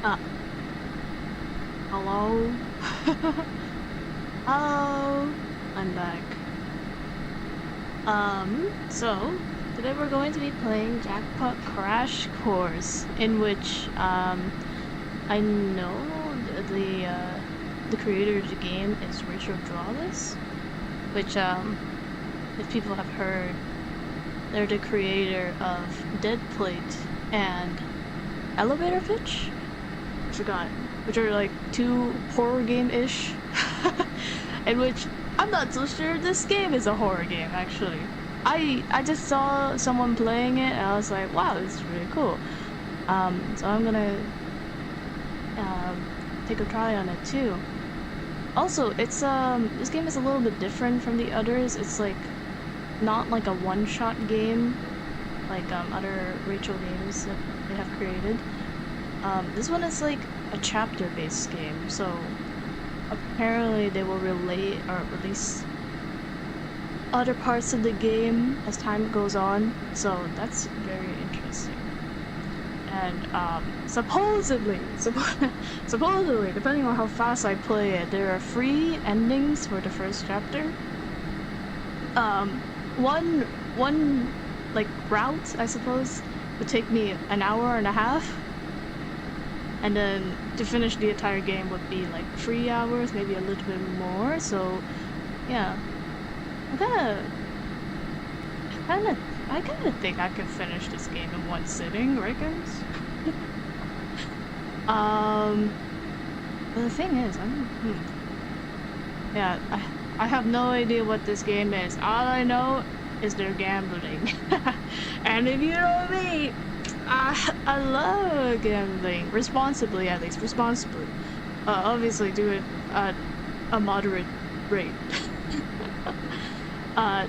Ah, hello? Hello? I'm back. So, today we're going to be playing Jackpot Crash Course, in which, I know the creator of the game is Richard Drawless, which, if people have heard, they're the creator of Dead Plate and Elevator Pitch? I forgot. Which are like two horror game-ish. In which I'm not so sure this game is a horror game, actually. I just saw someone playing it and I was like, wow, this is really cool. So I'm gonna take a try on it too. Also, it's this game is a little bit different from the others. It's like not like a one-shot game like other Rachel games that they have created. This one is like a chapter-based game, so apparently they will release other parts of the game as time goes on, so that's very interesting. And supposedly, depending on how fast I play it, there are free endings for the first chapter. One like route, I suppose, would take me an hour and a half. And then to finish the entire game would be like 3 hours, maybe a little bit more. So yeah, I kinda think I can finish this game in one sitting, right guys? But the thing is, yeah, I have no idea what this game is. All I know is they're gambling. And if you know me, I love gambling. Responsibly, at least. Responsibly. Obviously do it at a moderate rate.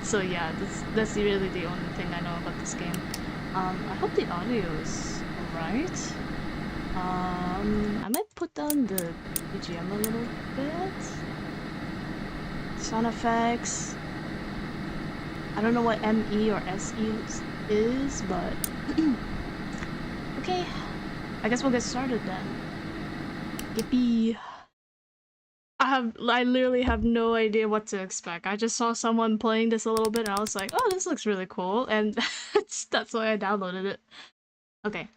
So yeah, that's really the only thing I know about this game. I hope the audio is alright. I might put down the BGM a little bit. Sound effects. I don't know what ME or SE is, but okay, I guess we'll get started then. Yippee! I literally have no idea what to expect. I just saw someone playing this a little bit and I was like, oh, this looks really cool, and that's why I downloaded it. Okay.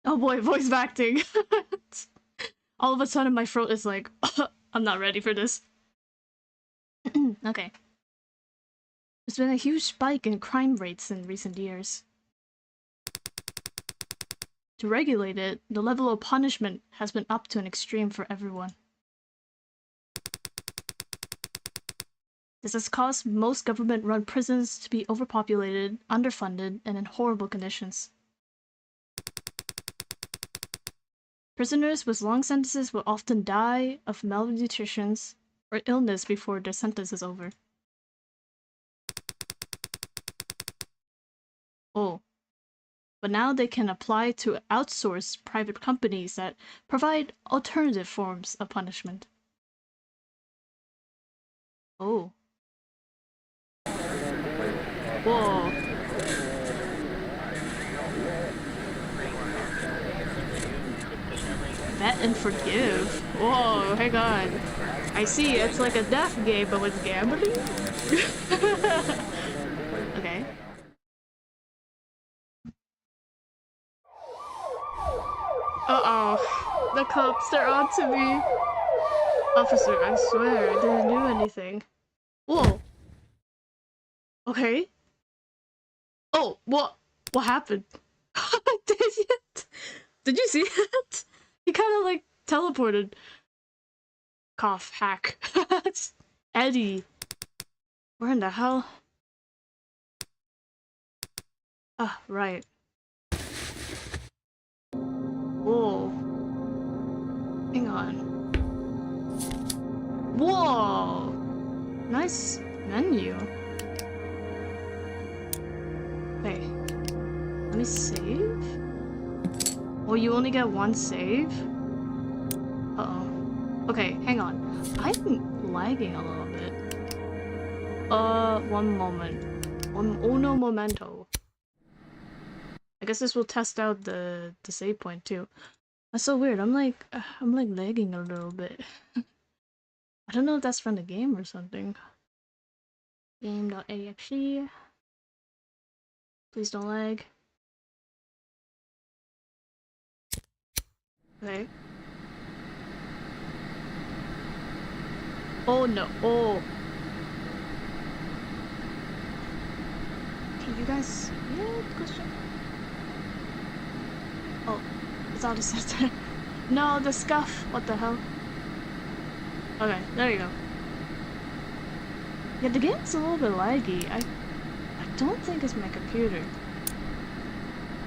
Oh boy, voice acting. All of a sudden my throat is like, I'm not ready for this. Okay. There's been a huge spike in crime rates in recent years. To regulate it, the level of punishment has been up to an extreme for everyone. This has caused most government-run prisons to be overpopulated, underfunded, and in horrible conditions. Prisoners with long sentences will often die of malnutrition or illness before their sentence is over. Oh. But now they can apply to outsource private companies that provide alternative forms of punishment. Oh. Whoa. Bet and forgive? Whoa, hang on. I see, it's like a death game but with gambling? Okay. Uh-oh. The cops, they're on to me. Officer, I swear, I didn't do anything. Whoa. Okay. Oh, what happened? Did you see it? He kind of like teleported. Cough, hack. Eddie. Where in the hell? Ah, right. Whoa. Hang on. Whoa! Nice menu. Okay. Let me save? Oh, you only get one save? Uh-oh. Okay, hang on. I'm lagging a little bit. One moment. Uno momento. I guess this will test out the save point too. That's so weird. I'm like lagging a little bit. I don't know if that's from the game or something. Game.exe. Please don't lag. Okay. Oh no. Oh. Can you guys? Yeah. Question. Oh, it's out of center. No, the scuff. What the hell? Okay, there you go. Yeah, the game's a little bit laggy. I don't think it's my computer.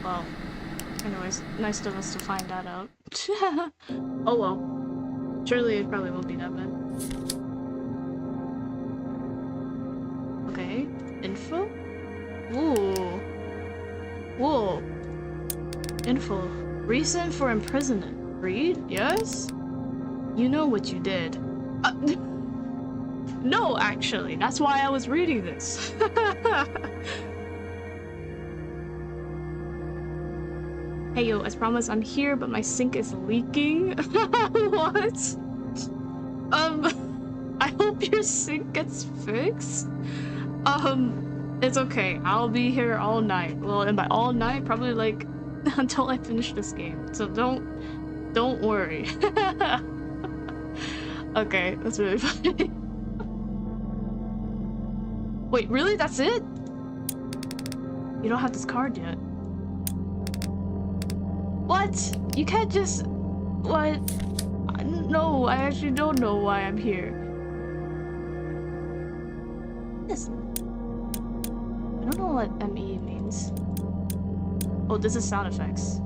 Well, anyways, nice of us to find that out. Oh well. Surely it probably won't be that bad. Okay, info? Ooh. Whoa. Info. Reason for imprisonment. Read? Yes? You know what you did. No, actually. That's why I was reading this. Hey yo, as promised, I'm here, but my sink is leaking. What? I hope your sink gets fixed. It's okay. I'll be here all night. Well, and by all night, probably like until I finish this game. So don't worry. Okay, that's really funny. Wait, really? That's it? You don't have this card yet. What? You can't just... What? No, I actually don't know why I'm here. This... I don't know what ME means. Oh, this is sound effects.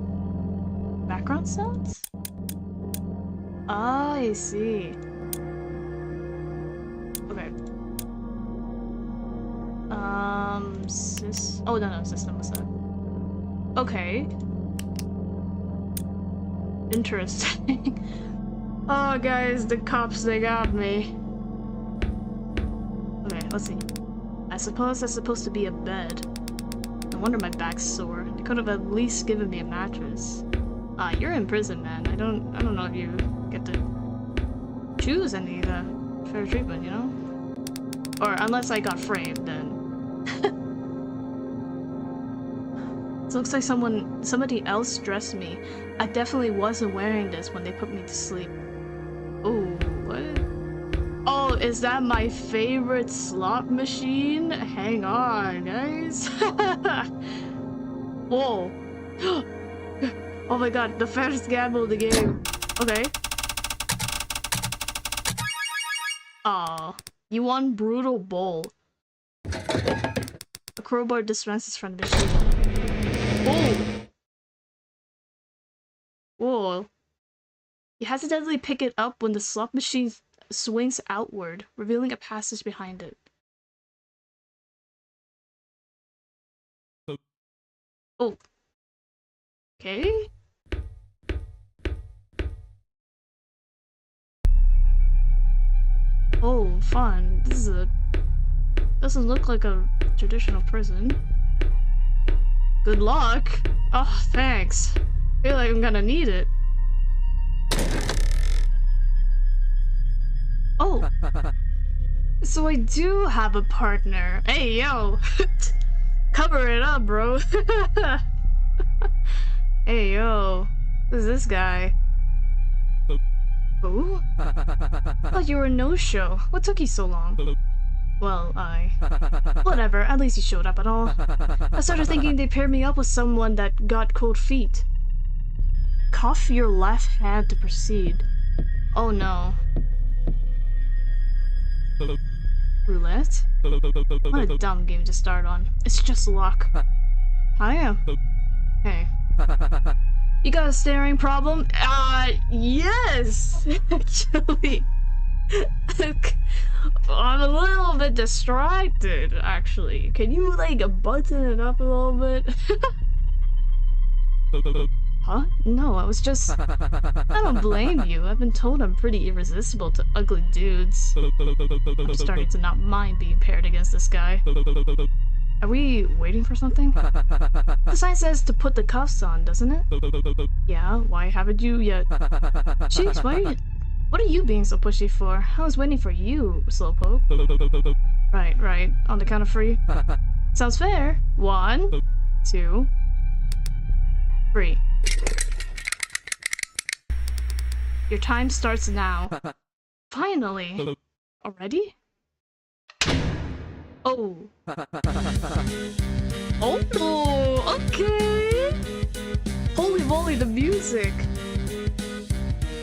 Background sounds? Ah, I see. Okay. Oh, no, system was that. Okay. Interesting. Oh, guys, the cops, they got me. Okay, let's see. I suppose that's supposed to be a bed. No wonder my back's sore. They could have at least given me a mattress. You're in prison, man. I don't know if you get to choose any fair treatment, you know? Or unless I got framed, then. It looks like somebody else dressed me. I definitely wasn't wearing this when they put me to sleep. Oh, what? Oh, is that my favorite slot machine? Hang on, guys. Whoa. Oh my god, the fairest gamble of the game. Okay. Aw, you won Brutal Bowl. A crowbar dispenses from the machine. Whoa! Whoa. You hesitantly pick it up when the slot machine swings outward, revealing a passage behind it. Oh. Okay. Oh, fun. This is a... Doesn't look like a traditional prison. Good luck! Oh, thanks. I feel like I'm gonna need it. Oh! So I do have a partner. Hey, yo! Cover it up, bro! Hey, yo. Who's this guy? Who? I thought you were a no-show. What took you so long? Well, whatever, at least you showed up at all. I started thinking they paired me up with someone that got cold feet. Cuff your left hand to proceed. Oh no. Roulette? What a dumb game to start on. It's just luck. Hiya. Hey. You got a staring problem? Yes! Actually. I'm a little bit distracted, actually. Can you, like, button it up a little bit? Huh? No, I was just... I don't blame you. I've been told I'm pretty irresistible to ugly dudes. I'm starting to not mind being paired against this guy. Are we waiting for something? The sign says to put the cuffs on, doesn't it? Yeah, why haven't you yet? Jeez, what are you being so pushy for? I was waiting for you, Slowpoke. Right. On the count of 3. Sounds fair. 1, 2, 3. Your time starts now. Finally! Already? Oh. Oh, okay! Holy moly, the music!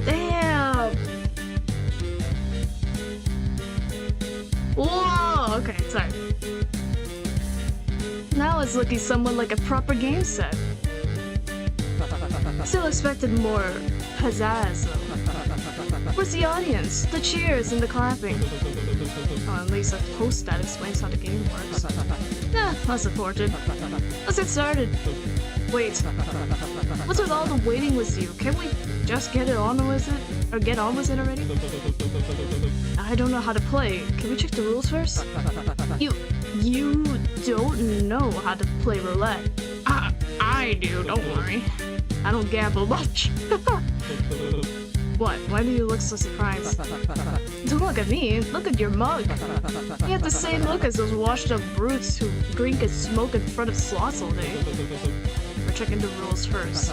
Damn! Whoa! Okay, sorry. Now it's looking somewhat like a proper game set. Still expected more pizzazz though. Where's the audience? The cheers and the clapping. Oh, at least a post that explains how the game works. Nah, that's important. Let's get started. Wait. What's with all the waiting with you? Can't we just get on with it? Or get on with it already? I don't know how to play. Can we check the rules first? You don't know how to play roulette. I do, don't worry. I don't gamble much. What? Why do you look so surprised? Don't look at me, look at your mug. You have the same look as those washed up brutes who drink and smoke in front of slots all day. We're checking the rules first.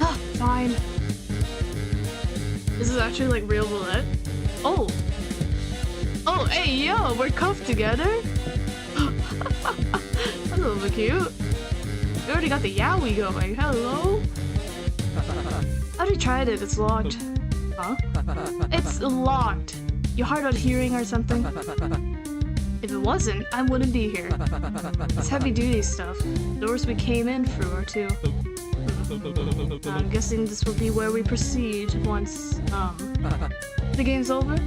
Ah, fine. This is actually like real roulette? Oh! Oh, hey, yo, we're cuffed together? That's a little bit cute. We already got the yowie going, hello? I already tried it, it's locked. Huh? It's locked. You hard of hearing or something? If it wasn't, I wouldn't be here. It's heavy duty stuff. Doors we came in through are too. I'm guessing this will be where we proceed once, the game's over?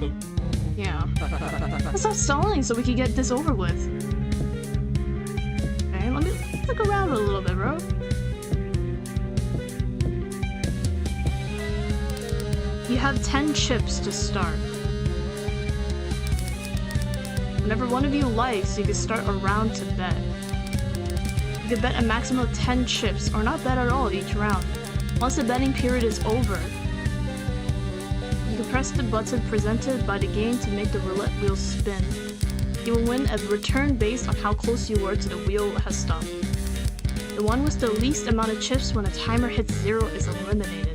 Yeah. Let's stop stalling so we can get this over with. Okay, let me look around a little bit, bro. You have 10 chips to start. Whenever one of you likes, you can start a round to bet. You can bet a maximum of 10 chips, or not bet at all each round. Once the betting period is over, you can press the button presented by the game to make the roulette wheel spin. You will win a return based on how close you were to the wheel has stopped. The one with the least amount of chips when a timer hits 0 is eliminated.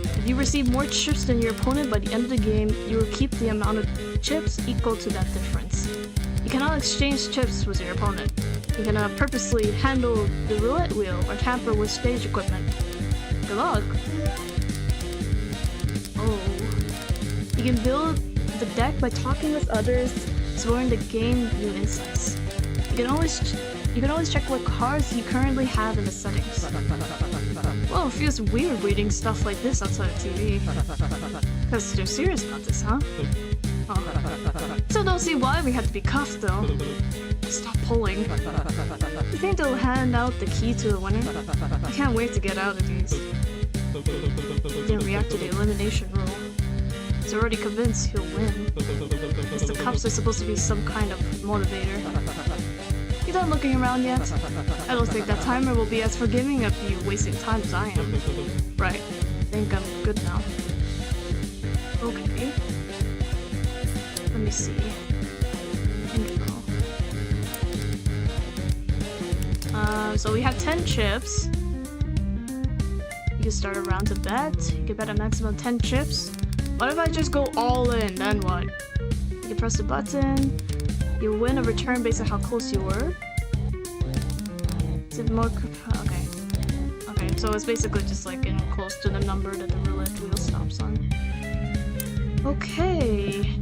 If you receive more chips than your opponent by the end of the game, you will keep the amount of chips equal to that difference. You cannot exchange chips with your opponent. You cannot purposely handle the roulette wheel or tamper with stage equipment. Good luck! Oh. You can build the deck by talking with others, exploring the game new insights. You can always check what cards you currently have in the settings. Well, it feels weird reading stuff like this outside of TV. Cause they're serious about this, huh? Oh. Still don't see why we have to be cuffed though. Stop pulling. You think they'll hand out the key to the winner? I can't wait to get out of these. He didn't react to the elimination rule. He's already convinced he'll win. Guess the cuffs are supposed to be some kind of motivator. You done looking around yet? I don't think that timer will be as forgiving of you wasting time as I am. Right. I think I'm good now. Okay. Let me see. Intro. So we have 10 chips. You can start a round to bet. You can bet a maximum of 10 chips. What if I just go all in, then what? You can press the button. You win a return based on how close you were. Is it more... okay. Okay, so it's basically just like getting close to the number that the roulette wheel stops on. Okay.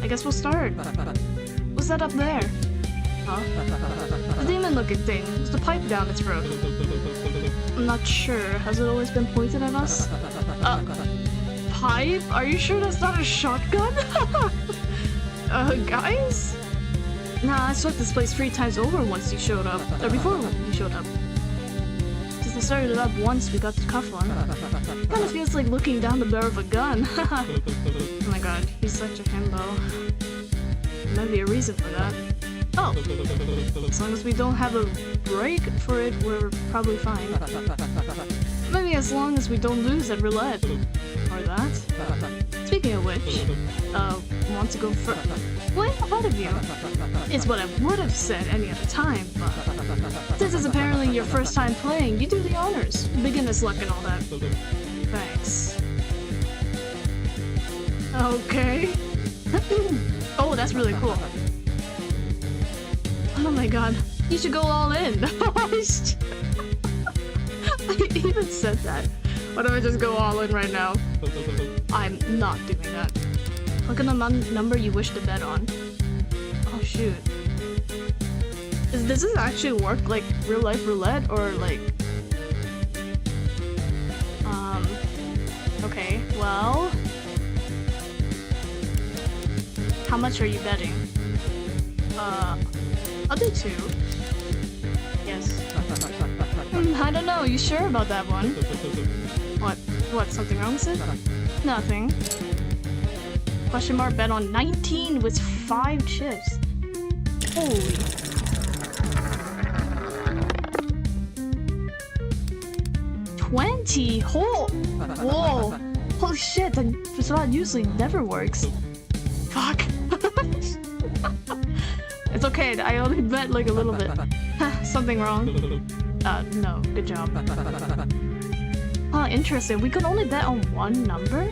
I guess we'll start. What's that up there? Huh? The demon-looking thing. It's the pipe down its throat. I'm not sure. Has it always been pointed at us? Pipe? Are you sure that's not a shotgun? Guys? Nah, I swept this place 3 times over once you showed up. Or before you showed up. Since I started it up once, we got the cuff on. It kinda feels like looking down the barrel of a gun. Oh my god, he's such a himbo. might be a reason for that. Oh! As long as we don't have a break for it, we're probably fine. Maybe as long as we don't lose at roulette. Or that. Speaking of which, want to go first? Way ahead of you! Is what I would have said any other time, but since it's apparently your first time playing, you do the honors. Beginner's luck and all that. Thanks. Okay. Oh, that's really cool. Oh my god. You should go all in. I even said that. Why don't I just go all in right now? I'm not doing that. Look at the number you wish to bet on. Oh shoot. Does this actually work like real life roulette or like... Okay, well... How much are you betting? I'll do 2. Yes. I don't know, you sure about that one? What, something wrong with it? Nothing. Question mark bet on 19 with 5 chips. Holy. $20! Whoa! Holy shit, that usually never works. Fuck. It's okay, I only bet like a little bit. Something wrong? No, good job. Huh, interesting. We could only bet on 1 number?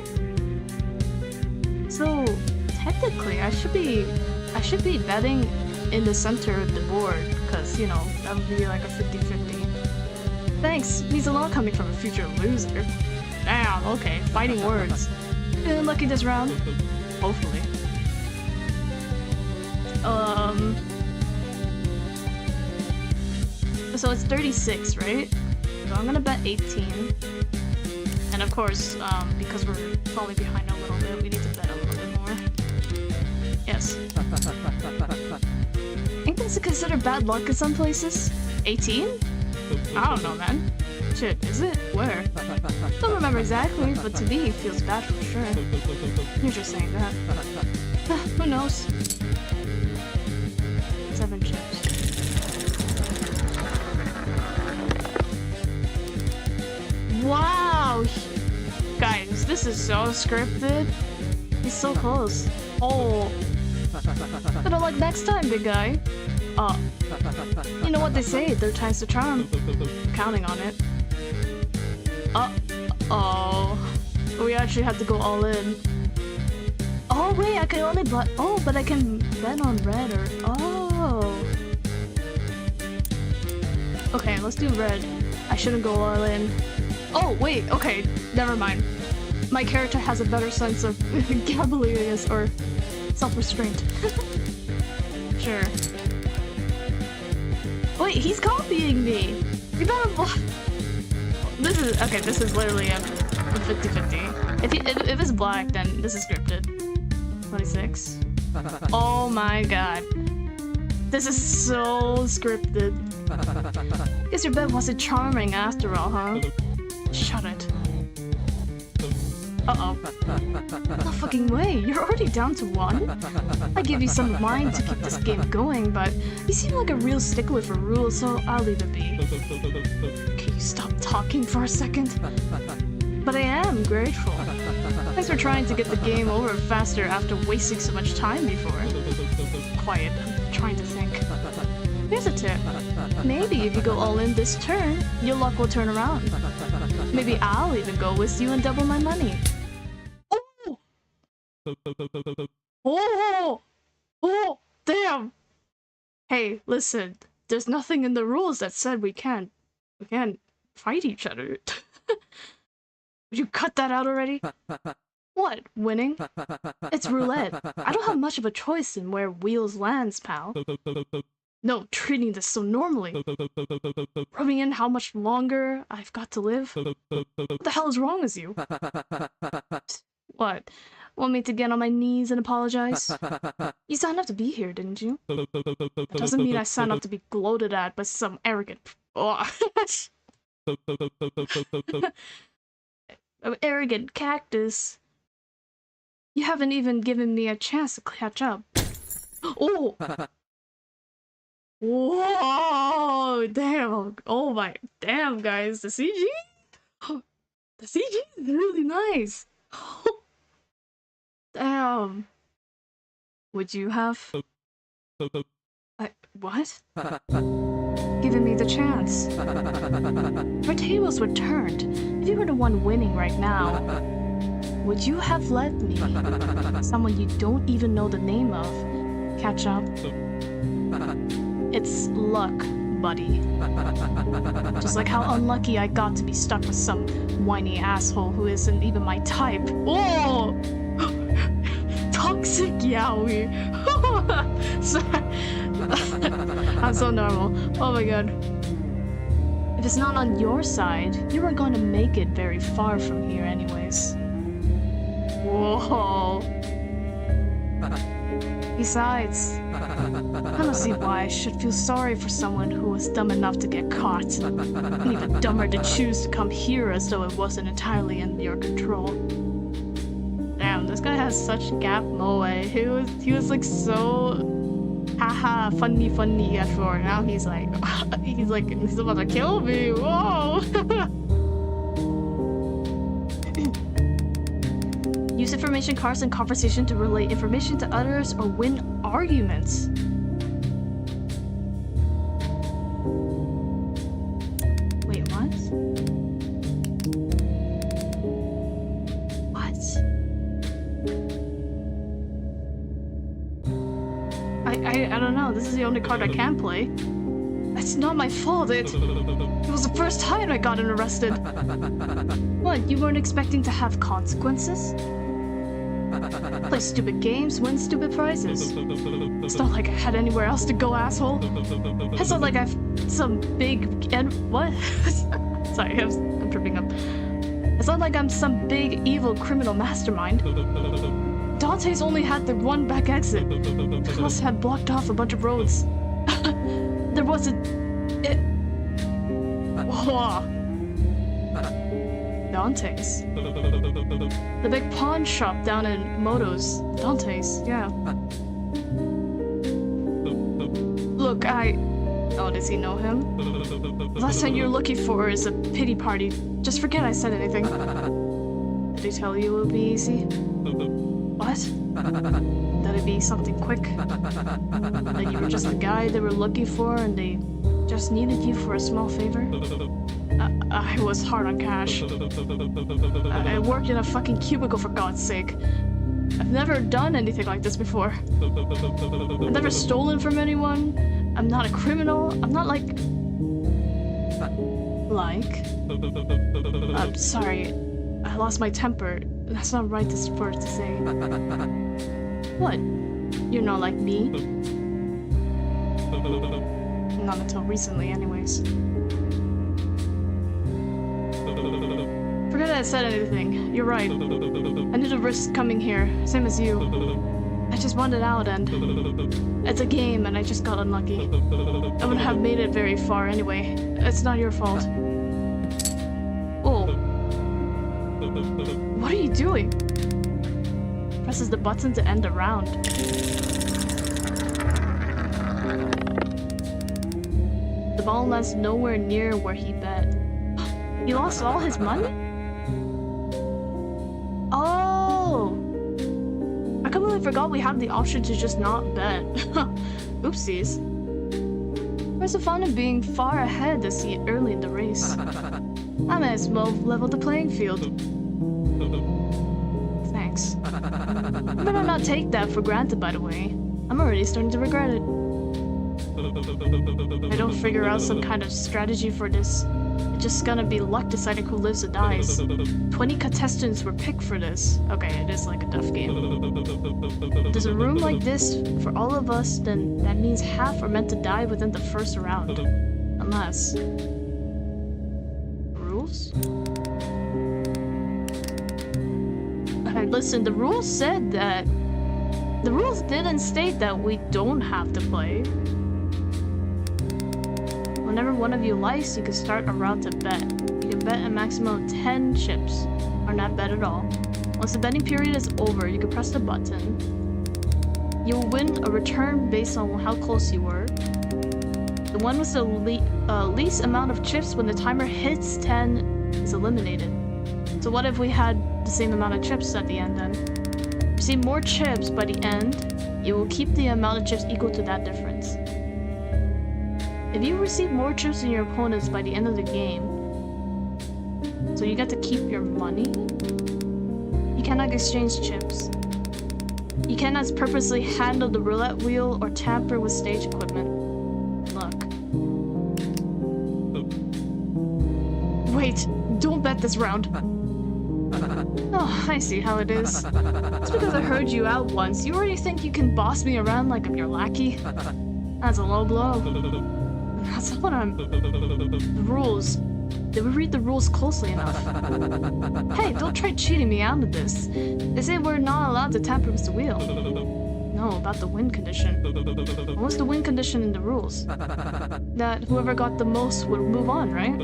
So, technically, I should be betting in the center of the board, because, you know, that would be like a 50-50. Thanks, means a lot coming from a future loser. Damn, okay, fighting words. Feeling lucky this round? Hopefully. So it's 36, right? So I'm gonna bet 18. And of course, because we're falling behind a little bit, we need to bet a little bit more. Yes. Ain't this considered bad luck in some places? 18? I don't know, man. Shit, is it? Where? Don't remember exactly, but to me, it feels bad for sure. You're just saying that. Who knows? 7 chips. Wow! Guys, this is so scripted. He's so close. Oh. Better luck next time, big guy. You know what they say, 3rd time's the charm. I'm counting on it. Uh-oh. We actually have to go all in. Oh wait, I can only bet. Oh, but I can bet on red or... Oh. Okay, let's do red. I shouldn't go all in. Oh, wait, okay, never mind. My character has a better sense of gambling or self-restraint. Sure. Wait, he's copying me! You better This is, okay, this is literally a 50-50. If it's black, then this is scripted. 26. Oh my god. This is so scripted. Guess your bet wasn't charming after all, huh? Shut it. Uh-oh. No fucking way, you're already down to 1? I give you some of mine to keep this game going, but you seem like a real stickler for rules, so I'll leave it be. Can you stop talking for a second? But I am grateful. Thanks for trying to get the game over faster after wasting so much time before. Quiet, I'm trying to think. Here's a tip. Maybe if you go all in this turn, your luck will turn around. Maybe I'll even go with you and double my money. Oh! Oh! Oh! Damn! Hey, listen. There's nothing in the rules that said we can't fight each other. Would you cut that out already? What? Winning? It's roulette. I don't have much of a choice in where wheels lands, pal. No, treating this so normally. Rubbing in how much longer I've got to live? What the hell is wrong with you? What? Want me to get on my knees and apologize? You signed up to be here, didn't you? That doesn't mean I signed up to be gloated at by some arrogant... arrogant cactus. You haven't even given me a chance to catch up. Oh! Whoa! Damn! Oh my... Damn, guys! The CG? The CG is really nice! Damn! Would you have... what? Giving me the chance. If our tables were turned, if you were the one winning right now, would you have let me, someone you don't even know the name of, catch up? It's luck, buddy. Just like how unlucky I got to be stuck with some whiny asshole who isn't even my type. Oh! Toxic yaoi. I'm so normal. Oh my god. If it's not on your side, you aren't going to make it very far from here anyways. Whoa. Besides, I don't see why I should feel sorry for someone who was dumb enough to get caught, and even dumber to choose to come here as though it wasn't entirely in your control. Damn, this guy has such gap moe. He was like so haha funny at first. Now he's about to kill me. Whoa. Use information cards in conversation to relay information to others or win arguments. Wait, what? What? I don't know. This is the only card I can play. It's not my fault. It was the first time I got arrested. What? You weren't expecting to have consequences? Play stupid games, win stupid prizes. It's not like I had anywhere else to go, asshole. It's not like I've some big what? Sorry, I'm tripping up. It's not like I'm some big evil criminal mastermind. Dante's only had the one back exit. The must have blocked off a bunch of roads. There wasn't. Whoa. Dante's. The big pawn shop down in Moto's. Dante's, yeah. Look, oh, does he know him? The last thing you're looking for is a pity party. Just forget I said anything. Did he tell you it would be easy? What? That it'd be something quick? That you were just the guy they were looking for and they just needed you for a small favor? I was hard on cash. I worked in a fucking cubicle, for God's sake. I've never done anything like this before. I've never stolen from anyone. I'm not a criminal. I'm not like... I'm sorry. I lost my temper. That's not right for to say. What? You're not like me? Not until recently, anyways. Forget I said anything. You're right. I knew the risk coming here, same as you. I just wanted out and... It's a game and I just got unlucky. I wouldn't have made it very far anyway. It's not your fault. Oh. What are you doing? Presses the button to end the round. The ball lands nowhere near where he bet. He lost all his money? Oh! I completely forgot we have the option to just not bet. Oopsies. Where's the fun of being far ahead this early in the race? I may as well level the playing field. Thanks. You better not take that for granted, by the way. I'm already starting to regret it. I don't figure out some kind of strategy for this. It's just gonna be luck deciding who lives or dies. 20 contestants were picked for this. Okay, it is like a tough game. If there's a room like this for all of us, then that means half are meant to die within the first round. Unless... Rules? Okay, listen, the rules said that... The rules didn't state that we don't have to play. Whenever one of you likes, you can start a round to bet. You can bet a maximum of 10 chips, or not bet at all. Once the betting period is over, you can press the button. you'll win a return based on how close you were. The one with the least amount of chips when the timer hits 10 is eliminated. So what if we had the same amount of chips at the end then? Receive more chips by the end, you will keep the amount of chips equal to that difference. If you receive more chips than your opponents by the end of the game, so you get to keep your money, you cannot exchange chips. You cannot purposely handle the roulette wheel or tamper with stage equipment. Look. Wait, don't bet this round. Oh, I see how it is. It's because I heard you out once. You already think you can boss me around like I'm your lackey? That's a low blow. That's not what I'm... The rules. Did we read the rules closely enough? Hey, don't try cheating me out of this. They say we're not allowed to tamper with the wheel. No, about the win condition. What's the win condition in the rules? That whoever got the most would move on, right?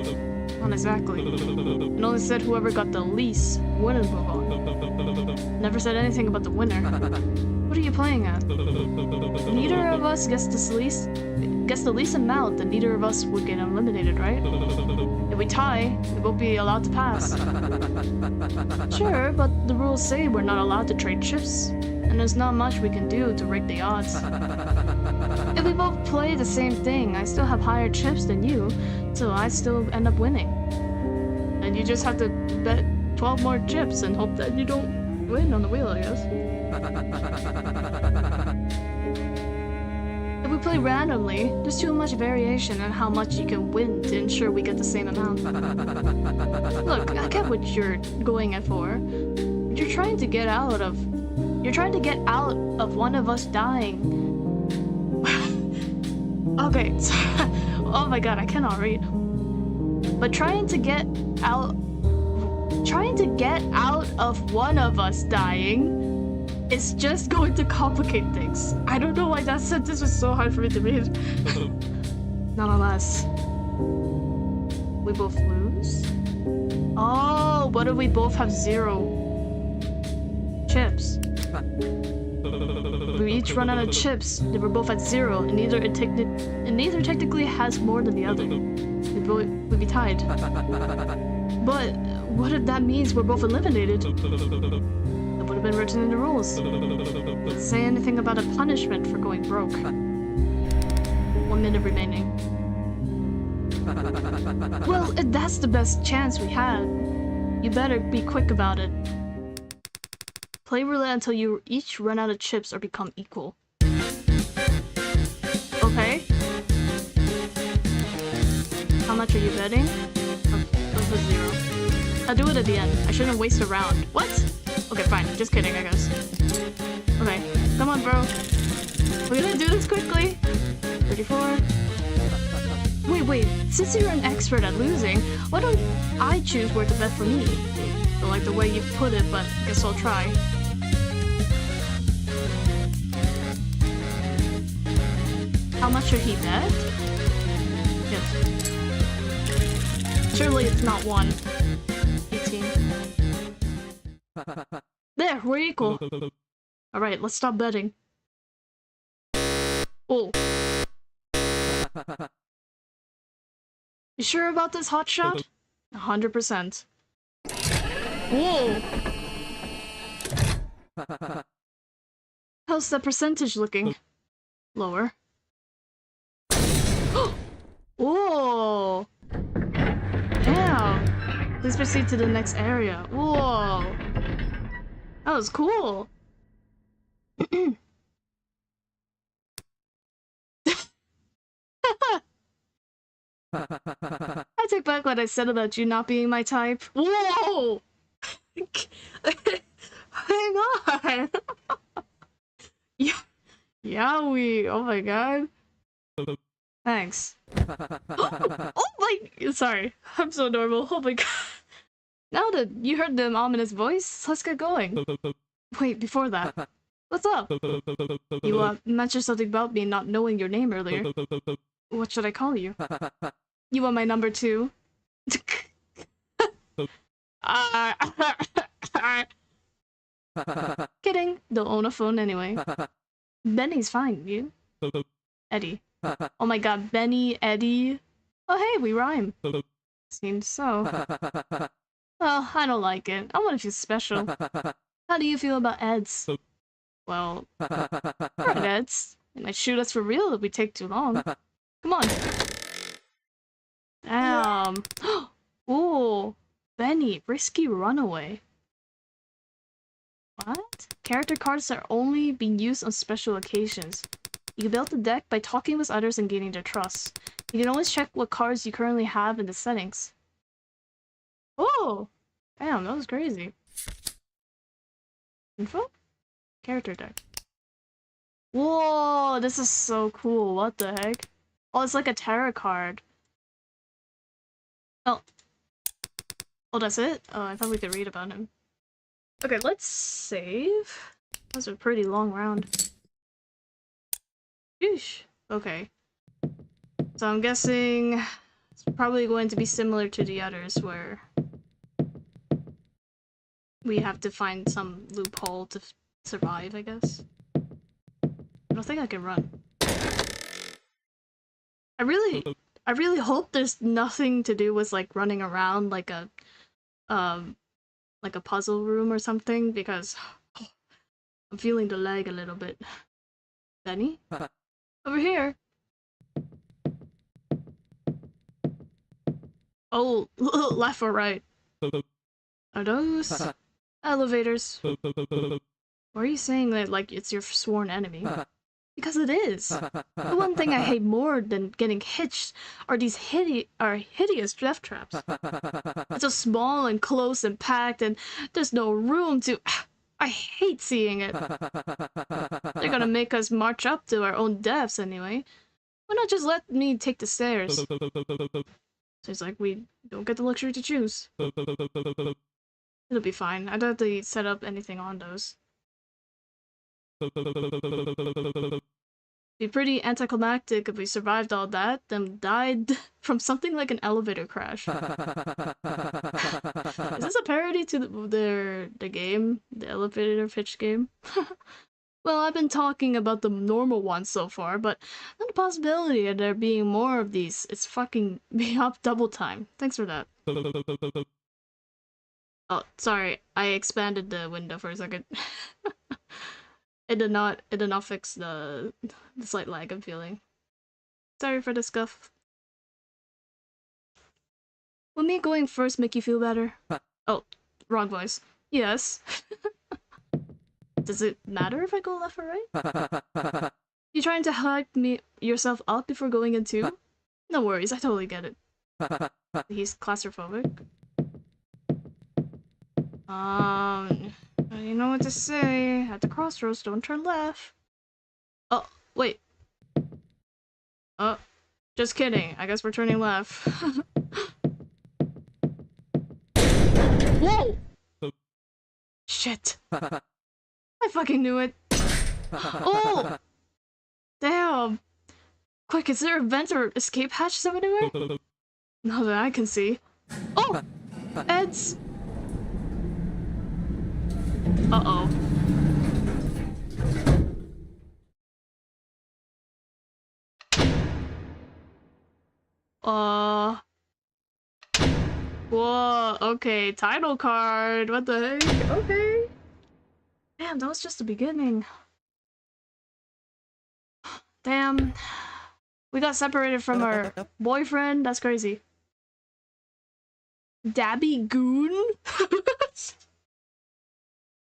Not exactly. It only said whoever got the least wouldn't move on. Never said anything about the winner. What are you playing at? Neither of us gets the least amount, then neither of us would get eliminated, right? If we tie, we won't be allowed to pass. Sure, but the rules say we're not allowed to trade chips, and there's not much we can do to rig the odds. If we both play the same thing, I still have higher chips than you, so I still end up winning. And you just have to bet 12 more chips and hope that you don't win on the wheel, I guess. If we play randomly, there's too much variation in how much you can win to ensure we get the same amount. Look, I get what you're going at for. You're trying to get out of one of us dying. Okay, oh my god, I cannot read. But trying to get out of one of us dying is just going to complicate things. I don't know why that sentence was so hard for me to read. Nonetheless, we both lose? Oh, what if we both have 0 chips? We each run out of chips, then we're both at 0, and neither technically has more than the other. We'd be tied. But what if that means we're both eliminated? It would have been written in the rules. It doesn't say anything about a punishment for going broke. 1 minute remaining. Well, if that's the best chance we had, you better be quick about it. Play roulette until you each run out of chips or become equal. Okay. How much are you betting? Go for 0. I'll do it at the end. I shouldn't waste a round. What? Okay, fine. Just kidding, I guess. Okay. Come on, bro. We're gonna do this quickly. 34. Wait. Since you're an expert at losing, why don't I choose where to bet for me? Don't like the way you put it, but I guess I'll try. How much should he bet? Yes. Surely it's not 1. 18. There, we're equal. Alright, let's stop betting. Oh. You sure about this, hotshot? 100%. Whoa! How's the percentage looking? Lower. Whoa! Damn! Please proceed to the next area. Whoa! That was cool! I take back what I said about you not being my type. Whoa! Hang on! Yowie! Oh my god. Thanks. Oh my... Sorry. I'm so normal. Oh my god. Now that you heard the ominous voice, let's get going. Wait, before that. What's up? You mentioned something about me not knowing your name earlier. What should I call you? You want my number 2? Kidding. Don't own a phone anyway. Benny's fine, you? Eddie. Oh my god, Benny, Eddie. Oh hey, we rhyme. Seems so. Well, I don't like it. I want to feel special. How do you feel about Eds? Well, alright, Eds. They might shoot us for real if we take too long. Come on. Damn. Ooh. Benny, risky runaway. What? Character cards are only being used on special occasions. You can build the deck by talking with others and gaining their trust. You can always check what cards you currently have in the settings. Oh! Damn, that was crazy. Info? Character deck. Whoa, this is so cool. What the heck? Oh, it's like a tarot card. Oh. Oh, that's it? Oh, I thought we could read about him. Okay, let's save. That was a pretty long round. Sheesh. Okay. So I'm guessing it's probably going to be similar to the others where we have to find some loophole to survive, I guess. I don't think I can run. I really hope there's nothing to do with like running around like a puzzle room or something, because I'm feeling the lag a little bit. Benny? Over here! Oh, left or right? Are those elevators? Why are you saying that like it's your sworn enemy? Because it is. The one thing I hate more than getting hitched are these hideous death traps. It's so small and close and packed, and there's no room to. I hate seeing it. They're gonna make us march up to our own deaths anyway. Why not just let me take the stairs? So it's like we don't get the luxury to choose. It'll be fine. I don't have to set up anything on those. Be pretty anticlimactic if we survived all that, then died from something like an elevator crash. Is this a parody to the game? The elevator pitch game? Well, I've been talking about the normal ones so far, but not the possibility of there being more of these. It's fucking me up double time. Thanks for that. Oh, sorry. I expanded the window for a second. It did not fix the slight lag I'm feeling. Sorry for the scuff. Will me going first make you feel better? Oh, wrong voice. Yes. Does it matter if I go left or right? You trying to hype me yourself up before going in too? No worries, I totally get it. He's claustrophobic. You know what to say. At the crossroads, don't turn left. Oh, wait. Oh, just kidding. I guess we're turning left. Whoa! Shit. I fucking knew it. Oh! Damn. Quick, is there a vent or escape hatch anywhere? Not that I can see. Oh! Eds! Uh-oh. Whoa, okay, title card, what the heck? Okay. Damn, that was just the beginning. Damn. We got separated from our boyfriend, that's crazy. Dabby Goon?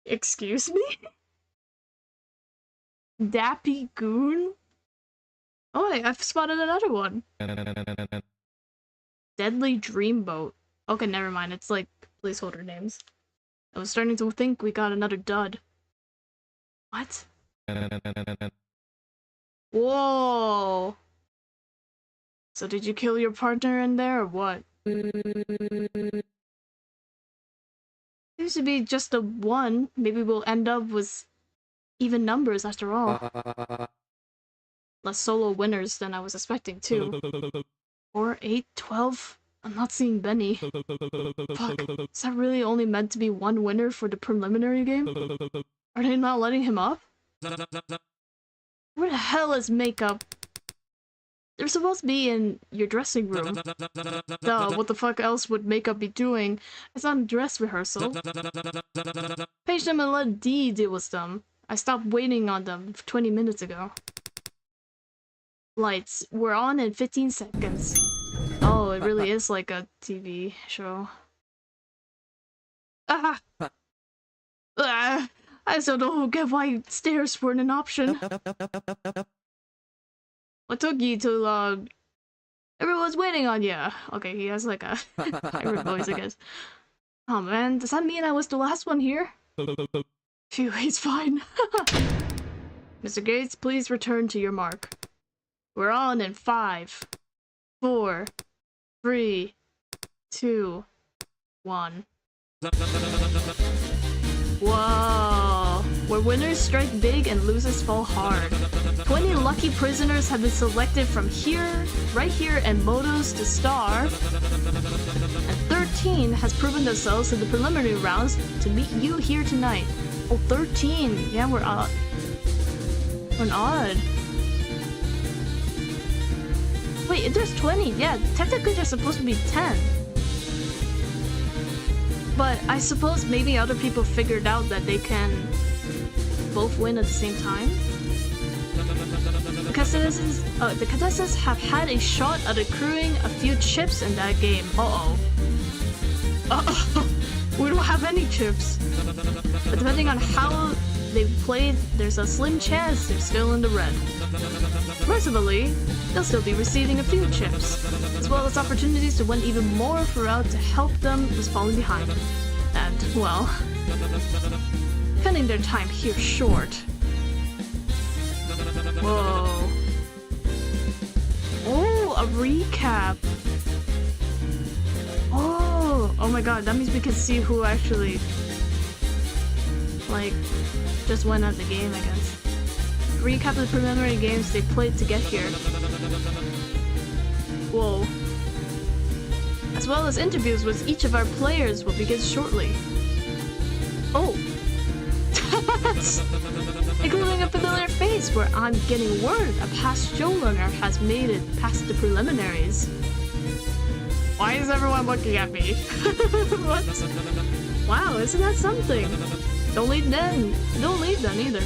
Excuse me? Dappy Goon? Oh, I've spotted another one. Deadly Dreamboat. Okay, never mind. It's like placeholder names. I was starting to think we got another dud. What? Whoa! So did you kill your partner in there or what? Seems to be just a one. Maybe we'll end up with even numbers after all. Less solo winners than I was expecting too. 4, 8, 12. I'm not seeing Benny. Fuck, is that really only meant to be one winner for the preliminary game? Are they not letting him up? Where the hell is makeup? They're supposed to be in your dressing room. Duh, what the fuck else would makeup be doing? It's not a dress rehearsal. Page them and let D deal with them. I stopped waiting on them 20 minutes ago. Lights. We're on in 15 seconds. Oh, it really is like a TV show. Ah! Ah! I still don't get why stairs weren't an option. What took you too long? Everyone's waiting on you. Okay, he has like a pirate voice, I guess. Oh man, does that mean I was the last one here? Phew, he's fine. Mr. Gates, please return to your mark. We're on in 5, 4, 3, 2, 1. Whoa! Where winners strike big and losers fall hard. 20 lucky prisoners have been selected from here, right here, and Motos to star. And 13 has proven themselves in the preliminary rounds to meet you here tonight. Oh, 13! Yeah, we're odd. We're odd. Wait, there's 20. Yeah, technically there's supposed to be 10. But I suppose maybe other people figured out that they can both win at the same time. The contestants have had a shot at accruing a few chips in that game. Uh-oh. Uh-oh. We don't have any chips. But depending on how they've played, there's a slim chance they're still in the red. Mercifully, they'll still be receiving a few chips, as well as opportunities to win even more throughout to help them who's falling behind. And, well, cutting their time here short. Whoa. Oh, a recap. Oh my god, that means we can see who actually, like, just went at the game, I guess. Recap of the preliminary games they played to get here. Whoa. As well as interviews with each of our players will begin shortly. Oh. Including a familiar face where I'm getting word a past show learner has made it past the preliminaries. Why is everyone looking at me? What? Wow, isn't that something? Don't leave them. Don't leave them either.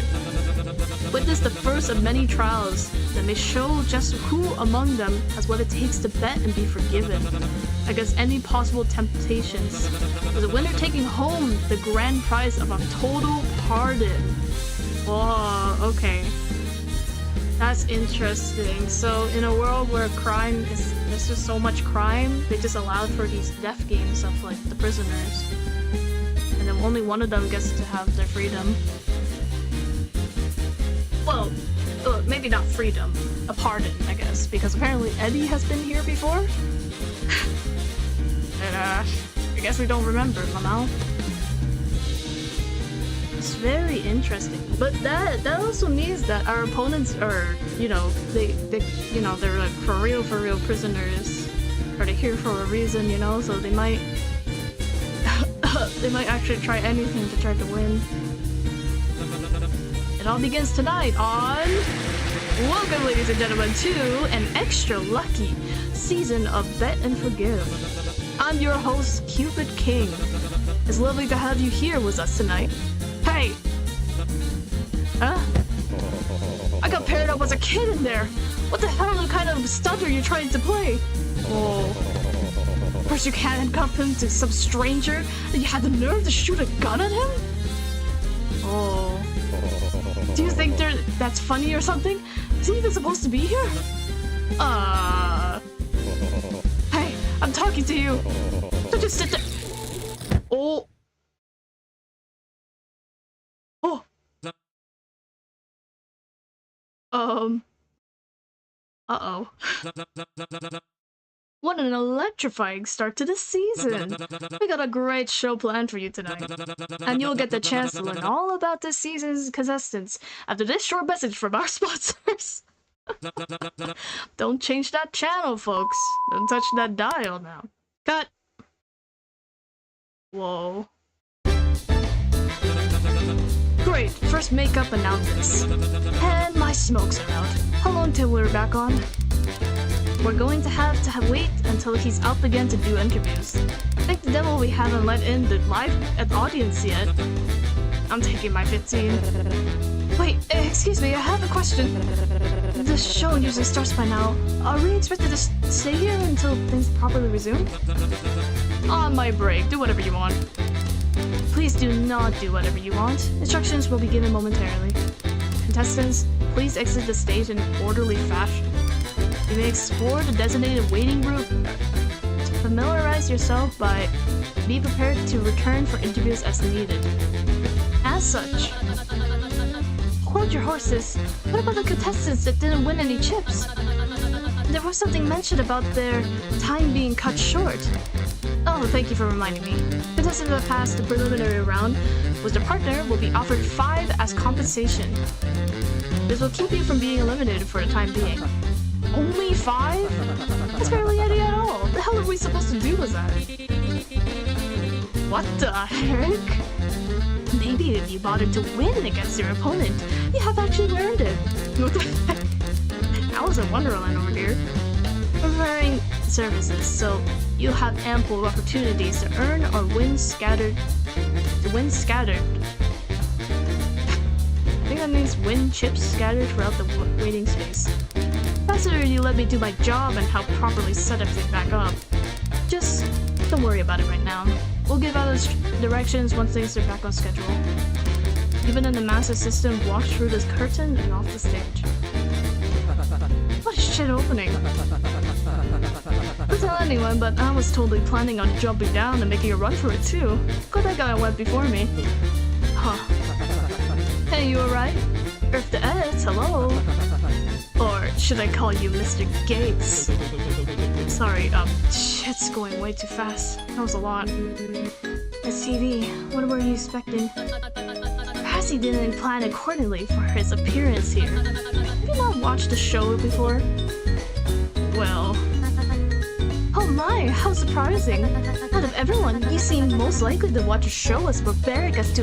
Witness the first of many trials that may show just who among them has what it takes to bet and be forgiven against any possible temptations. With the winner taking home the grand prize of a total pardon. Whoa, okay. That's interesting. So in a world where there's just so much crime, they just allowed for these death games of like the prisoners. And then only one of them gets to have their freedom. Well, maybe not freedom, a pardon, I guess, because apparently Eddie has been here before. And I guess we don't remember, Mamau. It's very interesting, but that also means that our opponents are, you know, they're like for real prisoners, or they're here for a reason, you know, so they might they might actually try anything to try to win. It all begins tonight on... Welcome, ladies and gentlemen, to an extra lucky season of Bet and Forgive. I'm your host, Cupid King. It's lovely to have you here with us tonight. Hey! Huh? I got paired up as a kid in there! What the hell kind of stunt are you trying to play? Oh. First you handcuff him to some stranger, and you had the nerve to shoot a gun at him? Oh. Do you think that's funny or something? Is he even supposed to be here? Hey, I'm talking to you! Don't just sit there! Oh. Oh. Uh-oh. What an electrifying start to the season! We got a great show planned for you tonight. And you'll get the chance to learn all about this season's contestants after this short message from our sponsors. Don't change that channel, folks. Don't touch that dial now. Cut! Whoa. Great, first makeup and now this. And my smokes are out. How long till we're back on? We're going to have wait until he's up again to do interviews. Thank the devil we haven't let in the live audience yet. I'm taking my 15. Wait, excuse me, I have a question. The show usually starts by now. Are we expected to stay here until things properly resume? On my break, do whatever you want. Please do not do whatever you want. Instructions will be given momentarily. Contestants, please exit the stage in orderly fashion. You may explore the designated waiting room. To familiarize yourself be prepared to return for interviews as needed. As such, hold your horses. What about the contestants that didn't win any chips? There was something mentioned about their time being cut short. Oh, thank you for reminding me. Contestants that passed the preliminary round with their partner will be offered 5 as compensation. This will keep you from being eliminated for the time being. Only 5? That's barely any at all. The hell are we supposed to do with that? What the heck? Maybe if you bothered to win against your opponent, you have actually earned it. What the heck? Alice in Wonderland over here. Preferring services, so you have ample opportunities to earn or win scattered. I think that means win chips scattered throughout the waiting space. Faster you let me do my job and help properly set everything back up. Just don't worry about it right now. We'll give out directions once things are back on schedule. Even in the master system, walk through this curtain and off the stage. What a shit opening. Don't tell anyone, but I was totally planning on jumping down and making a run for it too. Glad that guy went before me. Huh. Hey, you alright? Earth to Eds, hello? Or should I call you Mr. Gates? Sorry, shit's going way too fast. That was a lot. It's TV. What were you expecting? Perhaps he didn't plan accordingly for his appearance here. Have you not watched the show before? Well... Oh my, how surprising! Out of everyone, you seem most likely to watch a show as barbaric as to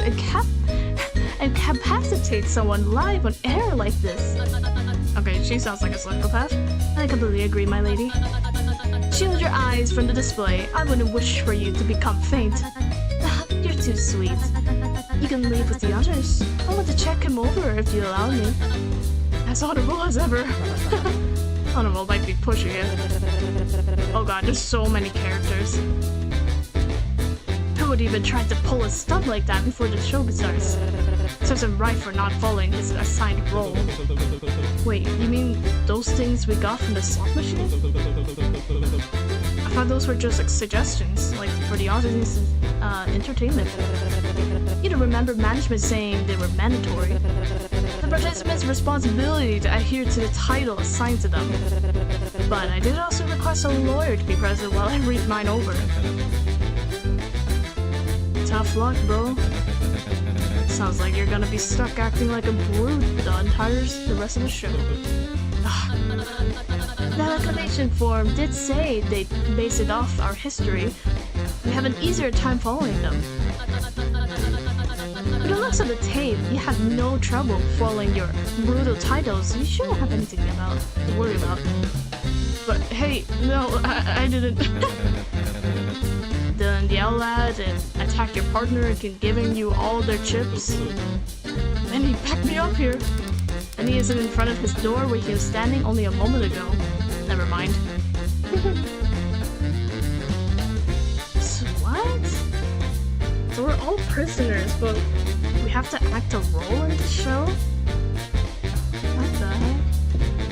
incapacitate someone live on air like this. Okay, she sounds like a psychopath. I completely agree, my lady. Shield your eyes from the display. I wouldn't wish for you to become faint. You're too sweet. You can leave with the others. I want to check him over if you allow me. As honorable as ever. Honorable might be pushing it. Oh god, there's so many characters. Who would even try to pull a stunt like that before the show starts? Serves him right for not following his assigned role. Wait, you mean those things we got from the slot machine? I thought those were just like suggestions, like for the audience entertainment. You don't remember management saying they were mandatory. The participants' responsibility to adhere to the title assigned to them. But I did also request a lawyer to be present while I read mine over. Tough luck, bro. Sounds like you're gonna be stuck acting like a brute the rest of the show. That acclamation form did say they'd base it off our history. We have an easier time following them. With the looks of the tape, you have no trouble following your brutal titles. You shouldn't have anything to worry about. But hey, no, I didn't. Then yell at and attack your partner and giving you all their chips. And he backed me up here. And he isn't in front of his door where he was standing only a moment ago. Never mind. So what? So we're all prisoners, but we have to act a role in the show? What the heck?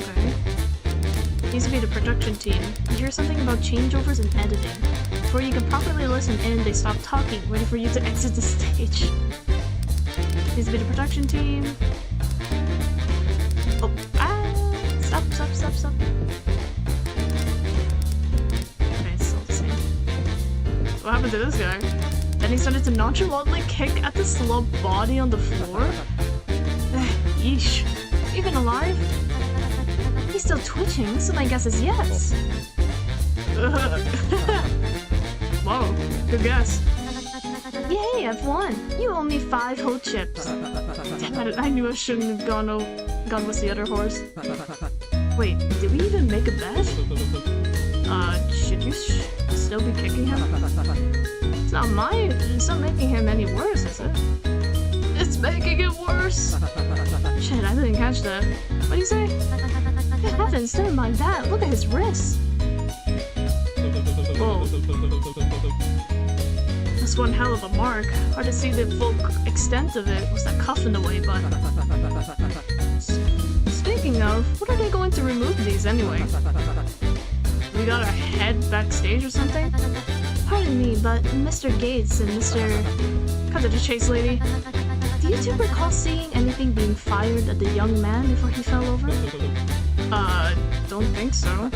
Okay. Needs to be the production team. You hear something about changeovers and editing. Before you can properly listen in, they stop talking, ready for you to exit the stage. Needs to be the production team. Oh, stop. Okay, it's still the same. What happened to this guy? Then he started to nonchalantly kick at the slow body on the floor? Yeesh. Even alive? He's still twitching, so my guess is yes. Whoa, good guess. Yay, I've won! You owe me 5 whole chips. Damn it, I knew I shouldn't have gone with the other horse. Wait, did we even make a bet? Should you still be kicking him? It's not making him any worse, is it? It's making it worse! Shit, I didn't catch that. What do you say? Good heavens, never mind that. Look at his wrist. Whoa. That's one hell of a mark. Hard to see the full extent of it with that cuff in the way, but... Speaking of, what are they going to remove these anyway? We gotta head backstage or something? Pardon me, but Mr. Gates and Mr... Cut to the chase, lady. Do you two recall seeing anything being fired at the young man before he fell over? Don't think so.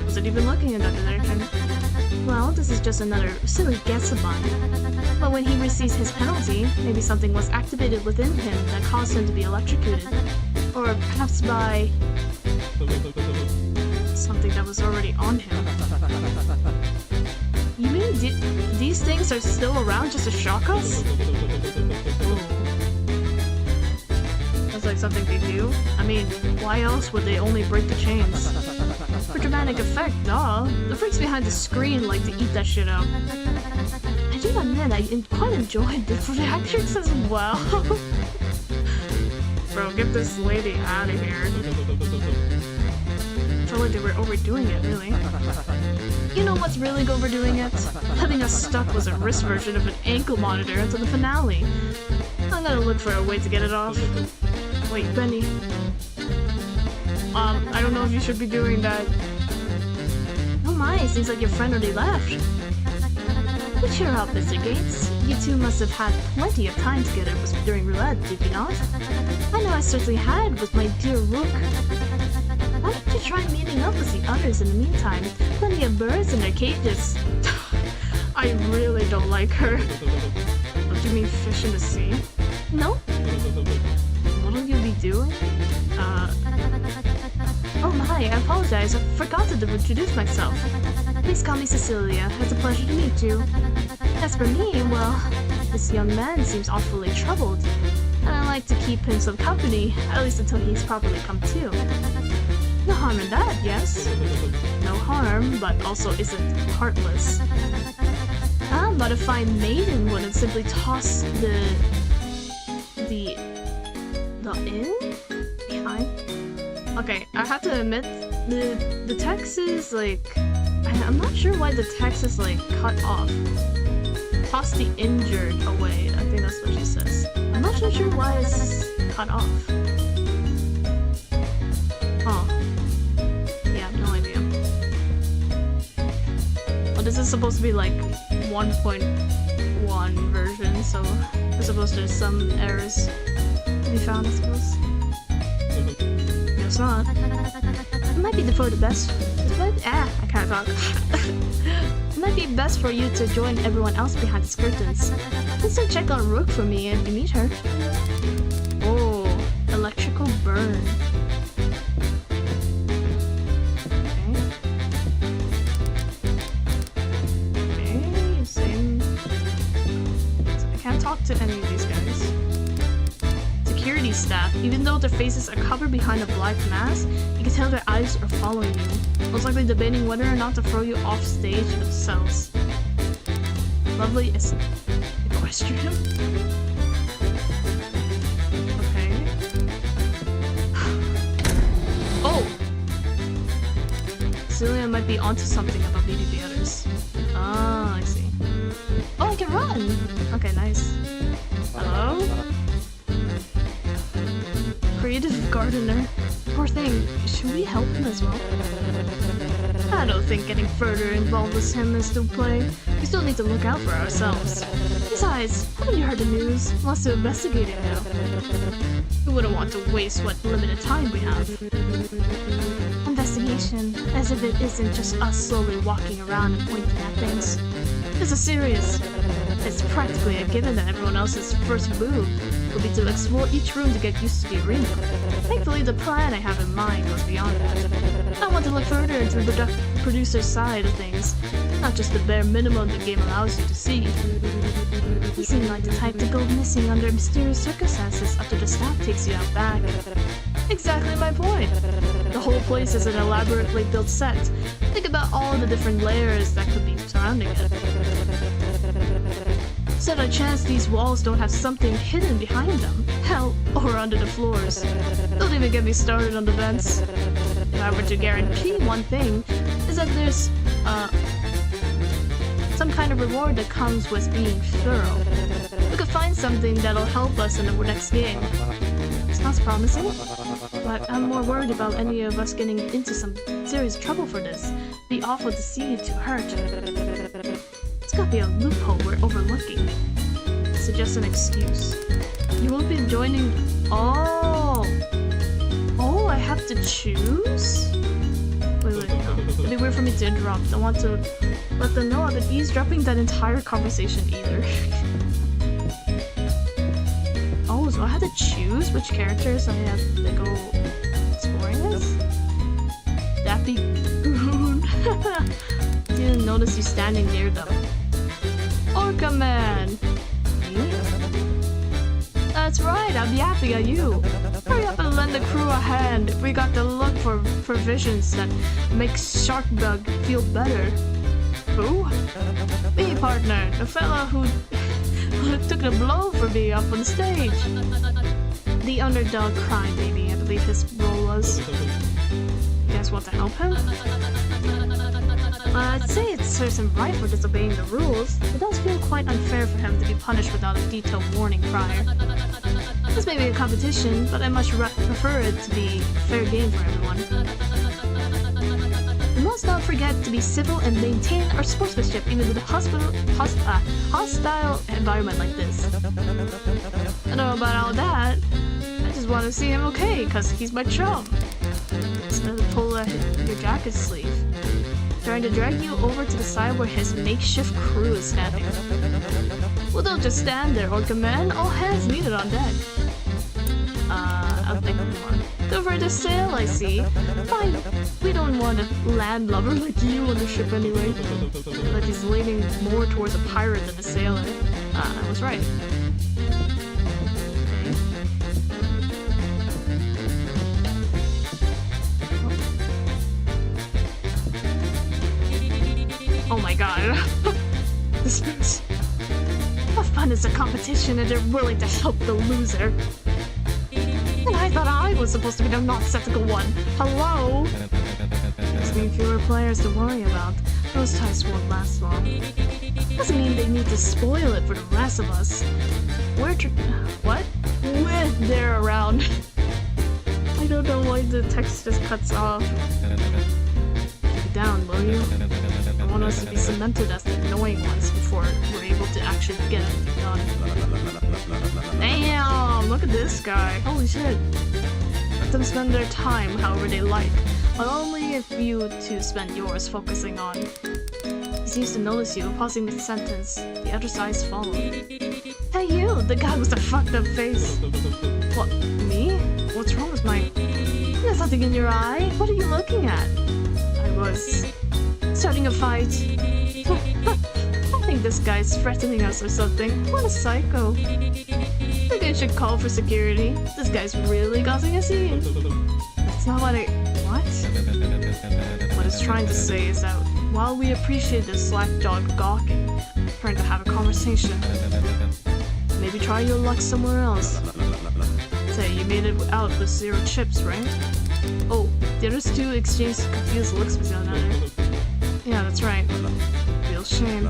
Wasn't even looking in that direction. Well, this is just another silly guess of mine. But when he receives his penalty, maybe something was activated within him that caused him to be electrocuted. Or perhaps by... something that was already on him. You mean these things are still around just to shock us? That's like something they do. I mean, why else would they only break the chains? For dramatic effect, duh. The freaks behind the screen like to eat that shit up. I do admit I quite enjoyed the reactions as well. Bro, get this lady out of here. I felt like they were overdoing it, really. You know what's really overdoing it? Having us stuck was a wrist version of an ankle monitor until the finale. I'm gonna look for a way to get it off. Wait, Benny. I don't know if you should be doing that. Oh my, seems like your friend already left. But cheer up, Mr. Gates. You two must have had plenty of time together during roulette, did you not? I know I certainly had with my dear Rook. Why don't you try meeting up with the others in the meantime? Plenty of birds in their cages. I really don't like her. Don't you mean fish in the sea? No? What'll you be doing? Oh my, I apologize. I forgot to introduce myself. Please call me Cecilia. It's a pleasure to meet you. As for me, well, this young man seems awfully troubled, and I like to keep him some company, at least until he's properly come to. No harm in that, yes? No harm, but also isn't heartless. But a fine maiden wouldn't simply toss the inn behind. Okay, I have to admit, the text is like, I'm not sure why the text is like cut off. Toss the injured away. I think that's what she says. I'm not so sure why it's cut off. Huh. Yeah, no idea. Well, this is supposed to be like 1.1 version, so there's supposed to be some errors to be found, I suppose. No, it's not. It might be for the best. I can't talk. It might be best for you to join everyone else behind the curtains. Please do check on Rook for me if you meet her. Oh, electrical burn. Okay, same. So I can't talk to any of these guys. Security staff. Even though their faces are covered behind a black mask, you can tell their eyes are following you. Most likely debating whether or not to throw you off stage themselves. Lovely is equestrian. Okay. Oh! Celia might be onto something about meeting the others. Ah, I see. Oh, I can run! Okay, nice. Hello? Creative gardener. Poor thing. Should we help him as well? I don't think getting further involved with him is to play. We still need to look out for ourselves. Besides, haven't you heard the news? Wants to investigate it now. We wouldn't want to waste what limited time we have. Investigation, as if it isn't just us slowly walking around and pointing at things. This is serious. It's practically a given that everyone else's first move will be to explore each room to get used to the arena. Thankfully, the plan I have in mind goes beyond that. I want to look further into the producer's side of things, not just the bare minimum the game allows you to see. You seem like the type to go missing under mysterious circumstances after the staff takes you out back. Exactly my point. The whole place is an elaborately built set. Think about all the different layers that could be surrounding it. So a chance these walls don't have something hidden behind them. Hell, or under the floors. Don't even get me started on the vents. If I were to guarantee one thing, is that there's, some kind of reward that comes with being thorough. We could find something that'll help us in the next game. Sounds promising, but I'm more worried about any of us getting into some serious trouble for this. It'd be awful to see you two hurt. It's gotta be a loophole we're overlooking. Suggest an excuse. You won't be joining. Oh, I have to choose? Wait, no. It'd be weird for me to interrupt. I want to let them know I've been eavesdropping that entire conversation either. Oh, so I have to choose which characters I have to go exploring with? That'd be goon. Didn't notice you standing near them. Orca Man! Me? That's right, I'm yapping at you. Hurry up and lend the crew a hand. We got to look for provisions that make Sharkbug feel better. Who? Me, partner. The fella who took the blow for me up on stage. The underdog crybaby, I believe his role was. You guys want to help him? I'd say it serves him right for disobeying the rules. It does feel quite unfair for him to be punished without a detailed warning prior. This may be a competition, but I much prefer it to be a fair game for everyone. We must not forget to be civil and maintain our sportsmanship even in a hostile environment like this. I don't know about all that. I just want to see him okay, because he's my chum. Instead of pull your jacket sleeve. Trying to drag you over to the side where his makeshift crew is standing. Well, don't just stand there, Orca Man. All hands needed on deck. I'll think more. Go for the sail, I see. Fine. We don't want a landlubber like you on the ship anyway. But he's leaning more towards a pirate than a sailor. I was right. Oh my god. This means... What fun is a competition and they're willing to help the loser? And I thought I was supposed to be the nonsensical one. Hello? There's been fewer players to worry about. Those ties won't last long. Doesn't mean they need to spoil it for the rest of us. What? When they're around. I don't know why the text just cuts off. Keep it down, will you? I want us to be cemented as the annoying ones before we're able to actually get everything done. Damn! Look at this guy. Holy shit. Let them spend their time however they like, but only if you two spend yours focusing on. He seems to notice you, pausing mid-sentence. The other sides follow. Hey you! The guy with the fucked up face. What? Me? What's wrong with my... There's something in your eye? What are you looking at? I was... starting a fight. I think this guy's threatening us or something. What a psycho. Maybe I should call for security. This guy's really causing a scene. That's not what I... What? What it's trying to say is that while we appreciate this slack-jawed gawking, we're trying to have a conversation. Maybe try your luck somewhere else. Say, you made it out with 0 chips, right? Oh, the others two exchanged confused looks with one another. Yeah, that's right. Real shame.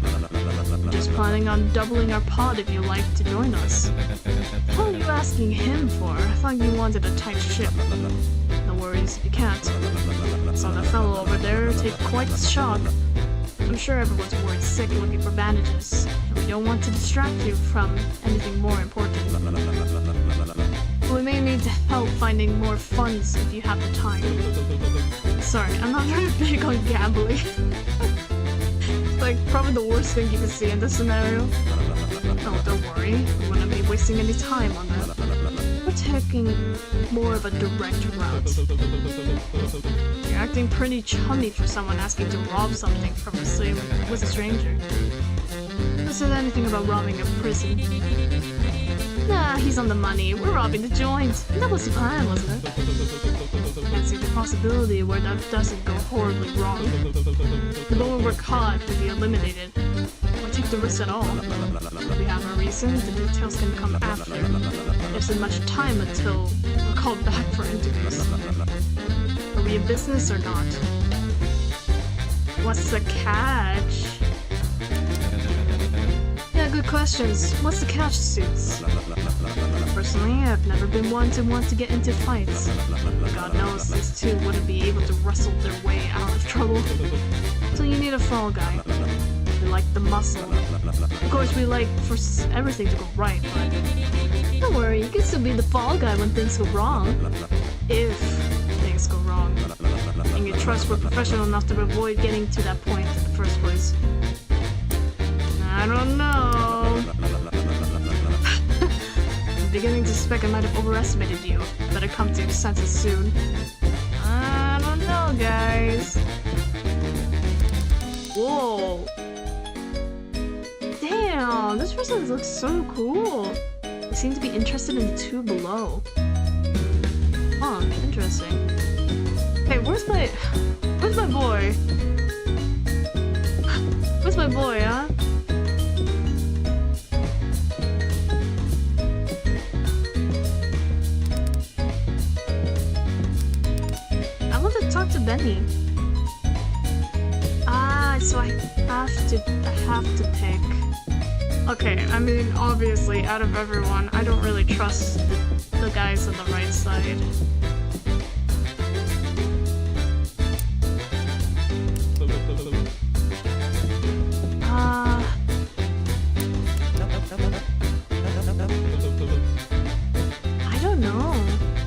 We're just planning on doubling our pot if you'd like to join us. What are you asking him for? I thought you wanted a tight ship. No worries, if you can't. Saw that fellow over there take quite the shock. I'm sure everyone's worried sick looking for bandages. And we don't want to distract you from anything more important. We may need help finding more funds if you have the time. Sorry, I'm not very big on gambling. Like, probably the worst thing you can see in this scenario. Oh, don't worry. We wouldn't be wasting any time on that. We're taking more of a direct route. You're acting pretty chummy for someone asking to rob something from a stranger. Who said anything about robbing a prison? Nah, he's on the money. We're robbing the joint. That was the plan, wasn't it? Can't see the possibility where that doesn't go horribly wrong. The moment we're caught, we'll be eliminated. Why take the risk at all? We have our reason, the details can come after. There isn't much time until we're called back for interviews. Are we a business or not? What's the catch? Yeah, good questions. What's the catch, Suits? Personally, I've never been one to want to get into fights. God knows these two wouldn't be able to wrestle their way out of trouble. So you need a fall guy. We like the muscle. Of course, we like for everything to go right, but don't worry, you can still be the fall guy when things go wrong. If things go wrong. And you trust we're professional enough to avoid getting to that point in the first place. I don't know. I'm beginning to suspect I might have overestimated you. Better come to your senses soon. I don't know, guys. Whoa. Damn, this person looks so cool. They seem to be interested in the two below. Huh, interesting. Hey, where's my boy? Where's my boy, huh? I want to talk to Benny. So I have to pick. Okay, I mean, obviously, out of everyone, I don't really trust the guys on the right side. I don't know.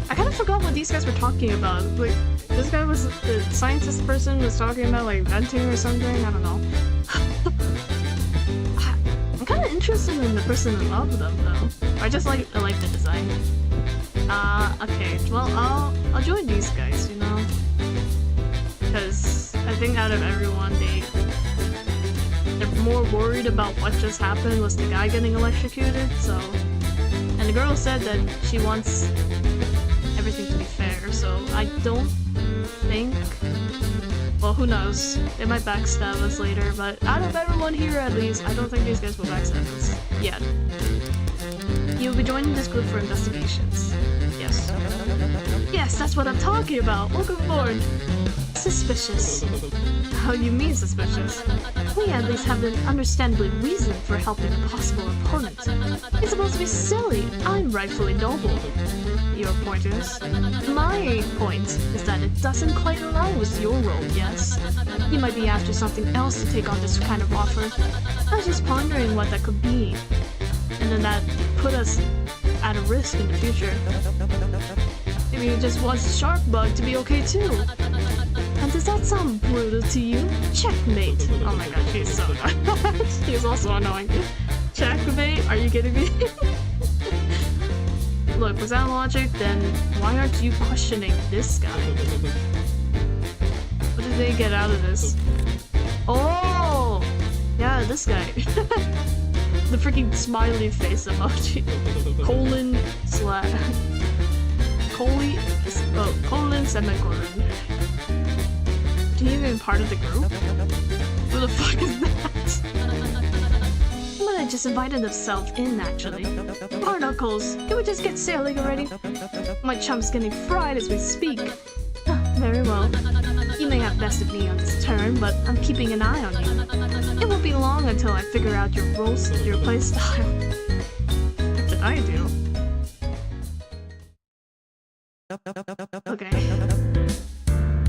I kind of forgot what these guys were talking about. Like, this guy was, the scientist person was talking about like venting or something, I don't know. I'm kind of interested in the person above them though. I like the design. Okay, well I'll join these guys, you know? Because I think out of everyone, they're more worried about what just happened was the guy getting electrocuted, so... And the girl said that she wants everything to be fair, so I don't think... Well, who knows? They might backstab us later, but out of everyone here at least, I don't think these guys will backstab us. Yet. You'll be joining this group for investigations. Yes. Yes, that's what I'm talking about! Welcome aboard! Suspicious. How do you mean suspicious? We at least have an understandable reason for helping a possible opponent. It's supposed to be silly. I'm rightfully noble. Your point is? My point is that it doesn't quite align with your role, yes? You might be after something else to take on this kind of offer. I was just pondering what that could be. And then that put us at a risk in the future. Maybe you just want Sharkbug to be okay too. And does that sound brutal to you? Checkmate! Oh my god, she's so annoying. She's also annoying. Checkmate? Are you kidding me? Look, was that logic? Then why aren't you questioning this guy? What did they get out of this? Oh! Yeah, this guy. The freaking smiley face emoji. Colon semicolon. Is he even part of the group? Who the fuck is that? He might have just invited himself in, actually. Barnacles, can we just get sailing already? My chum's getting fried as we speak. Very well. You may have bested me on this turn, but I'm keeping an eye on you. It won't be long until I figure out your playstyle. What did I do? Okay.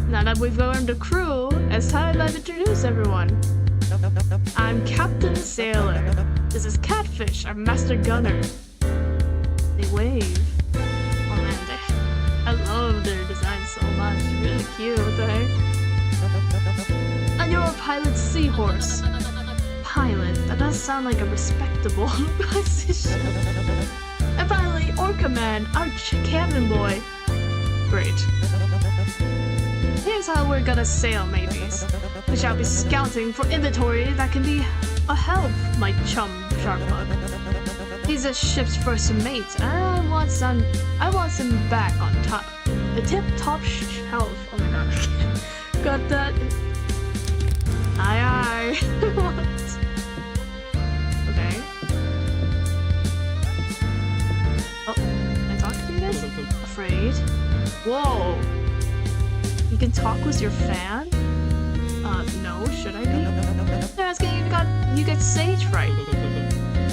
Now that we've learned the crew, it's time I've introduced everyone. I'm Captain Sailor. This is Catfish, our master gunner. They wave. Oh man, I love their design so much. Really cute, what the heck? And you're a pilot seahorse. Pilot, That does sound like a respectable position. And finally, Orca Man, our cabin boy. Great. Here's how we're gonna sail, mateys. We shall be scouting for inventory that can be a help, my chum Sharkbug. He's a ship's first mate, and I want some back on top. The tip-top shelf. Oh my gosh. Got that? Aye aye. What? Okay. Oh, can I talk to you guys? Afraid? Whoa! You can talk with your fan? No, should I be? They're asking you get stage fright.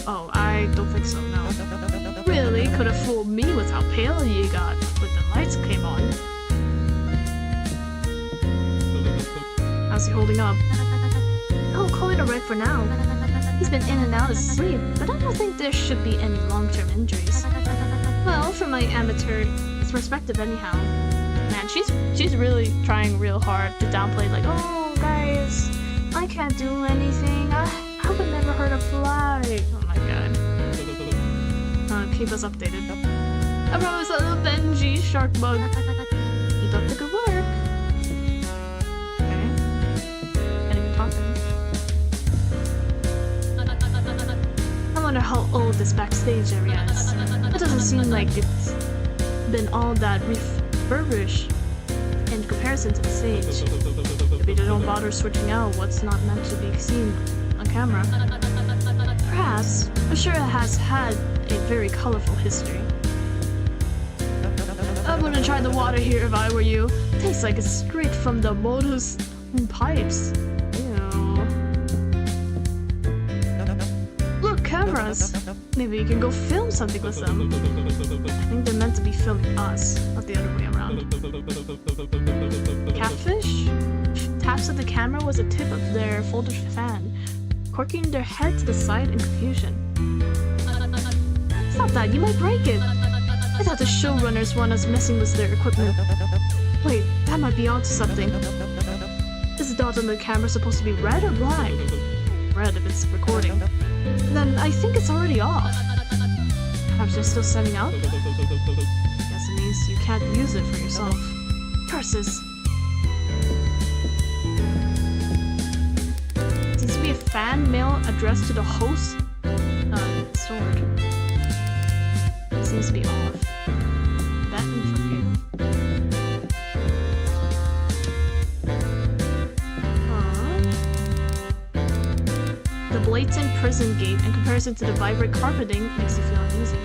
Oh, I don't think so, no. Really could have fooled me with how pale you got when the lights came on. How's he holding up? Oh, call it a wreck for now. He's been in and out of sleep, but I don't think there should be any long-term injuries. Well, from my amateur perspective anyhow. Man, she's really trying real hard to downplay, like, oh, guys, I can't do anything. I would never hurt a fly. Oh my god. Keep us updated. I promise I'll avenge you, Sharkbug. Keep up the good work. Okay. Can't even talk to him. I wonder how old this backstage area is. It doesn't seem like it's been all that refurbished in comparison to the stage. Maybe they don't bother switching out what's not meant to be seen on camera. Perhaps. I'm sure it has had a very colorful history. I wouldn't try the water here if I were you. Tastes like it's straight from the motor's pipes. Ew. Look, cameras. Maybe you can go film something with them. I think they're meant to be filming us, not the other way around. Catfish? Taps of the camera was a tip of their folded fan, corking their head to the side in confusion. Stop that, you might break it! I thought the showrunners want us messing with their equipment. Wait, that might be onto something. Is the dot on the camera supposed to be red or black? Red if it's recording. Then I think it's already off. Perhaps they're still setting up? Guess it means you can't use it for yourself. Curses! Seems to be a fan mail addressed to the host. Sword. It seems to be off. That interview. The blatant prison gate in comparison to the vibrant carpeting makes you feel uneasy.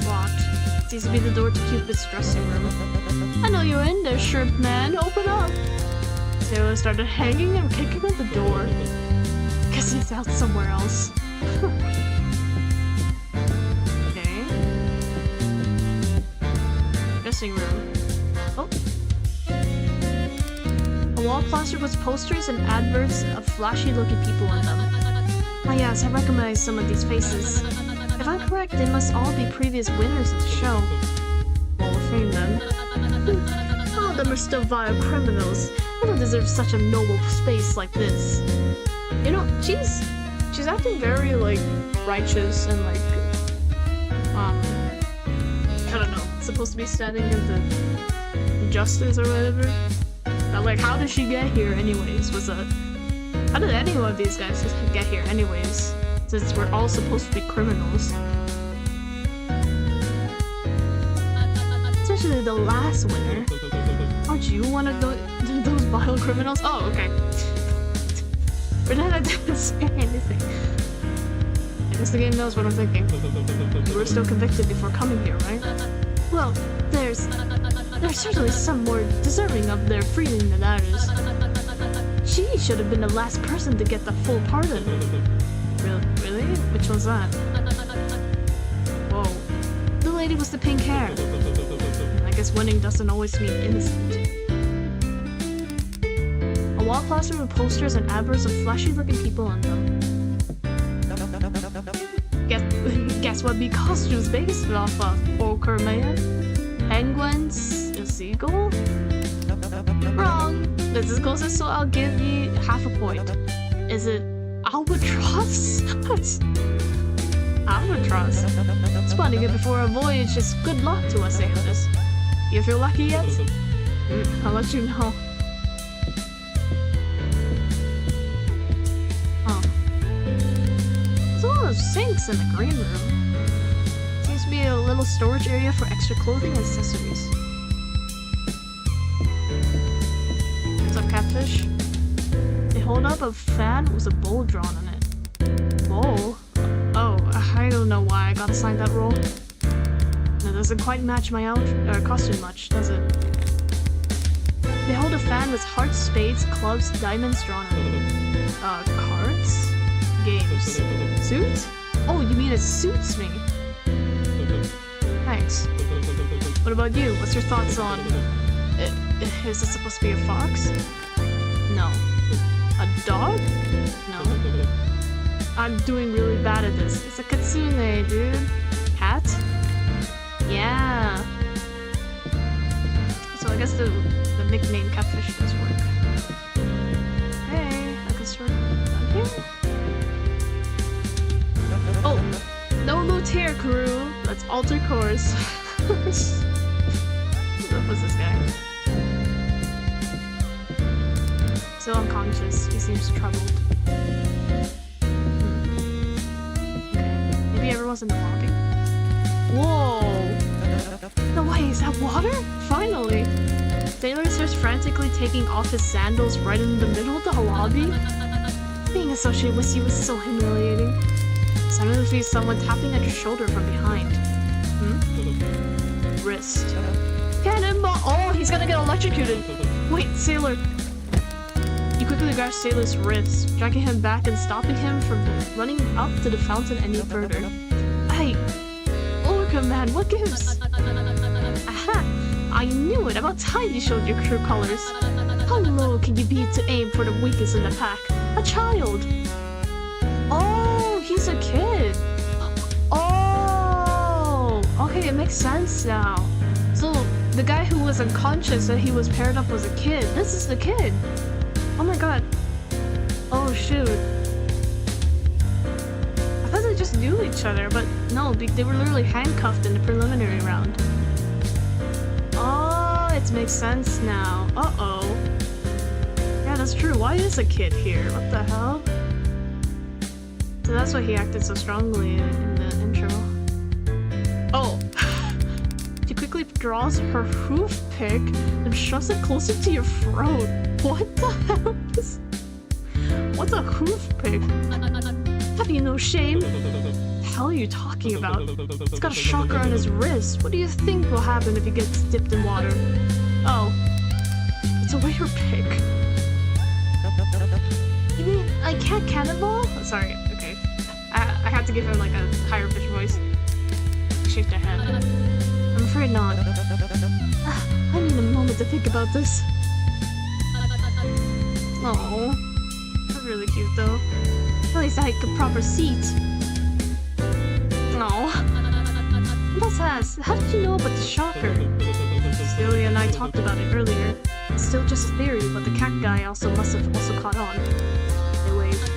Locked. Seems to be the door to Cupid's dressing room. I know you're in there, shrimp man. Open up. Taylor started hanging and kicking at the door. Guess he's out somewhere else. Okay. Dressing room. Oh. A wall plastered with posters and adverts of flashy-looking people on them. Ah yes, I recognize some of these faces. If I'm correct, they must all be previous winners of the show. Wall of Fame, then. All of them are still vile criminals. They don't deserve such a noble space like this. You know, she's acting very, like, righteous and, like, I don't know, supposed to be standing in the justice or whatever. But, like, how did she get here anyways? How did any of these guys just get here anyways? Since we're all supposed to be criminals. Especially the last winner. Aren't you one of those vile criminals? Oh, okay. Pretend I didn't say anything. I guess the game knows what I'm thinking. You were still convicted before coming here, right? Well, there's certainly some more deserving of their freedom than others. She should have been the last person to get the full pardon. Really? Which one's that? Whoa. The lady with the pink hair. I guess winning doesn't always mean innocent. A wall plastered with posters and adverts of flashy-looking people on them. Guess what the costume's based off of, Orca Man? Penguins, a seagull? Wrong. This is closest, so I'll give you half a point. Is it albatross? Albatross? Spotting it before a voyage is good luck to us sailors. You feel lucky yet? I'll let you know. Oh. There's a lot of sinks in the green room. Seems to be a little storage area for extra clothing and accessories. What's up, catfish? They hold up a fan with a bowl drawn on it. Bowl? Oh, I don't know why I got assigned that role. That doesn't quite match my costume much, does it? They hold a fan with hearts, spades, clubs, diamonds drawn on it. Cards? Games. Suit? Oh, you mean it suits me? Thanks. What about you? What's your thoughts on... Is it supposed to be a fox? No. A dog? No. I'm doing really bad at this. It's a kitsune, dude. Cat? Yeah. So I guess the nickname catfish does work. Okay, I can start down here. Oh! No loot here, crew! Let's alter course. What was this guy? Still unconscious. He seems troubled. Okay. Maybe everyone's in the lobby. Whoa! No way, is that water? Finally! Sailor starts frantically taking off his sandals right in the middle of the lobby. Being associated with you is so humiliating. Suddenly feels someone tapping at your shoulder from behind. Wrist. Cannonball! Oh, he's gonna get electrocuted! Wait, Sailor! You quickly grab Sailor's wrist, dragging him back and stopping him from running up to the fountain any further. Hey! Orca man, what gives? Aha! I knew it! About time you showed your true colors! How low can you be to aim for the weakest in the pack? A child! Oh, he's a kid! Oh! Okay, it makes sense now. So, the guy who was unconscious that he was paired up was a kid. This is the kid! Oh my god. Oh shoot. I thought they just knew each other, but no, they were literally handcuffed in the preliminary round. Oh, it makes sense now. Uh-oh. Yeah, that's true. Why is a kid here? What the hell? So that's why he acted so strongly in the intro. Oh. She quickly draws her hoof pick and shoves it closer to your throat. What the hell is... What's a hoof pick? Have you no shame? What the hell are you talking about? He's got a shocker on his wrist. What do you think will happen if he gets dipped in water? Oh. It's a waiter pick. You mean I can't cannonball? Oh, sorry, okay. I had to give him like a higher pitched voice. Shake their head. I'm afraid not. I need a moment to think about this. Oh, that's really cute though. At least I could proper seat. No. Let's ask, how did you know about the shocker? Celia and I talked about it earlier. It's still just a theory, but the cat guy also must have also caught on. They waved.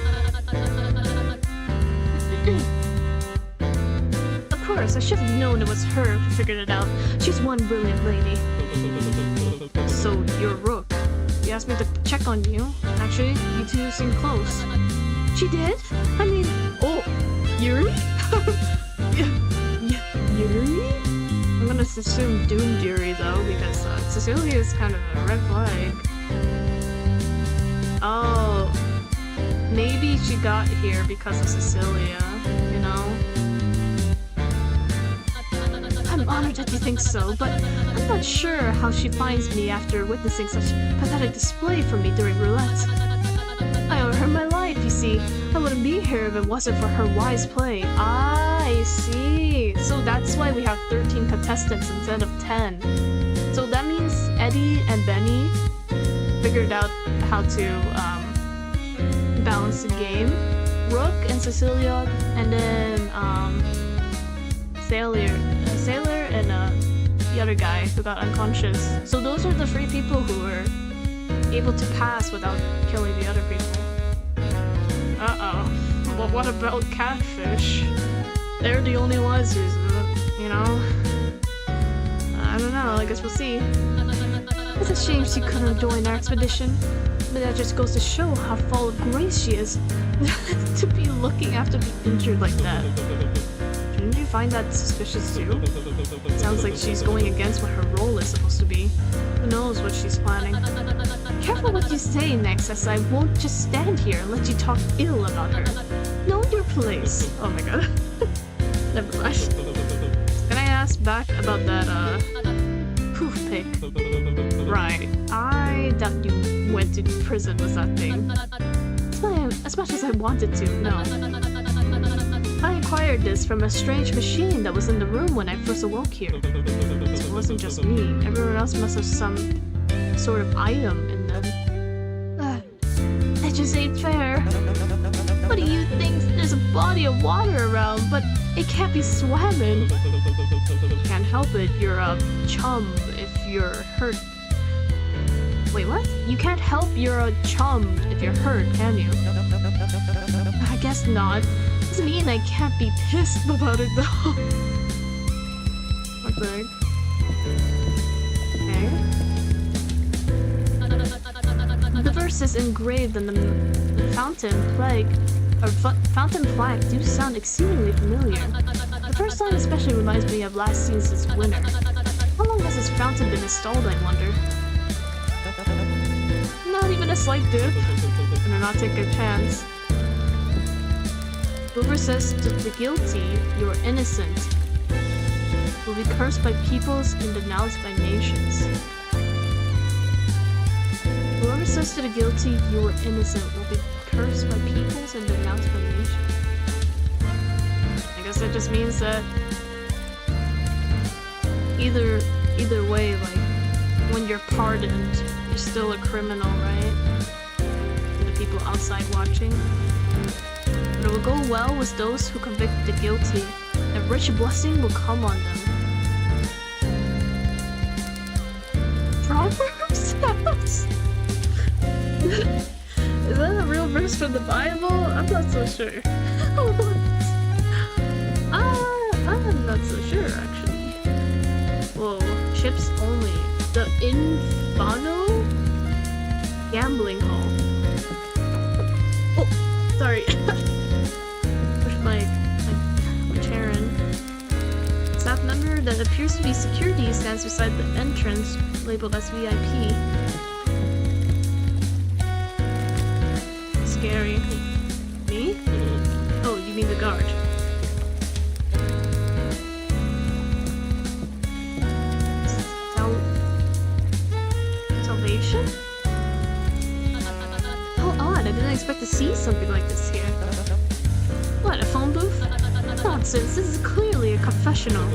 Of course, I should have known it was her who figured it out. She's one brilliant lady. So, you're Rook. You asked me to check on you. Actually, you two seem close. She did? I mean, oh, Yuri? Yuri? I'm gonna assume doomed Yuri though, because Cecilia is kind of a red flag. Oh, maybe she got here because of Cecilia, you know? I'm honored that you think so, but I'm not sure how she finds me after witnessing such pathetic display from me during roulette. I owe her my life, you see. I wouldn't be here if it wasn't for her wise play. Ah, I see. So that's why we have 13 contestants instead of 10. So that means Eddie and Benny figured out how to balance the game. Rook and Cecilia, and then Sailor and the other guy who got unconscious. So those are the 3 people who were able to pass without killing the other people. Uh-oh. But what about catfish? They're the only ones who's, you know... I don't know, I guess we'll see. It's a shame she couldn't join our expedition. But that just goes to show how full of grace she is. To be looking after the injured like that. Shouldn't you find that suspicious too? It sounds like she's going against what her role is supposed to be. Who knows what she's planning. Careful what you say next, as I won't just stand here and let you talk ill about her. Know your place. Oh my god. Never mind. Can I ask back about that, poof pick? Right. I doubt you went to prison with that thing. As much as I wanted to, no. I acquired this from a strange machine that was in the room when I first awoke here. So it wasn't just me. Everyone else must have some sort of item in them. That just ain't fair. What do you think? There's a body of water around, but it can't be swam in. Can't help it. You're a chum if you're hurt. Wait, what? You can't help you're a chum if you're hurt, can you? I guess not. Doesn't mean I can't be pissed about it though. Okay. The verses engraved on the fountain flag do sound exceedingly familiar. The first line especially reminds me of last season's winter. How long has this fountain been installed, I wonder? Not even a slight dip. Better not take a chance. Whoever says to the guilty, you are innocent, will be cursed by peoples and denounced by nations. Whoever says to the guilty, you are innocent, will be cursed by peoples and denounced by nations. I guess that just means that either way, like, when you're pardoned, you're still a criminal, right? To the people outside watching. But it will go well with those who convict the guilty. A rich blessing will come on them. Proverbs? Is that a real verse from the Bible? I'm not so sure. I'm not so sure, actually. Whoa, chips only. The Infano Gambling Hall. Oh, sorry. Push my chair in. Staff member that appears to be security stands beside the entrance labeled as VIP. Scary. Me? Oh, you mean the guard. Salvation? How odd, I didn't expect to see something like this here. What, a phone booth? Nonsense, this is clearly a confessional.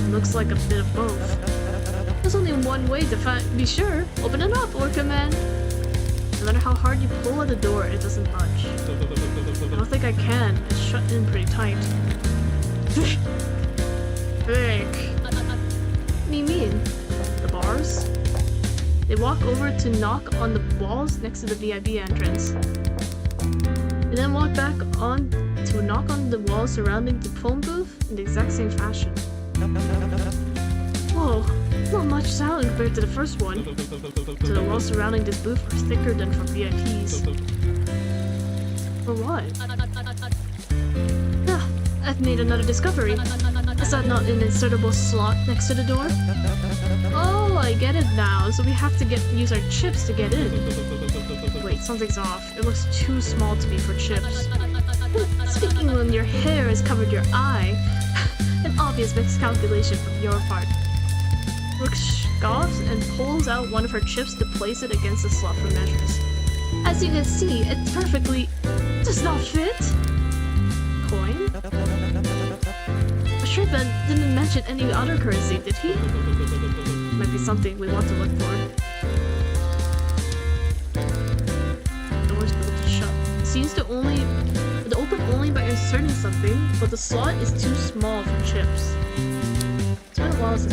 Looks like a bit of both. There's only one way to be sure. Open it up, Orca Man. No matter how hard you pull at the door, it doesn't budge. I don't think I can. It's shut in pretty tight. Frick. What do you mean? The bars? They walk over to knock on the walls next to the VIP entrance. They then walk back on to knock on the walls surrounding the phone booth in the exact same fashion. Whoa, not much sound compared to the first one. So the walls surrounding this booth are thicker than for VIPs. For what? Ah, I've made another discovery. Is that not an insertable slot next to the door? Oh, I get it now. So we have to use our chips to get in. Wait, something's off. It looks too small to be for chips. Speaking when your hair has covered your eye, an obvious miscalculation from your part. Brooke scoffs and pulls out one of her chips to place it against the slot for measures. As you can see, it perfectly does not fit. Coin? Shrimpen didn't mention any other currency, did he? Might be something we want to look for. Doors built to shut. It seems to open only by inserting something, but the slot is too small for chips. It's been a flawless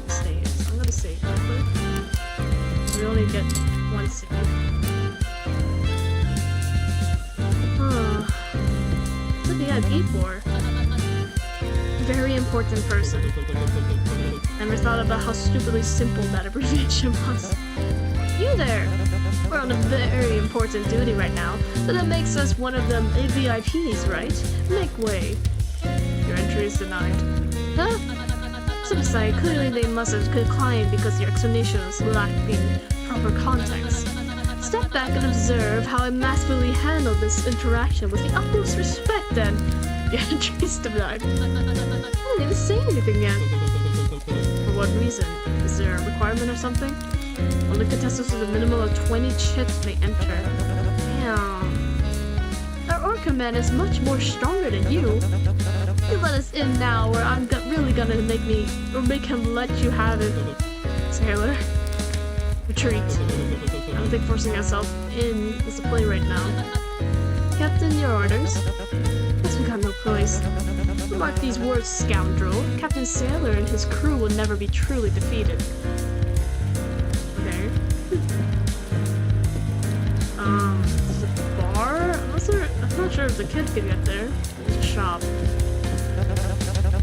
save. So I'm gonna save real quick. We only get one save. What's the VIP for? Very important person. Never thought about how stupidly simple that abbreviation was. You there! We're on a very important duty right now, so that makes us one of them VIPs, right? Make way. Your entry is denied. Huh? So beside, clearly they must have declined because your explanations lacking proper context. Step back and observe how I masterfully handled this interaction with the utmost respect then. Your entry is denied. I didn't even say anything yet. For what reason? Is there a requirement or something? Only contestants with a minimum of 20 chips may enter. Damn. Our Orca man is much more stronger than you. You let us in now, or I'm really gonna make him let you have it. Sailor. Retreat. I don't think forcing yourself in is the play right now. Captain, your orders? Guess we got no choice. Mark these words, scoundrel. Captain Sailor and his crew will never be truly defeated. Okay. There's a bar? I'm not sure if the kid can get there. There's a shop.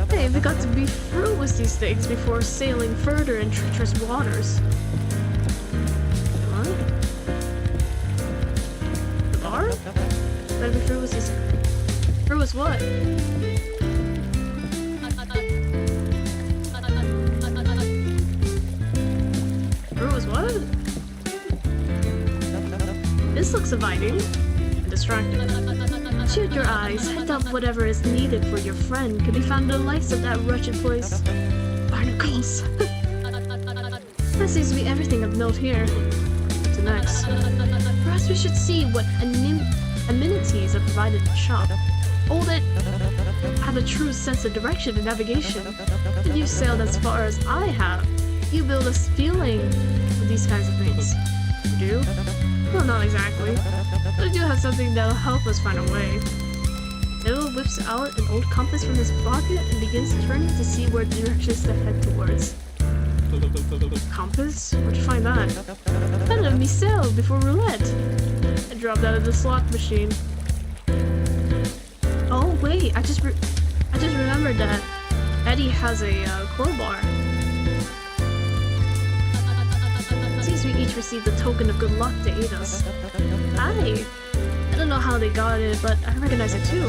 Hey, we got to be through with these things before sailing further in treacherous waters. What? The bar? Gotta be through with these... Through with what? Through with what? This looks inviting and distracting. Shoot your eyes, head up whatever is needed for your friend could be found in the lights of that wretched place. Barnacles. That seems to be everything of note here. What's next? Perhaps we should see what amenities are provided in the shop. All that have a true sense of direction and navigation. If you sailed as far as I have, you build a feeling with these kinds of things. You do? Well, not exactly. But I do have something that'll help us find a way. Sailor whips out an old compass from his pocket and begins turning to see where directions to head towards. Compass? Where'd you find that? That let me sail before roulette. I dropped out of the slot machine. Oh wait, I just remembered that Eddie has a crowbar. Seems we each received a token of good luck to aid us. Aye. I don't know how they got it, but I recognize it too.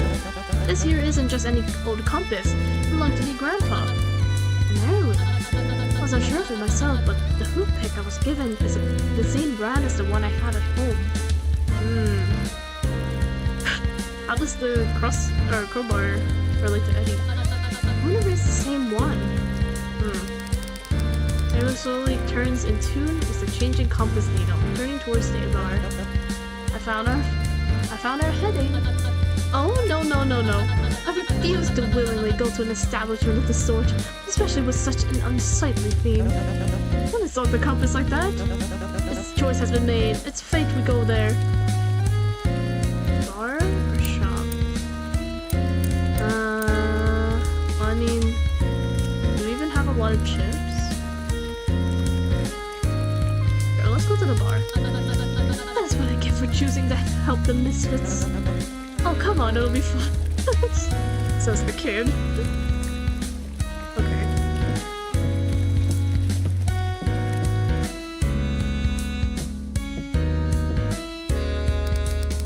This here isn't just any old compass. It belonged to me grandpa. No. I was unsure of it myself, but the hoop pick I was given is the same brand as the one I had at home. How does the crowbar relate to Eddie? I wonder if it's the same one. Sailor slowly turns in tune with the changing compass needle, turning towards the bar. I found our heading. Oh, no. I refuse to willingly go to an establishment of this sort, especially with such an unsightly theme. Don't insult the compass like that. This choice has been made. It's fate we go there. Bar or shop? I mean, do we even have a lot of chips? Sure, let's go to the bar. That's what I get for choosing to help the misfits. Oh, come on, it'll be fun. Says the kid. Okay.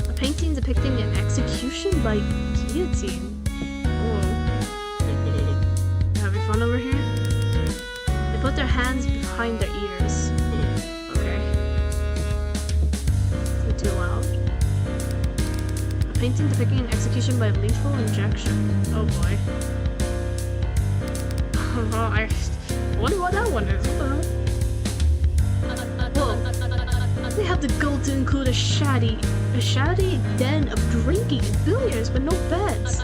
A painting depicting an execution by guillotine. Having fun over here? They put their hands behind their ears. Okay. Is it too loud? A painting depicting an execution by lethal injection. Oh boy. I wonder what that one is. What the hell? Whoa. They have the goal to include a shabby den of drinking and billiards, but no beds.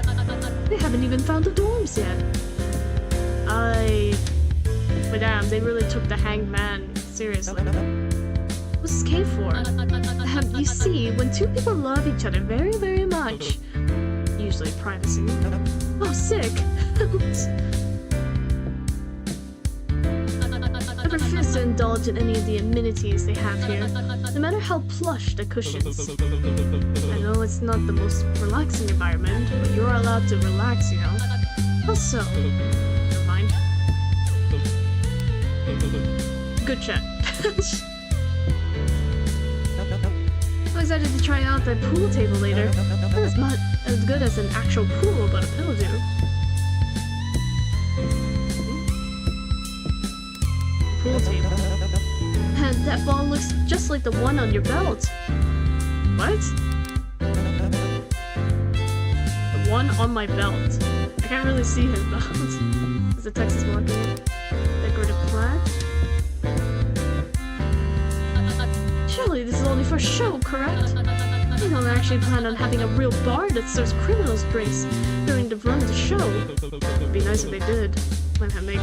They haven't even found the dorms yet. But damn, they really took the hanged man seriously. What's this cave for? You see, when two people love each other very, very much, usually privacy. Oh, sick! indulge in any of the amenities they have here, no matter how plush the cushions. I know it's not the most relaxing environment, but you're allowed to relax, you know? How so? Never mind. Good chat. I'm excited to try out the pool table later. Not as much as good as an actual pool, but a pill do. Pool table. And that ball looks just like the one on your belt. What? The one on my belt. I can't really see his belt. Is the Texas market? Decorative plant? Surely this is only for show, correct? You don't actually plan on having a real bar that serves criminals drinks during the run of the show. It'd be nice if they did. Might make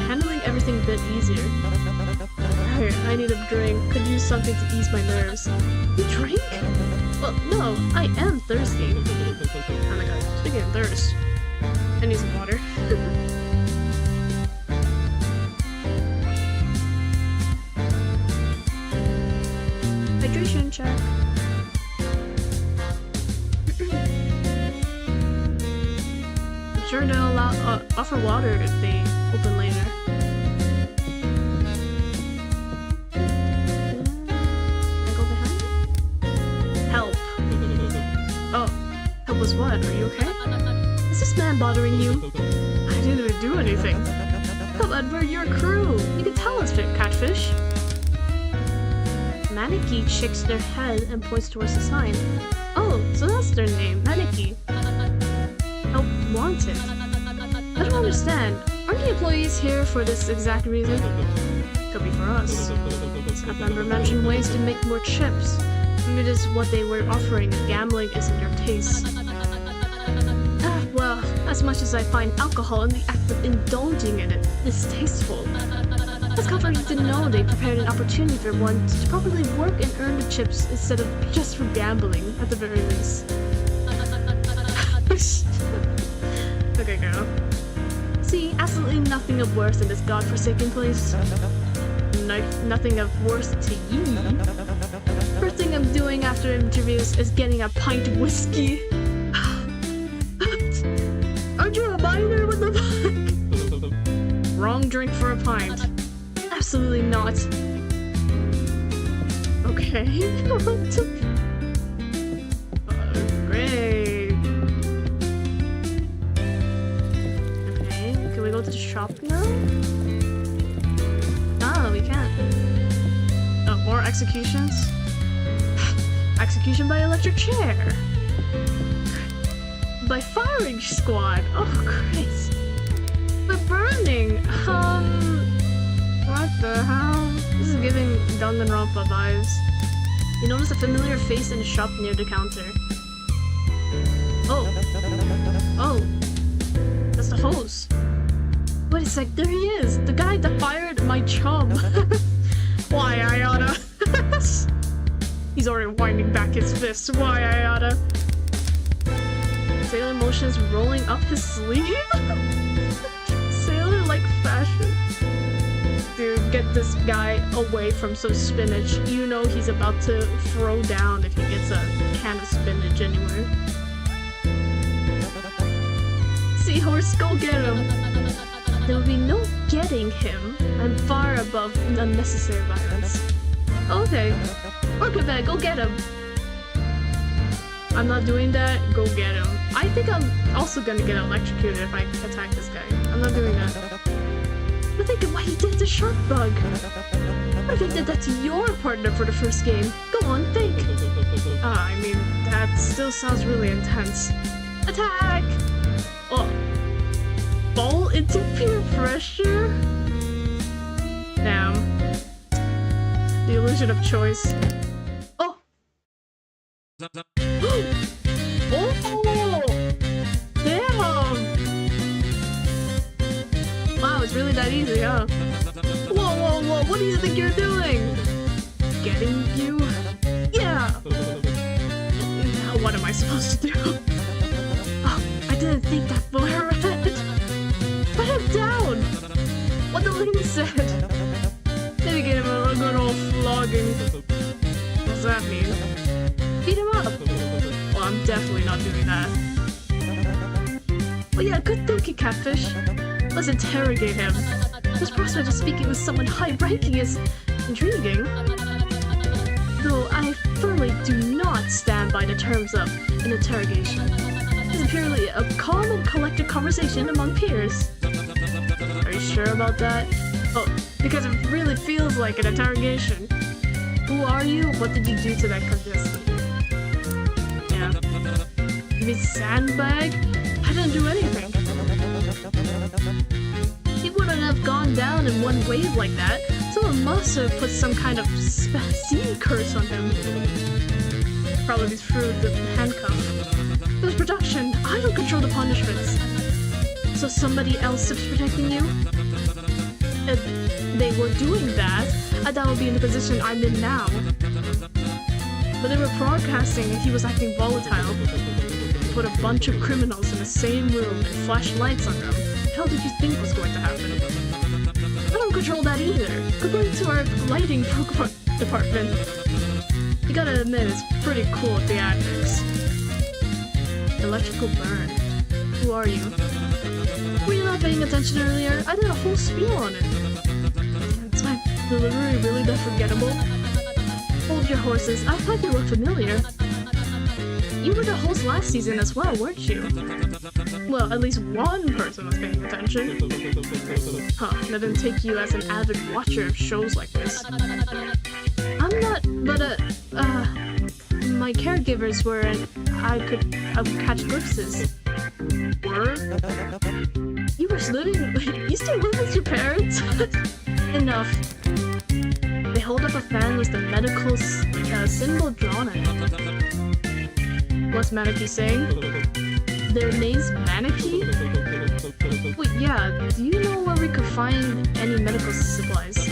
handling everything a bit easier. Here, I need a drink. Could use something to ease my nerves. You drink? Well, no, I am thirsty. Oh my god, speaking of thirst, I need some water. Hydration check. I'm sure they'll offer water if they open later. Can I go behind? Help. Oh, help us what? Are you okay? Is this man bothering you? I didn't even do anything. Come on, we're your crew. You can tell us, Catfish. Maneki shakes their head and points towards the sign. Oh, so that's their name, Maneki. Help wanted. I don't understand. Aren't the employees here for this exact reason? Could be for us. Staff member mentioned ways to make more chips. Maybe this is what they were offering if gambling isn't your taste. Well, as much as I find alcohol and the act of indulging in it distasteful, it's comforting to know they prepared an opportunity for one to properly work and earn the chips instead of just for gambling, at the very least. Okay, girl. See, absolutely nothing of worth in this godforsaken place. Nothing of worth to you. First thing I'm doing after interviews is getting a pint of whiskey. Aren't you a minor? What the fuck? Wrong drink for a pint. Absolutely not. Okay. Great. Okay, can we go to the shop now? Ah, we can. Oh, more executions? Execution by electric chair. By firing squad. Oh, great. By burning. What the hell? This is giving Danganronpa vibes. You notice a familiar face in the shop near the counter. Oh. Oh. That's the host. Wait a sec, there he is! The guy that fired my chum! Why, Ayata? He's already winding back his fists. Why, Ayata? Sailor motions rolling up his sleeve? Sailor-like fashion. Dude, get this guy away from some spinach. You know he's about to throw down if he gets a can of spinach anywhere. Seahorse, go get him! There will be no getting him. I'm far above unnecessary violence. Okay. Orca, go get him! I'm not doing that, go get him. I think I'm also gonna get electrocuted if I attack this guy. I'm not doing that. But think of what he did to Shark Bug. What if he did that to your partner for the first game? Go on, think. I mean, that still sounds really intense. Attack! Oh. Fall into peer pressure? Damn. The illusion of choice. Oh! Oh! Damn! Wow, it's really that easy, huh? Whoa, whoa, whoa, what do you think you're doing? Getting you? Yeah! Now what am I supposed to do? Oh, I didn't think that far ahead. Put him down! What the lady said! Maybe not doing that. But yeah, good thinking, Catfish. Let's interrogate him. This prospect of speaking with someone high-ranking is intriguing. Though I firmly do not stand by the terms of an interrogation. It's purely a calm and collected conversation among peers. Are you sure about that? Oh, because it really feels like an interrogation. Who are you? What did you do to that contestant? Yeah. You mean sandbag? I didn't do anything. He wouldn't have gone down in one wave like that. Someone must have put some kind of sea curse on him. Probably through the handcuff. It was production. I don't control the punishments. So somebody else is protecting you? If they were doing that, I doubt I would be in the position I'm in now. But they were broadcasting and he was acting volatile. Put a bunch of criminals in the same room and flash lights on them. What the hell did you think was going to happen? I don't control that either. According to our lighting department. You gotta admit, it's pretty cool theatrics. Electrical burn. Who are you? Were you not paying attention earlier? I did a whole spiel on it. Is my delivery really that forgettable? Hold your horses. I thought you looked familiar. You were the host last season as well, weren't you? Well, at least one person was paying attention. Huh, that didn't take you as an avid watcher of shows like this. I'm not, but my caregivers were and I would catch glimpses. Were? You were living, you still live with your parents? Enough. They hold up a fan with the medical symbol drawn on it. What's Manaki saying? Their name's Manaki? Wait, yeah, do you know where we could find any medical supplies?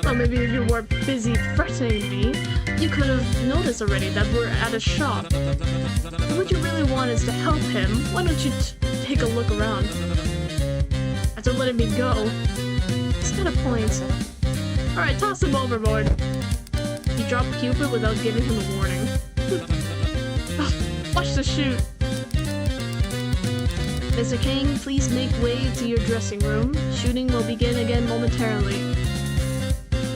Well, maybe if you weren't busy threatening me, you could have noticed already that we're at a shop. But what you really want is to help him. Why don't you take a look around? After letting me go. He's got a point. Alright, toss him overboard. He dropped Cupid without giving him a warning. Watch the shoot. Mr. King, please make way to your dressing room. Shooting will begin again momentarily.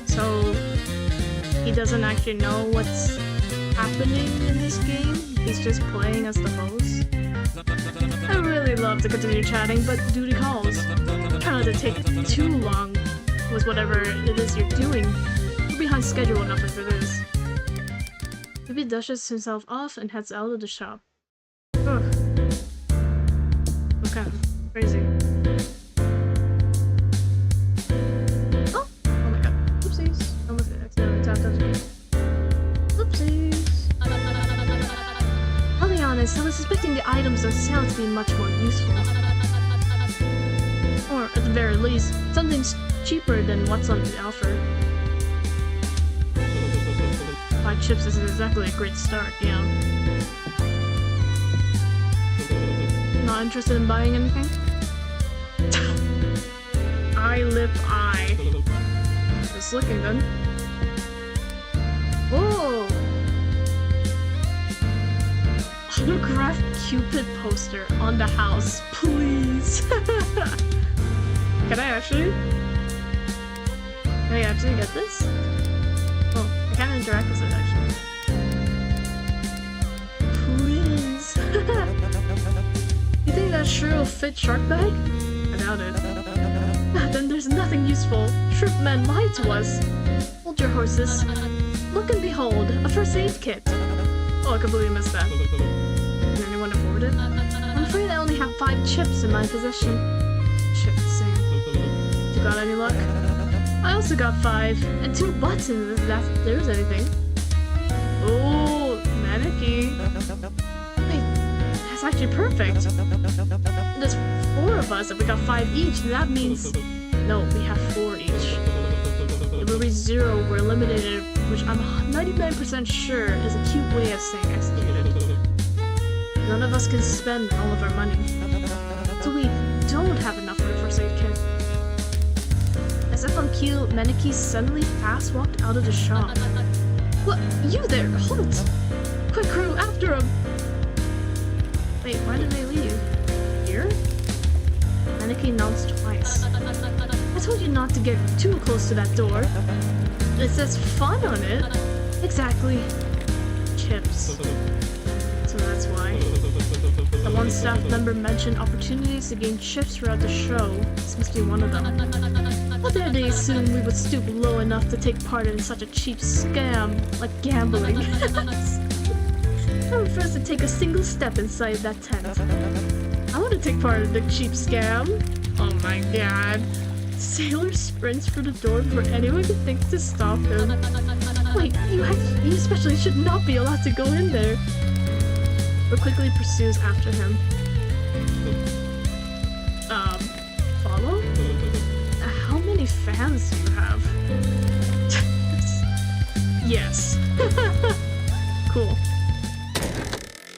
So, he doesn't actually know what's happening in this game? He's just playing as the host? I really love to continue chatting, but duty calls. Try not to take too long with whatever it is you're doing. We're behind schedule enough as it is. Maybe dushes himself off and heads out of the shop. Ugh. Okay, crazy. Oh! Oh my god. Oopsies. Almost accidentally tapped out the game. Oopsies. I'll be honest, I was suspecting the items themselves to be much more useful. Or, at the very least, something's cheaper than what's on the offer. 5 chips isn't exactly a great start, yeah. Not interested in buying anything? Eye, lip, eye. It's looking good. Oh! Autographed Cupid poster on the house, please! Can I actually get this? Oh, I can't interact with it actually. Please! You think that sure will fit Shark Bag? I doubt it. Then there's nothing useful. Shrimp men lied to us. Hold your horses. Look and behold, a first aid kit. Oh, I completely missed that. Can anyone afford it? I'm afraid I only have 5 chips in my possession. Shit, same. You got any luck? I also got 5, and 2 buttons if there's anything. Oh, Manaki. Wait, that's actually perfect. There's 4 of us, and we got 5 each, and that means... No, we have 4 each. If we reach 0, we're eliminated, which I'm 99% sure is a cute way of saying executed. None of us can spend all of our money. So we don't have enough for a first aid kit. As if on cue, Manaki suddenly fast-walked out of the shop. What? You there! Halt! Quick crew, after him! Wait, why did they leave? Here? Mannequin knocks twice. I told you not to get too close to that door. It says fun on it. Exactly. Chips. So that's why. The one staff member mentioned opportunities to gain chips throughout the show. This must be one of them. How dare they assume we would stoop low enough to take part in such a cheap scam like gambling? I refuse to take a single step inside that tent. I want to take part in the cheap scam. Oh my god. Sailor sprints for the door before anyone can think to stop him. Wait, you especially should not be allowed to go in there. But quickly pursues after him. Follow? How many fans do you have? Yes. Cool.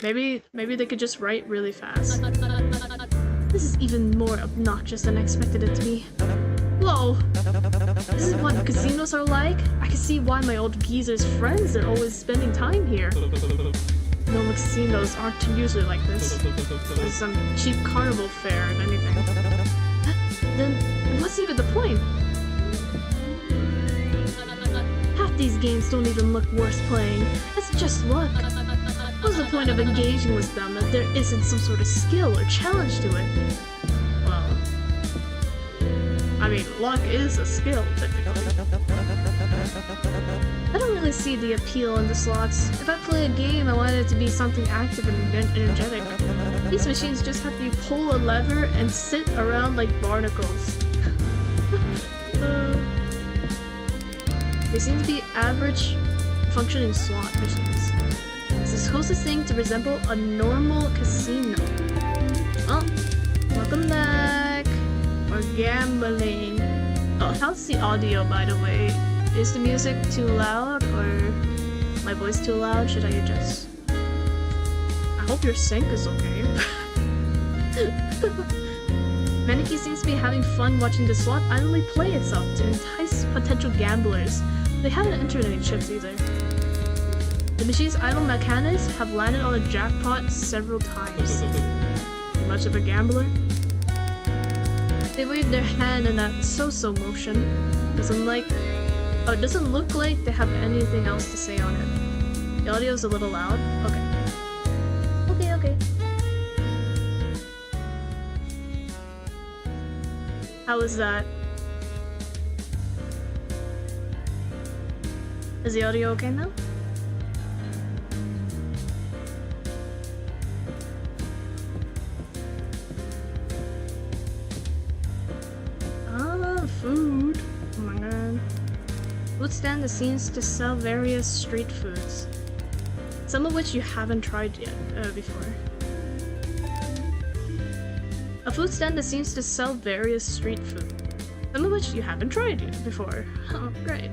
Maybe they could just write really fast. This is even more obnoxious than I expected it to be. Whoa! This is what casinos are like? I can see why my old geezer's friends are always spending time here. Normal casinos aren't usually like this. There's some cheap carnival fare and anything. Then what's even the point? Half these games don't even look worth playing. It's just luck. What's the point of engaging with them if there isn't some sort of skill or challenge to it? Well, I mean, luck is a skill, technically. I don't really see the appeal in the slots. If I play a game, I want it to be something active and energetic. These machines just have you pull a lever and sit around like barnacles. They seem to be average functioning slot machines. It's the closest thing to resemble a normal casino. Oh, welcome back. We're gambling. Oh, how's the audio, by the way? Is the music too loud or my voice too loud? Should I adjust? I hope your sync is okay. Maneki seems to be having fun watching the slot idly play itself to entice potential gamblers. They haven't entered any chips either. The machine's idle mechanics have landed on a jackpot several times. Much of a gambler? They wave their hand in that so-so motion. Doesn't look like they have anything else to say on it. The audio's a little loud. Okay. Okay. How is that? Is the audio okay now? Food. Oh my god. Food stand that seems to sell various street foods. Some of which you haven't tried yet before. A food stand that seems to sell various street food. Some of which you haven't tried yet before. Oh, great.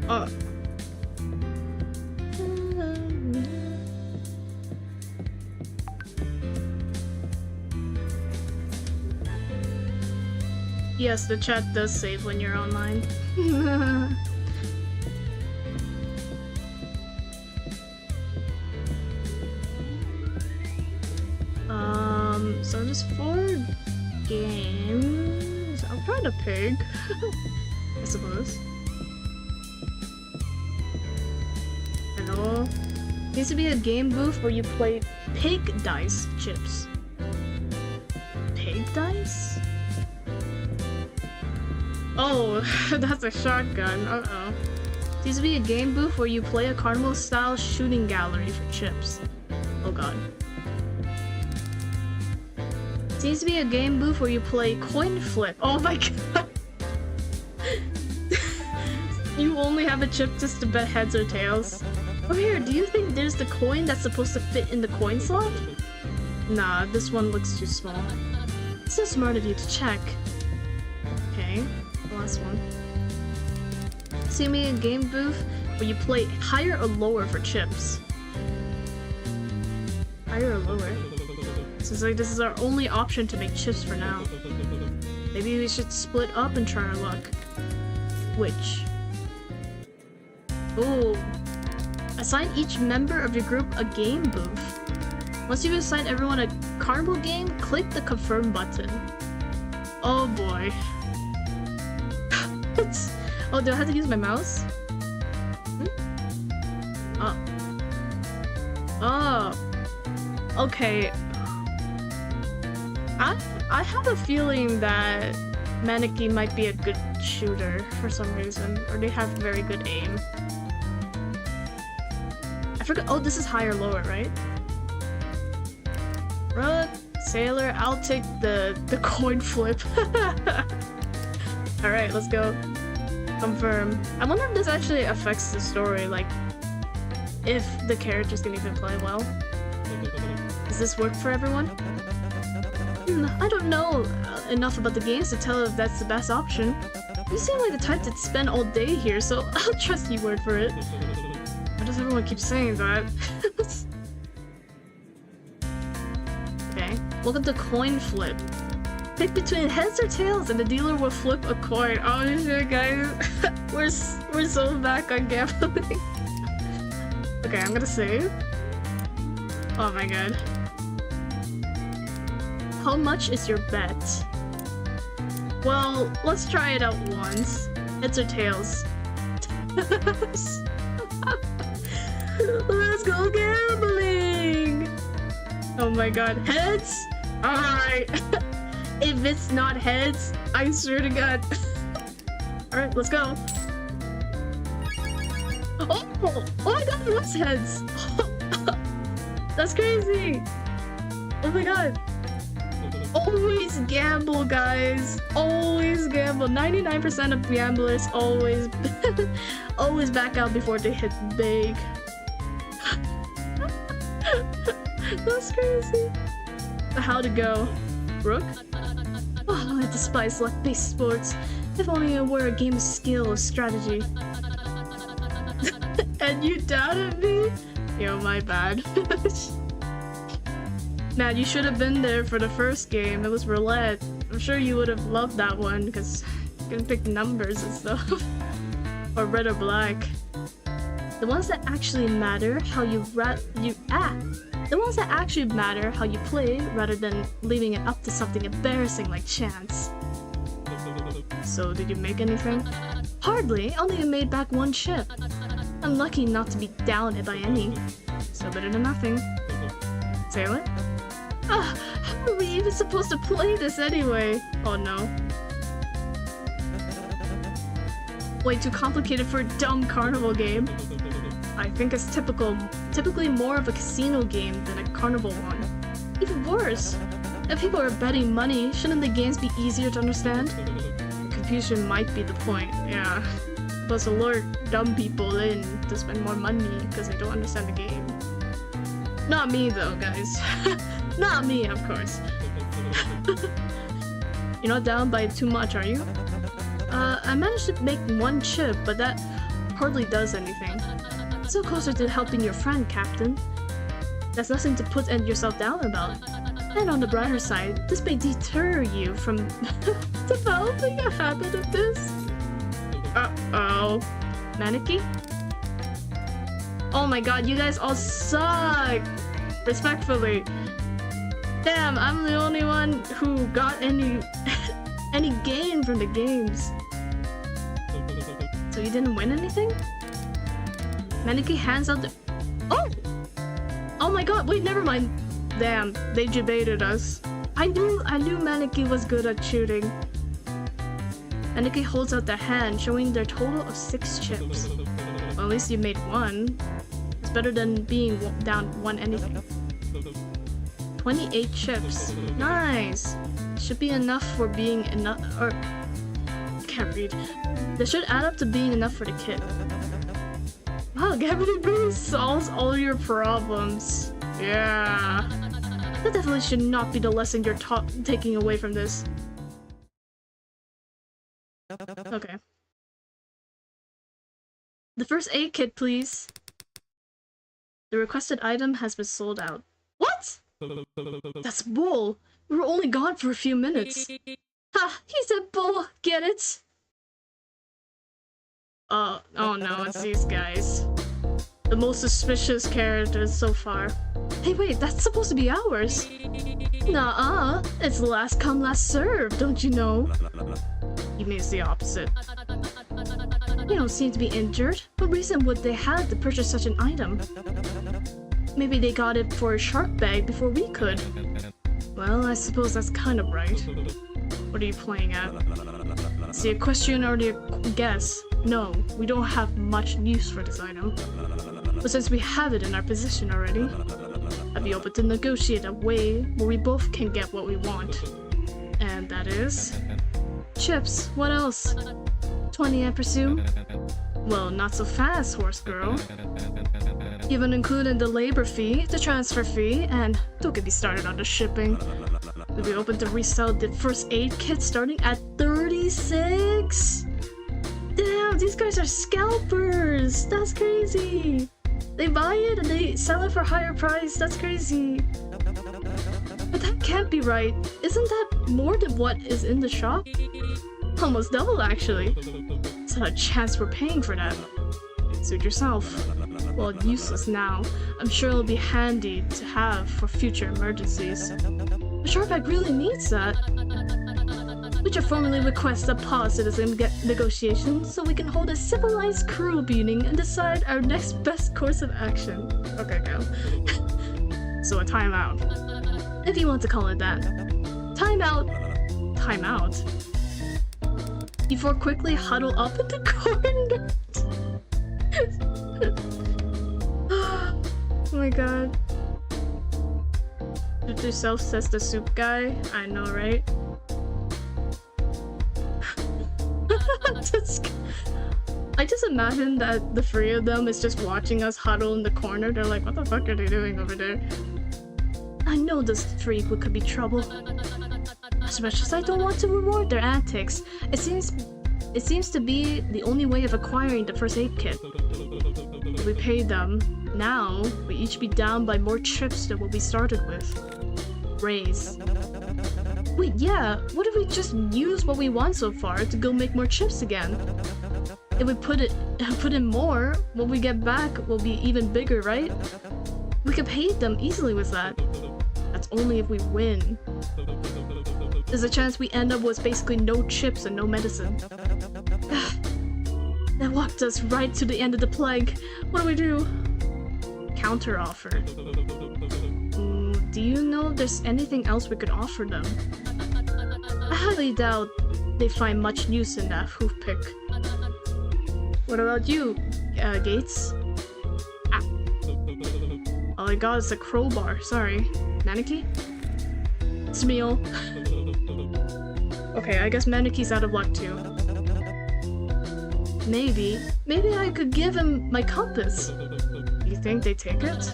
Oh. Yes, the chat does save when you're online. So there's 4 games. I'll try the pig, I suppose. Hello. Seems to be a game booth where you play pig dice chips. Pig dice? Oh, that's a shotgun. Uh-oh. Seems to be a game booth where you play a carnival-style shooting gallery for chips. Oh god. Seems to be a game booth where you play coin flip. Oh my god. You only have a chip just to bet heads or tails. Oh here, do you think there's the coin that's supposed to fit in the coin slot? Nah, this one looks too small. It's so smart of you to check. Okay, the last one. See me a game booth where you play higher or lower for chips. Higher or lower? Seems like this is our only option to make chips for now. Maybe we should split up and try our luck. Which? Ooh. Assign each member of your group a game booth. Once you've assigned everyone a carnival game, click the confirm button. Oh boy. Oh, do I have to use my mouse? Oh. Oh. Okay. I have a feeling that Maneki might be a good shooter for some reason, or they have very good aim. I forgot. Oh, this is high or lower, right? Rook, sailor. I'll take the coin flip. All right, let's go. Confirm. I wonder if this actually affects the story, like if the characters can even play well. Does this work for everyone? I don't know enough about the games to tell if that's the best option. You seem like the type to spend all day here, so I'll trust your word for it. Why does everyone keep saying that? Okay, welcome to coin flip. Pick between heads or tails and the dealer will flip a coin. Oh shit, guys. We're so back on gambling. Okay, I'm gonna save. Oh my god. How much is your bet? Well, let's try it out once. Heads or tails? Let's go gambling! Oh my god, heads? Alright. If it's not heads, I swear to god. Alright, let's go. Oh my god, it was heads! That's crazy! Oh my god. Always gamble, guys. Always gamble. 99% of gamblers always always back out before they hit big. That's crazy. How to go? Rook? Oh, I despise luck-based sports. If only it were a game of skill or strategy. And you doubted me? Yo, my bad. Man, you should have been there for the first game. It was roulette. I'm sure you would have loved that one because you can pick numbers and stuff. Or red or black. The ones that actually matter how the ones that actually matter how you play rather than leaving it up to something embarrassing like chance. So, did you make anything? Hardly. Only made back one chip. I'm lucky not to be down by any. So better than nothing. Sailor? Ah, how are we even supposed to play this anyway? Oh no. Way too complicated for a dumb carnival game. I think it's typically more of a casino game than a carnival one. Even worse. If people are betting money, shouldn't the games be easier to understand? The confusion might be the point, yeah. Supposed to lure dumb people in to spend more money because they don't understand the game. Not me though, guys. Not me, of course. You're not down by too much, are you? I managed to make one chip, but that hardly does anything. So closer to helping your friend, Captain. That's nothing to put yourself down about. And on the brighter side, this may deter you from developing a habit of this. Uh-oh. Maneki? Oh my god, you guys all suck! Respectfully. Damn, I'm the only one who got any gain from the games. So you didn't win anything? Maneki hands out the— Oh! Oh my god, wait, never mind. Damn, they debated us. I knew Maneki was good at shooting. Maneki holds out their hand, showing their total of 6 chips. Well, at least you made one. It's better than being down one anything. 28 chips. Nice! Should be enough for being enough— or— can't read. That should add up to being enough for the kid. Wow, gambling really solves all your problems. Yeah. That definitely should not be the lesson you're taking away from this. Okay. The first aid kit, please. The requested item has been sold out. What? That's bull. We were only gone for a few minutes. Ha! He said bull. Get it? Oh no, it's these guys. The most suspicious characters so far. Hey wait, that's supposed to be ours. Nuh-uh, it's last come last served, don't you know? He means the opposite. You don't seem to be injured. What reason would they have to purchase such an item? Maybe they got it for a shark bag before we could. Well, I suppose that's kind of right. What are you playing at? Is it a question or a guess? No, we don't have much use for this item. But since we have it in our possession already, I'd be open to negotiate a way where we both can get what we want. And that is... chips. What else? 20, I presume? Well, not so fast, horse girl. You haven't included the labor fee, the transfer fee, and don't get me started on the shipping. We'll be open to resell the first aid kit starting at 36? Damn, these guys are scalpers! That's crazy! They buy it and they sell it for a higher price, that's crazy. But that can't be right. Isn't that more than what is in the shop? Almost double, actually. It's not a chance we're paying for that. Suit yourself. Well, useless now. I'm sure it'll be handy to have for future emergencies. But Sharkbag really needs that. We should formally request a pause to this negotiation so we can hold a civilized crew meeting and decide our next best course of action. Okay, go. So a timeout. If you want to call it that. Timeout. Timeout. Before quickly huddle up in the corner. Oh my god. Did yourself says the soup guy? I know, right? I just imagine that the three of them is just watching us huddle in the corner. They're like, what the fuck are they doing over there? I know this three could be trouble. As much as I don't want to reward their antics, it seems to be the only way of acquiring the first aid kit. If we pay them now, we each be down by more chips than what we started with. Raise. Wait, yeah, what if we just use what we won so far to go make more chips again? If we put in more, what we get back will be even bigger, right? We could pay them easily with that. That's only if we win. There's a chance we end up with basically no chips and no medicine. That walked us right to the end of the plague. What do we do? Counter offer. Do you know if there's anything else we could offer them? I highly doubt they find much use in that hoof pick. What about you, Gates? Ah. All I got is a crowbar, sorry. Maneki? Smeal. Okay, I guess Maneki's out of luck too. Maybe I could give him my compass. You think they take it?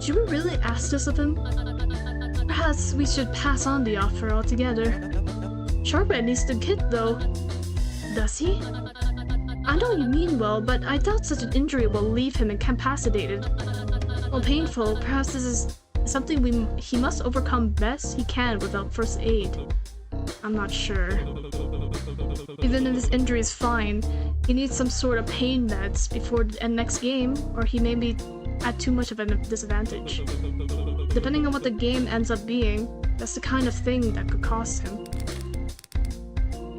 Should we really ask this of him? Perhaps we should pass on the offer altogether. Sharkbait needs the kit though. Does he? I know you mean well, but I doubt such an injury will leave him incapacitated. While painful, perhaps this is something he must overcome best he can without first aid. I'm not sure. Even if his injury is fine, he needs some sort of pain meds before the next game, or he may be at too much of a disadvantage. Depending on what the game ends up being, that's the kind of thing that could cost him.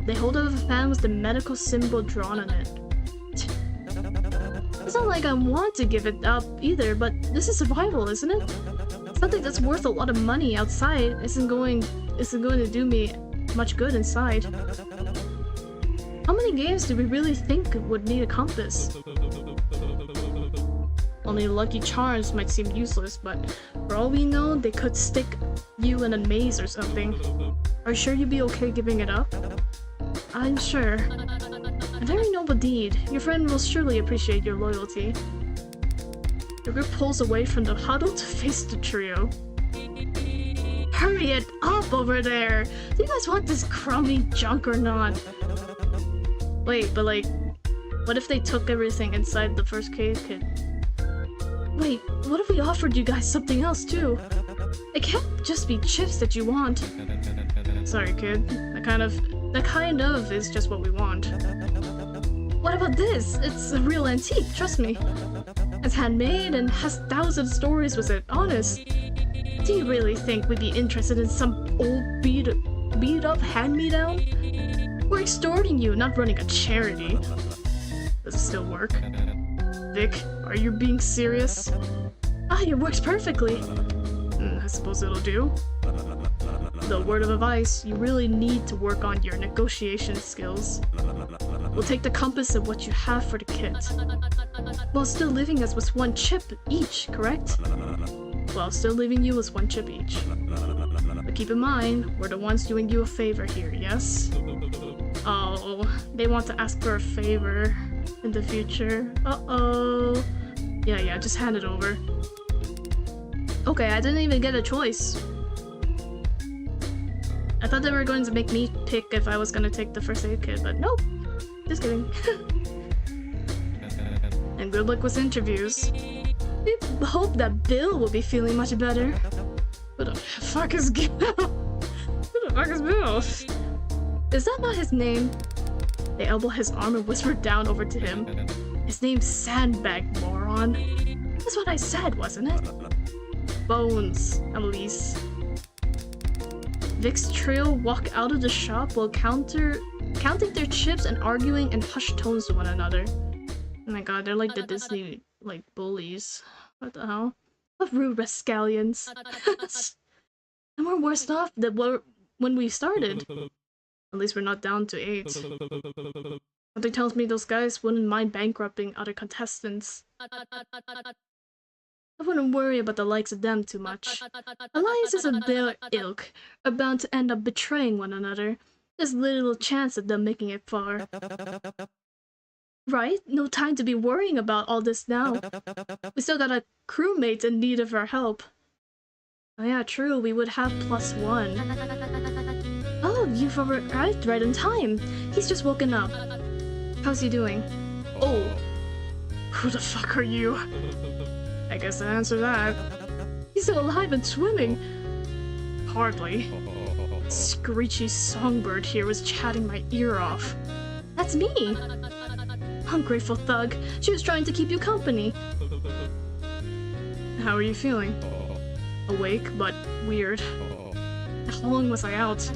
They hold up a fan with the medical symbol drawn on it. It's not like I want to give it up either, but this is survival, isn't it? Something that's worth a lot of money outside isn't going to do me much good inside. How many games do we really think would need a compass? Only Lucky Charms might seem useless, but for all we know, they could stick you in a maze or something. Are you sure you'd be okay giving it up? I'm sure. A very noble deed. Your friend will surely appreciate your loyalty. The group pulls away from the huddle to face the trio. Hurry it up over there! Do you guys want this crummy junk or not? Wait, but like, what if they took everything inside the first cave kit? Wait, what if we offered you guys something else too? It can't just be chips that you want. Sorry, kid. That kind of is just what we want. What about this? It's a real antique, trust me. It's handmade and has thousands of stories with it, honest. Do you really think we'd be interested in some old beat up hand-me-down? We're extorting you, not running a charity. Does it still work? Vic, are you being serious? Ah, it works perfectly. I suppose it'll do. The word of advice, you really need to work on your negotiation skills. We'll take the compass of what you have for the kit. While still leaving us with 1 chip each, correct? While still leaving you with 1 chip each. But keep in mind, we're the ones doing you a favor here, yes? Oh, they want to ask for a favor in the future. Uh-oh. Yeah, just hand it over. Okay, I didn't even get a choice. I thought they were going to make me pick if I was gonna take the first aid kit, but nope. Just kidding. And good luck with interviews. We hope that Bill will be feeling much better. Who the fuck is Bill? Who the fuck is Bill? Is that not his name? They elbowed his arm and whispered down over to him. His name's Sandbag, moron. That's what I said, wasn't it? Bones, Elise. Vic's trio walk out of the shop while counting their chips and arguing in hushed tones to one another. Oh my god, they're like the Disney, like, bullies. What the hell? What rude rascallions. And we're worse off than when we started. At least we're not down to 8. Something tells me those guys wouldn't mind bankrupting other contestants. I wouldn't worry about the likes of them too much. Alliances of their ilk are bound to end up betraying one another. There's little chance of them making it far. Right? No time to be worrying about all this now. We still got a crewmate in need of our help. Oh yeah, true, we would have +1. Oh, you've arrived right in time. He's just woken up. How's he doing? Oh. Who the fuck are you? I guess I answer that. He's still alive and swimming. Hardly. Screechy songbird here was chatting my ear off. That's me! Ungrateful thug. She was trying to keep you company. How are you feeling? Awake, but weird. How long was I out?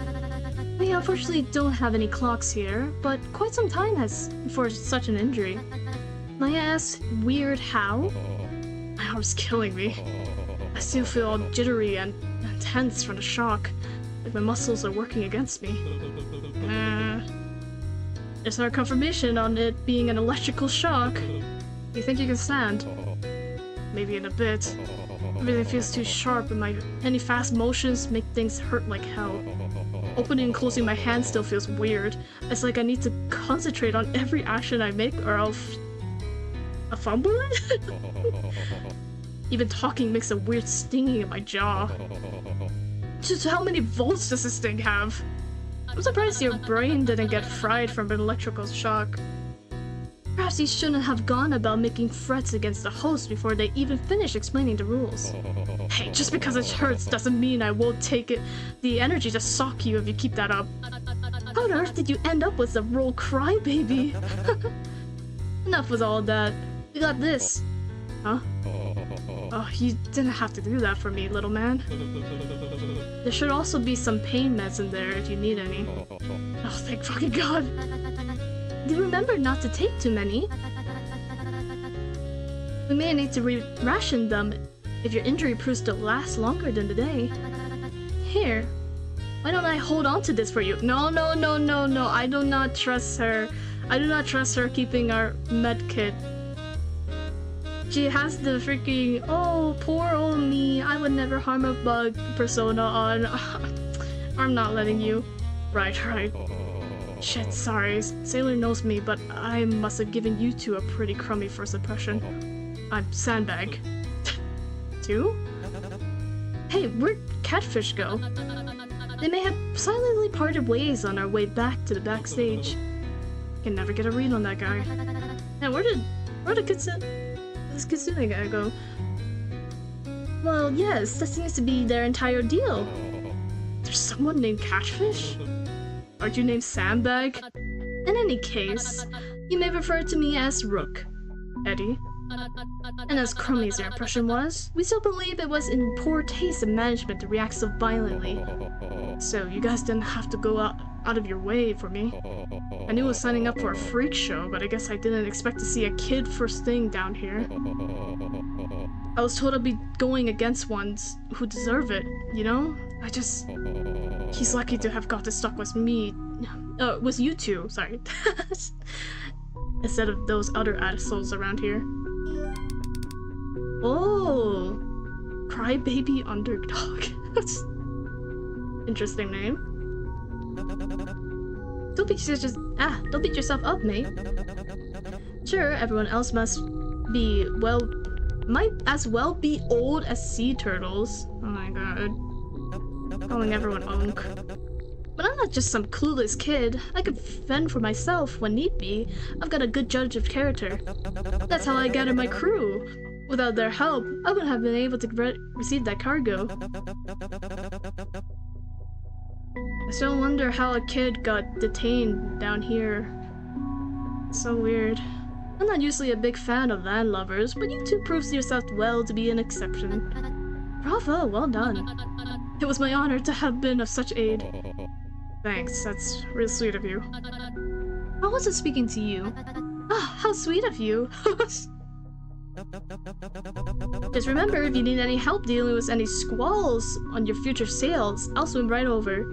We unfortunately don't have any clocks here, but quite some time has for such an injury. Maya asks, weird how? My arm's killing me. I still feel all jittery and tense from the shock, like my muscles are working against me. There's no confirmation on it being an electrical shock. You think you can stand? Maybe in a bit. Everything feels too sharp and any fast motions make things hurt like hell. Opening and closing my hand still feels weird. It's like I need to concentrate on every action I make or I'll fumble it? Even talking makes a weird stinging in my jaw. Just how many volts does this thing have? I'm surprised your brain didn't get fried from an electrical shock. Perhaps you shouldn't have gone about making threats against the host before they even finish explaining the rules. Hey, just because it hurts doesn't mean I won't take the energy to sock you if you keep that up. How on earth did you end up with a role crybaby? Enough with all that. We got this. Huh? Oh, you didn't have to do that for me, little man. There should also be some pain meds in there if you need any. Oh, thank fucking god. Do remember not to take too many. We may need to ration them if your injury proves to last longer than the day. Here. Why don't I hold on to this for you? No. I do not trust her. I do not trust her keeping our med kit. She has the freaking, oh, poor old me, I would never harm a bug persona on. I'm not letting you. Right. Shit, sorry. Sailor knows me, but I must have given you two a pretty crummy first impression. I'm Sandbag. 2? Hey, where'd Catfish go? They may have silently parted ways on our way back to the backstage. Can never get a read on that guy. Now, where did this Kitsune guy go? Well, yes, that seems to be their entire deal. There's someone named Catfish? Aren't you named Sandbag? In any case, You may refer to me as Rook, Eddie. And as crummy as your impression was, we still believe it was in poor taste of management to react so violently. So you guys didn't have to go out of your way for me. I knew I was signing up for a freak show, but I guess I didn't expect to see a kid first thing down here. I was told I'd be going against ones who deserve it, you know? He's lucky to have got stuck with me. With you two, sorry. Instead of those other assholes around here. Oh! Crybaby Underdog. Interesting name. Don't beat yourself up, mate. Sure, everyone else might as well be old as sea turtles. Oh my god. Calling everyone unk. But I'm not just some clueless kid. I can fend for myself when need be. I've got a good judge of character. That's how I gather my crew. Without their help, I wouldn't have been able to receive that cargo. I still wonder how a kid got detained down here. It's so weird. I'm not usually a big fan of landlubbers, but you two proved yourself well to be an exception. Bravo, well done. It was my honor to have been of such aid. Thanks, that's real sweet of you. I wasn't speaking to you. Ah, how sweet of you. Just remember, if you need any help dealing with any squalls on your future sails, I'll swim right over.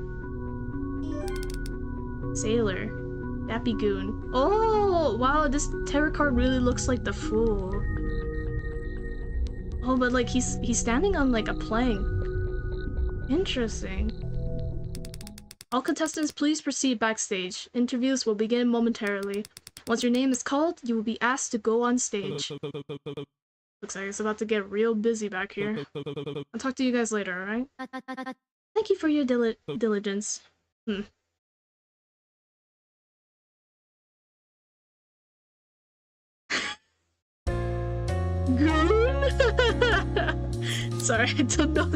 Sailor. Dappy Goon. Oh, wow, this tarot card really looks like the Fool. Oh, but like he's standing on like a plank. Interesting. All contestants, please proceed backstage. Interviews will begin momentarily. Once your name is called, you will be asked to go on stage. Looks like it's about to get real busy back here. I'll talk to you guys later, alright? Thank you for your diligence. Goon? Sorry, I don't know.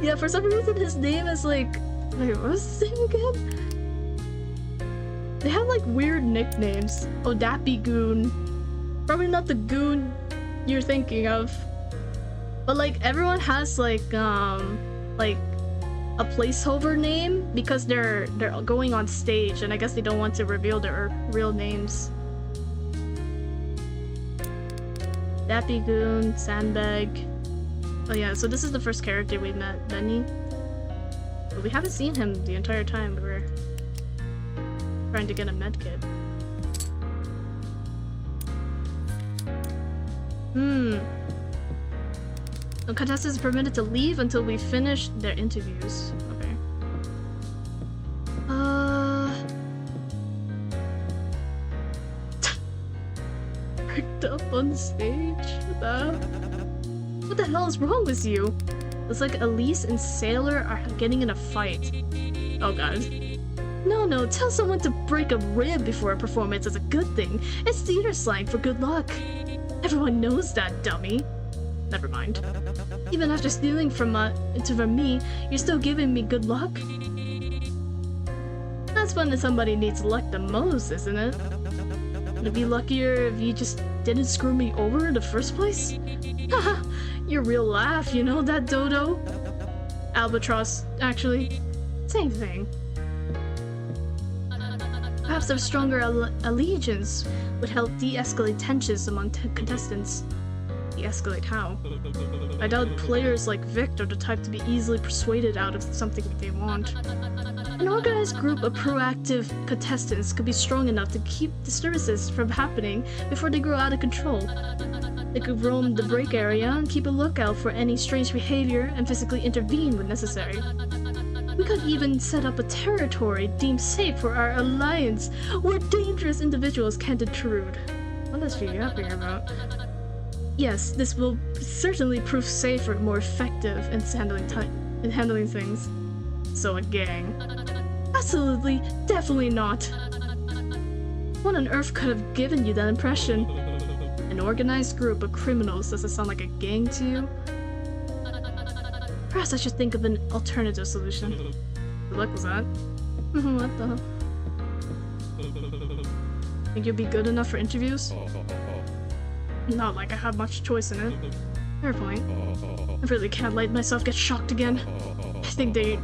Yeah, for some reason his name is like... Wait, what was his name again? They have like weird nicknames. Oh, Dappy Goon. Probably not the goon you're thinking of. But like everyone has like a placeholder name because they're going on stage, and I guess they don't want to reveal their real names. Dappy Goon, Sandbag. Oh yeah, so this is the first character we met, Benny. But we haven't seen him the entire time we were trying to get a medkit. The contestants are permitted to leave until we finish their interviews. Okay. Picked up on stage? What the hell is wrong with you? It's like Elise and Sailor are getting in a fight. Oh god. No, tell someone to break a rib before a performance is a good thing. It's theater slang for good luck. Everyone knows that, dummy. Never mind. Even after stealing from me, you're still giving me good luck? That's when somebody needs luck the most, isn't it? Would it be luckier if you just didn't screw me over in the first place? Haha, your real laugh, you know that, Dodo? Albatross, actually. Same thing. Perhaps a stronger allegiance would help de-escalate tensions among contestants. De-escalate how? I doubt players like Vic are the type to be easily persuaded out of something they want. An organized group of proactive contestants could be strong enough to keep disturbances from happening before they grow out of control. They could roam the break area and keep a lookout for any strange behavior and physically intervene when necessary. We could even set up a territory deemed safe for our alliance, where dangerous individuals can't intrude. What is she yapping about? Yes, this will certainly prove safer and more effective in handling things. So a gang. Absolutely, definitely not. What on earth could have given you that impression? An organized group of criminals, does it sound like a gang to you? Perhaps I should think of an alternative solution. What was that? What the hell? Think you'll be good enough for interviews? Not like I have much choice in it. Fair point. I really can't let myself get shocked again. I think they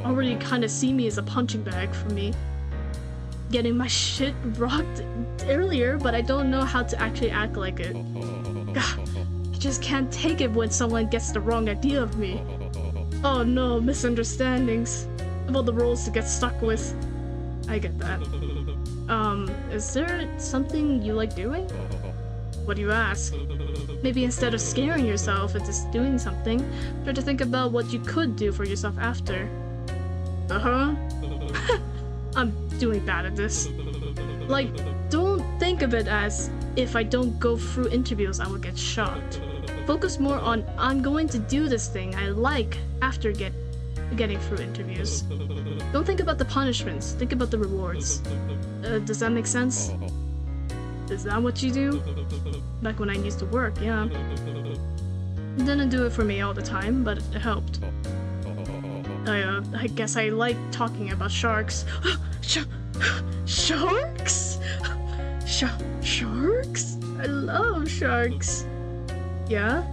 already kind of see me as a punching bag for me getting my shit rocked earlier, but I don't know how to actually act like it. I just can't take it when someone gets the wrong idea of me. Oh no, misunderstandings about the roles to get stuck with. I get that. Is there something you like doing? What do you ask? Maybe instead of scaring yourself into doing something, try to think about what you could do for yourself after. Uh-huh. I'm doing bad at this. Like, don't think of it as if I don't go through interviews I will get shocked. Focus more on I'm going to do this thing I like after getting through interviews. Don't think about the punishments, think about the rewards. Does that make sense? Is that what you do? Back when I used to work, yeah. Didn't do it for me all the time, but it helped. I guess I like talking about sharks. Sharks? Sharks? I love sharks. Yeah?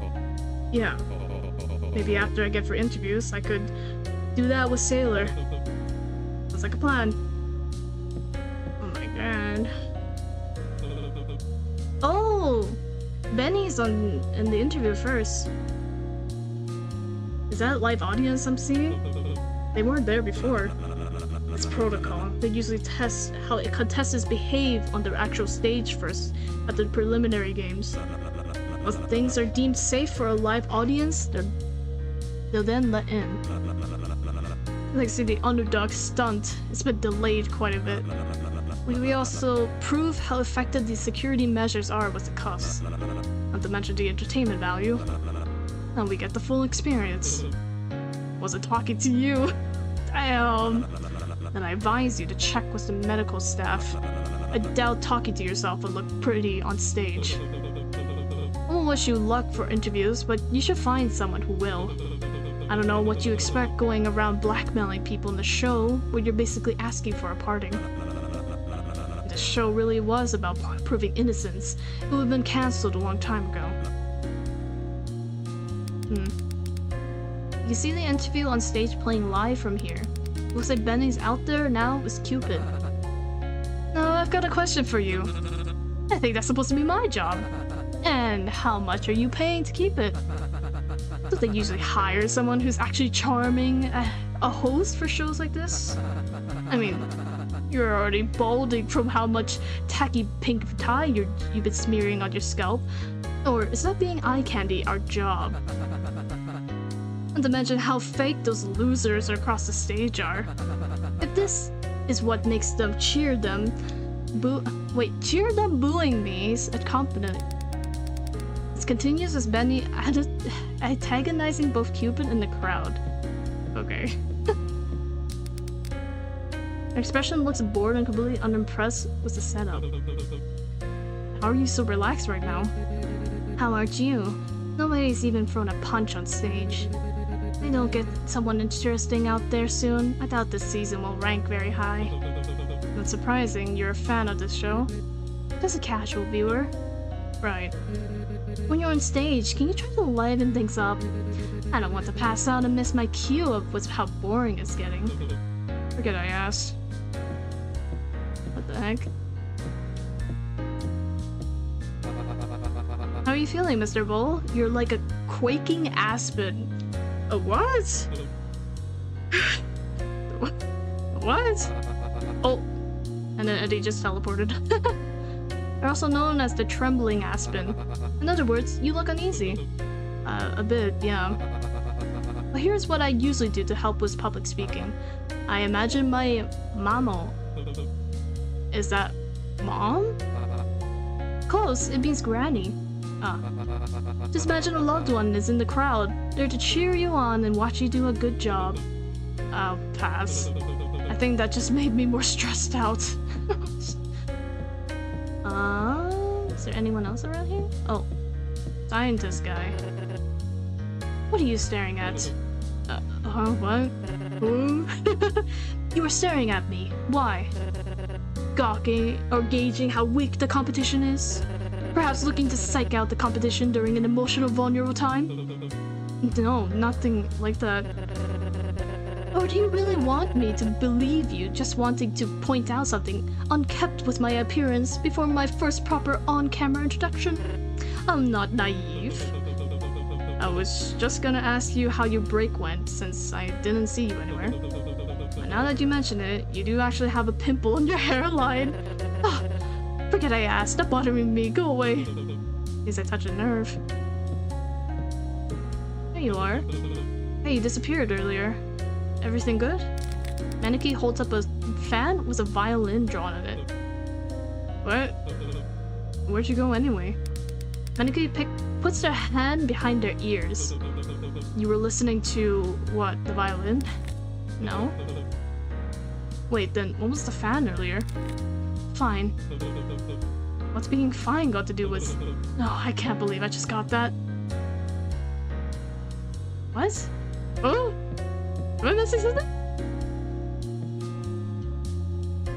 Yeah. Maybe after I get for interviews, I could do that with Sailor. Sounds like a plan. Oh my god. Oh! Benny's in the interview first. Is that live audience I'm seeing? They weren't there before. It's protocol. They usually test how contestants behave on the actual stage first at the preliminary games. Once things are deemed safe for a live audience, they'll then let in. Like see the underdog stunt, it's been delayed quite a bit. We also prove how effective these security measures are with the cuffs. Not to mention the entertainment value. And we get the full experience. Wasn't talking to you. Damn. Then I advise you to check with the medical staff. I doubt talking to yourself would look pretty on stage. I won't wish you luck for interviews, but you should find someone who will. I don't know what you expect going around blackmailing people in the show, where you're basically asking for a pardon. The show really was about proving innocence. It would have been cancelled a long time ago. You see the interview on stage playing live from here. Looks like Benny's out there now with Cupid. Now I've got a question for you. I think that's supposed to be my job. And how much are you paying to keep it? Don't they usually hire someone who's actually charming, a host for shows like this? I mean, you're already balding from how much tacky pink dye you've been smearing on your scalp. Or is that being eye candy our job? Not to mention how fake those losers across the stage are. If this is what makes them cheer them booing me is incompetent. It continues as Benny antagonizing both Cupid and the crowd. Okay. Her expression looks bored and completely unimpressed with the setup. How are you so relaxed right now? How aren't you? Nobody's even thrown a punch on stage. They don't get someone interesting out there soon. I doubt this season will rank very high. Not surprising, you're a fan of this show. Just a casual viewer. Right. When you're on stage, can you try to liven things up? I don't want to pass out and miss my cue of how boring it's getting. Forget I asked. What the heck? How are you feeling, Mr. Bull? You're like a quaking aspen. A what? What? Oh, and then Eddie just teleported. They're also known as the trembling aspen. In other words, you look uneasy. A bit, yeah. But here's what I usually do to help with public speaking. I imagine my mamo. Is that mom? Close, it means granny. Just imagine a loved one is in the crowd, there to cheer you on and watch you do a good job. I'll pass. I think that just made me more stressed out. Is there anyone else around here? Oh, scientist guy. What are you staring at? What? Who? You were staring at me. Why? gawking or gauging how weak the competition is? Perhaps looking to psych out the competition during an emotional vulnerable time? No, nothing like that. Or do you really want me to believe you just wanting to point out something unkept with my appearance before my first proper on-camera introduction? I'm not naive. I was just gonna ask you how your break went since I didn't see you anywhere. But now that you mention it, you do actually have a pimple on your hairline. Ah, forget I asked, stop bothering me, go away. Guess I touched a nerve. There you are. Hey, you disappeared earlier. Everything good? Maneki holds up a fan with a violin drawn on it. What? Where'd you go anyway? Maneki puts their hand behind their ears. You were listening to, what, the violin? No? Wait, then what was the fan earlier? Fine. What's being fine got to do with... Oh, I can't believe I just got that. What? Oh? Am I missing something?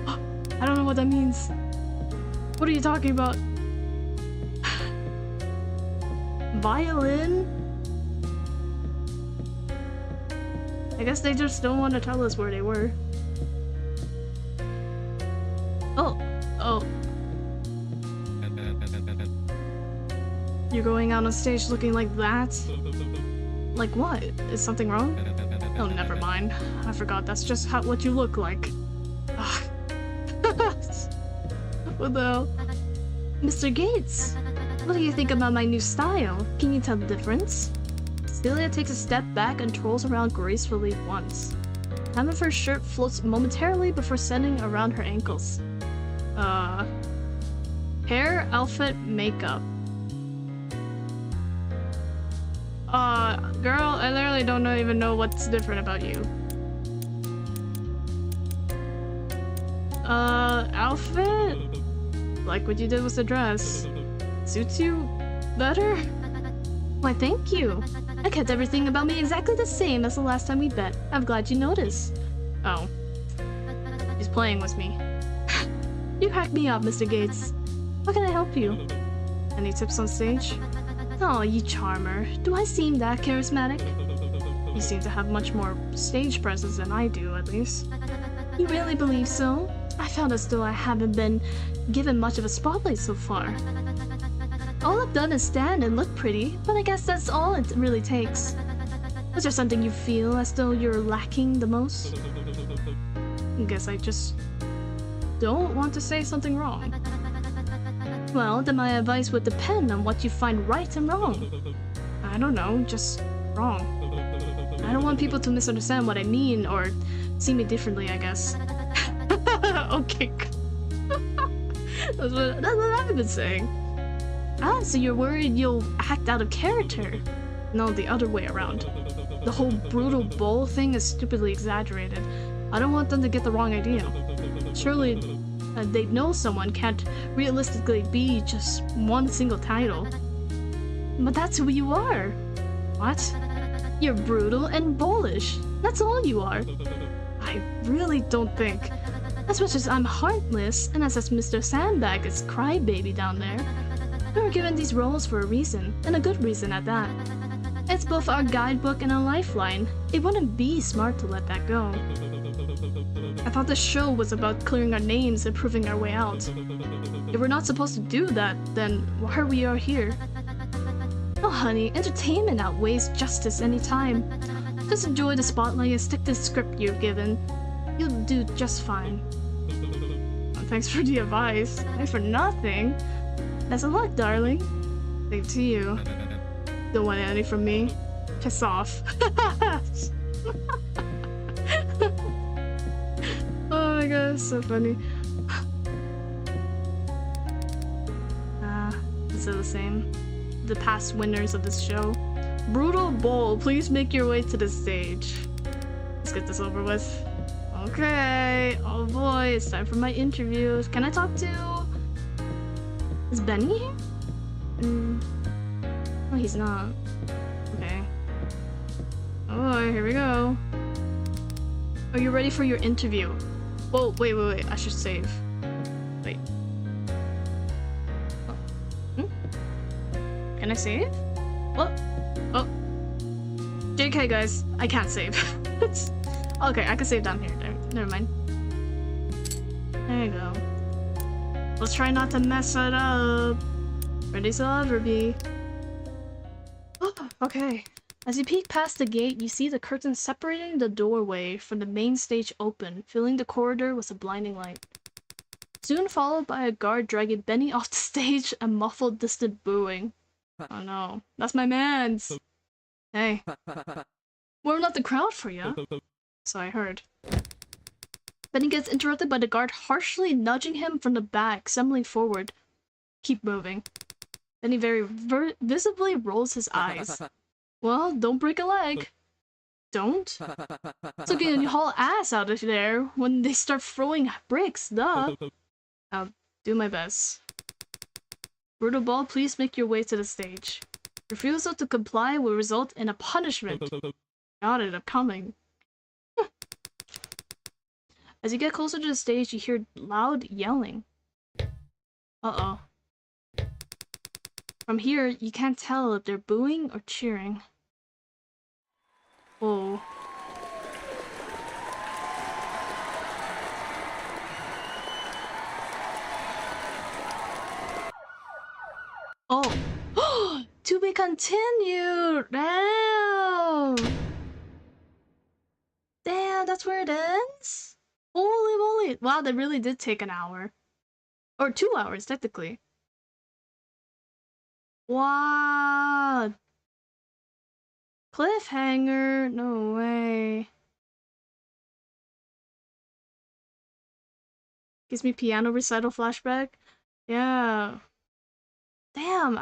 Oh, I don't know what that means. What are you talking about? Violin? I guess they just don't want to tell us where they were. Oh. You're going out on stage looking like that? Like what? Is something wrong? Oh, never mind. I forgot that's just what you look like. What the hell? Mr. Gates, what do you think about my new style? Can you tell the difference? Celia takes a step back and twirls around gracefully once. The hem of her shirt floats momentarily before settling around her ankles. Hair, outfit, makeup. Girl, I literally don't even know what's different about you. Outfit? Like what you did with the dress. Suits you better? Why, thank you. I kept everything about me exactly the same as the last time we met. I'm glad you noticed. Oh. He's playing with me. You cracked me up, Mr. Gates. How can I help you? Any tips on stage? Oh, you charmer. Do I seem that charismatic? You seem to have much more stage presence than I do, at least. You really believe so? I felt as though I haven't been given much of a spotlight so far. All I've done is stand and look pretty, but I guess that's all it really takes. Is there something you feel as though you're lacking the most? I guess I just don't want to say something wrong. Well, then my advice would depend on what you find right and wrong. I don't know, just wrong. I don't want people to misunderstand what I mean or see me differently, I guess. Okay. That's what I've been saying. Ah, so you're worried you'll act out of character? No, the other way around. The whole brutal bull thing is stupidly exaggerated. I don't want them to get the wrong idea. Surely they know someone can't realistically be just one single title. But that's who you are. What? You're brutal and bullish. That's all you are. I really don't think. As much as I'm heartless, and as Mr. Sandbag is crybaby down there, we were given these roles for a reason, and a good reason at that. It's both our guidebook and a lifeline. It wouldn't be smart to let that go. I thought the show was about clearing our names and proving our way out. If we're not supposed to do that, then why are we here? Oh honey, entertainment outweighs justice any time. Just enjoy the spotlight and stick to the script you're given. You'll do just fine. Well, thanks for the advice. Thanks for nothing. Best of luck, darling. Same to you. Don't want any from me. Piss off. Oh my god, it's so funny. Is it the same? The past winners of this show. Brutal Bull, please make your way to the stage. Let's get this over with. Okay. Oh boy, it's time for my interviews. Can I talk to... Is Benny here? Oh, he's not. Okay. Oh boy, here we go. Are you ready for your interview? Whoa, wait, I should save. Can I save? What? Oh. JK, guys. I can't save. Okay, I can save down here. Never mind. There you go. Let's try not to mess it up. Ready as I'll ever be. Okay. As you peek past the gate, you see the curtain separating the doorway from the main stage open, filling the corridor with a blinding light. Soon followed by a guard dragging Benny off the stage and muffled distant booing. Oh no, that's my mans! Hey. Warm up the crowd for ya. So I heard. Benny gets interrupted by the guard harshly nudging him from the back, stumbling forward. Keep moving. Benny very visibly rolls his eyes. Well, don't break a leg. Don't? So can you haul ass out of there when they start throwing bricks, duh. I'll do my best. Brutal Ball, please make your way to the stage. Refusal to comply will result in a punishment. Got it, I'm coming. As you get closer to the stage, you hear loud yelling. Uh-oh. From here, you can't tell if they're booing or cheering. Whoa. Oh! To be continued! Damn! Damn, that's where it ends? Holy moly! Wow, that really did take an hour. Or 2 hours, technically. Wow! Cliffhanger? No way. Gives me piano recital flashback? Yeah. Damn,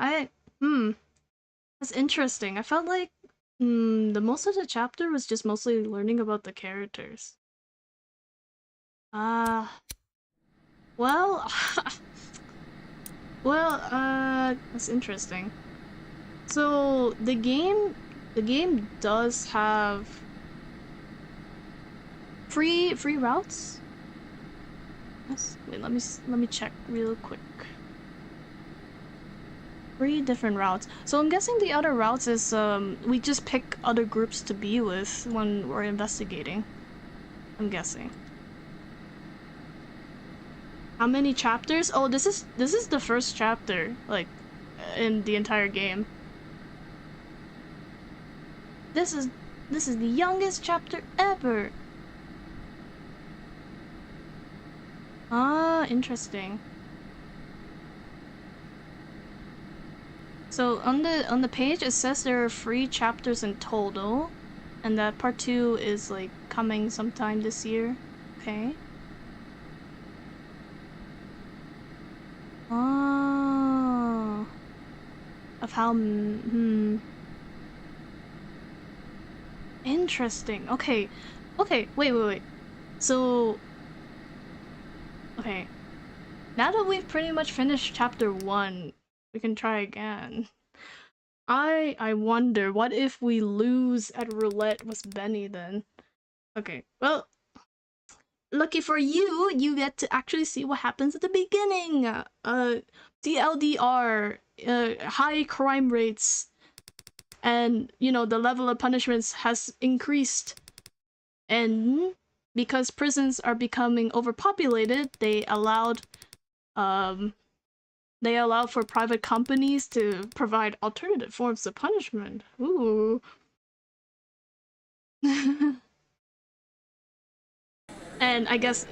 that's interesting. I felt like, the most of the chapter was just mostly learning about the characters. Well, that's interesting. So, the game does have free routes? Yes. Wait, let me check real quick. 3 different routes. So I'm guessing the other routes is we just pick other groups to be with when we're investigating. I'm guessing. How many chapters? Oh, this is the first chapter, like, in the entire game. This is the youngest chapter ever. Ah, interesting. So on the page it says there are 3 chapters in total, and that part 2 is like coming sometime this year. Okay. Oh. Of how interesting. Okay. Okay, wait. So okay. Now that we've pretty much finished chapter 1, we can try again. I wonder, what if we lose at roulette with Benny then? Okay, well, lucky for you, you get to actually see what happens at the beginning. TLDR, high crime rates, and, you know, the level of punishments has increased. And because prisons are becoming overpopulated, they allowed for private companies to provide alternative forms of punishment. Ooh. And I guess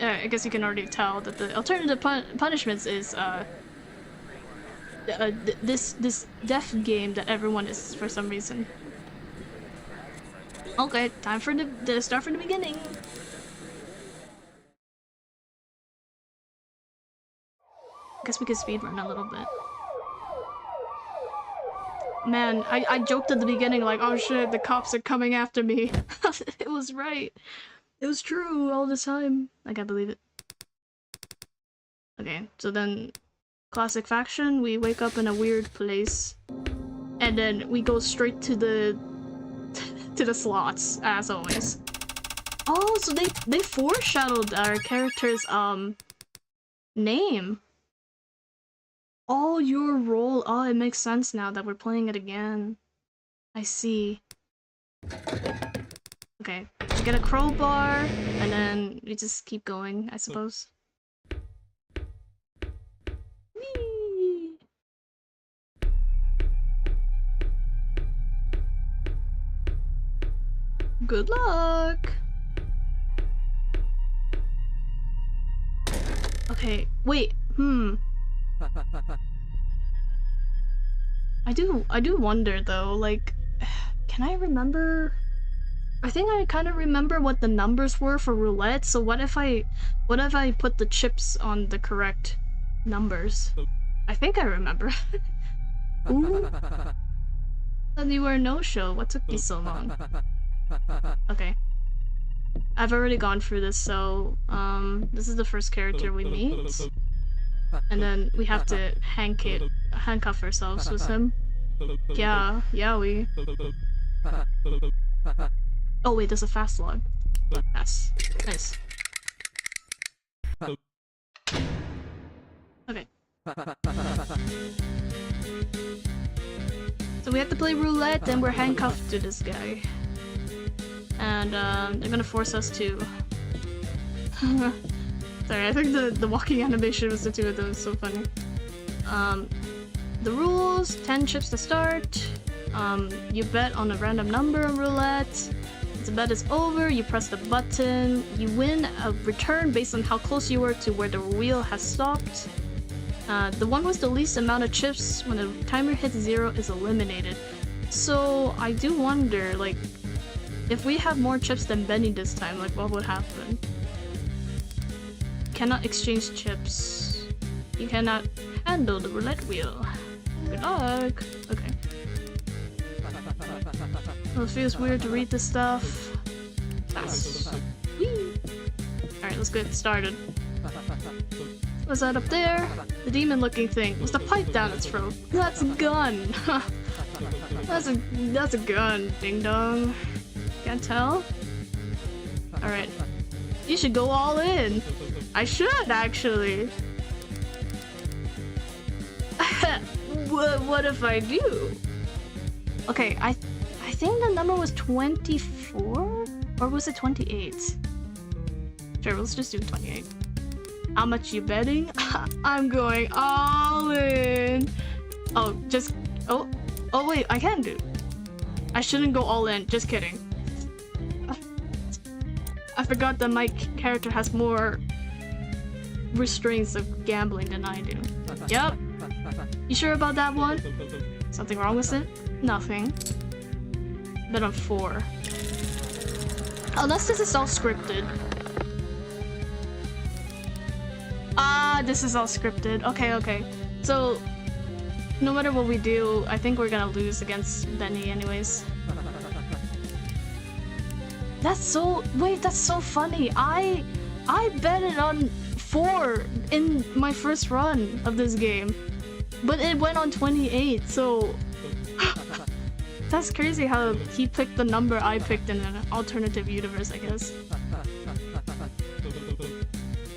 you can already tell that the alternative punishments is this death game that everyone is for some reason. Okay, time for the start from the beginning. Guess we could speedrun a little bit. Man, I joked at the beginning like, oh shit, the cops are coming after me. It was right. It was true all the time. I can't believe it. Okay, so then classic faction, we wake up in a weird place. And then we go straight to the to the slots, as always. Oh, so they foreshadowed our character's name. Oh, your role. Oh, it makes sense now that we're playing it again. I see. Okay, we get a crowbar, and then we just keep going, I suppose. Whee! Good luck! Okay, wait, I do wonder though, like, can I remember? I think I kind of remember what the numbers were for roulette, so what if I put the chips on the correct numbers? I think I remember. Ooh. And you were a no-show, what took you so long? Okay. I've already gone through this, so, this is the first character we meet. And then we have to handcuff ourselves with him. Yeah, we... Oh wait, there's a fast log. Yes. Nice. Okay. So we have to play roulette and we're handcuffed to this guy. And they're gonna force us to... Sorry, I think the walking animation was the two of them, it's so funny. The rules, 10 chips to start. You bet on a random number on roulette. Once the bet is over, you press the button. You win a return based on how close you were to where the wheel has stopped. The one with the least amount of chips when the timer hits 0 is eliminated. So I do wonder, like, if we have more chips than Benny this time, like what would happen? Cannot exchange chips. You cannot handle the roulette wheel. Good luck. Okay. Well, it feels weird to read this stuff. Whee! Alright, let's get started. What's that up there? The demon-looking thing. What's the pipe down its throat? That's a gun! That's a gun, ding dong. Can't tell? Alright. You should go all in! I should, actually! What if I do? Okay, I think the number was 24? Or was it 28? Sure, let's just do 28. How much you betting? I'm going all in! Oh, just... Oh wait, I can do. I shouldn't go all in, just kidding. I forgot that my character has more restraints of gambling than I do. Yep. You sure about that one? Something wrong with it? Nothing. Bet on 4. Unless this is all scripted. Ah, this is all scripted. Okay. So, no matter what we do, I think we're gonna lose against Benny anyways. That's so... Wait, that's so funny. I betted on 4 in my first run of this game. But it went on 28, so... That's crazy how he picked the number I picked in an alternative universe, I guess.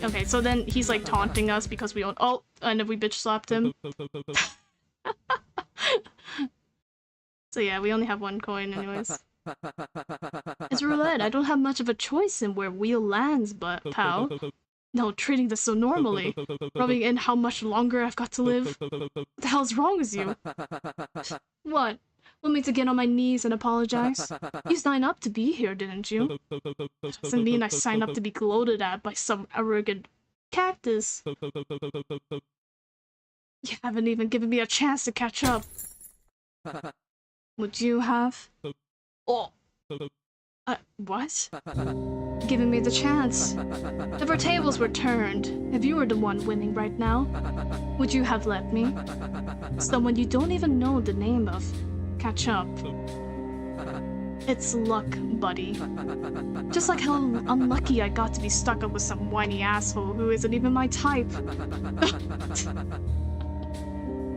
Okay, so then he's like taunting us because we don't- Oh! And if we bitch slapped him. So yeah, we only have 1 coin anyways. It's roulette. I don't have much of a choice in where wheel lands, but pal. No, treating this so normally. Rubbing in how much longer I've got to live. What the hell's wrong with you? What? Want me to get on my knees and apologize? You signed up to be here, didn't you? Doesn't mean I signed up to be gloated at by some arrogant cactus. You haven't even given me a chance to catch up. Would you have? Oh. What? Giving me the chance. If our tables were turned, if you were the one winning right now, would you have let me? Someone you don't even know the name of. Catch up. It's luck, buddy. Just like how unlucky I got to be stuck up with some whiny asshole who isn't even my type.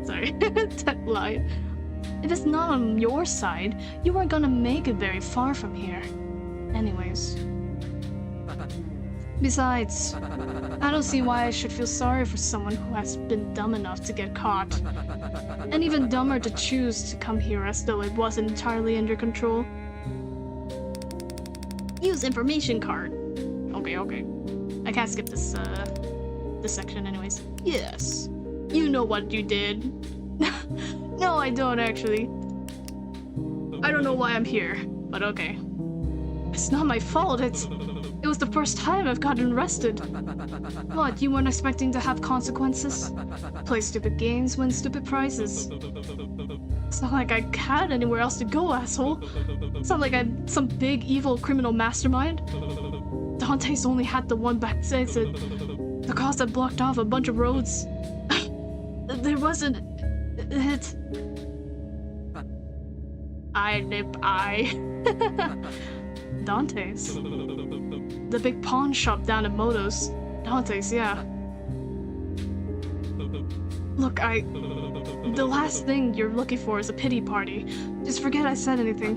Sorry, that line. If it's not on your side, you aren't gonna make it very far from here. Anyways. Besides, I don't see why I should feel sorry for someone who has been dumb enough to get caught. And even dumber to choose to come here as though it wasn't entirely under control. Use information card. Okay. I can't skip this section anyways. Yes. You know what you did. No, I don't actually. I don't know why I'm here, but okay. It's not my fault, it was the first time I've gotten arrested. What, you weren't expecting to have consequences? Play stupid games, win stupid prizes. It's not like I had anywhere else to go, asshole. It's not like I'm some big evil criminal mastermind. Dante's only had the one back exit. The cause that blocked off a bunch of roads. There wasn't... it... Dante's. The big pawn shop down at Moto's. Dante's, yeah. Look, the last thing you're looking for is a pity party. Just forget I said anything.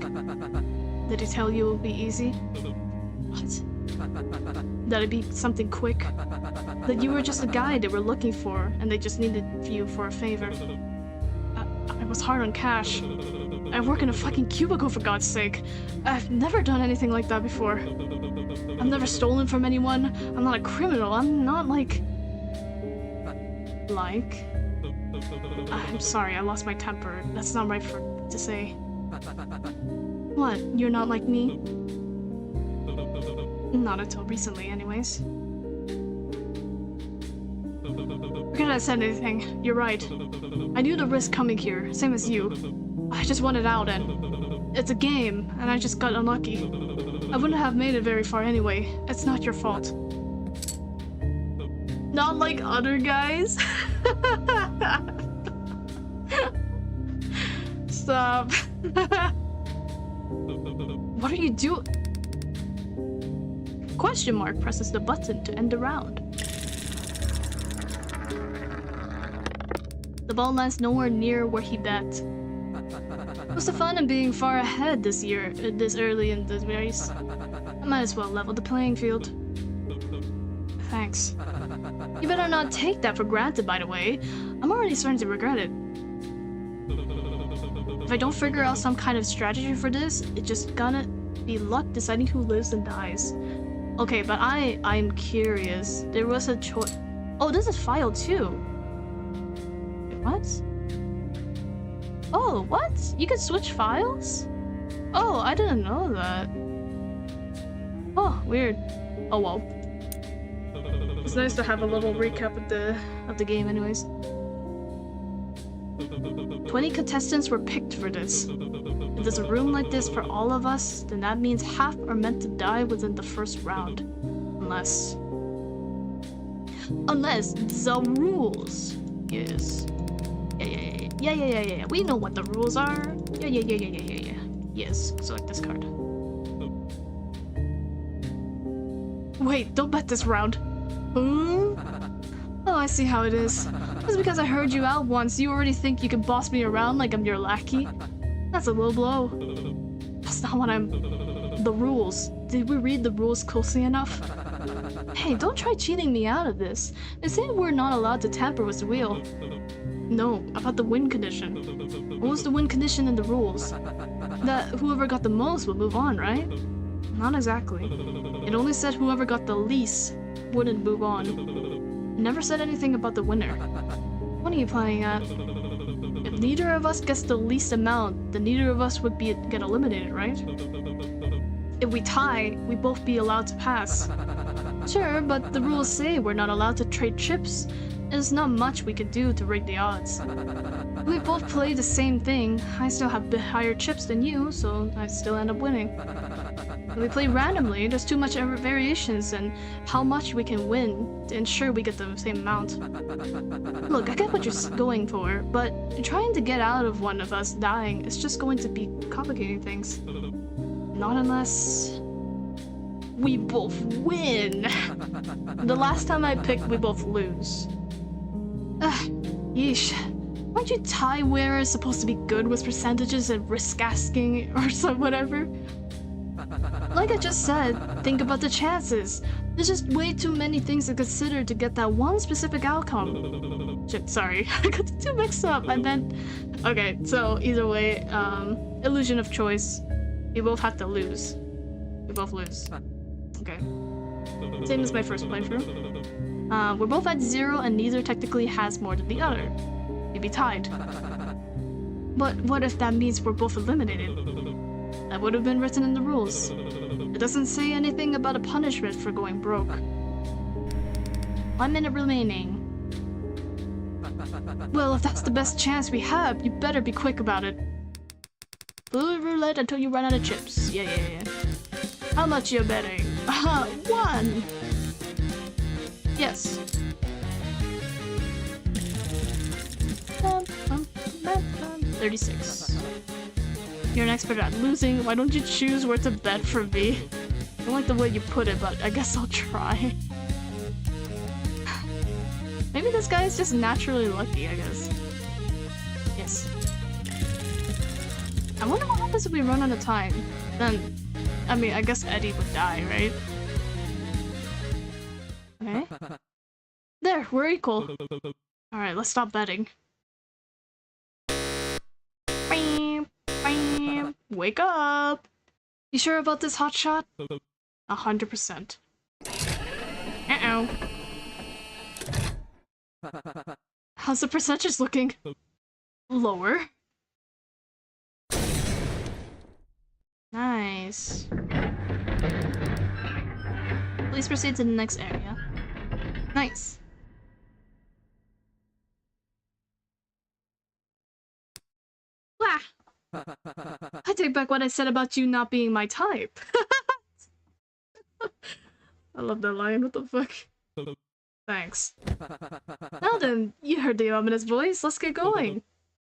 Did he tell you it would be easy? What? That it'd be something quick? That you were just a guy they were looking for, and they just needed you for a favor? I was hard on cash. I work in a fucking cubicle, for God's sake. I've never done anything like that before. I've never stolen from anyone. I'm not a criminal. I'm not like... I'm sorry, I lost my temper. That's not right to say. What, you're not like me? Not until recently, anyways. Forget I said anything. You're right. I knew the risk coming here, same as you. I just wanted out and... It's a game, and I just got unlucky. I wouldn't have made it very far anyway. It's not your fault. Not like other guys. Stop. What are you doing? Question mark presses the button to end the round. The ball lands nowhere near where he bet. What's the fun in being far ahead this early in the race? I might as well level the playing field. Thanks. You better not take that for granted, by the way. I'm already starting to regret it. If I don't figure out some kind of strategy for this, it's just gonna be luck deciding who lives and dies. Okay, but I'm curious. There was a choice. Oh, this is file 2. What? Oh, what? You can switch files? Oh, I didn't know that. Oh, weird. Oh well. It's nice to have a little recap of the game anyways. 20 contestants were picked for this. If there's a room like this for all of us, then that means half are meant to die within the first round. Unless the rules. Yes. Yeah. We know what the rules are. Yeah. Yes, select this card. Wait, don't bet this round. Oh, I see how it is. Just because I heard you out once, you already think you can boss me around like I'm your lackey? That's a low blow. That's not what The rules. Did we read the rules closely enough? Hey, don't try cheating me out of this. They say we're not allowed to tamper with the wheel. No, about the win condition. What was the win condition in the rules? That whoever got the most would move on, right? Not exactly. It only said whoever got the least wouldn't move on. It never said anything about the winner. What are you playing at? If neither of us gets the least amount, then neither of us would get eliminated, right? If we tie, we both be allowed to pass. Sure, but the rules say we're not allowed to trade chips. There's not much we could do to rig the odds. We both play the same thing. I still have a bit higher chips than you, so I still end up winning. If we play randomly, there's too much variations in how much we can win to ensure we get the same amount. Look, I get what you're going for, but trying to get out of one of us dying is just going to be complicating things. Not unless... we both win! The last time I picked, we both lose. Yeesh. Aren't you tie wearers supposed to be good with percentages and risk asking or so whatever? Like I just said, think about the chances. There's just way too many things to consider to get that one specific outcome. Shit, sorry. I got the two mixed up. I meant... Okay, so either way, illusion of choice. We both have to lose. We both lose. Okay. Same as my first playthrough. We're both at 0 and neither technically has more than the other. We'd be tied. But what if that means we're both eliminated? That would have been written in the rules. It doesn't say anything about a punishment for going broke. 1 minute remaining. Well, if that's the best chance we have, you better be quick about it. Blue roulette until you run out of chips. Yeah. How much you betting? 1! Yes. 36. You're an expert at losing. Why don't you choose where to bet for me? I don't like the way you put it, but I guess I'll try. Maybe this guy is just naturally lucky, I guess. Yes. I wonder what happens if we run out of time. Then, I mean, I guess Eddie would die, right? Okay. There, we're equal. Alright, let's stop betting. Wake up! You sure about this hotshot? 100%. Uh-oh. How's the percentage looking? Lower. Nice. Please proceed to the next area. Nice. Wah! I take back what I said about you not being my type. I love that line, what the fuck? Thanks. Now then, you heard the ominous voice, let's get going.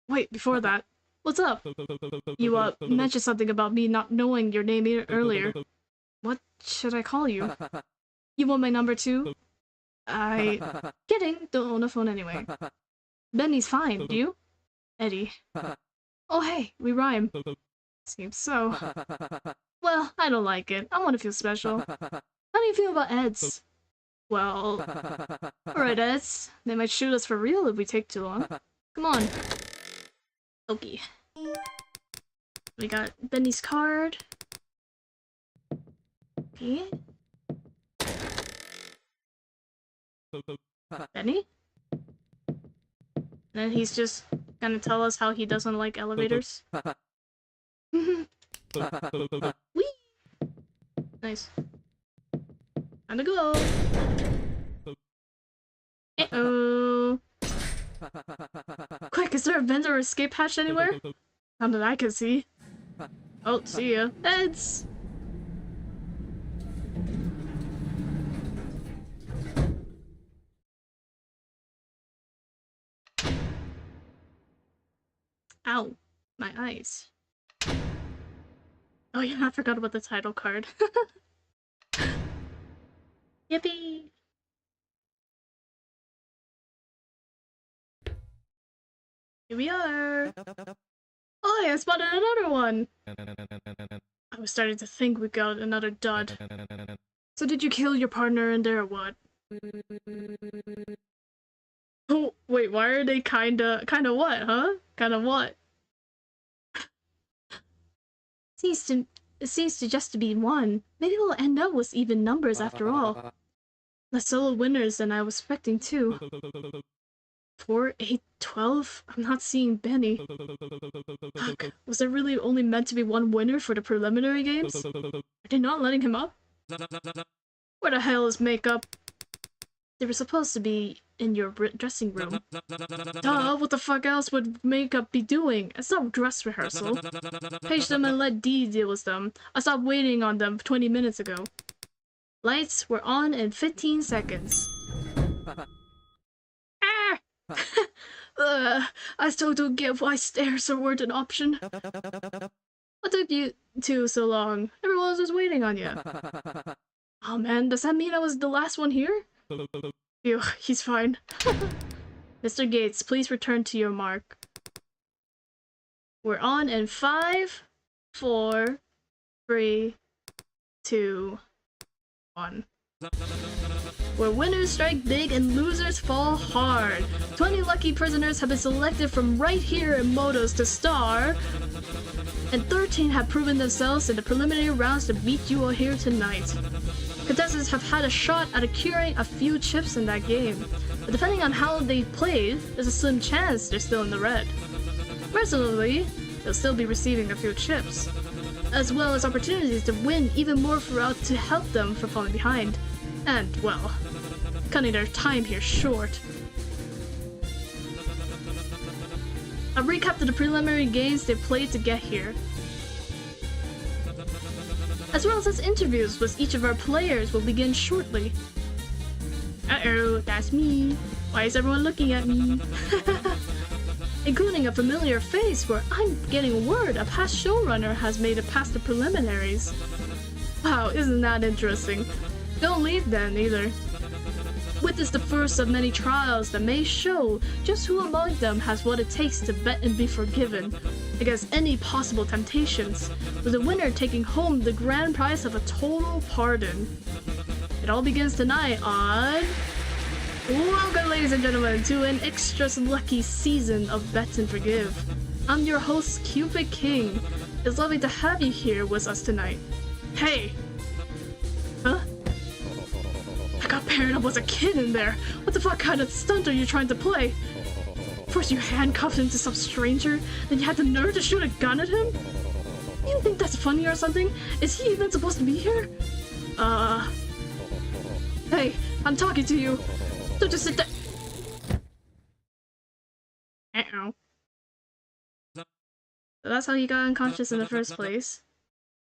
Wait, before that, what's up? You, mentioned something about me not knowing your name earlier. What should I call you? You want my number too? Kidding, don't own a phone anyway. Benny's fine, do you? Eddie. Oh hey, we rhyme. Seems so. Well, I don't like it. I want to feel special. How do you feel about Eds? Well... Alright, Eds. They might shoot us for real if we take too long. Come on. Okay. We got Benny's card. Okay. Benny? And then he's just gonna tell us how he doesn't like elevators. Whee! Nice. Time to go! Uh-oh! Quick, is there a vent or escape hatch anywhere? Not that I can see. Oh, see ya. Heads! Ow. My eyes. Oh yeah, I forgot about the title card. Yippee! Here we are! Oh, I spotted another one! I was starting to think we got another dud. So did you kill your partner in there or what? Oh, wait, why are they kinda what, huh? Kinda what? It seems to just to be one. Maybe we'll end up with even numbers after all. Less solo winners than I was expecting too. 4, 8, 12? I'm not seeing Benny. Fuck, was there really only meant to be one winner for the preliminary games? Are they not letting him up? Where the hell is makeup? They were supposed to be in your dressing room. Duh, what the fuck else would makeup be doing? It's not dress rehearsal. Page them and let Dee deal with them. I stopped waiting on them 20 minutes ago. Lights were on in 15 seconds. Ah! I still don't get why stairs weren't an option. What took you two so long? Everyone was just waiting on you. Oh man, does that mean I was the last one here? Phew, he's fine. Mr. Gates, please return to your mark. We're on in 5, 4, 3, CH1 where winners strike big and losers fall hard. 20 lucky prisoners have been selected from right here in Motos to star, and 13 have proven themselves in the preliminary rounds to beat you all here tonight. Contestants have had a shot at acquiring a few chips in that game, but depending on how they played, there's a slim chance they're still in the red. Personally, they'll still be receiving a few chips, as well as opportunities to win even more throughout to help them from falling behind, and, well, cutting their time here short. A recap of the preliminary games they played to get here, as well as interviews with each of our players will begin shortly. Uh-oh, that's me. Why is everyone looking at me? Including a familiar face where I'm getting word a past showrunner has made it past the preliminaries. Wow, isn't that interesting? Don't leave then, either. Witness the first of many trials that may show just who among them has what it takes to bet and be forgiven against any possible temptations, with the winner taking home the grand prize of a total pardon. It all begins tonight on... Welcome, ladies and gentlemen, to an extra lucky season of Bet and Forgive. I'm your host, Cupid King. It's lovely to have you here with us tonight. Hey! Huh? I got paired up as a kid in there. What the fuck kind of stunt are you trying to play? First you handcuffed him to some stranger, then you had the nerve to shoot a gun at him? You think that's funny or something? Is he even supposed to be here? Hey, I'm talking to you. Don't just sit there. Uh-oh. So that's how he got unconscious in the first place.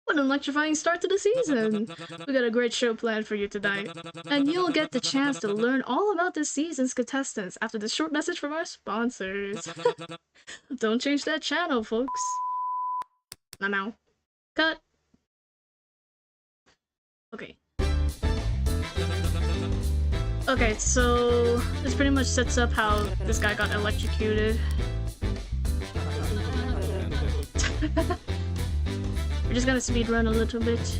What an electrifying start to the season! We got a great show planned for you tonight, and you'll get the chance to learn all about this season's contestants after this short message from our sponsors. Don't change that channel, folks. I'm out. Cut! Okay. Okay, so this pretty much sets up how this guy got electrocuted. We're just gonna speedrun a little bit.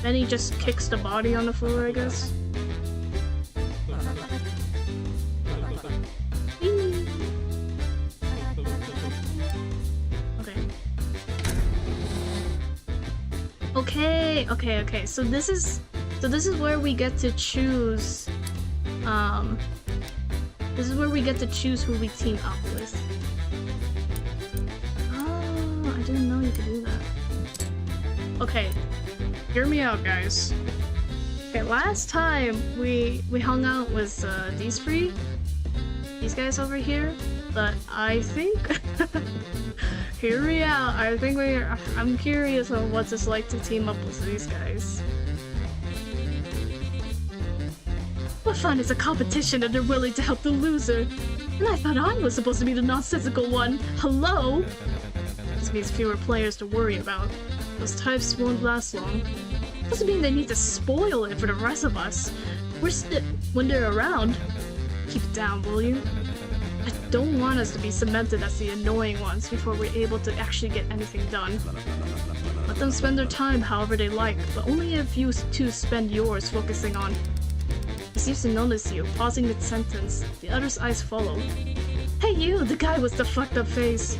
Then he just kicks the body on the floor, I guess. Okay. So this is where we get to choose. This is where we get to choose who we team up with. Oh, I didn't know you could do that. Okay, hear me out, guys. Okay, last time we hung out with these guys over here, but I think hear me out. I think I'm curious on what it's like to team up with these guys. What fun is a competition and they're willing to help the loser? And I thought I was supposed to be the nonsensical one. Hello? This means fewer players to worry about. Those types won't last long. Doesn't mean they need to spoil it for the rest of us. When they're around. Keep it down, will you? I don't want us to be cemented as the annoying ones before we're able to actually get anything done. Let them spend their time however they like, but only if you two spend yours focusing on. He seems to notice you, pausing mid-sentence. The other's eyes follow. Hey you, the guy with the fucked up face.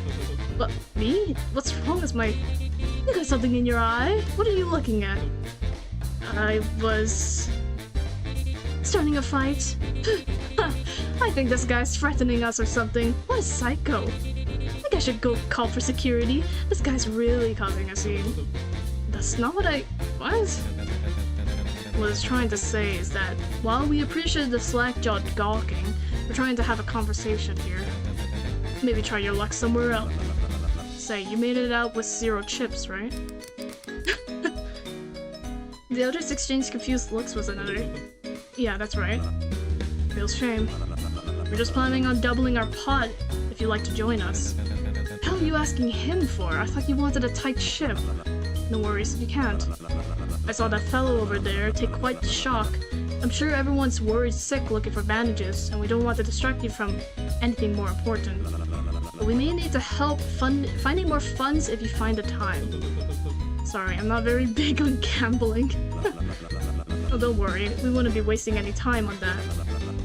What, me? What's wrong with my... You got something in your eye? What are you looking at? I was... starting a fight. I think this guy's threatening us or something. What a psycho. I think I should go call for security. This guy's really causing a scene. That's not what I... What? What I was trying to say is that, while we appreciate the slack-jawed gawking, we're trying to have a conversation here. Maybe try your luck somewhere else. Say, you made it out with 0 chips, right? The others exchanged confused looks with another. Yeah, that's right. Real shame. We're just planning on doubling our pot, if you'd like to join us. What the hell are you asking him for? I thought you wanted a tight ship. No worries if you can't. I saw that fellow over there take quite the shock. I'm sure everyone's worried sick looking for bandages, and we don't want to distract you from anything more important. But we may need to help finding more funds if you find the time. Sorry, I'm not very big on gambling. Oh, don't worry, we wouldn't be wasting any time on that.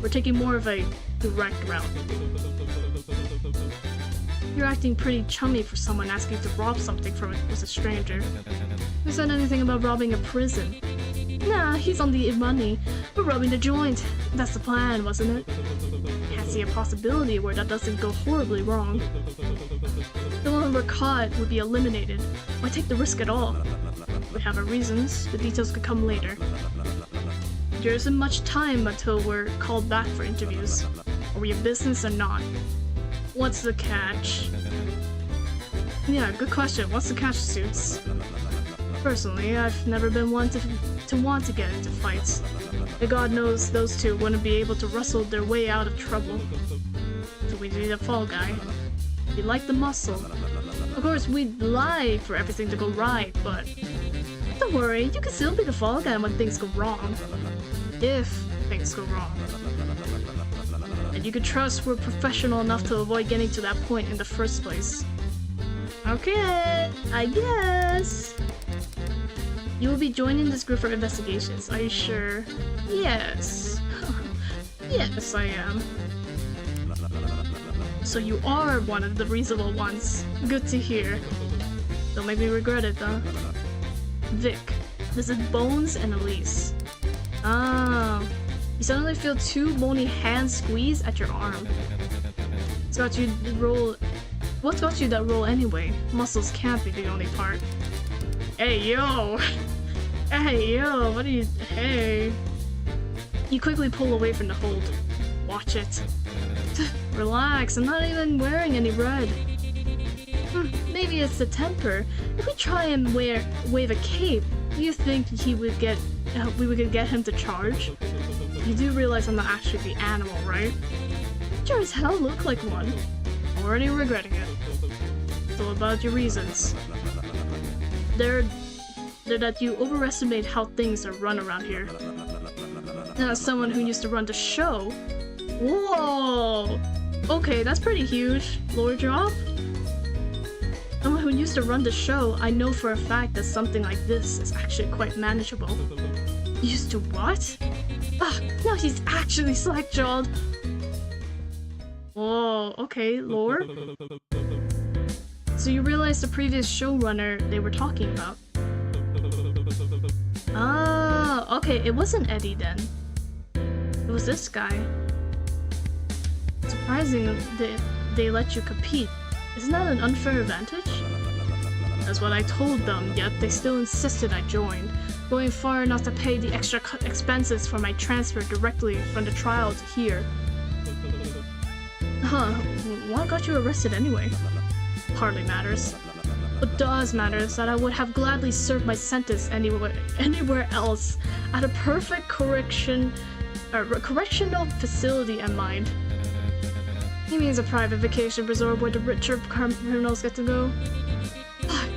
We're taking more of a direct route. You're acting pretty chummy for someone asking to rob something from a stranger. Who said anything about robbing a prison? Nah, he's on the money. We're robbing the joint. That's the plan, wasn't it? Can't see a possibility where that doesn't go horribly wrong. The moment we're caught would be eliminated. Why take the risk at all? We have our reasons. The details could come later. There isn't much time until we're called back for interviews. Are we in business or not? What's the catch? Yeah, good question. What's the catch, Suits? Personally, I've never been one to want to get into fights. But God knows those two wouldn't be able to wrestle their way out of trouble. So we need a fall guy. We like the muscle. Of course, we'd lie for everything to go right, but... Don't worry, you can still be the fall guy when things go wrong. If things go wrong. And you can trust we're professional enough to avoid getting to that point in the first place. Okay, I guess. You will be joining this group for investigations, are you sure? Yes. Yes, I am. So you are one of the reasonable ones. Good to hear. Don't make me regret it, though. Vic, this is Bones and Elise. Ah, you suddenly feel two bony hands squeeze at your arm. What's got you that roll anyway? Muscles can't be the only part. Hey, yo! Hey, yo, what are you... Hey... You quickly pull away from the hold. Watch it. Relax, I'm not even wearing any red. Maybe it's the temper. If we try and wave a cape, do you think we would get him to charge? You do realize I'm not actually the animal, right? Sure as hell look like one. Already regretting it. It's all about your reasons. They're that you overestimate how things are run around here. And as someone who used to run the show... Whoa! Okay, that's pretty huge. Lower drop? Someone who used to run the show, I know for a fact that something like this is actually quite manageable. Used to what? Ah, now he's actually slack-jawed. Whoa, okay, lore? So you realize the previous showrunner they were talking about. Ah, okay, it wasn't Eddie then. It was this guy. Surprising that they let you compete. Isn't that an unfair advantage? That's what I told them, yet they still insisted I joined, going far enough to pay the extra expenses for my transfer directly from the trial to here. Huh, what got you arrested anyway? Hardly matters. What does matter is that I would have gladly served my sentence anywhere else, at a perfect correctional facility in mind. He means a private vacation resort where the richer criminals get to go.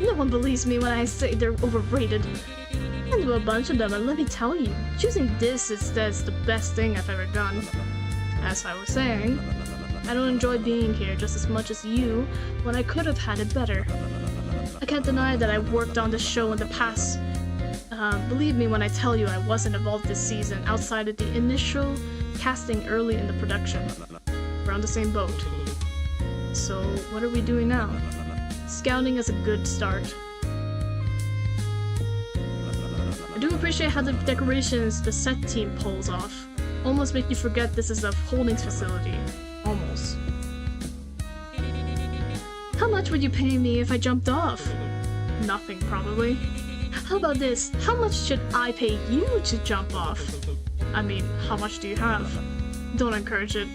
No one believes me when I say they're overrated. I knew a bunch of them, and let me tell you, choosing this instead is the best thing I've ever done. As I was saying, I don't enjoy being here just as much as you, when I could have had it better. I can't deny that I worked on the show in the past. Believe me when I tell you I wasn't involved this season outside of the initial casting early in the production. We're on the same boat. So, what are we doing now? Scouting is a good start. I do appreciate how the decorations the set team pulls off. Almost make you forget this is a holdings facility. Almost. How much would you pay me if I jumped off? Nothing, probably. How about this? How much should I pay you to jump off? I mean, how much do you have? Don't encourage it.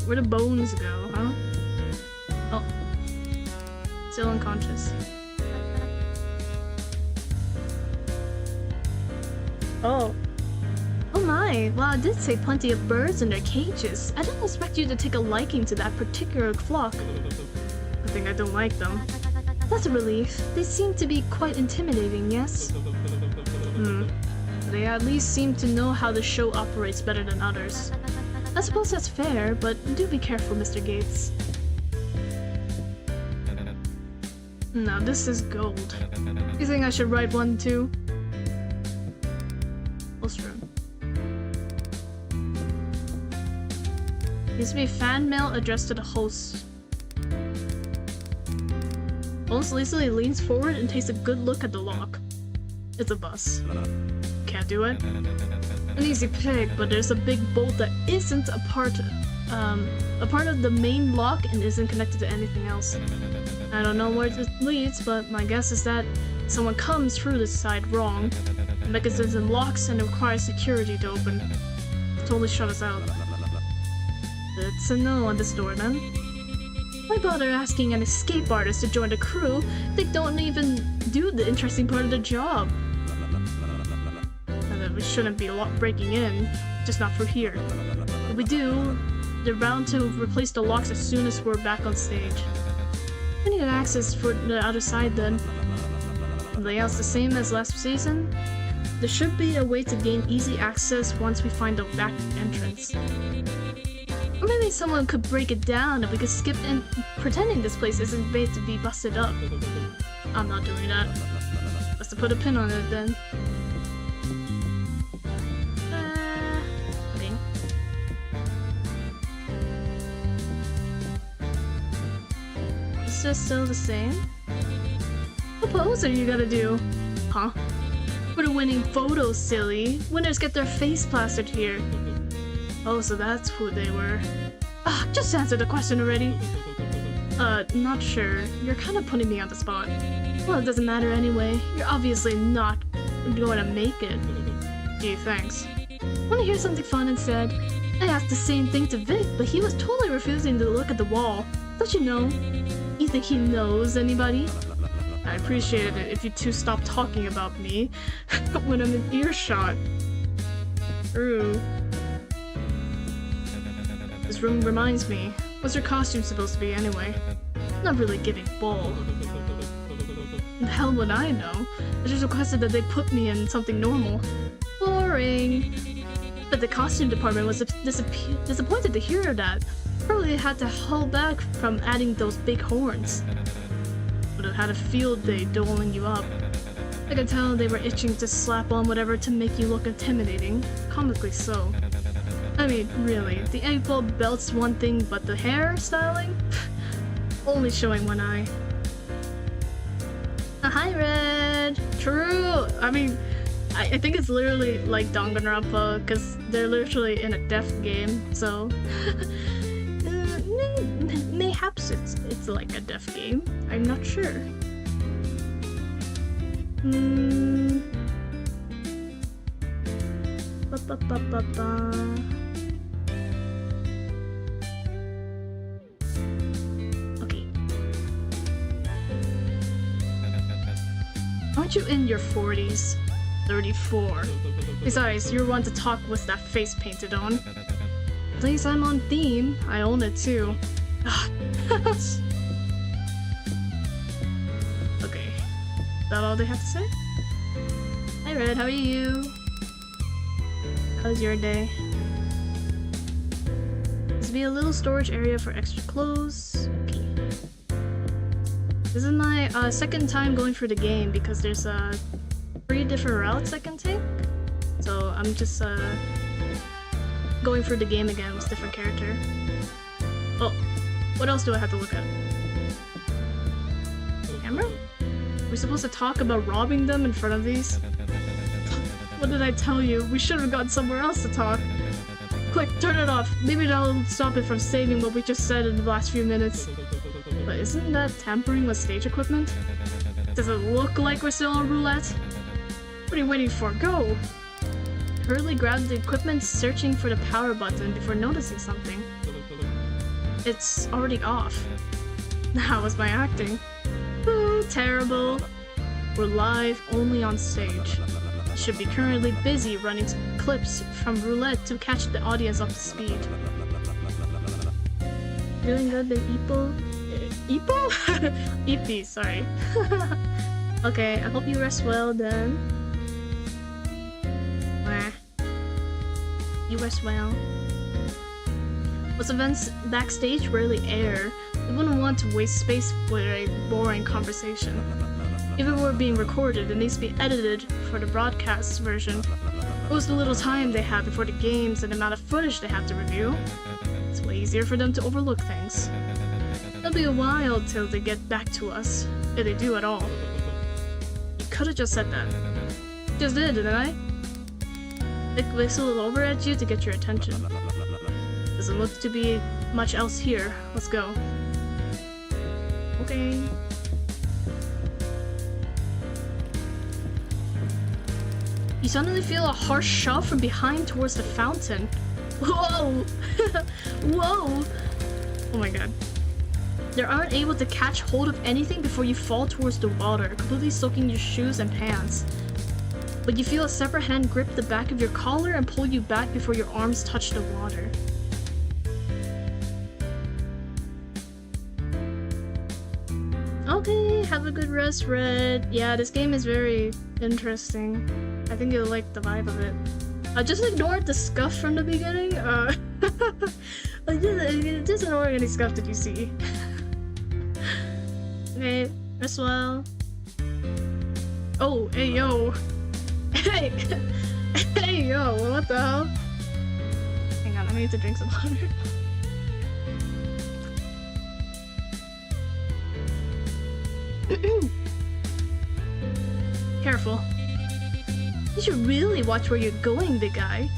Where the bones go, huh? Oh. Still unconscious. Oh. Oh my, wow, I did say plenty of birds in their cages. I didn't expect you to take a liking to that particular flock. I think I don't like them. That's a relief. They seem to be quite intimidating, yes? They at least seem to know how the show operates better than others. I suppose that's fair, but do be careful, Mr. Gates. No, this is gold. You think I should write one too? Ostrom. Needs to be fan mail addressed to the host. Host lazily leans forward and takes a good look at the lock. It's a bus. Can't do it. An easy pick, but there's a big bolt that isn't a part of the main lock and isn't connected to anything else. I don't know where it leads, but my guess is that someone comes through this side wrong. The mechanism locks and requires security to open. Totally shut us out. It's a no on this door then. Why bother asking an escape artist to join the crew if they don't even do the interesting part of the job? And that we shouldn't be breaking in, just not for here. If we do, they're bound to replace the locks as soon as we're back on stage. We need access for the other side then. The layout's the same as last season. There should be a way to gain easy access once we find the back entrance. Or maybe someone could break it down and we could skip in pretending this place isn't made to be busted up. I'm not doing that. Let's put a pin on it then. Okay. Is this still the same? What pose are you gonna do? Huh? For the winning photo, silly. Winners get their face plastered here. Oh, so that's who they were. Ah, just answer the question already. Not sure. You're kind of putting me on the spot. Well, it doesn't matter anyway. You're obviously not going to make it. Gee, thanks. Want to hear something fun instead? I asked the same thing to Vic, but he was totally refusing to look at the wall. Don't you know? You think he knows anybody? I appreciate it if you two stop talking about me when I'm in earshot. True. This room reminds me. What's your costume supposed to be anyway? Not really giving ball. The hell would I know? I just requested that they put me in something normal. Boring. But the costume department was disappointed to hear that. Probably had to hold back from adding those big horns. Would have had a field day doling you up. I could tell they were itching to slap on whatever to make you look intimidating. Comically so. I mean, really, the ankle belt's one thing, but the hair styling? Only showing one eye. Hi, Red! True! I mean, I think it's literally like Danganronpa, because they're literally in a deaf game, so... mayhaps it's like a deaf game. I'm not sure. Okay. Aren't you in your 40s? 34. Besides, you're one to talk with that face painted on. At least I'm on theme. I own it too. Okay. Is that all they have to say? Hi Red, how are you? How's your day? This will be a little storage area for extra clothes. Okay. This is my second time going through the game because there's 3 different routes I can take. So I'm just going through the game again with different character. Oh, what else do I have to look at? Camera? We're supposed to talk about robbing them in front of these? What did I tell you? We should have gone somewhere else to talk. Quick, turn it off. Maybe that'll stop it from saving what we just said in the last few minutes. But isn't that tampering with stage equipment? Does it look like we're still on roulette? What are you waiting for? Go! Hurriedly grabbed the equipment, searching for the power button before noticing something. It's already off. How was my acting? Ooh, terrible. We're live only on stage. Should be currently busy running clips from roulette to catch the audience up to speed. Feeling good than Ipo? Ipo? Ippy, sorry. Okay, I hope you rest well then. You rest well. Most events backstage rarely air, They wouldn't want to waste space with a boring conversation. If it were being recorded, it needs to be edited for the broadcast version. What was the little time they have before the games and the amount of footage they have to review? It's way easier for them to overlook things. It'll be a while till they get back to us, if they do at all. You could've just said that. Just did, didn't I? Like whistle it over at you to get your attention. Doesn't look to be much else here. Let's go. Okay. You suddenly feel a harsh shove from behind towards the fountain. Whoa! Whoa! Oh my god. You aren't able to catch hold of anything before you fall towards the water, completely soaking your shoes and pants. But you feel a separate hand grip the back of your collar and pull you back before your arms touch the water. Okay, have a good rest, Red. Yeah, this game is very interesting. I think you'll like the vibe of it. Just ignore the scuff from the beginning. Just ignore any scuff that you see. Okay, rest well. Oh, hey yo. Hey! Hey yo, what the hell? Hang on, I need to drink some water. Careful. You should really watch where you're going, big guy.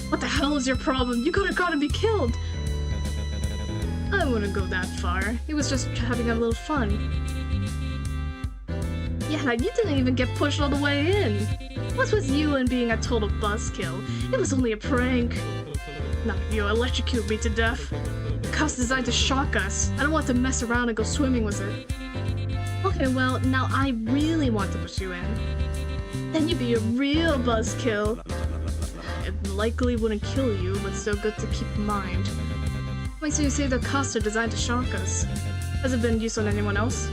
What the hell is your problem? You could've gotta be killed! I wouldn't go that far. He was just having a little fun. Yeah, you didn't even get pushed all the way in. What's with you and being a total buzzkill? It was only a prank. None of you electrocute me to death. The cuff's designed to shock us. I don't want to mess around and go swimming with it. Okay, well, now I really want to push you in. Then you'd be a real buzzkill. It likely wouldn't kill you, but still good to keep in mind. Makes you say the cuffs are designed to shock us. Has it been used on anyone else?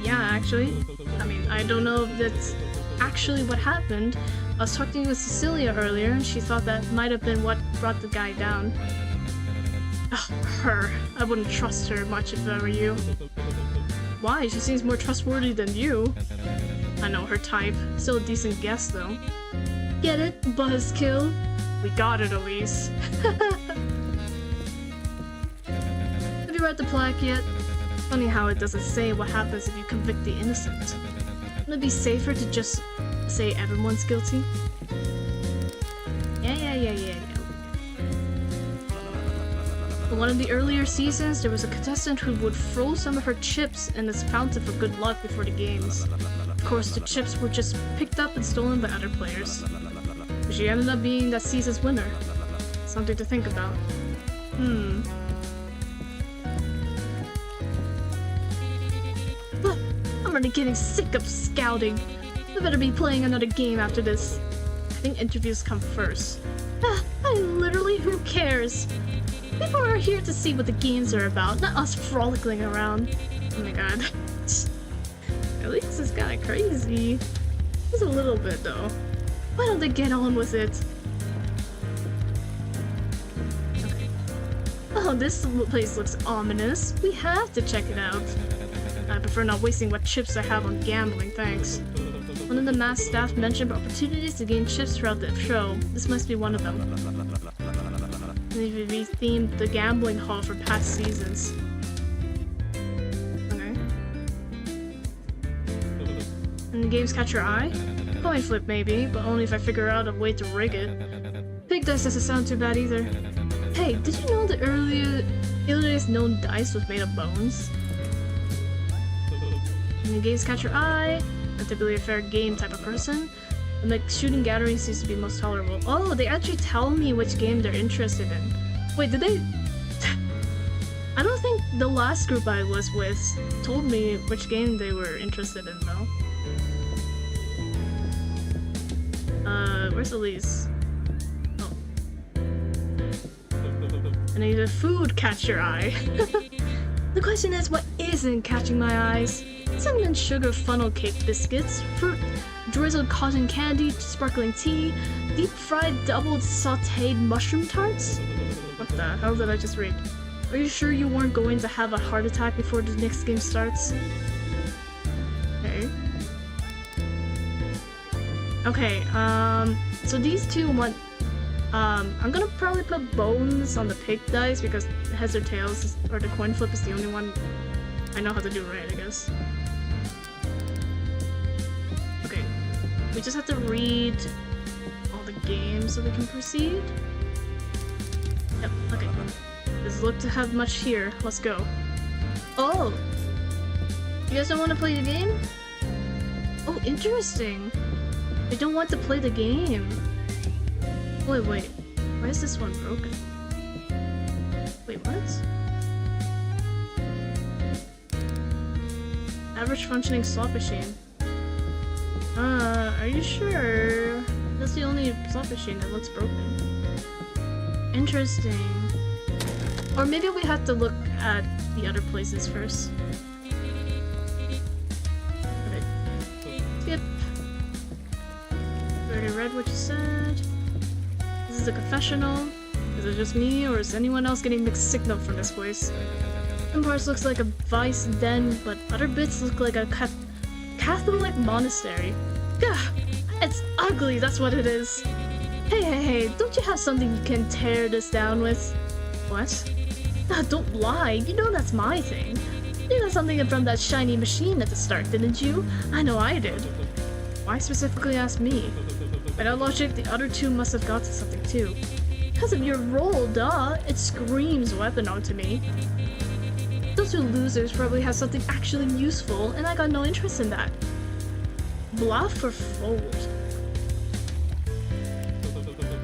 Yeah, actually. I mean, I don't know if that's actually what happened. I was talking with Cecilia earlier, and she thought that might have been what brought the guy down. Ugh, her. I wouldn't trust her much if I were you. Why? She seems more trustworthy than you. I know her type. Still a decent guess, though. Get it? Buzzkill? We got it, Elise. Have you read the plaque yet? Funny how it doesn't say what happens if you convict the innocent. Wouldn't it be safer to just say everyone's guilty? Yeah. In one of the earlier seasons, there was a contestant who would throw some of her chips in this fountain for good luck before the games. Of course, the chips were just picked up and stolen by other players. But she ended up being that season's winner. Something to think about. I'm already getting sick of scouting. We better be playing another game after this. I think interviews come first. Literally, who cares? People are here to see what the games are about, not us frolicking around. Oh my god. At least it's kinda crazy. Just a little bit, though. Why don't they get on with it? Okay. Oh, this place looks ominous. We have to check it out. I prefer not wasting what chips I have on gambling, thanks. One of the mass staff mentioned opportunities to gain chips throughout the show. This must be one of them. They've rethemed the gambling hall for past seasons. Okay. And the games catch your eye? Coin flip maybe, but only if I figure out a way to rig it. Pig dice doesn't sound too bad either. Hey, did you know the earliest known dice was made of bones? And the games catch your eye? I'm typically a fair game type of person. And like shooting gathering seems to be most tolerable. Oh, they actually tell me which game they're interested in. Wait, did they? I don't think the last group I was with told me which game they were interested in though. Where's Elise? Oh. And either food catch your eye. The question is, what isn't catching my eyes? Cinnamon sugar funnel cake biscuits, fruit drizzled cotton candy, sparkling tea, deep fried doubled sauteed mushroom tarts? What the hell did I just read? Are you sure you weren't going to have a heart attack before the next game starts? Okay. Okay, so these two want... I'm gonna probably put bones on the pig dice because heads or tails, or the coin flip is the only one I know how to do right, I guess. Okay, we just have to read all the games so we can proceed. Yep, okay. Doesn't look to have much here. Let's go. Oh! You guys don't want to play the game? Oh, interesting. They don't want to play the game. Wait. Why is this one broken? Wait, what? Average functioning slot machine. Are you sure? That's the only slot machine that looks broken. Interesting. Or maybe we have to look at the other places first. Okay. Skip. We already read what you said. This is a confessional. Is it just me, or is anyone else getting mixed signal from this place? Some parts looks like a vice den, but other bits look like a Catholic monastery. Gah! It's ugly, that's what it is. Hey, don't you have something you can tear this down with? What? Don't lie, you know that's my thing. You got something from that shiny machine at the start, didn't you? I know I did. Why specifically ask me? By that logic, the other two must have gotten something too. Because of your role, duh! It screams weapon onto me. Those two losers probably have something actually useful, and I got no interest in that. Bluff or fold?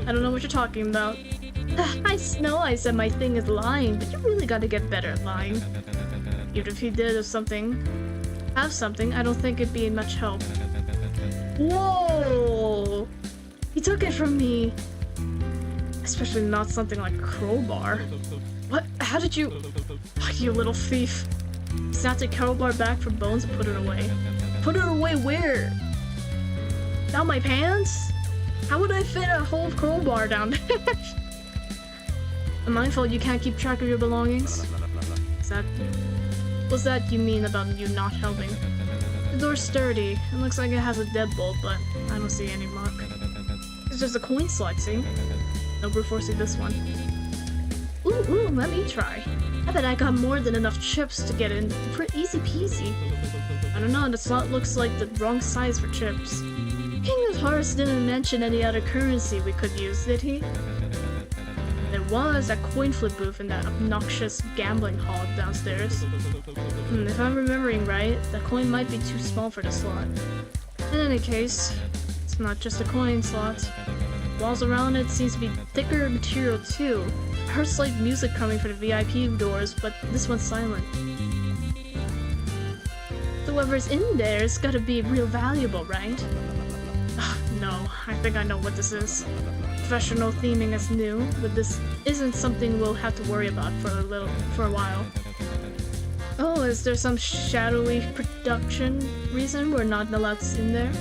I don't know what you're talking about. I know I said my thing is lying, but you really gotta get better at lying. Even if you did have something, I don't think it'd be much help. Whoa! He took it from me. Especially not something like a crowbar. What? How did you... Oh, you little thief. He snapped a crowbar back from Bones and put it away. Put it away where? Down my pants? How would I fit a whole crowbar down there? I'm mindful you can't keep track of your belongings. What's that you mean about you not helping? The door's sturdy. It looks like it has a deadbolt, but I don't see any mark. It's just a coin slot, see? No brute forcing this one. Ooh, let me try. I bet I got more than enough chips to get in. Pretty easy peasy. I don't know, the slot looks like the wrong size for chips. King of Hearts didn't mention any other currency we could use, did he? There was a coin flip booth in that obnoxious gambling hall downstairs. If I'm remembering right, the coin might be too small for the slot. In any case, it's not just a coin slot. Walls around it seems to be thicker material too. I heard slight music coming from the VIP doors, but this one's silent. Whoever's in there's gotta be real valuable, right? No, I think I know what this is. Professional theming is new, but this isn't something we'll have to worry about for a while. Oh, is there some shadowy production reason we're not allowed in there?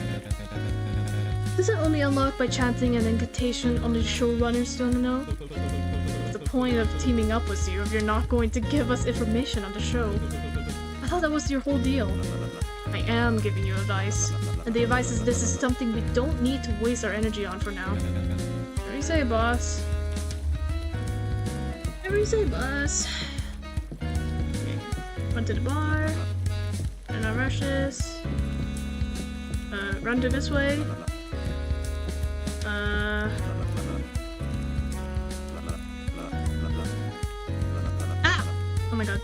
Is it only unlocked by chanting an incantation only the showrunners don't know? What's the point of teaming up with you if you're not going to give us information on the show? I thought that was your whole deal. I am giving you advice, and the advice is this is something we don't need to waste our energy on for now. Whatever you say, boss. Whatever you say, boss. Okay. Run to the bar. And I rush this. Run to this way. Ah! Oh my god.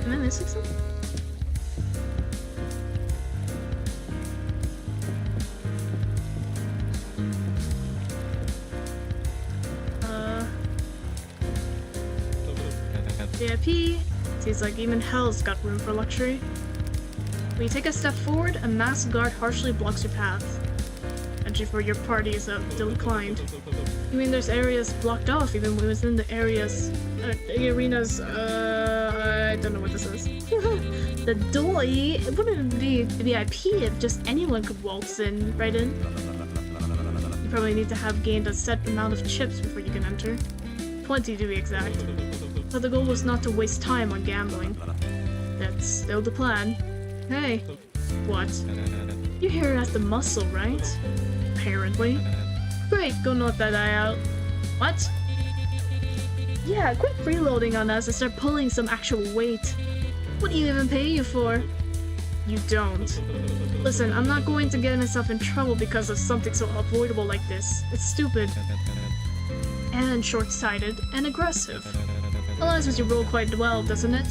Am I missing something? VIP. Seems like even hell's got room for luxury. When you take a step forward, a masked guard harshly blocks your path. Entry for your party is declined. You mean there's areas blocked off even within the areas, the arenas, I don't know what this is. The door, it wouldn't be VIP if just anyone could waltz in, right in. probably need to have gained a set amount of chips before you can enter. 20 to be exact. But the goal was not to waste time on gambling. That's still the plan. Hey. What? You're here as the muscle, right? Apparently. Great, go knock that eye out. What? Yeah, quit freeloading on us and start pulling some actual weight. What do you even pay you for? You don't. Listen, I'm not going to get myself in trouble because of something so avoidable like this. It's stupid. And short-sighted and aggressive. Aligns with your role quite well, doesn't it?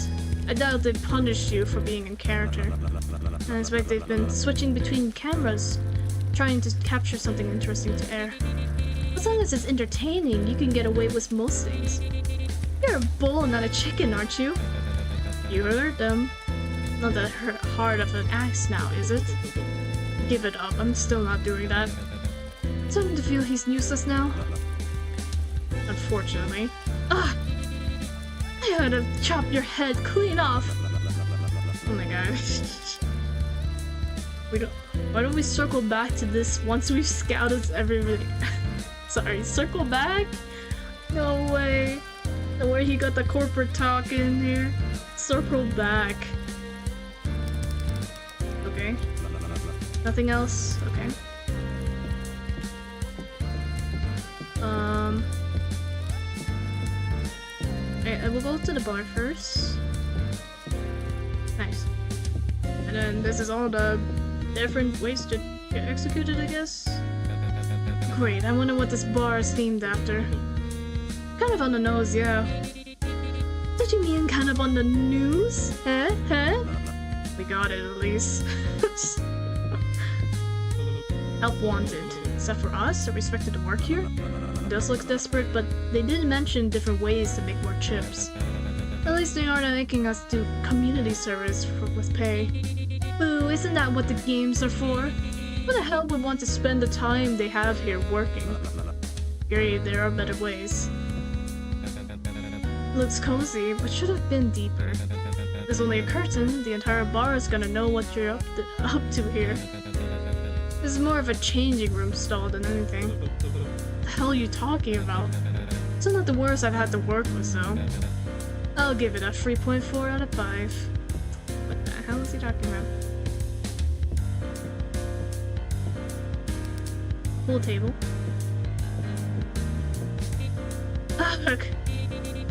I doubt they punished you for being in character. I expect they've been switching between cameras, trying to capture something interesting to air. As long as it's entertaining, you can get away with most things. You're a bull, not a chicken, aren't you? You heard them. Not that hard of an axe now, is it? Give it up, I'm still not doing that. Starting to feel he's useless now? Unfortunately. Ugh! I had to chop your head clean off! Oh my god. Why don't we circle back to this once we've scouted everything? Sorry, circle back? No way. The way he got the corporate talk in here. Circle back. Okay. Nothing else? Okay. I will go to the bar first. Nice. And then this is all the different ways to get executed, I guess? Great, I wonder what this bar is themed after. Kind of on the nose, yeah. Did you mean kind of on the news? Huh? Huh? We got it at least. Help wanted. Is that for us? Are we expected to work here? It does look desperate, but they did mention different ways to make more chips. At least they aren't making us do community service with pay. Boo, isn't that what the games are for? Who the hell would want to spend the time they have here working? Agree, there are better ways. Looks cozy, but should have been deeper. There's only a curtain, the entire bar is gonna know what you're up to here. This is more of a changing room stall than anything. What the hell are you talking about? It's not the worst I've had to work with, though. I'll give it a 3.4 out of 5. What the hell is he talking about? Pool table. Ugh!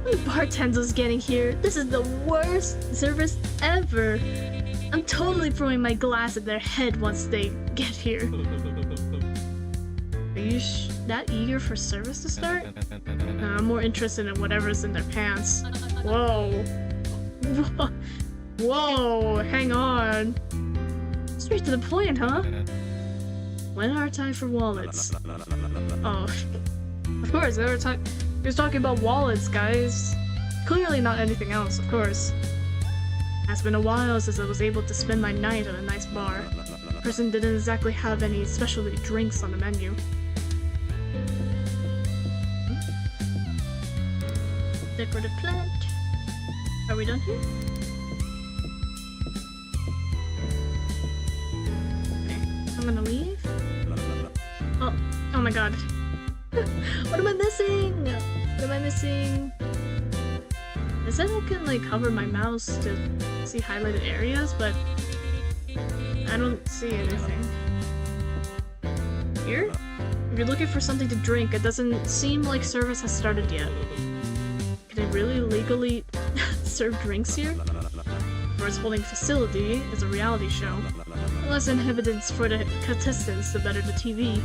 When bartenders getting here, this is the worst service ever. I'm totally throwing my glass at their head once they get here. Are you that eager for service to start? I'm more interested in whatever's in their pants. Whoa. Whoa, hang on. Straight to the point, huh? When are time for wallets? Oh, of course, every time. He was talking about wallets, guys. Clearly not anything else, of course. It's been a while since I was able to spend my night at a nice bar. The person didn't exactly have any specialty drinks on the menu. Decorative plant. Are we done here? Okay, I'm gonna leave. Oh my god. What am I missing? What am I missing? It said I can like hover my mouse to see highlighted areas, but I don't see anything. Here? If you're looking for something to drink, it doesn't seem like service has started yet. Can I really legally serve drinks here? Whereas holding facility is a reality show. The less inhibitants for the contestants, the better the TV.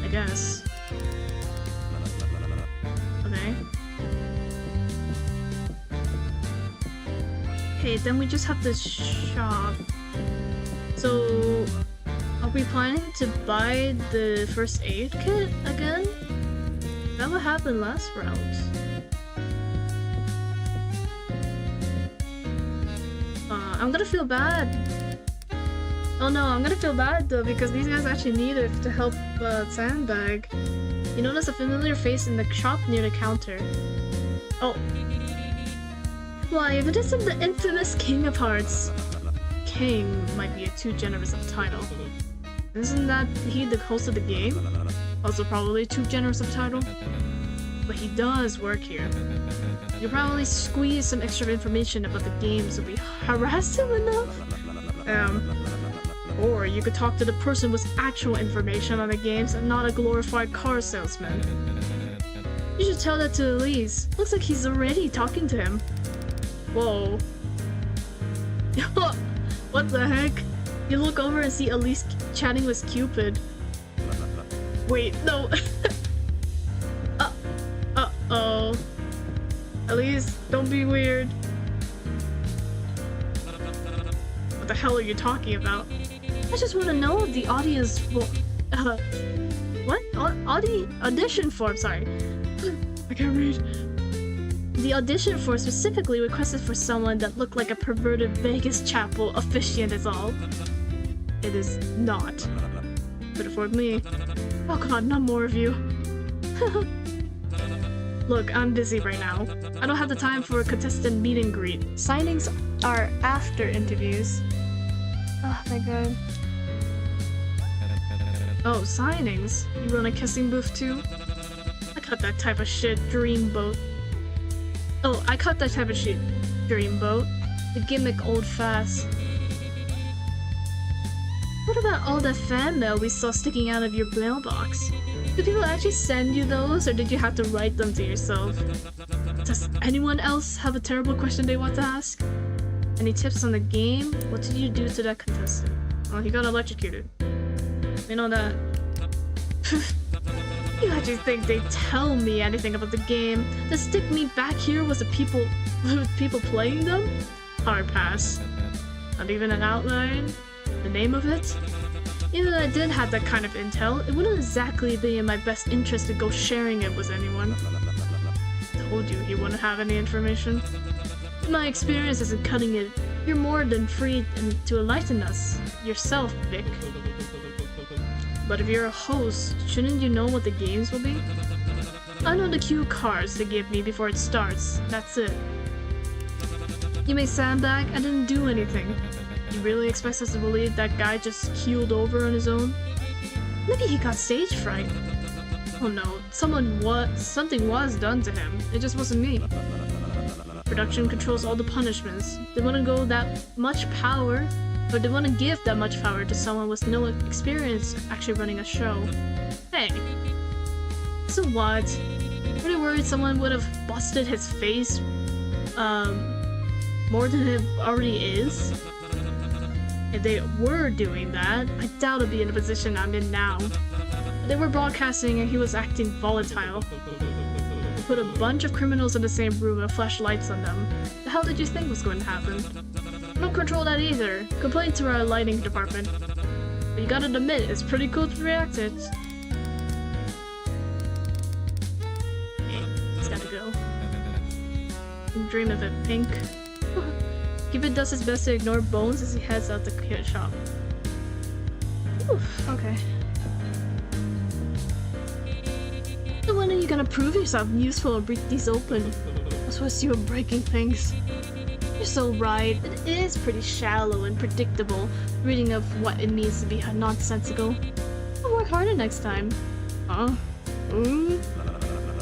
I guess. Okay. Okay, then we just have to shop. So, are we planning to buy the first aid kit again? That what happened last round. I'm gonna feel bad. Oh no, I'm gonna feel bad though because these guys actually need it to help Sandbag. You notice a familiar face in the shop near the counter. Oh. Why, if it isn't the infamous King of Hearts. King might be a too generous of a title. Isn't that he the host of the game? Also probably too generous of a title? But he does work here. You probably squeeze some extra information about the game so we harass him enough? Or you could talk to the person with actual information on the games and not a glorified car salesman. You should tell that to Elise. Looks like he's already talking to him. Whoa. What the heck? You look over and see Elise chatting with Cupid. Wait, no. Uh-oh. Elise, don't be weird. What the hell are you talking about? I just want to know if the audience will... what? Audition form, sorry. I can't read. The audition form specifically requested for someone that looked like a perverted Vegas chapel officiant is all. It is not. Could afford me. Oh god, not more of you. Look, I'm busy right now. I don't have the time for a contestant meet and greet. Signings are after interviews. Oh my god. Oh, signings? You run a kissing booth too? I cut that type of shit, Dreamboat. Oh, I cut that type of shit, Dreamboat. The gimmick old fast. What about all that fan mail we saw sticking out of your mailbox? Did people actually send you those, or did you have to write them to yourself? Does anyone else have a terrible question they want to ask? Any tips on the game? What did you do to that contestant? Oh, he got electrocuted. You know that. You actually think they tell me anything about the game? To stick me back here with the people playing them? Hard pass. Not even an outline? The name of it? Even though I did have that kind of intel, it wouldn't exactly be in my best interest to go sharing it with anyone. Told you he wouldn't have any information. In my experience isn't cutting it. You're more than free to enlighten us. Yourself, Vic. But if you're a host, shouldn't you know what the games will be? I know the cue cards they give me before it starts. That's it. You may sandbag, I didn't do anything. You really expect us to believe that guy just keeled over on his own? Maybe he got stage fright. Oh no, something was done to him. It just wasn't me. Production controls all the punishments. They wouldn't go that much power, or they wouldn't give that much power to someone with no experience actually running a show. Hey. So what? Pretty worried someone would have busted his face, more than it already is? If they were doing that, I doubt I'd be in the position I'm in now. They were broadcasting and he was acting volatile. Put a bunch of criminals in the same room and flash lights on them. The hell did you think was going to happen? I don't control that either. Complain to our lighting department. But you gotta admit, it's pretty cool to react it. It's gotta go. Dream of it, Pink. Cupid does his best to ignore Bones as he heads out the kit shop. Oof, okay. So when are you gonna prove yourself useful and break these open? I suppose you were breaking things. You're so right, it is pretty shallow and predictable, reading of what it means to be nonsensical. I'll work harder next time. Huh? Ooh?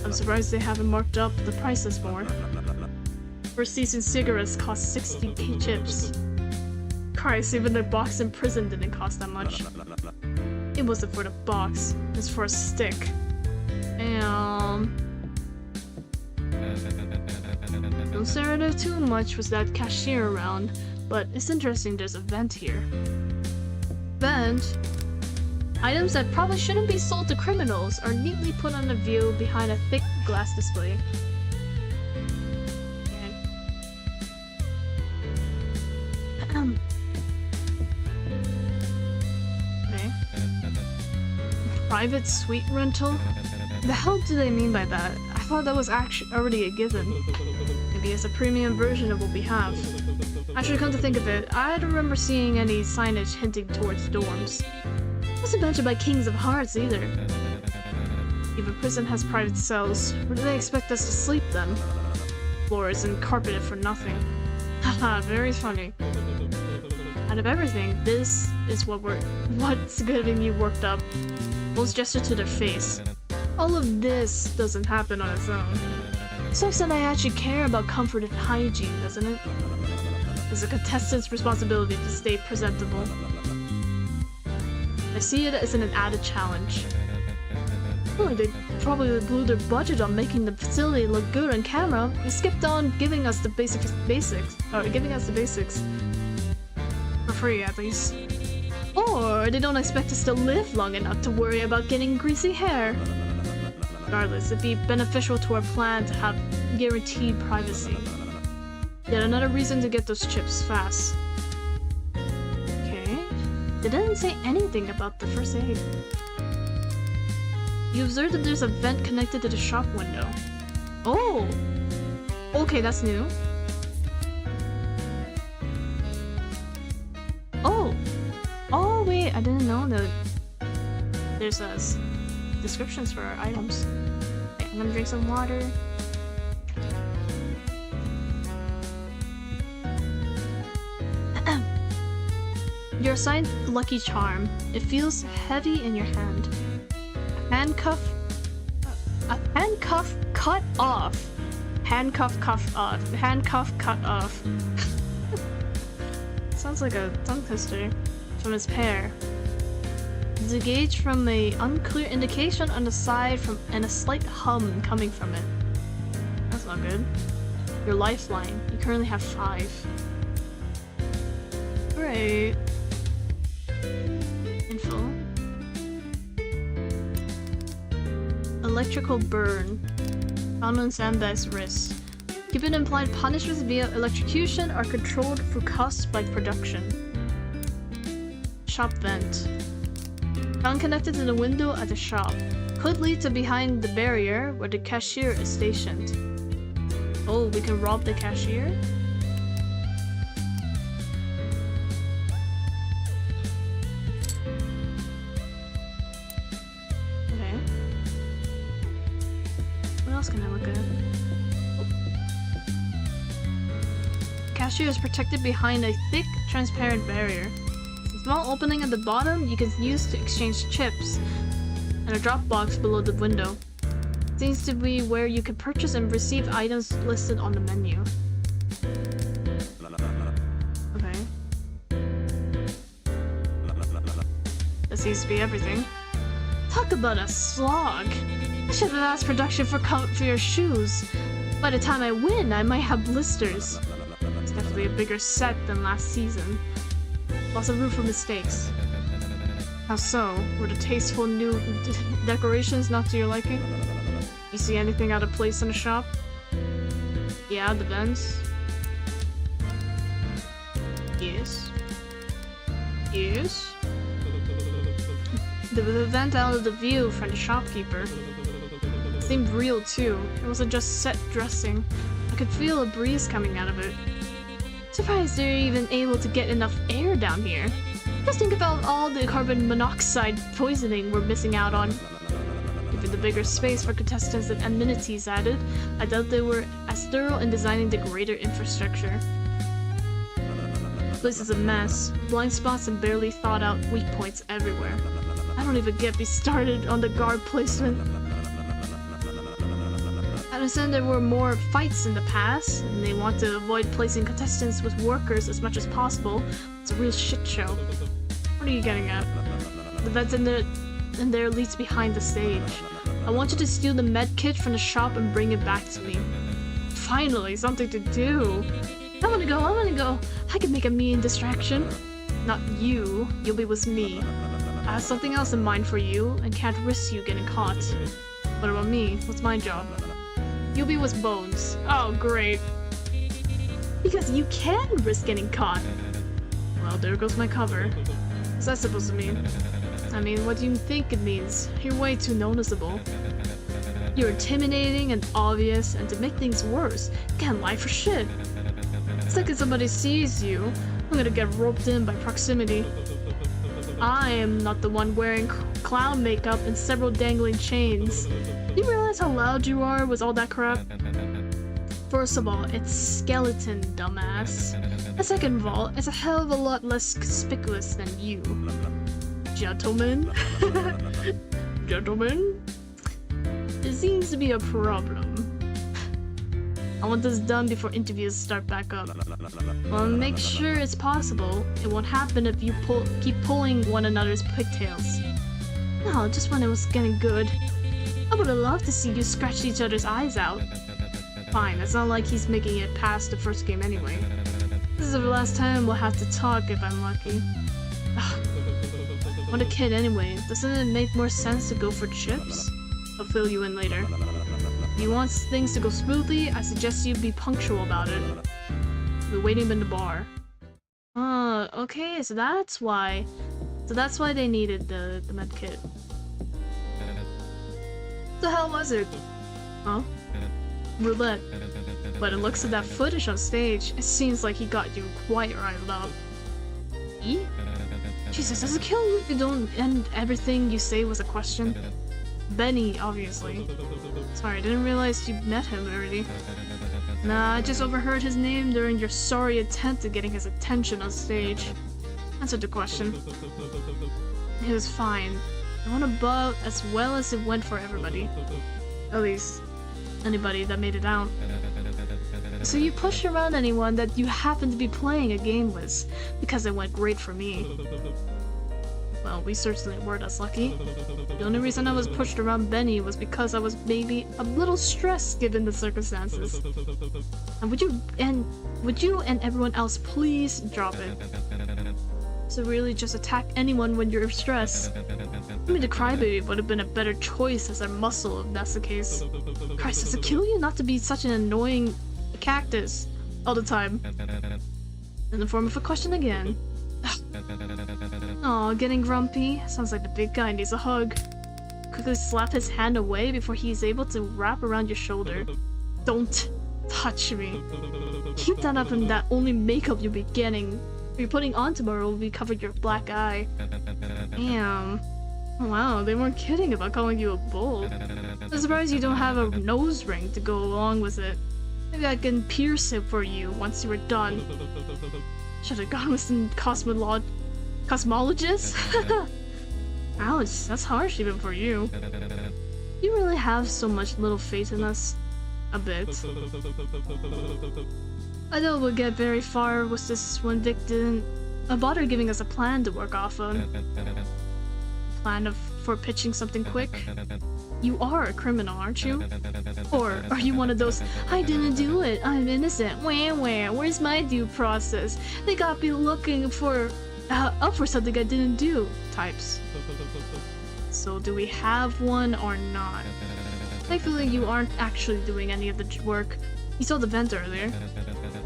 I'm surprised they haven't marked up the prices more. First season cigarettes cost 60 chips. Christ, even the box in prison didn't cost that much. It wasn't for the box, it was for a stick. Don't stare at it too much with that cashier around, but it's interesting there's a vent here. Vent? Items that probably shouldn't be sold to criminals are neatly put on the view behind a thick glass display. Okay. Private suite rental? The hell do they mean by that? I thought that was actually already a given. Maybe it's a premium version of what we have. Actually, come to think of it, I don't remember seeing any signage hinting towards dorms. It wasn't mentioned by Kings of Hearts either. If a prison has private cells, where do they expect us to sleep then? Floor isn't carpeted for nothing. Haha, very funny. I kind of everything. This is what's getting you worked up. Most gesture to their face. All of this doesn't happen on its own. Sucks that I actually care about comfort and hygiene, doesn't it? It's a contestant's responsibility to stay presentable. I see it as an added challenge. Oh, they probably blew their budget on making the facility look good on camera. They skipped on giving us the basics. For free, at least. Or they don't expect us to live long enough to worry about getting greasy hair. Regardless, it'd be beneficial to our plan to have guaranteed privacy. Yet another reason to get those chips fast. Okay. They didn't say anything about the first aid. You observe that there's a vent connected to the shop window. Oh! Okay, that's new. Oh! Oh, wait, I didn't know that there's descriptions for our items. Okay, I'm gonna drink some water. You're assigned Lucky Charm. It feels heavy in your hand. A handcuff cut off. Handcuff cut off. Sounds like a tongue twister from his pair. Disengage from a unclear indication on the side and a slight hum coming from it. That's not good. Your lifeline. You currently have 5. Great. Info. Electrical burn. Found on Sandbag's wrist. Given implied punishments via electrocution are controlled through cost-like production. Shop vent. Found connected to the window at the shop. Could lead to behind the barrier where the cashier is stationed. Oh, we can rob the cashier? Okay. What else can I look at? Cashier is protected behind a thick, transparent barrier. A small opening at the bottom you can use to exchange chips, and a drop box below the window. Seems to be where you can purchase and receive items listed on the menu. Okay. That seems to be everything. Talk about a slog! I should have asked production for comfier shoes. By the time I win, I might have blisters. It's definitely a bigger set than last season. Lots of room for mistakes. How so? Were the tasteful new decorations not to your liking? You see anything out of place in the shop? Yeah, the vents. Yes. Yes. The vent out of the view from the shopkeeper. It seemed real too. It wasn't just set dressing. I could feel a breeze coming out of it. Surprised they're even able to get enough air down here. Just think about all the carbon monoxide poisoning we're missing out on. Given the bigger space for contestants and amenities added, I doubt they were as thorough in designing the greater infrastructure. The place is a mess. Blind spots and barely thought out weak points everywhere. I don't even get me started on the guard placement. I understand there were more fights in the past, and they want to avoid placing contestants with workers as much as possible. It's a real shit show. What are you getting at? The vent in there leads behind the stage. I want you to steal the med kit from the shop and bring it back to me. Finally, something to do. I wanna go. I can make a mean distraction. Not you, you'll be with me. I have something else in mind for you, and can't risk you getting caught. What about me? What's my job? You'll be with Bones. Oh, great. Because you can risk getting caught. Well, there goes my cover. What's that supposed to mean? I mean, what do you think it means? You're way too noticeable. You're intimidating and obvious, and to make things worse, you can't lie for shit. The second somebody sees you, I'm gonna get roped in by proximity. I am not the one wearing clown makeup and several dangling chains. Do you realize how loud you are with all that crap? First of all, it's skeleton, dumbass. And second of all, it's a hell of a lot less conspicuous than you. Gentlemen? Gentlemen? There seems to be a problem. I want this done before interviews start back up. I'll make sure it's possible. It won't happen if you keep pulling one another's pigtails. No, just when it was getting good. I would have loved to see you scratch each other's eyes out. Fine, it's not like he's making it past the first game anyway. This is the last time we'll have to talk if I'm lucky. What a kid anyway. Doesn't it make more sense to go for chips? I'll fill you in later. If you want things to go smoothly, I suggest you be punctual about it. We're waiting in the bar. Okay, so that's why. So that's why they needed the med kit. The hell was it? Huh? Roulette. But it looks at that footage on stage, it seems like he got you quite riled up. E? Jesus, does it kill you if you don't end everything you say was a question? Benny, obviously. Sorry, I didn't realize you met him already. Nah, I just overheard his name during your sorry attempt at getting his attention on stage. Answer the question. He was fine. It went about as well as it went for everybody. At least, anybody that made it out. So you pushed around anyone that you happened to be playing a game with, because it went great for me. Well, we certainly weren't as lucky. The only reason I was pushed around Benny was because I was maybe a little stressed given the circumstances. And would you and everyone else please drop it? So really just attack anyone when you're stressed. I mean, the crybaby would have been a better choice as a muscle if that's the case. Christ, does it kill you not to be such an annoying cactus all the time? In the form of a question again. Aw, getting grumpy? Sounds like the big guy needs a hug. Quickly slap his hand away before he's able to wrap around your shoulder. Don't touch me. Keep that up and that only makeup you'll be getting. You're putting on tomorrow will be covered your black eye. Damn. Wow, they weren't kidding about calling you a bull. I'm surprised you don't have a nose ring to go along with it. Maybe I can pierce it for you once you were done. Should have gone with some cosmologist? Ouch, that's harsh even for you. You really have so much little faith in us. A bit. I know we'll get very far with this when Vic didn't bother giving us a plan to work off on. Plan for pitching something quick? You are a criminal, aren't you? Or are you one of those, I didn't do it, I'm innocent, where's my due process? They got me looking for, up for something I didn't do, types. So do we have one or not? Thankfully you aren't actually doing any of the work. You saw the vent earlier.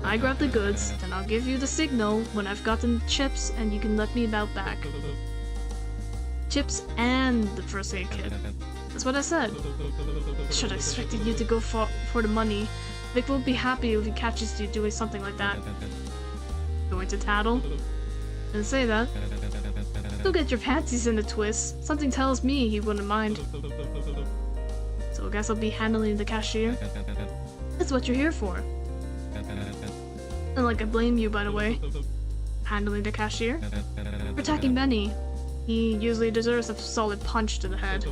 I grab the goods, then I'll give you the signal when I've gotten chips and you can let me about back. Chips and the first aid kit. That's what I said. Should have expected you to go for the money. Vic will be happy if he catches you doing something like that. Going to tattle? Didn't say that. Don't get your panties in a twist. Something tells me he wouldn't mind. So I guess I'll be handling the cashier. That's what you're here for. And like I blame you, by the way. Handling the cashier? For attacking Benny. He usually deserves a solid punch to the head.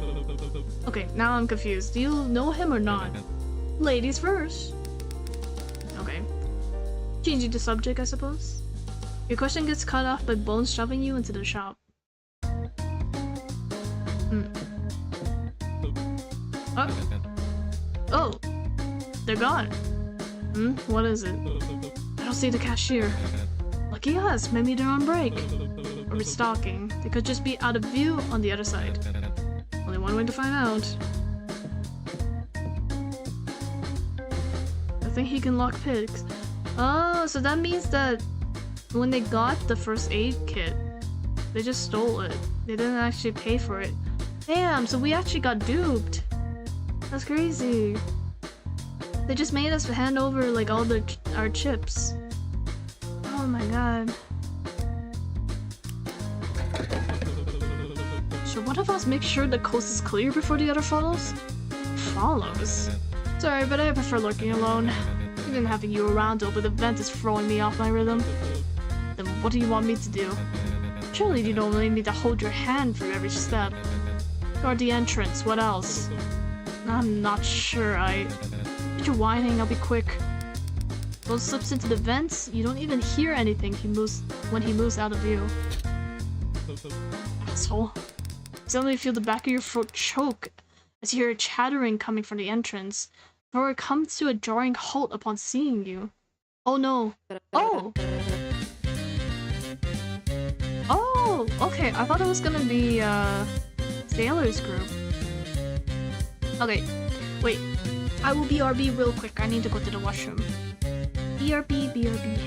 Okay, now I'm confused. Do you know him or not? Ladies first. Okay. Changing the subject, I suppose. Your question gets cut off by Bones shoving you into the shop. Oh! They're gone. What is it? I don't see the cashier. Lucky us, maybe they're on break. Or restocking. They could just be out of view on the other side. Only one way to find out. I think he can lock pigs. Oh, so that means that when they got the first aid kit, they just stole it. They didn't actually pay for it. Damn, so we actually got duped. That's crazy. They just made us hand over like all our chips. Oh my god. Should one of us make sure the coast is clear before the other follows? Follows? Sorry, but I prefer lurking alone. Even having you around to open the vent is throwing me off my rhythm. Then what do you want me to do? Surely you don't need me to hold your hand through every step. Guard the entrance, what else? I'm not sure, If you're whining, I'll be quick. Will slips into the vents, you don't even hear anything when he moves out of view. Asshole. Suddenly feel the back of your throat choke as you hear chattering coming from the entrance, before it comes to a jarring halt upon seeing you. Oh no. Oh! Oh! Okay, I thought it was gonna be, Sailor's group. Okay, wait. I will BRB real quick, I need to go to the washroom. BRB, BRB.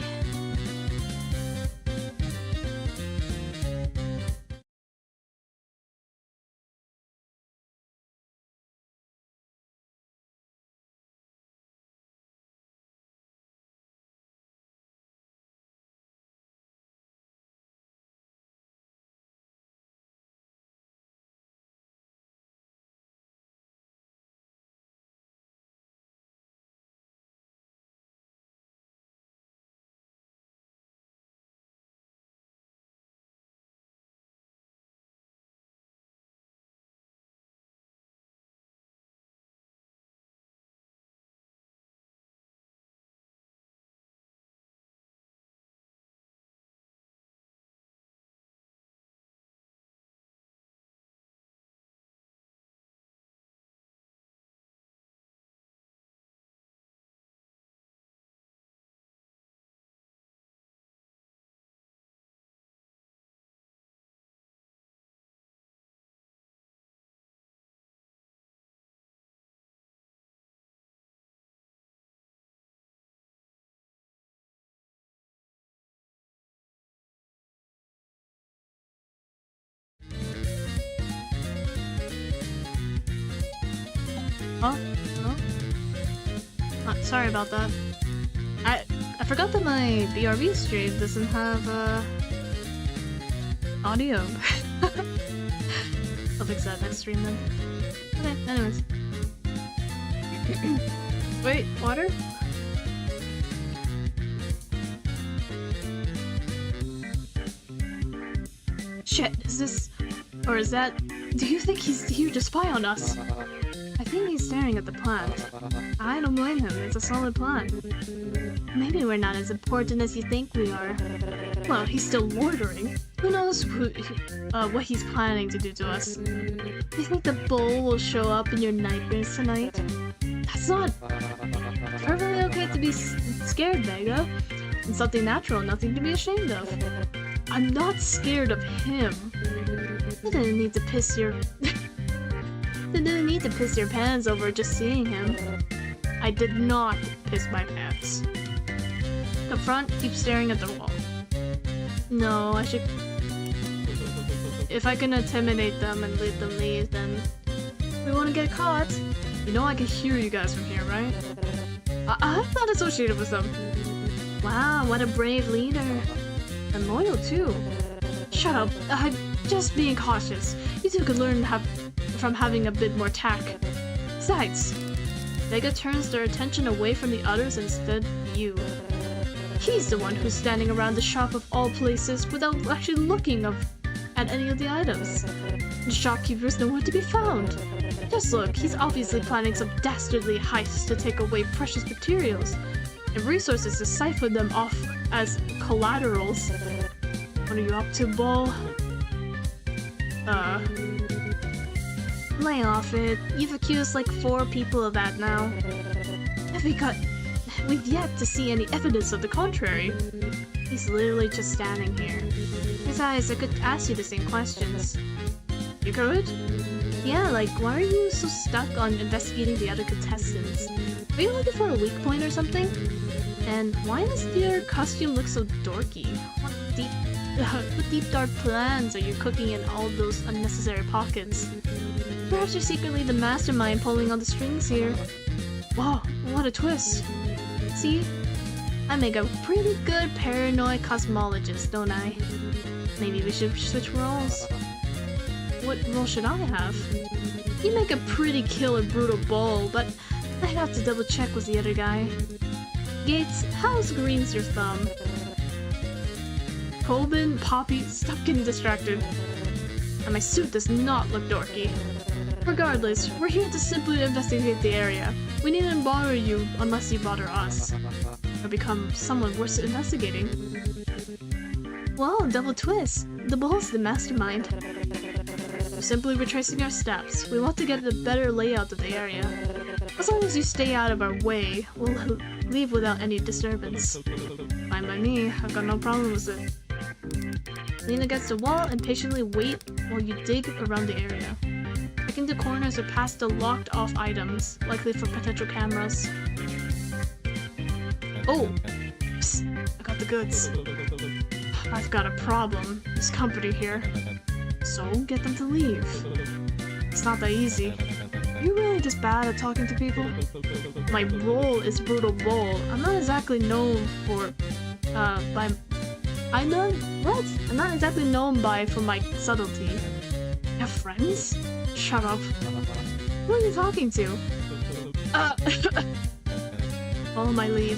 Oh, hello? Sorry about that. I forgot that my BRB stream doesn't have, audio. I'll fix that next stream then. Okay, anyways. Wait, water? Shit, is this... or is that... do you think he's here to spy on us? I think he's staring at the plant. I don't blame him, it's a solid plan. Maybe we're not as important as you think we are. Well, he's still loitering. Who knows what he's planning to do to us. Do you think the bull will show up in your nightmares tonight? That's not... perfectly okay to be scared, Vega. It's something natural, nothing to be ashamed of. I'm not scared of him. You didn't need to piss your... You didn't need to piss your pants over just seeing him. I did not piss my pants. Up front, keep staring at the wall. No, I should... if I can intimidate them and leave them leave, then we won't get caught. You know I can hear you guys from here, right? I'm not associated with them. Wow, what a brave leader. And loyal, too. Shut up. I'm just being cautious. You two could learn from having a bit more tact. Besides, Vega turns their attention away from the others and instead you. He's the one who's standing around the shop of all places without actually looking at any of the items. The shopkeeper's nowhere to be found. Just look, he's obviously planning some dastardly heist to take away precious materials and resources to siphon them off as collaterals. What are you up to, Bull? Lay off it. You've accused like 4 people of that now. We've yet to see any evidence of the contrary. He's literally just standing here. Besides, I could ask you the same questions. You could? Yeah, like, why are you so stuck on investigating the other contestants? Are you looking for a weak point or something? And why does your costume look so dorky? What deep dark plans are you cooking in all those unnecessary pockets? Perhaps you're secretly the mastermind pulling on the strings here. Wow, what a twist. See? I make a pretty good paranoid cosmologist, don't I? Maybe we should switch roles. What role should I have? You make a pretty killer brutal bull, but I'd have to double check with the other guy. Gates, how's green's your thumb? Colbin, Poppy, stop getting distracted. And my suit does not look dorky. Regardless, we're here to simply investigate the area. We needn't bother you unless you bother us. Or become someone worth investigating. Well, double twist. The bull's the mastermind. We're simply retracing our steps. We want to get a better layout of the area. As long as you stay out of our way, we'll leave without any disturbance. Fine by me, I've got no problem with it. Lean against the wall and patiently wait while you dig around the area. Checking the corners or past the locked off items, likely for potential cameras. Oh! Psst, I got the goods. I've got a problem. There's company here. So, get them to leave. It's not that easy. You're really just bad at talking to people? My role is brutal bull. I'm not exactly known for, I'm not exactly known for my subtlety. You have friends? Shut up. Who are you talking to? Follow my lead.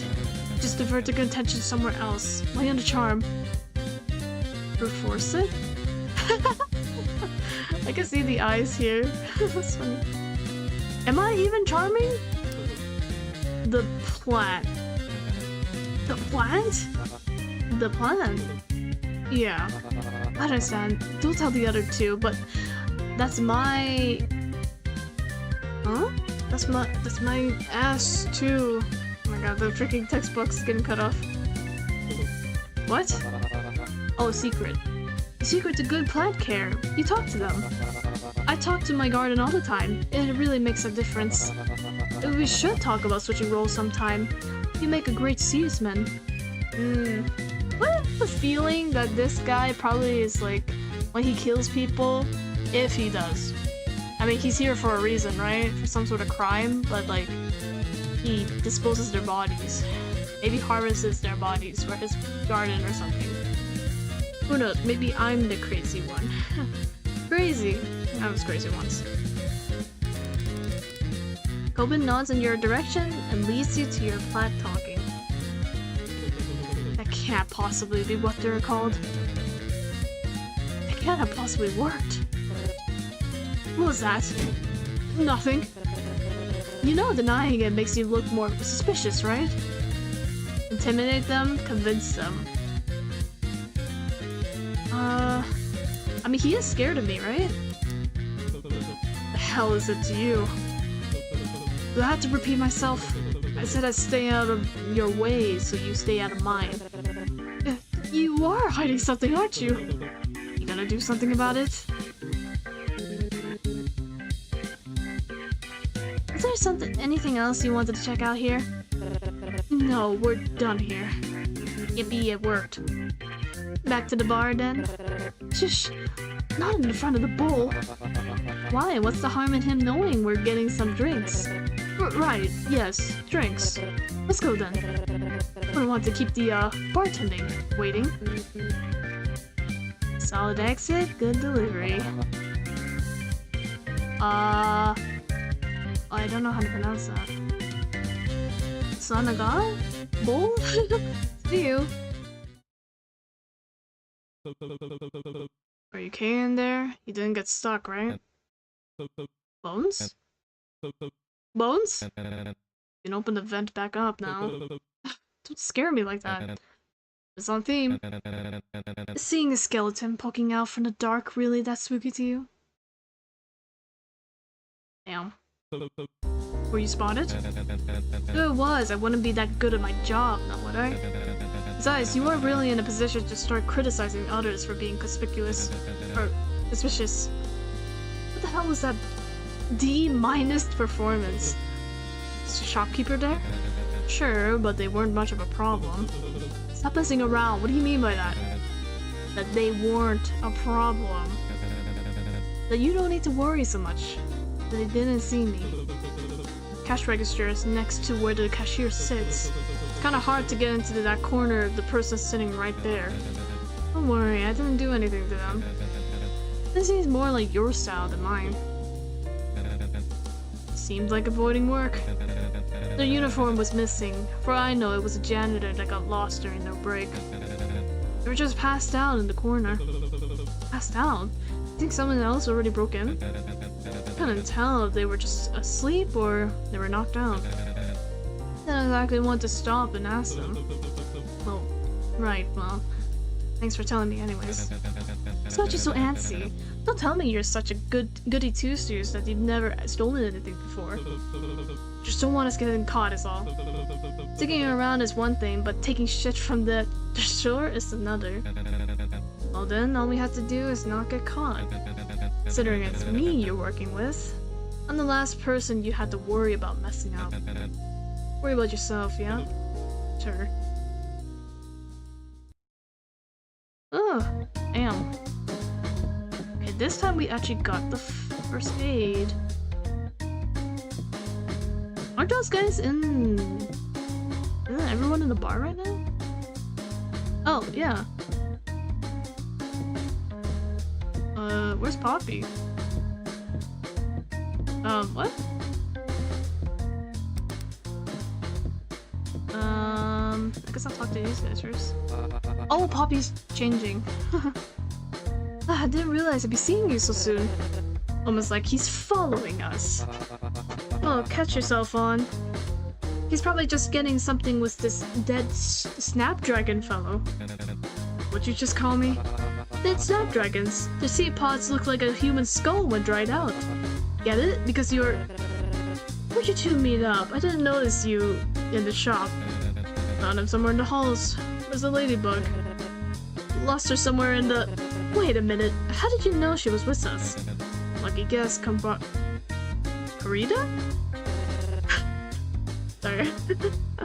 Just divert the attention somewhere else. Lay on the charm. Brute force it? I can see the eyes here. That's funny. Am I even charming? The plant. The plant? The plant? Yeah. I understand. Don't tell the other two, but that's my... Huh? That's my ass too. Oh my god, the freaking textbook's getting cut off. What? Oh, secret. The secret to good plant care. You talk to them. I talk to my garden all the time. It really makes a difference. We should talk about switching roles sometime. You make a great seedsman. What I have a feeling that this guy probably is like, when he kills people, if he does. I mean, he's here for a reason, right? For some sort of crime, but like, he disposes their bodies. Maybe harvests their bodies for his garden or something. Who knows? Maybe I'm the crazy one. Crazy. I was crazy once. Colbin nods in your direction and leads you to your plant talking. That can't possibly be what they're called. That can't have possibly worked. What was that? Nothing. You know denying it makes you look more suspicious, right? Intimidate them, convince them. I mean, he is scared of me, right? The hell is it to you? Do I have to repeat myself? I said I'd stay out of your way, so you stay out of mine. You are hiding something, aren't you? You gonna do something about it? Is there anything else you wanted to check out here? No, we're done here. Yippee, it worked. Back to the bar then? Shush! Not in front of the bull! Why? What's the harm in him knowing we're getting some drinks? Right, yes, drinks. Let's go then. I don't want to keep the, bartending waiting. Solid exit, good delivery. I don't know how to pronounce that. Sanaga? Bull? See you. Are you okay in there? You didn't get stuck, right? Bones? Bones? You can open the vent back up now. Don't scare me like that. It's on theme. Is seeing a skeleton poking out from the dark really that spooky to you? Damn. Were you spotted? If it was, I wouldn't be that good at my job, now would I? Besides, you weren't really in a position to start criticizing others for being conspicuous. Or suspicious. What the hell was that D- performance? Is the shopkeeper there? Sure, but they weren't much of a problem. Stop messing around, what do you mean by that? That they weren't a problem. That you don't need to worry so much. That they didn't see me. Cash register is next to where the cashier sits. It's kinda hard to get into that corner of the person sitting right there. Don't worry, I didn't do anything to them. This seems more like your style than mine. Seems like avoiding work. Their uniform was missing. For I know, it was a janitor that got lost during their break. They were just passed out in the corner. Passed out? You think someone else already broke in? I couldn't tell if they were just asleep or they were knocked out. I didn't exactly want to stop and ask them. Oh, right, well, thanks for telling me anyways. What's got you so antsy? Don't tell me you're such a goody two-shoes that you've never stolen anything before. Just don't want us getting caught is all. Digging around is one thing, but taking shit from the shore is another. Well then, all we have to do is not get caught. Considering it's me you're working with, I'm the last person you had to worry about messing up. Worry about yourself, yeah? Sure. Ugh, damn. Okay, this time we actually got the first aid. Aren't those guys in... Isn't everyone in the bar right now? Oh, yeah. Where's Poppy? What? I guess I'll talk to these guys first. Oh, Poppy's changing. I didn't realize I'd be seeing you so soon. Almost like he's following us. Oh, catch yourself on. He's probably just getting something with this dead snapdragon fellow. What'd you just call me? Dead snapdragons. Their seed pods look like a human skull when dried out. Get it? Because you're... Where'd you two meet up? I didn't notice you in the shop. Found him somewhere in the halls. Where's the ladybug? Lost her somewhere in the... Wait a minute. How did you know she was with us? Lucky guess, Karita? Sorry. I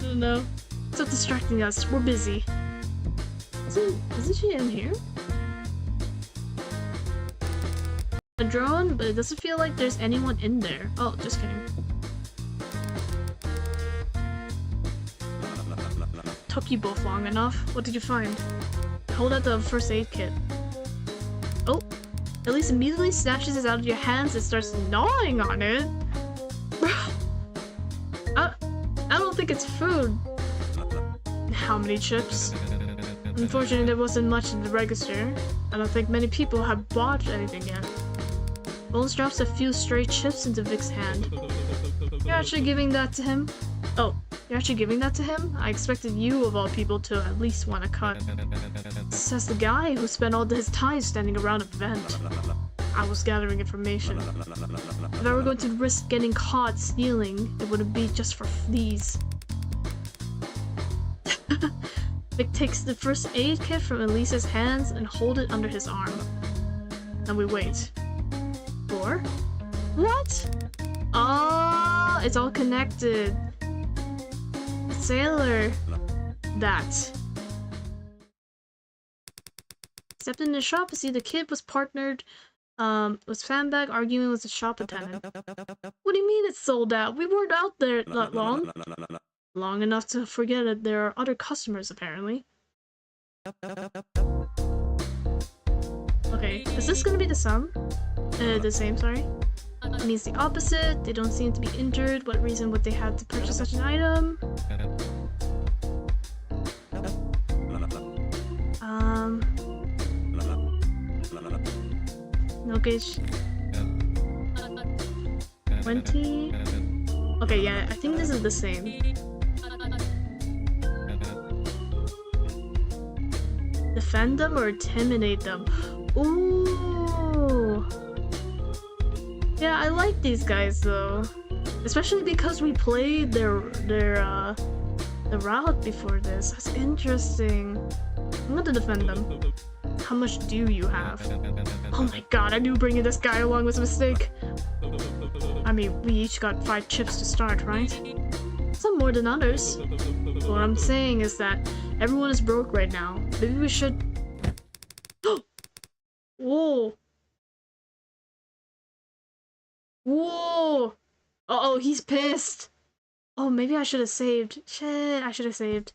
don't know. Stop distracting us. We're busy. Isn't she in here? A drone, but it doesn't feel like there's anyone in there. Oh, just kidding. Took you both long enough. What did you find? Hold out the first aid kit. Oh, Elise immediately snatches it out of your hands and starts gnawing on it. I don't think it's food. How many chips? Unfortunately, there wasn't much in the register. I don't think many people have bought anything yet. Bones drops a few stray chips into Vic's hand. You're actually giving that to him? Oh, you're actually giving that to him? I expected you, of all people, to at least want a cut. Says the guy who spent all his time standing around a vent. I was gathering information. If I were going to risk getting caught stealing, it wouldn't be just for these. Vic takes the first aid kit from Elisa's hands and holds it under his arm. And we wait. For? What? Oh, it's all connected. Sailor. That. Stepped in the shop to see the kid was partnered with Sandbag arguing with the shop attendant. What do you mean it's sold out? We weren't out there that long. Long enough to forget that there are other customers, apparently. Okay, is this gonna be the same? Sorry. It means the opposite. They don't seem to be injured. What reason would they have to purchase such an item? No gauge. 20. Okay, yeah, I think this is the same. Defend them or intimidate them? Ooh. Yeah, I like these guys though. Especially because we played the route before this. That's interesting. I'm gonna defend them. How much do you have? Oh my god, I knew bringing this guy along was a mistake. I mean, we each got 5 chips to start, right? Some more than others. What I'm saying is that everyone is broke right now. Maybe we should... Whoa! Whoa! Uh-oh, he's pissed! Oh, maybe I should have saved. Shit, I should have saved.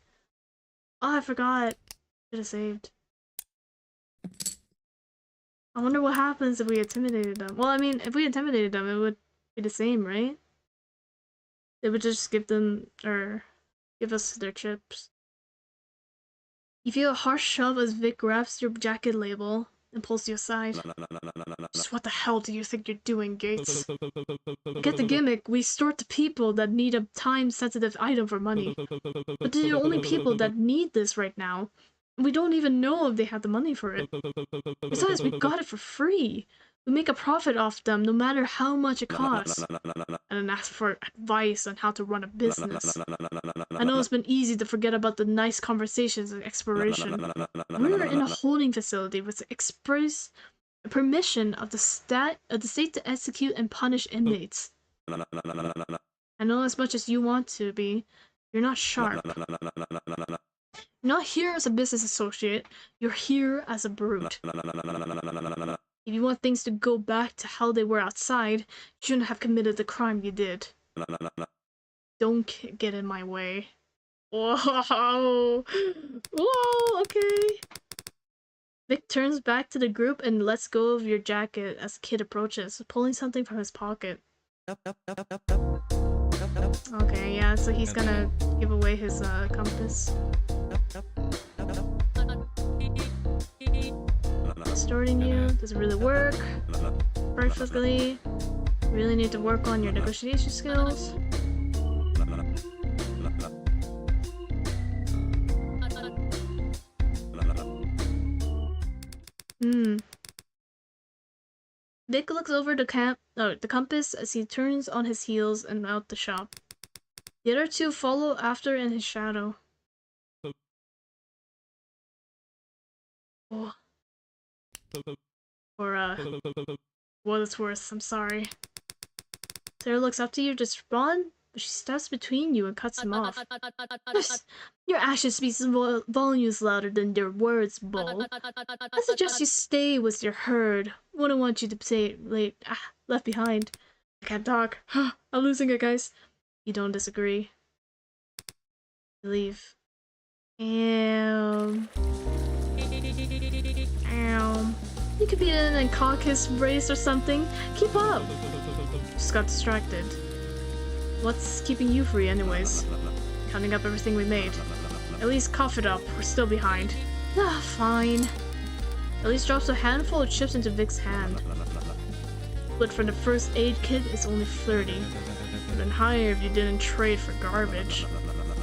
Oh, I forgot. Should have saved. I wonder what happens if we intimidated them. Well, I mean, if we intimidated them, it would be the same, right? They would just give them, or give us their chips. You feel a harsh shove as Vic grabs your jacket label and pulls you aside. Just what the hell do you think you're doing, Gates? Get the gimmick, we store the people that need a time-sensitive item for money. But they're the only people that need this right now. We don't even know if they have the money for it. Besides, we got it for free. We make a profit off them no matter how much it costs. And then ask for advice on how to run a business. I know it's been easy to forget about the nice conversations and exploration. We're in a holding facility with express permission of the state to execute and punish inmates. I know as much as you want to be, you're not sharp. You're not here as a business associate, you're here as a brute. If you want things to go back to how they were outside, you shouldn't have committed the crime you did. Don't get in my way. Whoa! Whoa, okay. Vic turns back to the group and lets go of your jacket as Kid approaches, pulling something from his pocket. Okay, yeah, so he's gonna give away his compass. Distorting you, does it really work? Perfectly. Really need to work on your negotiation skills. Vic looks over the compass as he turns on his heels and out the shop. The other two follow after in his shadow. Oh. For what it's worth, I'm sorry. Sarah looks up to you to respond, but she steps between you and cuts him off. Your actions speak volumes louder than your words, Bull. I suggest you stay with your herd. Wouldn't want you to say left behind. I can't talk. I'm losing it, guys. You don't disagree. You leave. You could be in a caucus race or something. Keep up. Just got distracted. What's keeping you free anyways? Counting up everything we made. At least cough it up, we're still behind. Ah, fine. At least drops a handful of chips into Vic's hand. But for the first aid kit, it's only 30. Would been higher if you didn't trade for garbage.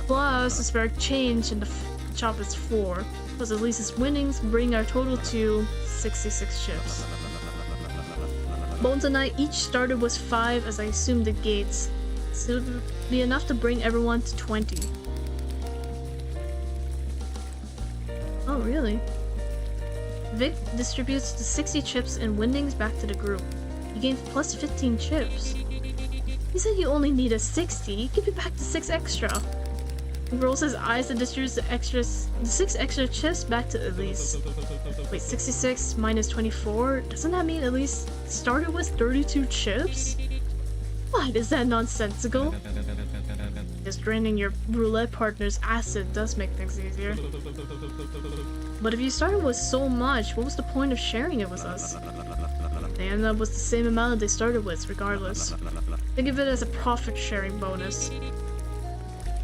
Plus, the spare change in the shop is 4. Plus at least his winnings bring our total to 66 chips. Bones and I each started with 5 as I assumed the gates. So it would be enough to bring everyone to 20. Oh, really? Vic distributes the 60 chips and winnings back to the group. You gained plus 15 chips. You said you only needed 60. Give me back the 6 extra. He rolls his eyes and distributes the 6 extra chips back to Elise. Wait, 66 minus 24? Doesn't that mean Elise started with 32 chips? What, is that nonsensical? Just draining your roulette partner's acid does make things easier. But if you started with so much, what was the point of sharing it with us? They ended up with the same amount they started with, regardless. Think of it as a profit-sharing bonus.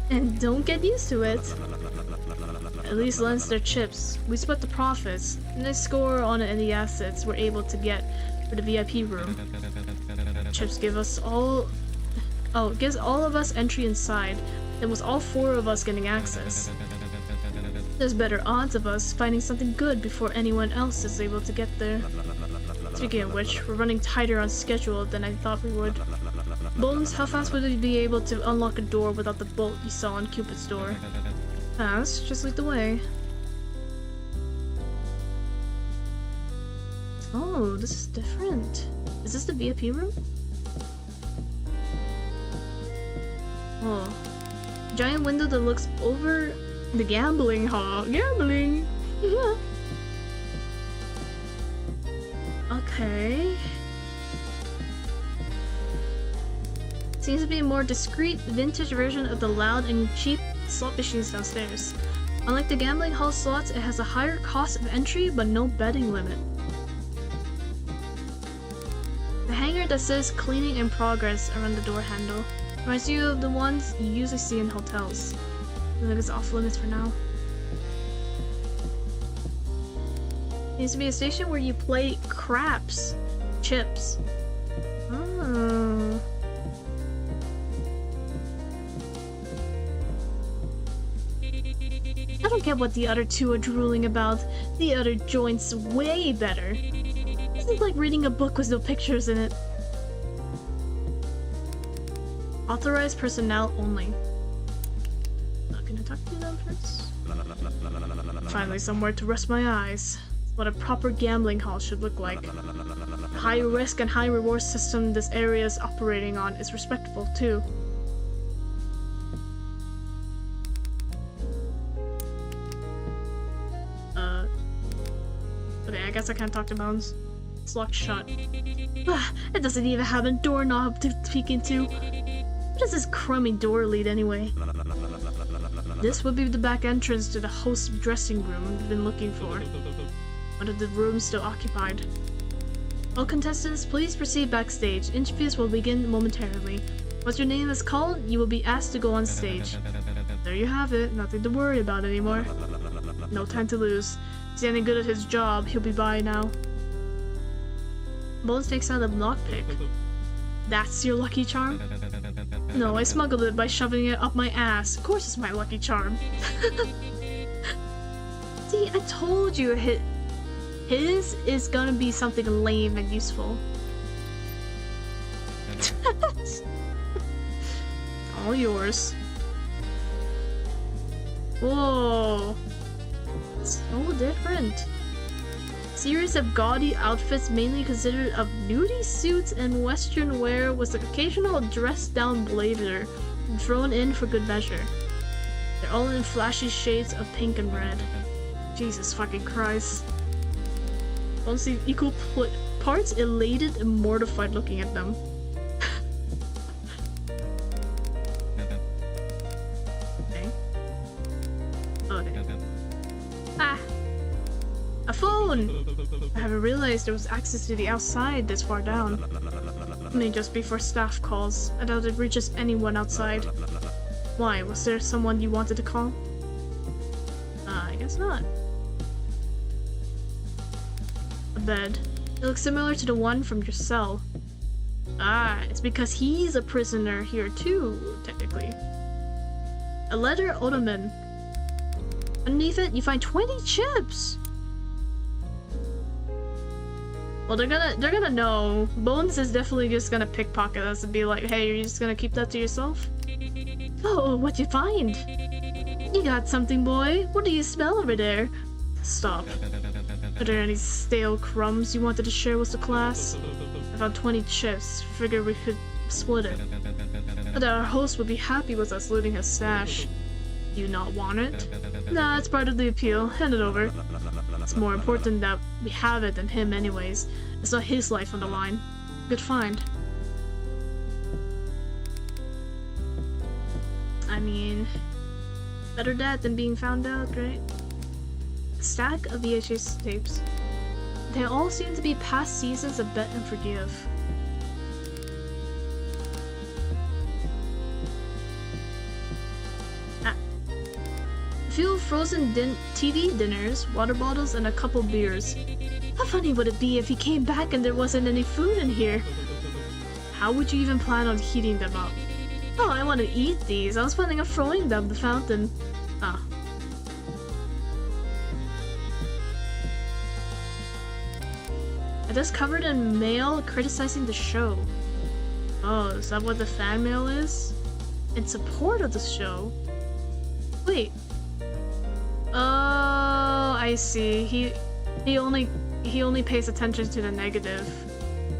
And don't get used to it. At least lends their chips. We split the profits, and they score on any assets we're able to get for the VIP room. Chips give us all... Oh, it gives all of us entry inside, and with all 4 of us getting access. There's better odds of us finding something good before anyone else is able to get there. Speaking of which, we're running tighter on schedule than I thought we would. Bones, how fast would we be able to unlock a door without the bolt you saw on Cupid's door? Fast, just like the way. Oh, this is different. Is this the VIP room? Oh. Giant window that looks over the gambling hall. Gambling! Okay. Seems to be a more discreet, vintage version of the loud and cheap slot machines downstairs. Unlike the gambling hall slots, it has a higher cost of entry but no betting limit. The hanger that says cleaning in progress around the door handle. Reminds you of the ones you usually see in hotels. I think it's off limits for now. It needs to be a station where you play craps. Chips. Oh. I don't get what the other two are drooling about. The other joint's way better. It's like reading a book with no pictures in it. Authorized personnel only. Can I talk to them first? Finally somewhere to rest my eyes. What a proper gambling hall should look like. The high risk and high reward system this area is operating on is respectful too. Okay, I guess I can't talk to Bones. It's locked shut. It doesn't even have a doorknob to peek into. What does this crummy door lead anyway? This would be the back entrance to the host's dressing room we've been looking for. One of the rooms still occupied. All contestants, please proceed backstage. Interviews will begin momentarily. Once your name is called, you will be asked to go on stage. There you have it. Nothing to worry about anymore. No time to lose. If he's any good at his job, he'll be by now. Bones takes out a lockpick. That's your lucky charm? No, I smuggled it by shoving it up my ass. Of course it's my lucky charm. See, I told you his is gonna be something lame and useful. All yours. Whoa. So different. Series of gaudy outfits mainly considered of nudie suits and western wear with the occasional dressed down blazer thrown in for good measure. They're all in flashy shades of pink and red. Jesus fucking Christ. Bones seem equal parts elated and mortified looking at them. Okay. Okay. Ah! A phone! I haven't realized there was access to the outside this far down. It may just be for staff calls. I doubt it reaches anyone outside. Why? Was there someone you wanted to call? I guess not. A bed. It looks similar to the one from your cell. Ah, it's because he's a prisoner here too, technically. A leather ottoman. Underneath it, you find 20 chips! Well, they're gonna know. Bones is definitely just gonna pickpocket us and be like, hey, you're just gonna keep that to yourself? Oh, what'd you find? You got something, boy. What do you smell over there? Stop. Are there any stale crumbs you wanted to share with the class? I found 20 chips. Figured we could split it. But our host would be happy with us looting his stash. Do you not want it? Nah, it's part of the appeal. Hand it over. It's more important that we have it than him anyways. It's not his life on the line. Good find. I mean, better that than being found out, right? A stack of VHS tapes. They all seem to be past seasons of Bet and Forgive. Few frozen TV dinners, water bottles, and a couple beers. How funny would it be if he came back and there wasn't any food in here? How would you even plan on heating them up? Oh, I want to eat these. I was planning on throwing them the fountain. Ah. A desk covered in mail criticizing the show. Oh, is that what the fan mail is? In support of the show? Wait. Oh, I see. He only pays attention to the negative,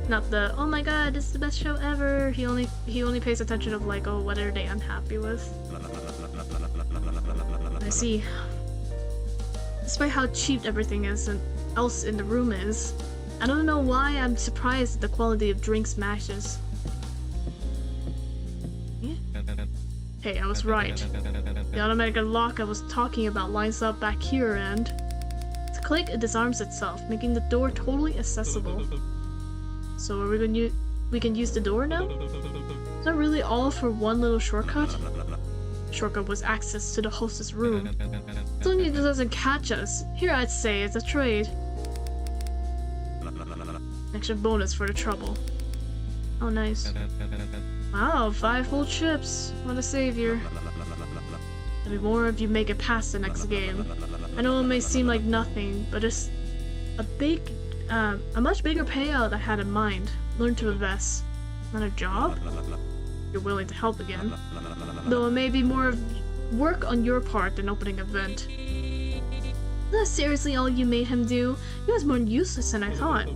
not the oh my god, it's the best show ever. He only pays attention of like, oh, what are they unhappy with? I see. Despite how cheap everything is and else in the room is, I don't know why I'm surprised at the quality of drinks matches. Yeah. Hey, I was right. The automatic lock I was talking about lines up back here and... To click, it disarms itself, making the door totally accessible. So are we can use the door now? Not really all for one little shortcut? Shortcut was access to the hostess room. As long as it doesn't catch us, here I'd say it's a trade. Extra bonus for the trouble. Oh, nice. Wow, 5 full chips. What a savior. There'll be more if you make it past the next game. I know it may seem like nothing, but it's a much bigger payout I had in mind. Learn to invest. Not a job? You're willing to help again. Though it may be more of work on your part than opening a vent. That's seriously all you made him do? He was more useless than I thought.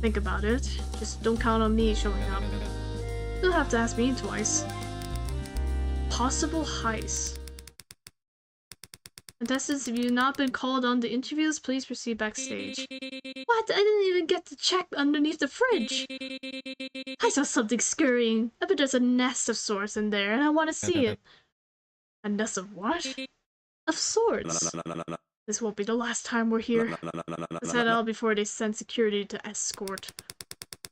Think about it. Just don't count on me showing up. You'll have to ask me twice. Possible heist. Contestants, if you've not been called on to interviews, please proceed backstage. What? I didn't even get to check underneath the fridge. I saw something scurrying. I bet there's a nest of sorts in there, and I want to see it. A nest of what? Of sorts. This won't be the last time we're here. Let's head out before they send security to escort.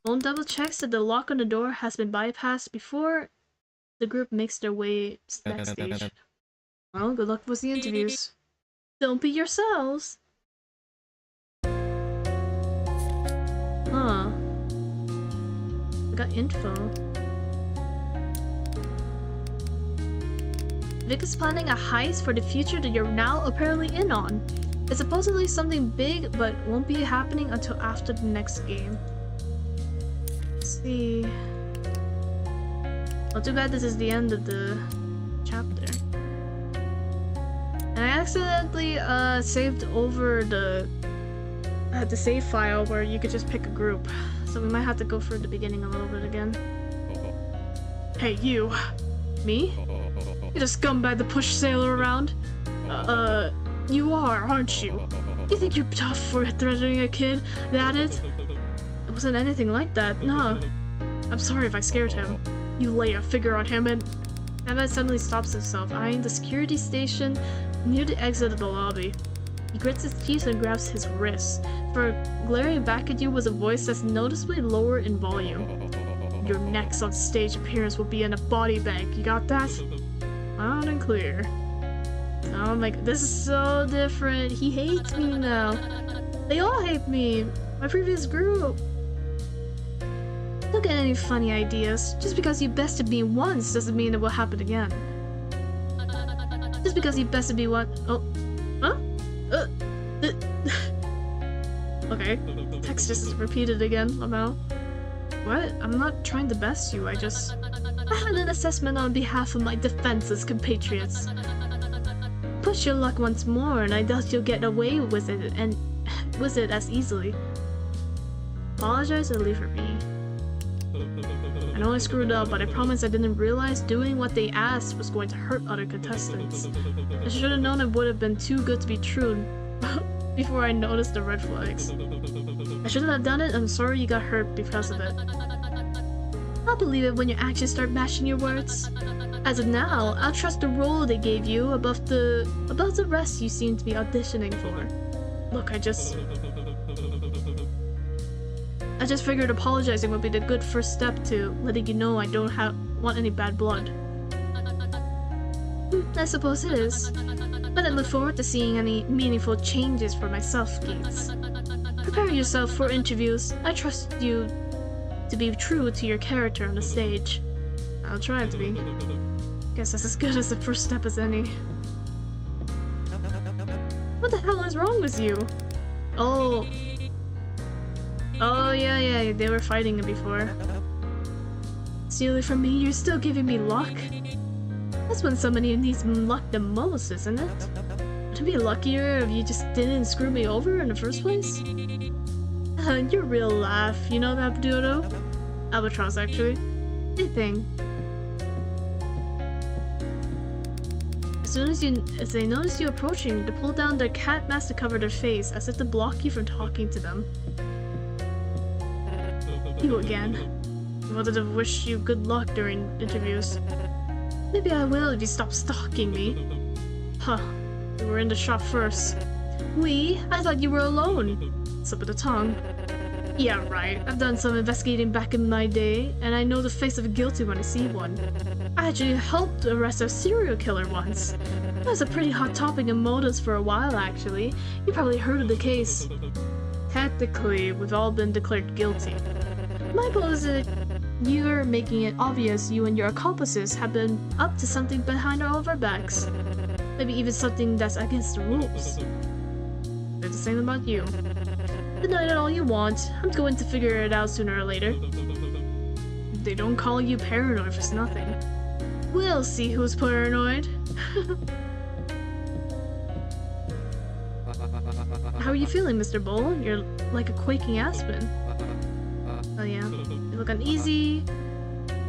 Lone double checks that the lock on the door has been bypassed before the group makes their way backstage. Well, good luck with the interviews. Don't be yourselves! Huh. I got info. Vic is planning a heist for the future that you're now apparently in on. It's supposedly something big, but won't be happening until after the next game. Let's see. Well, too bad this is the end of the chapter. And I accidentally saved over the save file where you could just pick a group. So we might have to go through the beginning a little bit again. Hey, you. Me? You're the scumbag that pushed Sailor around? You are, aren't you? You think you're tough for threatening a kid? That it? It wasn't anything like that, no. I'm sorry if I scared him. You lay a figure on him and... Evan suddenly stops himself, eyeing the security station near the exit of the lobby. He grits his teeth and grabs his wrist, for glaring back at you was a voice that's noticeably lower in volume. Your next on stage appearance will be in a body bag, you got that? Loud and clear. Oh my god, this is so different. He hates me now. They all hate me. My previous group. Don't get any funny ideas. Just because you bested me once doesn't mean it will happen again. Just because you bested me once. Oh. Huh? Okay. Text just is repeated again, somehow. What? I'm not trying to best you, I had an assessment on behalf of my defenseless compatriots. Push your luck once more, and I doubt you'll get away with it as easily. Apologize or leave for me. I know I screwed up, but I promise I didn't realize doing what they asked was going to hurt other contestants. I should have known it would have been too good to be true before I noticed the red flags. I shouldn't have done it. I'm sorry you got hurt because of it. I'll believe it when your actions start matching your words. As of now, I'll trust the role they gave you above the rest you seem to be auditioning for. Look, I just figured apologizing would be the good first step to letting you know I don't want any bad blood. I suppose it is. But I look forward to seeing any meaningful changes for myself, Gates. Prepare yourself for interviews. I trust you to be true to your character on the stage. I'll try to be. Guess that's as good as the first step as any. What the hell is wrong with you? Oh. Oh yeah, they were fighting it before. Stealing from me, you're still giving me luck? That's when somebody needs luck the most, isn't it? Would it be luckier if you just didn't screw me over in the first place? Your real laugh, you know that, Dodo? Albatross, actually. Anything. As they notice you approaching, they pull down their cat mask to cover their face, as if to block you from talking to them. You again. I wanted to wish you good luck during interviews. Maybe I will if you stop stalking me. Huh. You were in the shop first. We? I thought you were alone. Slip of the tongue. Yeah, right. I've done some investigating back in my day, and I know the face of a guilty when I see one. I actually helped arrest a serial killer once. That was a pretty hot topic in motives for a while, actually. You probably heard of the case. Technically, we've all been declared guilty. My goal is that you're making it obvious you and your accomplices have been up to something behind all of our backs. Maybe even something that's against the rules. They're the same about you. Deny it all you want. I'm going to figure it out sooner or later. They don't call you paranoid for nothing. We'll see who's paranoid. How are you feeling, Mr. Bull? You're like a quaking aspen. Oh yeah, you look uneasy.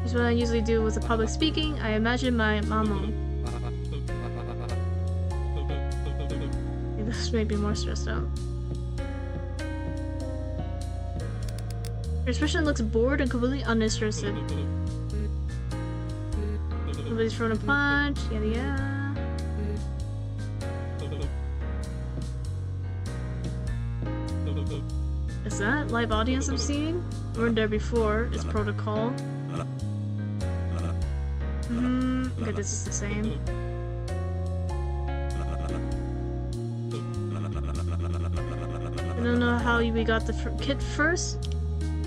Here's what I usually do with the public speaking. I imagine my mama. This made me more stressed out. Your expression looks bored and completely uninterested. Nobody's throwing a punch, yada yada. Is that live audience I'm seeing? We weren't there before, it's protocol. Okay, this is the same. I don't know how we got the kit first.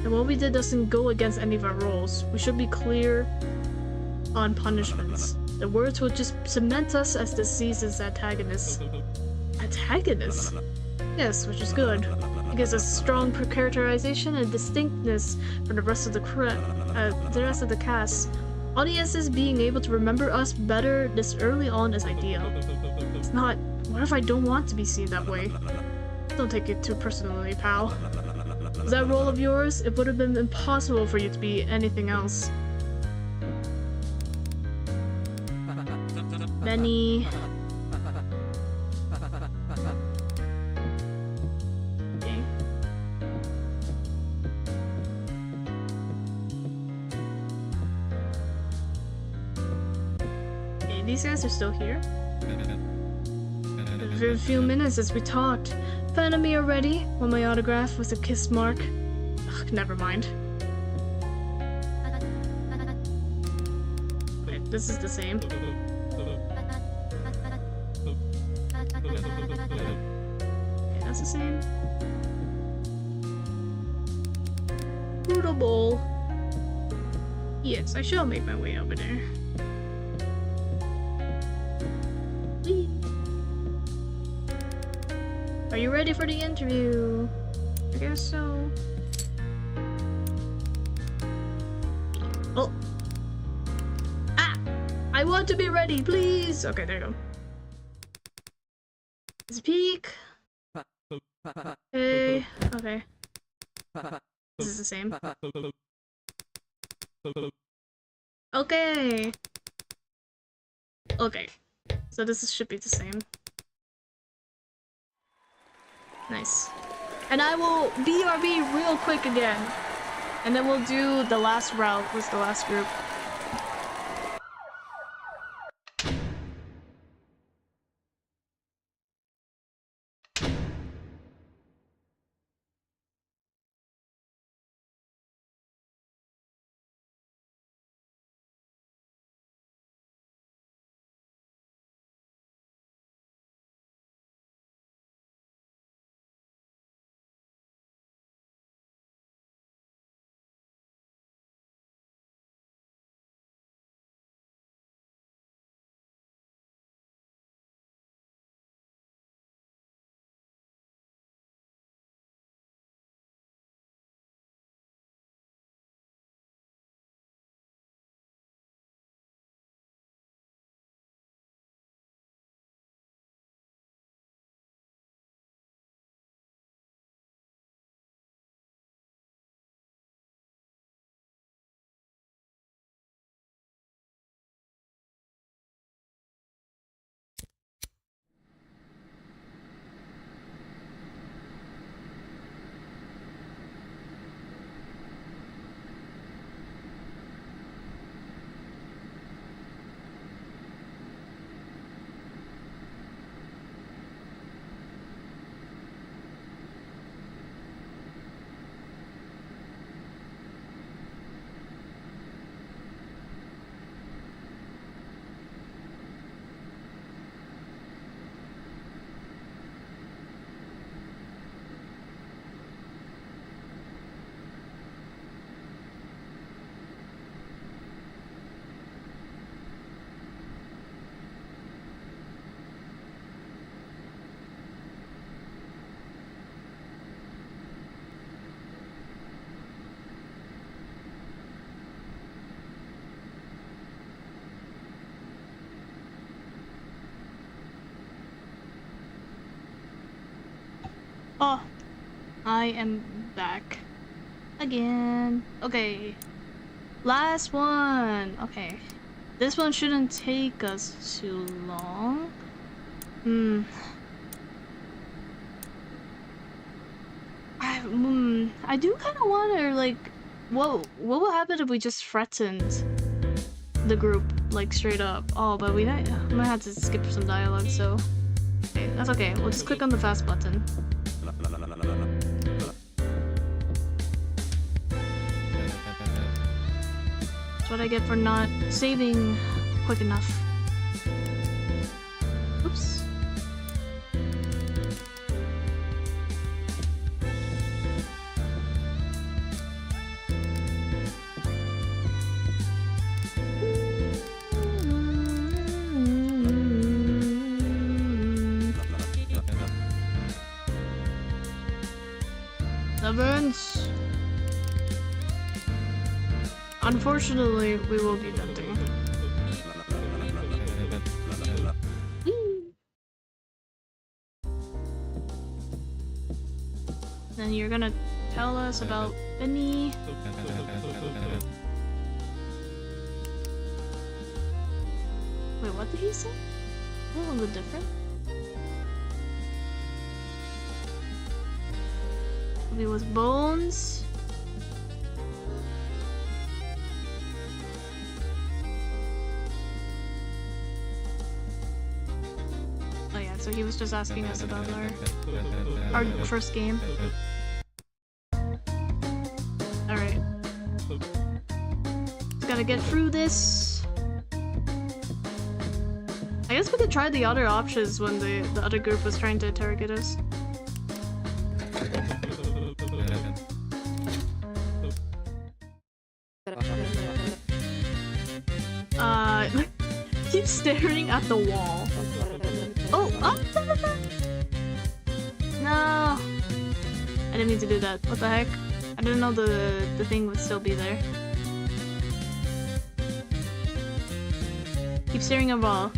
And what we did doesn't go against any of our roles. We should be clear on punishments. The words will just cement us as the season's antagonists. Antagonists? Yes, which is good. It gives us strong characterization and distinctness from the rest of the cast. Audiences being able to remember us better this early on is ideal. It's not, what if I don't want to be seen that way? Don't take it too personally, pal. That role of yours, it would have been impossible for you to be anything else. Benny. Okay. Okay, these guys are still here. For a few minutes as we talked. Fan of me already? Want my autograph with a kiss mark? Ugh, never mind. Wait, this is the same. Okay, that's the same. Brutal Bowl. Yes, I shall make my way over there. Are you ready for the interview? I guess so. Oh! Ah! I want to be ready, please! Okay, there you go. Speak! Hey, okay. This is the same. Okay! Okay. So this should be the same. Nice. And I will BRB real quick again. And then we'll do the last route with the last group. Oh, I am back. Again. Okay. Last one. Okay. This one shouldn't take us too long. I do kind of wonder, like, what will happen if we just threatened the group, like, straight up? Oh, but I might have to skip some dialogue, so... Okay, that's okay. We'll just click on the fast button. That's what I get for not saving quick enough. Oops. Severance. Unfortunately, we will be venting. Then you're gonna tell us about Benny. Wait, what did he say? A little bit different. Be with Bones. Oh yeah, so he was just asking us about our first game. Alright. Just gotta get through this. I guess we could try the other options when the other group was trying to interrogate us. Keep staring at the wall. Oh! No! I didn't mean to do that. What the heck? I didn't know the thing would still be there. Keep staring at the wall.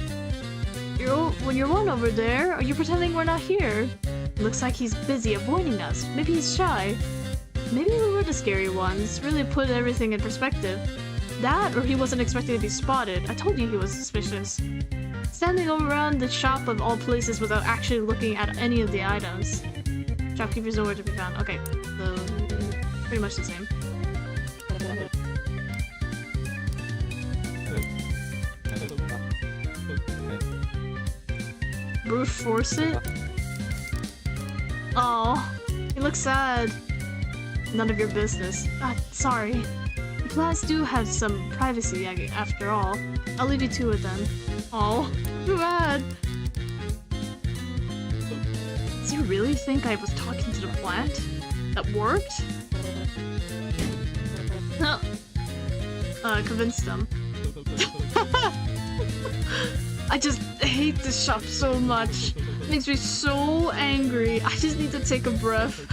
When you're one over there, are you pretending we're not here? Looks like he's busy avoiding us. Maybe he's shy. Maybe we were the scary ones. Really put everything in perspective. That, or he wasn't expecting to be spotted. I told you he was suspicious. Standing around the shop of all places without actually looking at any of the items. Shopkeeper's nowhere to be found. Okay, so pretty much the same. Brute force it? Oh, he looks sad. None of your business. Sorry. Plants do have some privacy after all. I'll leave you to it then. Oh, too bad. Do you really think I was talking to the plant? That worked? No. Convinced them. I just hate this shop so much. It makes me so angry. I just need to take a breath.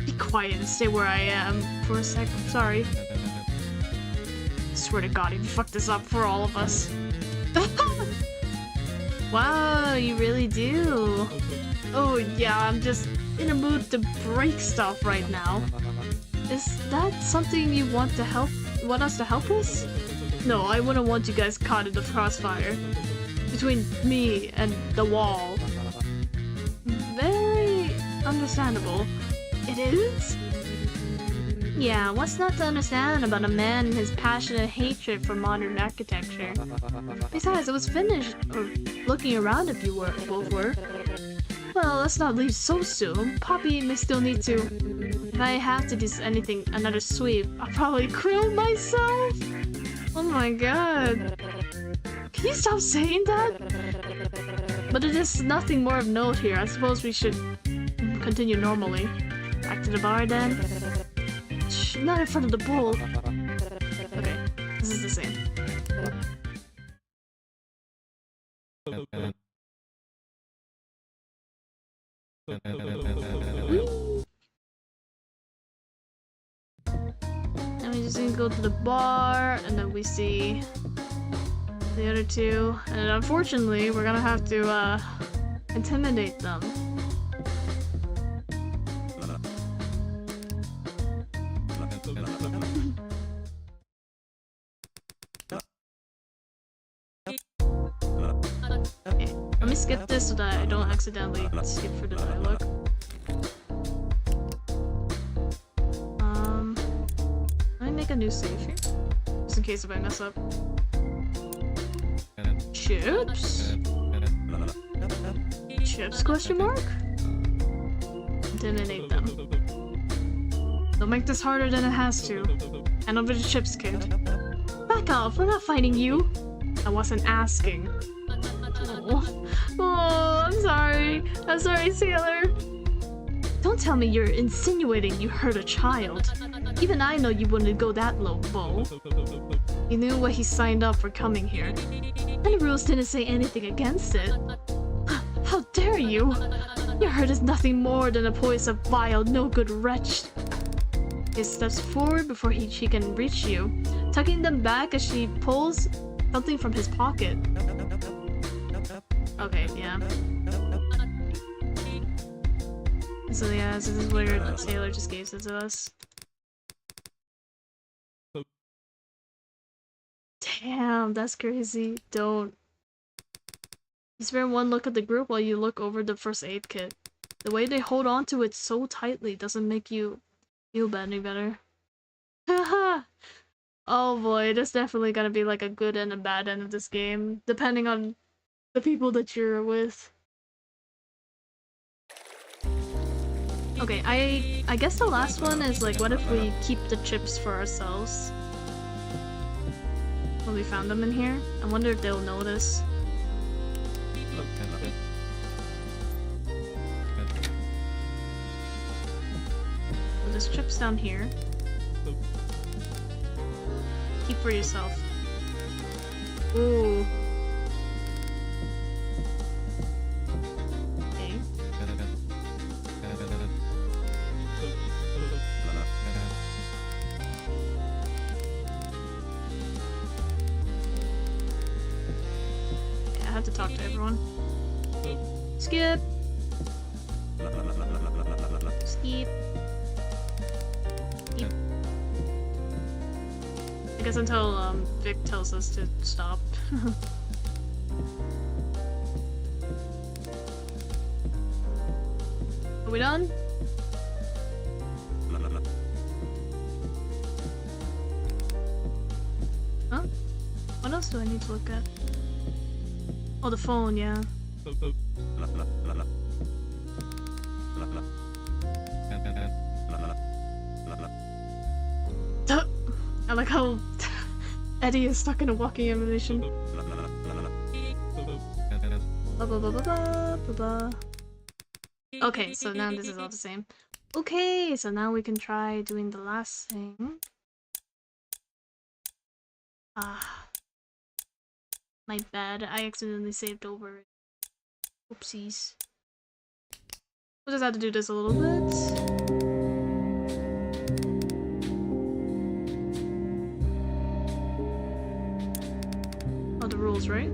Be quiet and stay where I am for a sec. I'm sorry. I swear to God, if you fuck this up for all of us. Wow, you really do. Oh yeah, I'm just in a mood to break stuff right now. Is that something you want us to help us? No, I wouldn't want you guys caught in the crossfire. Between me and the wall. Very understandable. It is? Yeah, what's not to understand about a man and his passionate hatred for modern architecture? Besides, it was finished, or looking around if you both were. Well, let's not leave so soon. Poppy may still need to... If I have to do another sweep, I'll probably krill myself! Oh my god. Can you stop saying that? But it is nothing more of note here. I suppose we should continue normally. Back to the bar then. Shh, not in front of the bull. Okay, this is the same. And we just need to go to the bar, and then we see the other two. And unfortunately, we're gonna have to intimidate them. Let me skip this so that I don't accidentally skip for the dialogue. Let me make a new save here, just in case if I mess up. Chips? Chips, question mark? Didn't eat them. Don't make this harder than it has to. Hand over the chips, kid. Back off, we're not fighting you. I wasn't asking. Oh, I'm sorry. I'm sorry, Sailor. Don't tell me you're insinuating you hurt a child. Even I know you wouldn't go that low, Bo. You knew what he signed up for coming here. And the rules didn't say anything against it. How dare you! Your hurt is nothing more than a poise of vile, no-good wretch. He steps forward before she can reach you, tucking them back as she pulls something from his pocket. Okay, yeah. So yeah, this is where Sailor just gave it to us. Damn, that's crazy. Don't. You spare one look at the group while you look over the first aid kit. The way they hold on to it so tightly doesn't make you feel any better. Haha! Oh boy, there's definitely gonna be like a good and a bad end of this game, depending on the people that you're with. Okay, I guess the last one is like, what if we keep the chips for ourselves? Well, we found them in here. I wonder if they'll notice. So there's chips down here. Keep for yourself. Ooh. Okay. I have to talk to everyone. Skip! Skip. Skip. I guess until Vic tells us to stop. Are we done? Huh? What else do I need to look at? Oh, the phone, yeah. I like how Eddie is stuck in a walking animation. Okay, so now this is all the same. Okay, so now we can try doing the last thing. Ah. My bad, I accidentally saved over it. Oopsies. We'll just have to do this a little bit. Oh, the rules, right?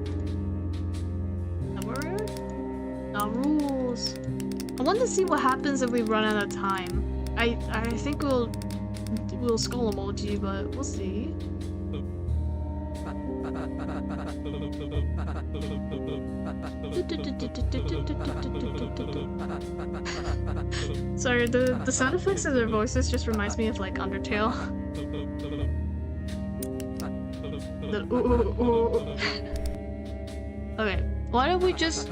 That where we're at? The rules. I want to see what happens if we run out of time. I think we'll skull emoji, but we'll see. Sorry, the sound effects of their voices just reminds me of like Undertale. The ooh. Okay, why don't we just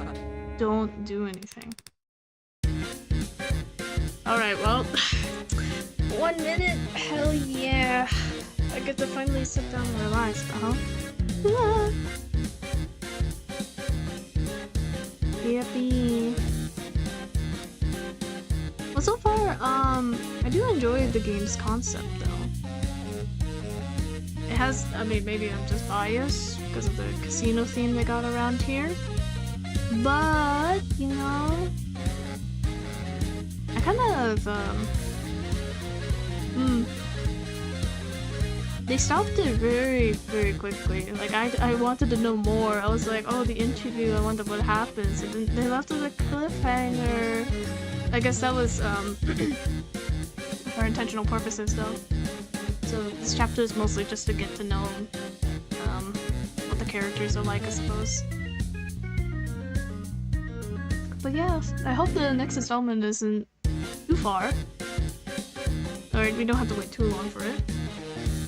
don't do anything? Alright, well, 1 minute? Hell yeah! I get to finally sit down and relax, huh? Yippee. Well, so far, I do enjoy the game's concept, though. It has, I mean, maybe I'm just biased because of the casino theme they got around here. But, you know, I kind of, they stopped it very, very quickly. Like, I wanted to know more. I was like, oh, the interview, I wonder what happens. And then they left it with a cliffhanger. I guess that was, for intentional purposes, though. So this chapter is mostly just to get to know, what the characters are like, I suppose. But yeah, I hope the next installment isn't too far. Alright, we don't have to wait too long for it.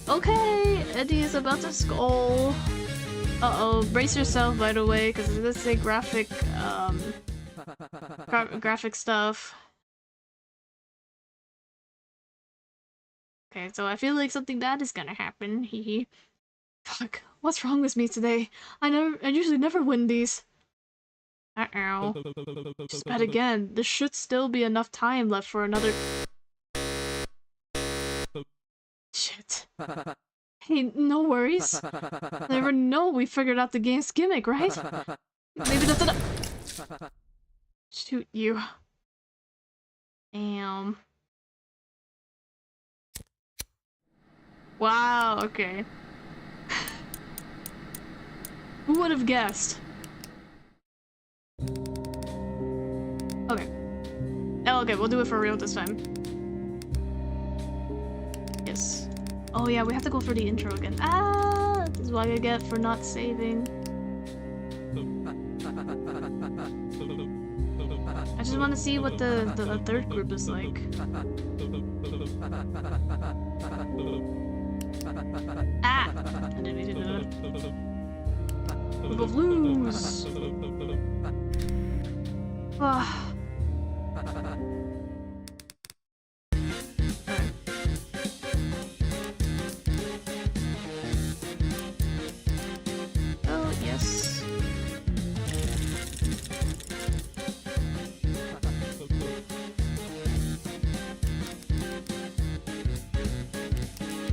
Okay, Eddie is about to skull. Uh-oh, brace yourself, by the way, because let's say graphic, graphic stuff. Okay, so I feel like something bad is gonna happen, hehe. Fuck, what's wrong with me today? I usually never win these. Uh-oh. Just bet again, there should still be enough time left for another— Shit. Hey, no worries. Never know we figured out the game's gimmick, right? Maybe that's enough. Shoot you. Damn. Wow, okay. Who would have guessed? Okay. Oh, okay, we'll do it for real this time. Yes. Oh yeah, we have to go for the intro again. Ah! This is what I get for not saving. I just want to see what the third group is like. Ah! I didn't mean to do that. Group of Blues! Ah. Oh, yes.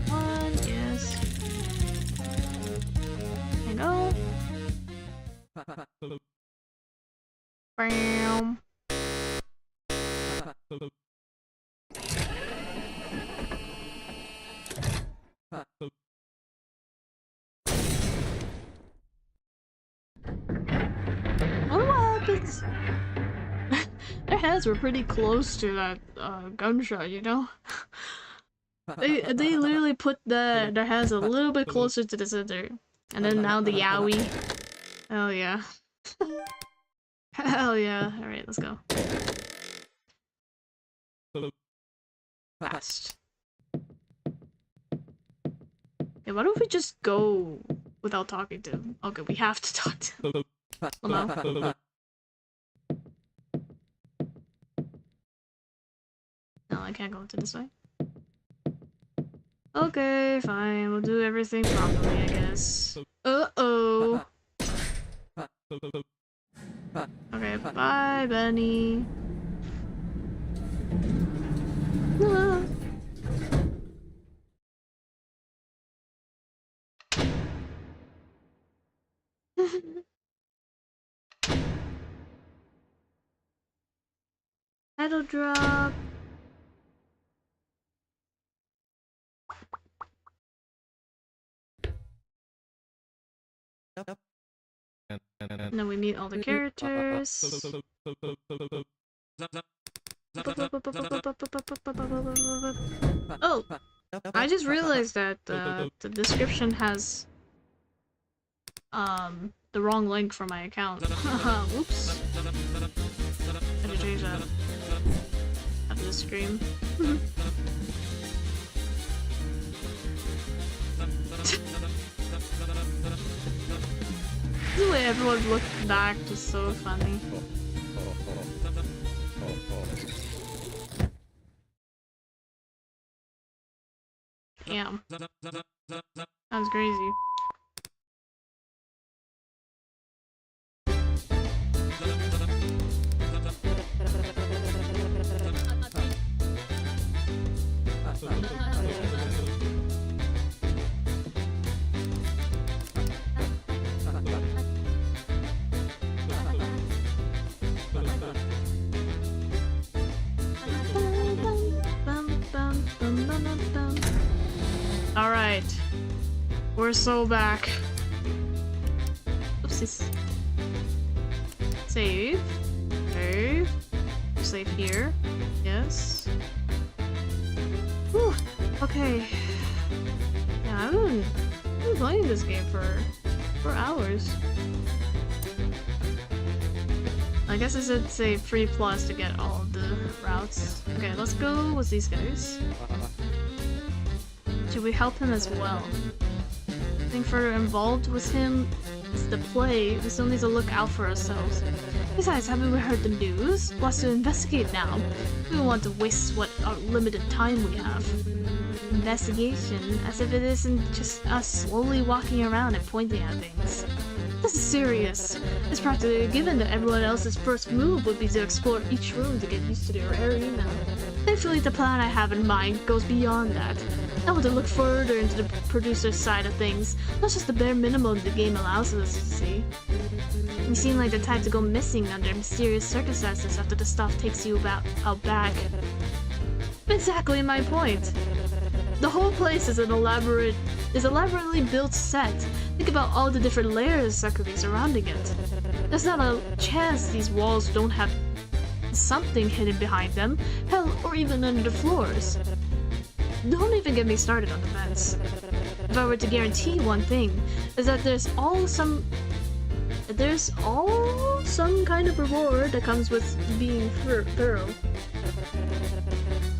One, yes. There you go. Bam. What happens? Their heads were pretty close to that gunshot, you know? They literally put their heads a little bit closer to the center. And then now the yowie. Hell yeah. Hell yeah. Alright, let's go. Fast. Yeah, why don't we just go without talking to him? Okay, we have to talk to him. Well, no. No, I can't go into this way. Okay, fine. We'll do everything properly, I guess. Uh-oh. Okay, bye, Benny. Ah. Title drop. And then we meet all the characters. Oh! I just realized that the description has the wrong link for my account. Whoops. I have to change that after the stream. The way everyone looked back was so funny. Damn. That's crazy. Alright. We're so back. Oopsies. Save. Save. Save here. Yes. Whew. Okay. Yeah, I've been playing this game for hours. I guess it's a free plus to get all of the routes. Okay, let's go with these guys. Should we help him as well? I think further involved with him is the play. We still need to look out for ourselves. Besides, haven't we heard the news? Wants to investigate now. We don't want to waste what our limited time we have. Investigation, as if it isn't just us slowly walking around and pointing at things. This is serious. It's practically a given that everyone else's first move would be to explore each room to get used to their arena. Thankfully, the plan I have in mind goes beyond that. I want to look further into the producer's side of things, not just the bare minimum the game allows us to see. You seem like the type to go missing under mysterious circumstances after the stuff takes you out back. Exactly my point. The whole place is elaborately built set. Think about all the different layers that could be surrounding it. There's not a chance these walls don't have something hidden behind them, hell, or even under the floors. Don't even get me started on the vents. If I were to guarantee one thing, is that there's all some kind of reward that comes with being thorough.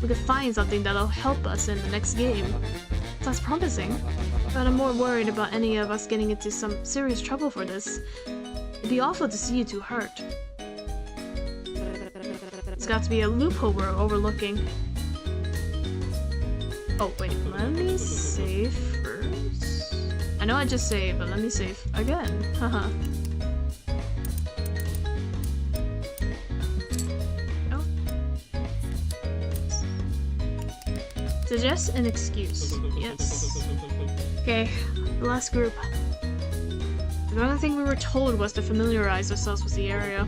We could find something that'll help us in the next game. Sounds promising, but I'm more worried about any of us getting into some serious trouble for this. It'd be awful to see you two hurt. There's got to be a loophole we're overlooking. Oh wait, let me save first. I know I just saved, but let me save again. Haha. Oh. Suggest an excuse. Yes. Okay, the last group. The only thing we were told was to familiarize ourselves with the area.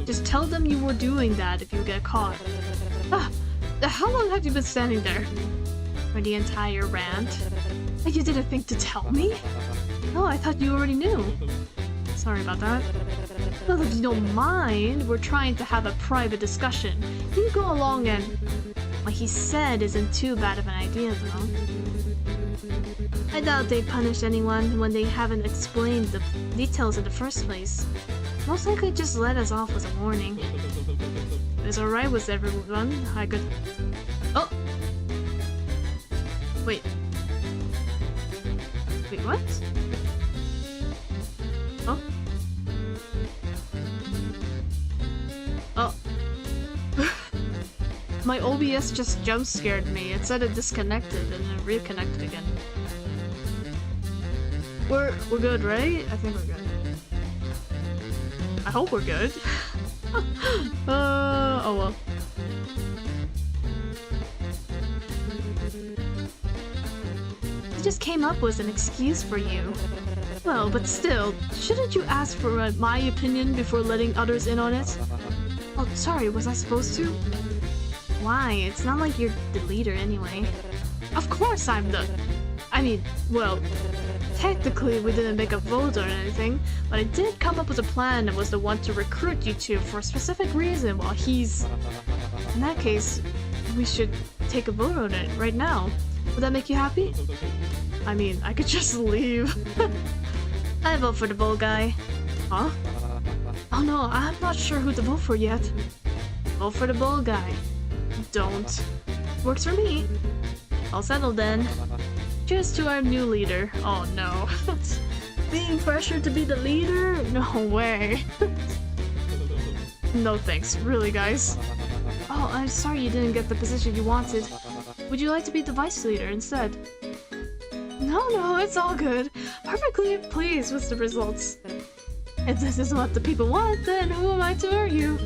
Just tell them you were doing that if you get caught. Ah, how long have you been standing there? For the entire rant? And you didn't think to tell me? No, I thought you already knew. Sorry about that. Well, if you don't mind, we're trying to have a private discussion. You can go along and... What he said isn't too bad of an idea, though. I doubt they punish anyone when they haven't explained the details in the first place. Most likely just let us off with a warning. If it's alright with everyone, I could... Oh! Wait. Wait, what? Oh? Oh. My OBS just jump scared me. It said it disconnected and then reconnected again. We're good, right? I think we're good. I hope we're good. Oh well. I just came up with an excuse for you. Well, but still, shouldn't you ask for my opinion before letting others in on it? Oh, sorry, was I supposed to? Why? It's not like you're the leader anyway. Of course I'm the... I mean, well, technically we didn't make a vote or anything, but I did come up with a plan that was the one to recruit you two for a specific reason while he's... In that case, we should take a vote on it right now. Would that make you happy? I mean, I could just leave. I vote for the bold guy. Huh? Oh no, I'm not sure who to vote for yet. Vote for the bold guy. Don't. Works for me. All settled then. Cheers to our new leader. Oh no. Being pressured to be the leader? No way. No thanks, really guys. Oh, I'm sorry you didn't get the position you wanted. Would you like to be the vice leader instead? No, it's all good. Perfectly pleased with the results. If this is what the people want, then who am I to argue?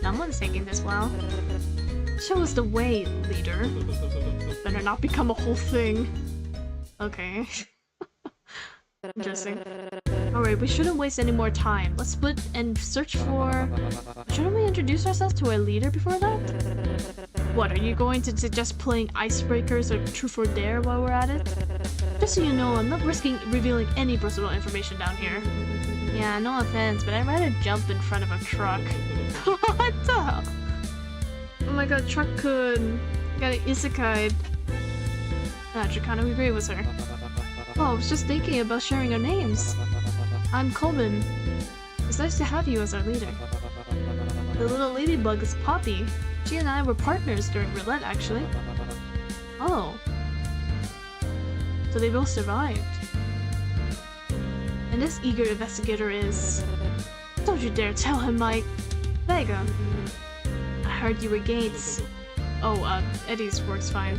Someone's taking this well. Show us the way, leader. Better not become a whole thing. Okay. Interesting. Alright, we shouldn't waste any more time. Let's split and search for... Shouldn't we introduce ourselves to our leader before that? What, are you going to suggest playing icebreakers or truth or dare while we're at it? Just so you know, I'm not risking revealing any personal information down here. Yeah, no offense, but I'd rather jump in front of a truck. What the hell? Oh my god, Truck-kun. Got an isekai. I should kind of agree with her. Oh, I was just thinking about sharing our names. I'm Coleman. It's nice to have you as our leader. The little ladybug is Poppy. She and I were partners during roulette, actually. Oh. So they both survived. And this eager investigator is... Don't you dare tell him, Mike. Vega. I heard you were Gates. Oh, Eddie's works fine.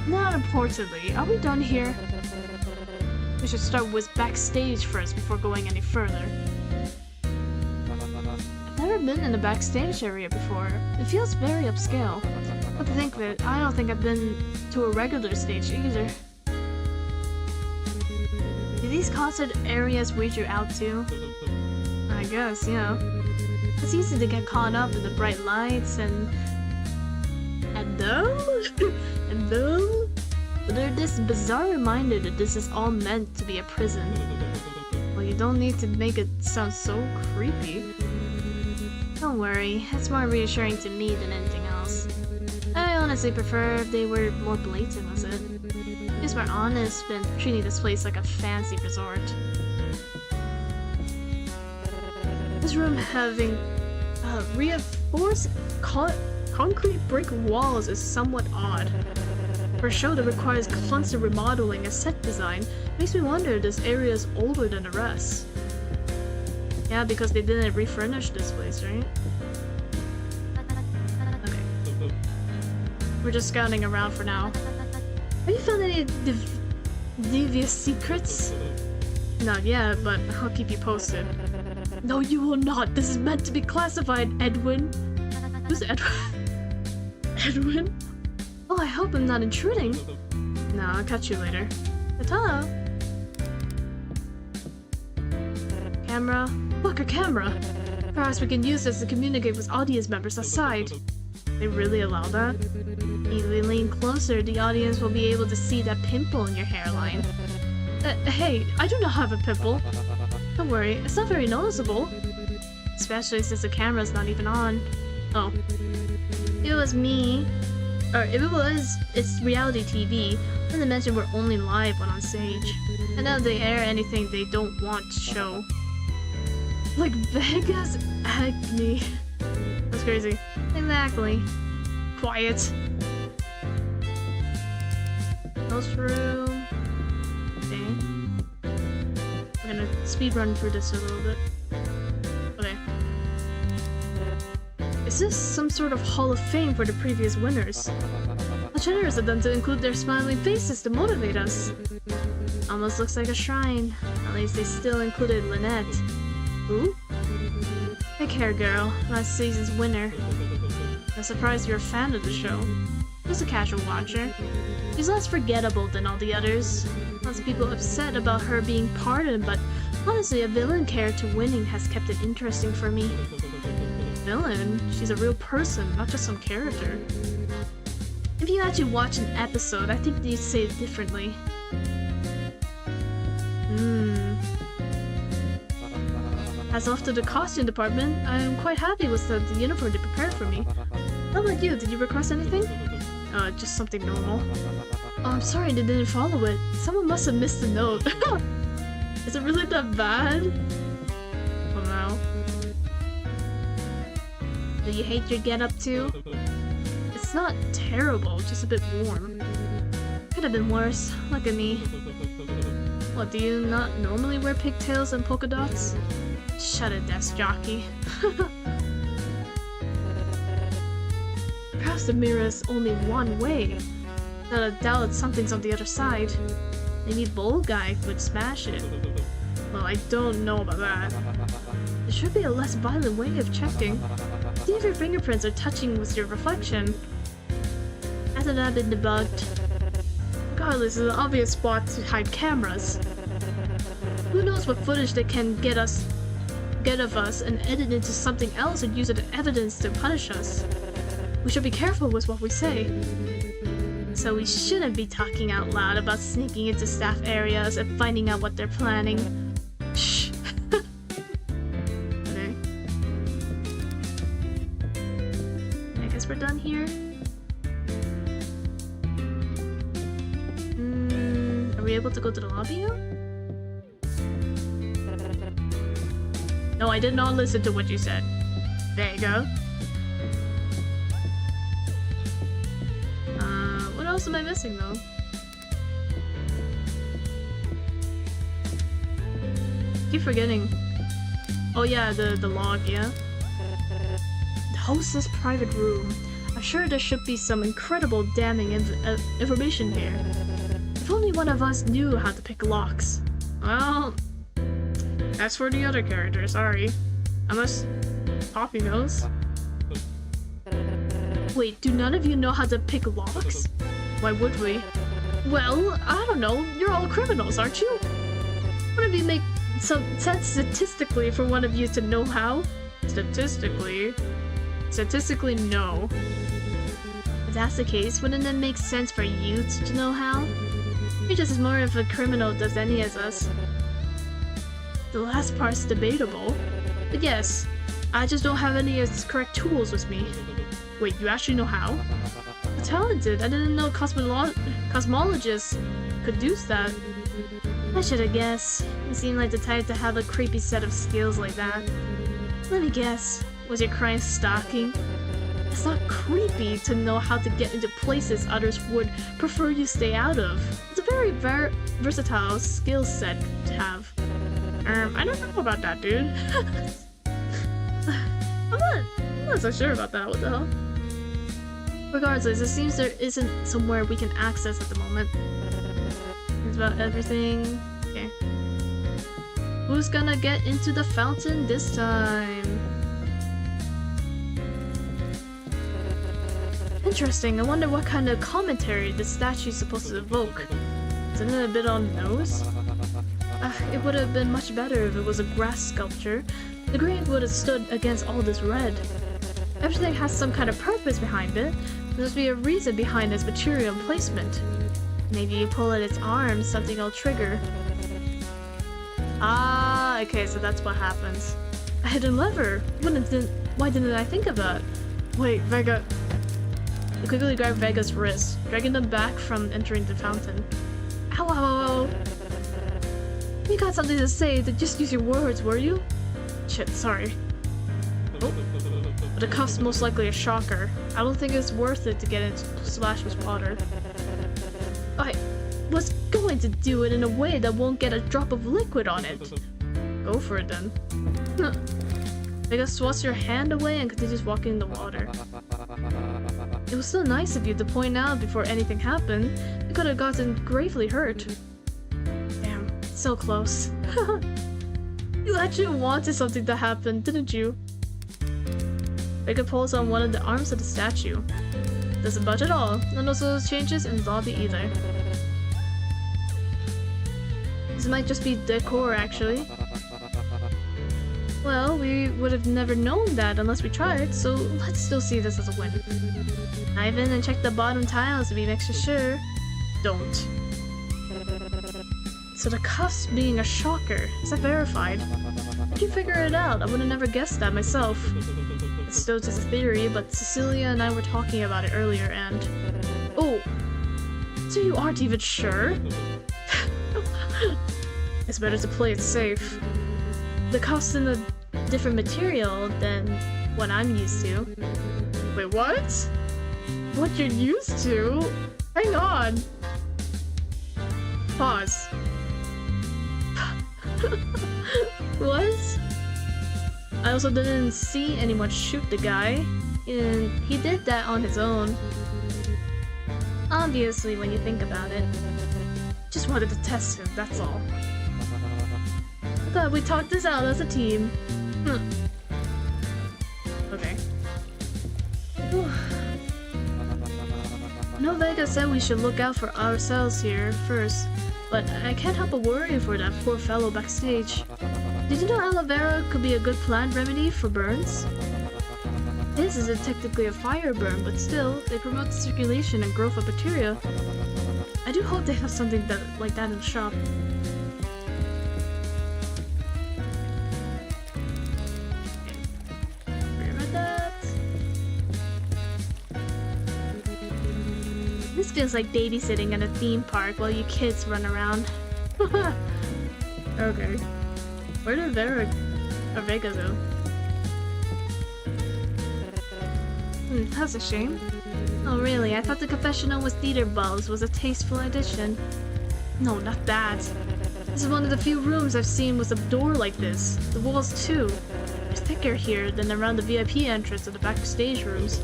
Not importantly, are we done here? We should start with backstage first before going any further. I've never been in the backstage area before. It feels very upscale. But to think of it, I don't think I've been to a regular stage either. Do these concert areas weird you out too? I guess, yeah. It's easy to get caught up in the bright lights and though? And though? But they're this bizarre reminder that this is all meant to be a prison. Well, you don't need to make it sound so creepy. Don't worry, it's more reassuring to me than anything else. I honestly prefer if they were more blatant with it. Just more honest than treating this place like a fancy resort. This room having reinforced concrete brick walls is somewhat odd. For a show that requires constant remodeling and set design, makes me wonder if this area is older than the rest. Yeah, because they didn't refurnish this place, right? Okay. We're just scouting around for now. Have you found any devious secrets? Not yet, but I'll keep you posted. No, you will not! This is meant to be classified, Edwin! Who's Edwin? Edwin? Oh, I hope I'm not intruding. No, I'll catch you later. Ta-ta! Camera? Look, a camera! Perhaps we can use this to communicate with audience members outside. They really allow that? If we lean closer, the audience will be able to see that pimple in your hairline. Hey, I do not have a pimple. Don't worry, it's not very noticeable. Especially since the camera's not even on. Oh. If it was me, or if it was, it's reality TV, not to mention we're only live when on stage. And now they air anything they don't want to show. Like Vegas acne. That's crazy. Exactly. Quiet. Nose room. Okay. We're gonna speed run through this a little bit. Okay. Is this some sort of Hall of Fame for the previous winners? How generous of them to include their smiling faces to motivate us. Almost looks like a shrine. At least they still included Lynette. Who? Big hair girl, last season's winner. I'm surprised you're a fan of the show. Just a casual watcher. She's less forgettable than all the others. Lots of people upset about her being pardoned, but honestly, a villain character winning has kept it interesting for me. Villain? She's a real person, not just some character. If you actually watch an episode, I think you'd say it differently. As off to the costume department, I'm quite happy with the uniform they prepared for me. How about you? Did you request anything? Just something normal. Oh, I'm sorry they didn't follow it. Someone must have missed the note. Is it really that bad? Oh no. Do you hate your getup too? It's not terrible, just a bit warm. Could have been worse. Look at me. What, do you not normally wear pigtails and polka dots? Shut it, desk jockey. Perhaps the mirror is only one way. Without a doubt, something's on the other side. Maybe Bold Guy would smash it. Well, I don't know about that. There should be a less violent way of checking. See if your fingerprints are touching with your reflection. Hasn't that been debugged? Regardless, it's an obvious spot to hide cameras. Who knows what footage they can get of us and edit into something else and use it as evidence to punish us. We should be careful with what we say. So we shouldn't be talking out loud about sneaking into staff areas and finding out what they're planning. Shh. Okay. I guess we're done here. Are we able to go to the lobby now? No, I did not listen to what you said. Vega. What else am I missing though? Keep forgetting. Oh yeah, the log, yeah. The hostess private room. I'm sure there should be some incredible damning information here. If only one of us knew how to pick locks. Well, that's for the other characters, sorry. Unless Poppy knows. Wait, do none of you know how to pick locks? Why would we? Well, I don't know. You're all criminals, aren't you? Wouldn't it make some sense statistically for one of you to know how? Statistically? Statistically, no. If that's the case, wouldn't it make sense for you to know how? You're just as more of a criminal as any of us. The last part's debatable. But yes, I just don't have any of the correct tools with me. Wait, you actually know how? I'm talented. I didn't know cosmologists could do that. I should have guessed. You seem like the type to have a creepy set of skills like that. Let me guess. Was your crime stalking? It's not creepy to know how to get into places others would prefer you stay out of. It's a very versatile skill set to have. I don't know about that, dude. I'm not so sure about that, what the hell? Regardless, it seems there isn't somewhere we can access at the moment. It's about everything. Okay. Who's gonna get into the fountain this time? Interesting, I wonder what kind of commentary this statue's supposed to evoke. Isn't it a bit on the nose? It would have been much better if it was a grass sculpture. The green would have stood against all this red. Everything has some kind of purpose behind it. There must be a reason behind its material and placement. Maybe you pull at its arms, something will trigger. Ah, okay, so that's what happens. A hidden lever! Why didn't I think of that? Wait, Vega... You quickly grab Vega's wrist, dragging them back from entering the fountain. Ow, ow, ow, ow. You got something to say, then just use your words, were you? Shit, sorry. Oh. But the cuff's most likely a shocker. I don't think it's worth it to get it splashed with water. I was going to do it in a way that won't get a drop of liquid on it. Go for it then. Vega swats your hand away and continues walking in the water. It was so nice of you to point out before anything happened. You could have gotten gravely hurt. Damn, so close. You actually wanted something to happen, didn't you? Vega pulls on one of the arms of the statue. Doesn't budge at all. None of those changes in the lobby either. This might just be decor, actually. Well, we would have never known that unless we tried, so let's still see this as a win. Dive in and check the bottom tiles to be extra sure. Don't. So the cuffs being a shocker, is that verified? I can figure it out, I would have never guessed that myself. It's still just a theory, but Cecilia and I were talking about it earlier and... Oh! So you aren't even sure? It's better to play it safe. The cuff's in a different material than what I'm used to. Wait, what? What you're used to? Hang on! Pause. What? I also didn't see anyone shoot the guy, and he did that on his own. Obviously, when you think about it. Just wanted to test him, that's all. I thought we talked this out as a team. Okay. No, Vega said we should look out for ourselves here first, but I can't help but worry for that poor fellow backstage. Did you know aloe vera could be a good plant remedy for burns? This isn't technically a fire burn, but still, they promote the circulation and growth of bacteria. I do hope they have something like that in the shop. This feels like babysitting at a theme park while you kids run around. Okay. Where did Vega go? That's a shame. Oh really? I thought the confessional with theater bulbs was a tasteful addition. No, not that. This is one of the few rooms I've seen with a door like this. The walls too. They're thicker here than around the VIP entrance of the backstage rooms.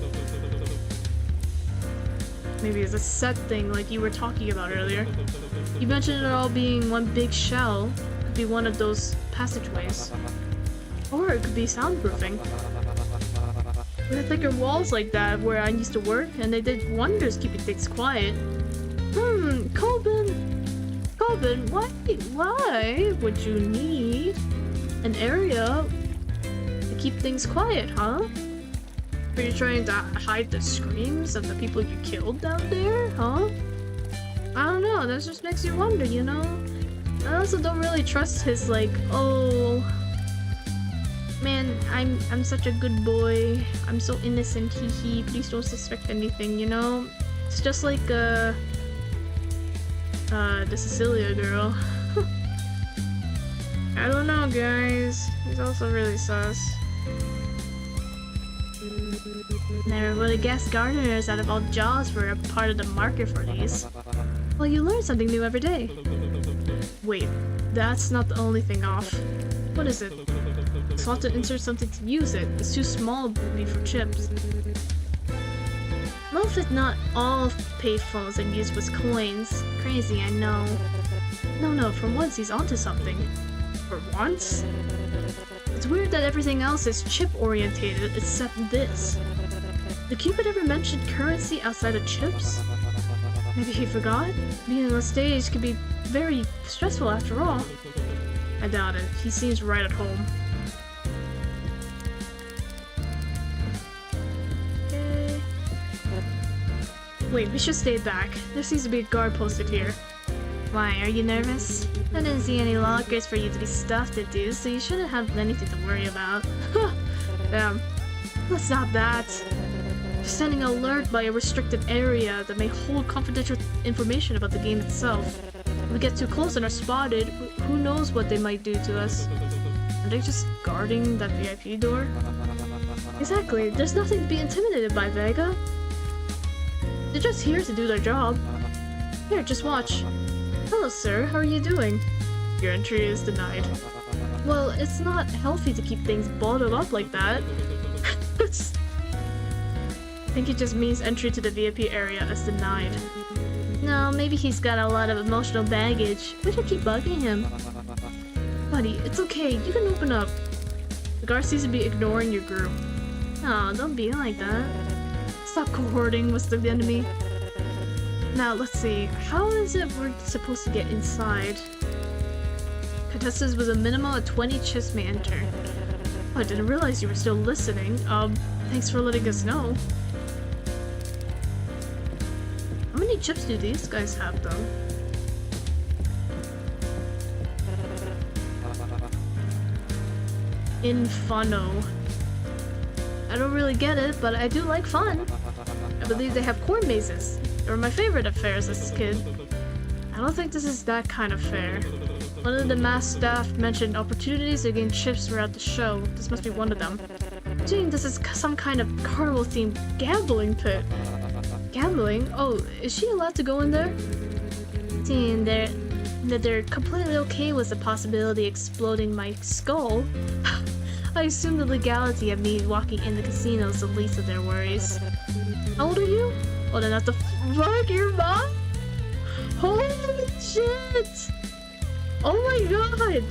Maybe it's a set thing like you were talking about earlier. You mentioned it all being one big shell. Could be one of those passageways. Or it could be soundproofing. We had thicker walls like that where I used to work, and they did wonders keeping things quiet. Colvin, why would you need an area to keep things quiet, huh? Are you trying to hide the screams of the people you killed down there, huh? I don't know, that just makes you wonder, you know? I also don't really trust his like, oh man, I'm such a good boy. I'm so innocent, hee. Please don't suspect anything, you know? It's just like the Cecilia girl. I don't know, guys. He's also really sus. Never would have guessed gardeners out of all jobs were a part of the market for these. Well, you learn something new every day. Wait, that's not the only thing off. What is it? Slot to insert something to use it. It's too small to be for chips. Most if not all payphones are used with coins. Crazy, I know. No, for once he's onto something. For once? It's weird that everything else is chip-orientated except this. Did Cupid ever mention currency outside of chips? Maybe he forgot? Being on the stage could be very stressful after all. I doubt it. He seems right at home. Okay. Wait, we should stay back. There seems to be a guard posted here. Why, are you nervous? I didn't see any lockers for you to be stuffed into, so you shouldn't have anything to worry about. Damn. What's not that? You're sending an alert by a restricted area that may hold confidential information about the game itself. If we get too close and are spotted, who knows what they might do to us? Are they just guarding that VIP door? Exactly, there's nothing to be intimidated by, Vega. They're just here to do their job. Here, just watch. Hello, sir. How are you doing? Your entry is denied. Well, it's not healthy to keep things bottled up like that. I think it just means entry to the VIP area is denied. No, maybe he's got a lot of emotional baggage. We should keep bugging him. Buddy, it's okay. You can open up. The guard seems to be ignoring your group. Oh, don't be like that. Stop cohorting with the enemy. Now, let's see. How is it we're supposed to get inside? Contestants with a minimum of 20 chips may enter. Oh, I didn't realize you were still listening. Thanks for letting us know. How many chips do these guys have, though? Infano. I don't really get it, but I do like fun. I believe they have corn mazes. They were my favorite at fairs as a kid. I don't think this is that kind of fair. One of the mass staff mentioned opportunities to gain chips throughout the show. This must be one of them. I'm assuming this is some kind of carnival-themed gambling pit. Gambling? Oh, is she allowed to go in there? Seeing that they're completely okay with the possibility of exploding my skull, I assume the legality of me walking in the casino is the least of their worries. How old are you? Oh, then not the fuck, your mom? Holy shit! Oh my god!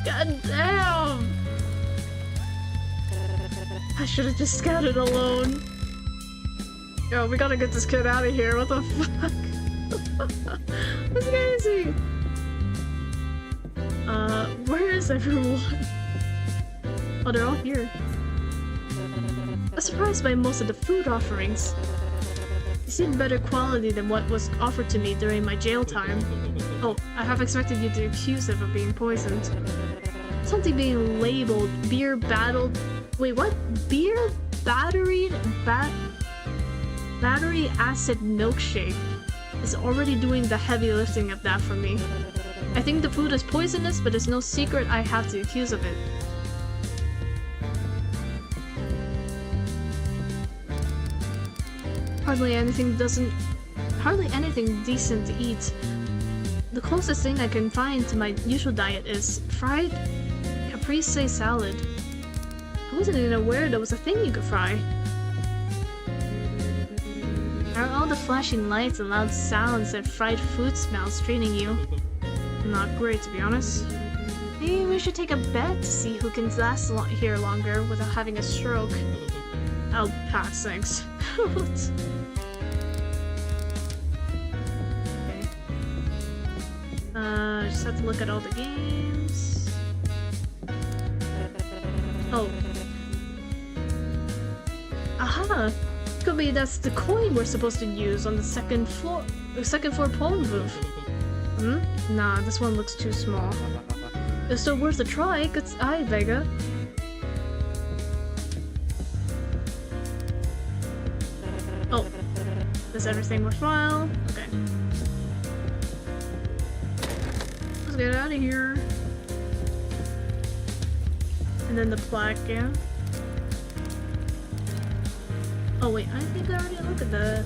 God damn! I should have just scouted alone. Yo, we gotta get this kid out of here. What the fuck? That's crazy. Where is everyone? Oh, they're all here. I was surprised by most of the food offerings. They seemed better quality than what was offered to me during my jail time. Oh, I have expected you to accuse them of being poisoned. Something being labeled beer battled. Wait, what? Beer battery acid milkshake is already doing the heavy lifting of that for me. I think the food is poisonous, but it's no secret I have to accuse of it. hardly anything decent to eat. The closest thing I can find to my usual diet is fried caprese salad. I wasn't even aware there was a thing you could fry. Are all the flashing lights and loud sounds and fried food smells straining you? Not great, to be honest. Maybe we should take a bet to see who can last here longer without having a stroke. I'll pass, thanks. What? Okay. Just have to look at all the games. Oh. Aha! Could be that's the coin we're supposed to use on the second floor pawn booth. Nah, this one looks too small. It's still worth a try. Good eye, Vega. Oh, is everything worthwhile? Okay. Let's get out of here. And then the plaque, yeah. Oh wait, I think I already looked at that.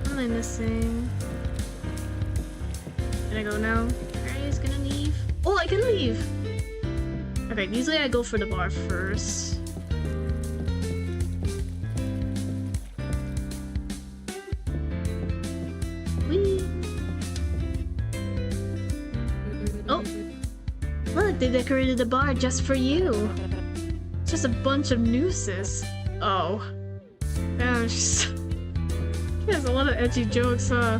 What am I missing? Can I go now? He's gonna leave. Oh, I can leave! Okay, usually I go for the bar first. Whee! Oh! Look, they decorated the bar just for you! Just a bunch of nooses. Oh. Yeah, she has a lot of edgy jokes, huh?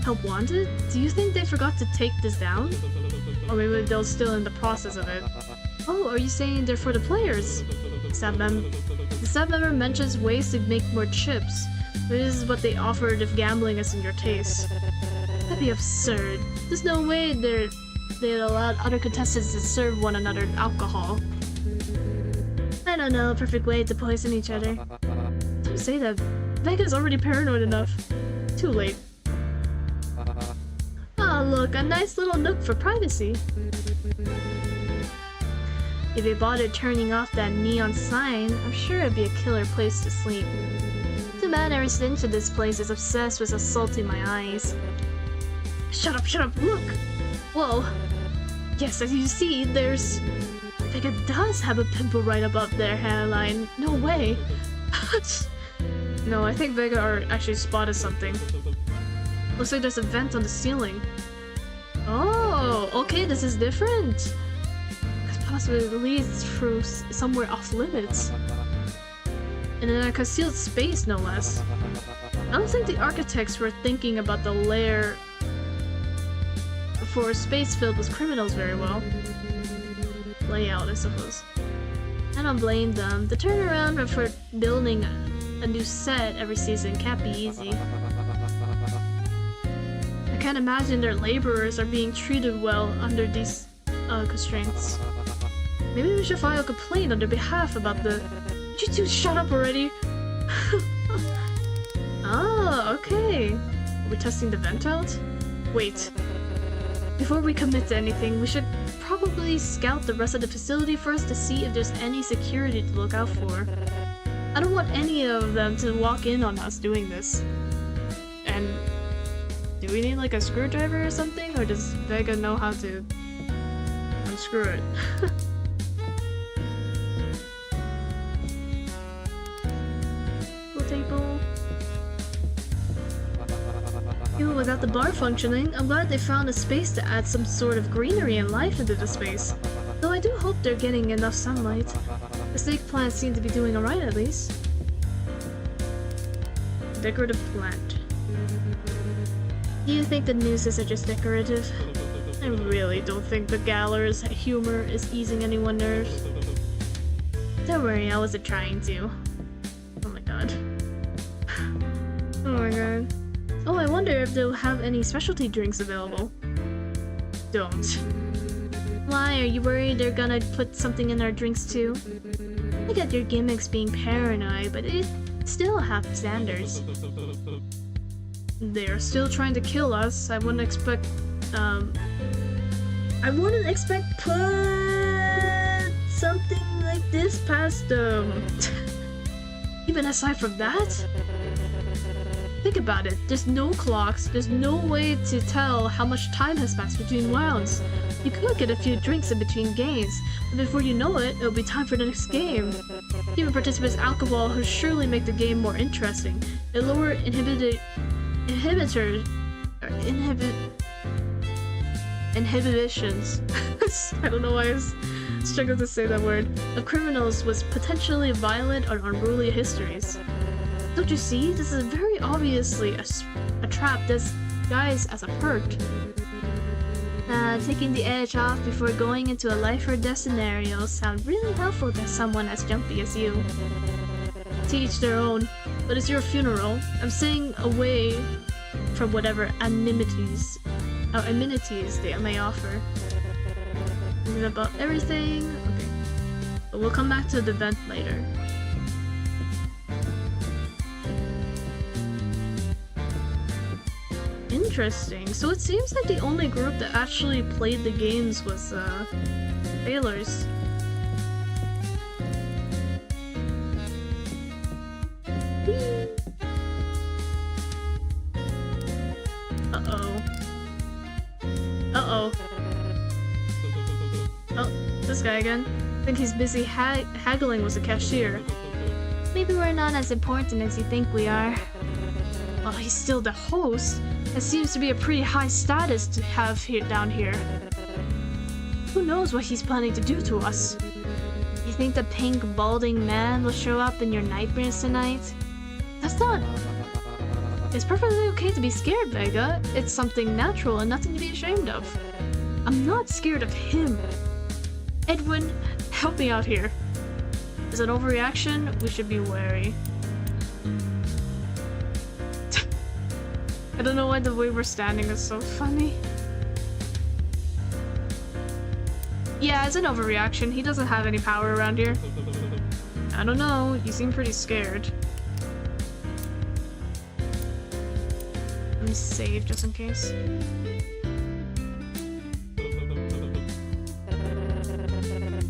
Help wanted? Do you think they forgot to take this down? Or maybe they're still in the process of it. Oh, are you saying they're for the players? The staff member mentions ways to make more chips. This is what they offered if gambling is in your taste. That'd be absurd. There's no way they'd allowed other contestants to serve one another alcohol. I don't know a perfect way to poison each other. Don't say that. Vega's already paranoid enough. Too late. Oh look, a nice little nook for privacy. If they bothered turning off that neon sign, I'm sure it'd be a killer place to sleep. The man ever since this place is obsessed with assaulting my eyes. Shut up, look! Whoa. Yes, as you see, there's... Vega does have a pimple right above their hairline. No way. No, I think Vega actually spotted something. Looks like there's a vent on the ceiling. Oh, okay, this is different. This possibly leads through somewhere off limits. And in a concealed space, no less. I don't think the architects were thinking about the lair for a space filled with criminals very well. Layout, I suppose. I don't blame them. The turnaround for building a new set every season can't be easy. I can't imagine their laborers are being treated well under these constraints. Maybe we should file a complaint on their behalf about the... Would you two shut up already? Ah, okay. Are we testing the vent out? Wait. Before we commit to anything, we should probably scout the rest of the facility first to see if there's any security to look out for. I don't want any of them to walk in on us doing this. And... do we need like a screwdriver or something? Or does Vega know how to unscrew it? Pool table. Even without the bar functioning, I'm glad they found a space to add some sort of greenery and life into the space. Though I do hope they're getting enough sunlight. The snake plants seem to be doing alright at least. Decorative plant. Do you think the nooses are just decorative? I really don't think the galler's humor is easing anyone's nerves. Don't worry, I wasn't trying to. Oh my god. Oh my god. Oh, I wonder if they'll have any specialty drinks available. Don't. Why, are you worried they're gonna put something in our drinks too? I get your gimmicks being paranoid, but it still have standards. They're still trying to kill us. I wouldn't expect put something like this past them. Even aside from that? Think about it, there's no clocks, there's no way to tell how much time has passed between rounds. You could get a few drinks in between games, but before you know it, it'll be time for the next game. Giving participants alcohol will surely make the game more interesting. It lower inhibitions I don't know why I struggle to say that word, of criminals with potentially violent or unruly histories. Don't you see? This is very obviously a trap disguised as a perk. Taking the edge off before going into a life or death scenario sound really helpful to someone as jumpy as you. To each their own, but it's your funeral. I'm staying away from whatever amenities they may offer. Is it about everything? Okay. But we'll come back to the event later. Interesting. So it seems like the only group that actually played the games was sailors. Uh-oh. Oh, this guy again. I think he's busy haggling with the cashier. Maybe we're not as important as you think we are. Well, he's still the host. It seems to be a pretty high status to have down here. Who knows what he's planning to do to us? You think the pink balding man will show up in your nightmares tonight? That's not... It's perfectly okay to be scared, Vega. It's something natural and nothing to be ashamed of. I'm not scared of him. Edwin, help me out here. Is it an overreaction? We should be wary. I don't know why the way we're standing is so funny. Yeah, it's an overreaction. He doesn't have any power around here. I don't know. You seem pretty scared. Let me save just in case.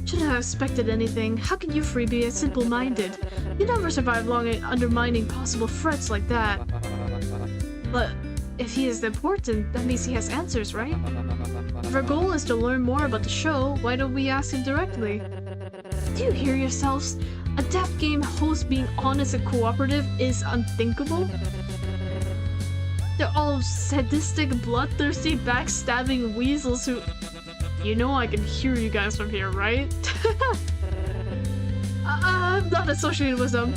Shouldn't have expected anything. How can you three be simple-minded? You never survive long undermining possible threats like that. But if he is important, that means he has answers, right? If our goal is to learn more about the show, why don't we ask him directly? Do you hear yourselves? A deaf game host being honest and cooperative is unthinkable? They're all sadistic, bloodthirsty, backstabbing weasels who... You know I can hear you guys from here, right? I'm not associated with them.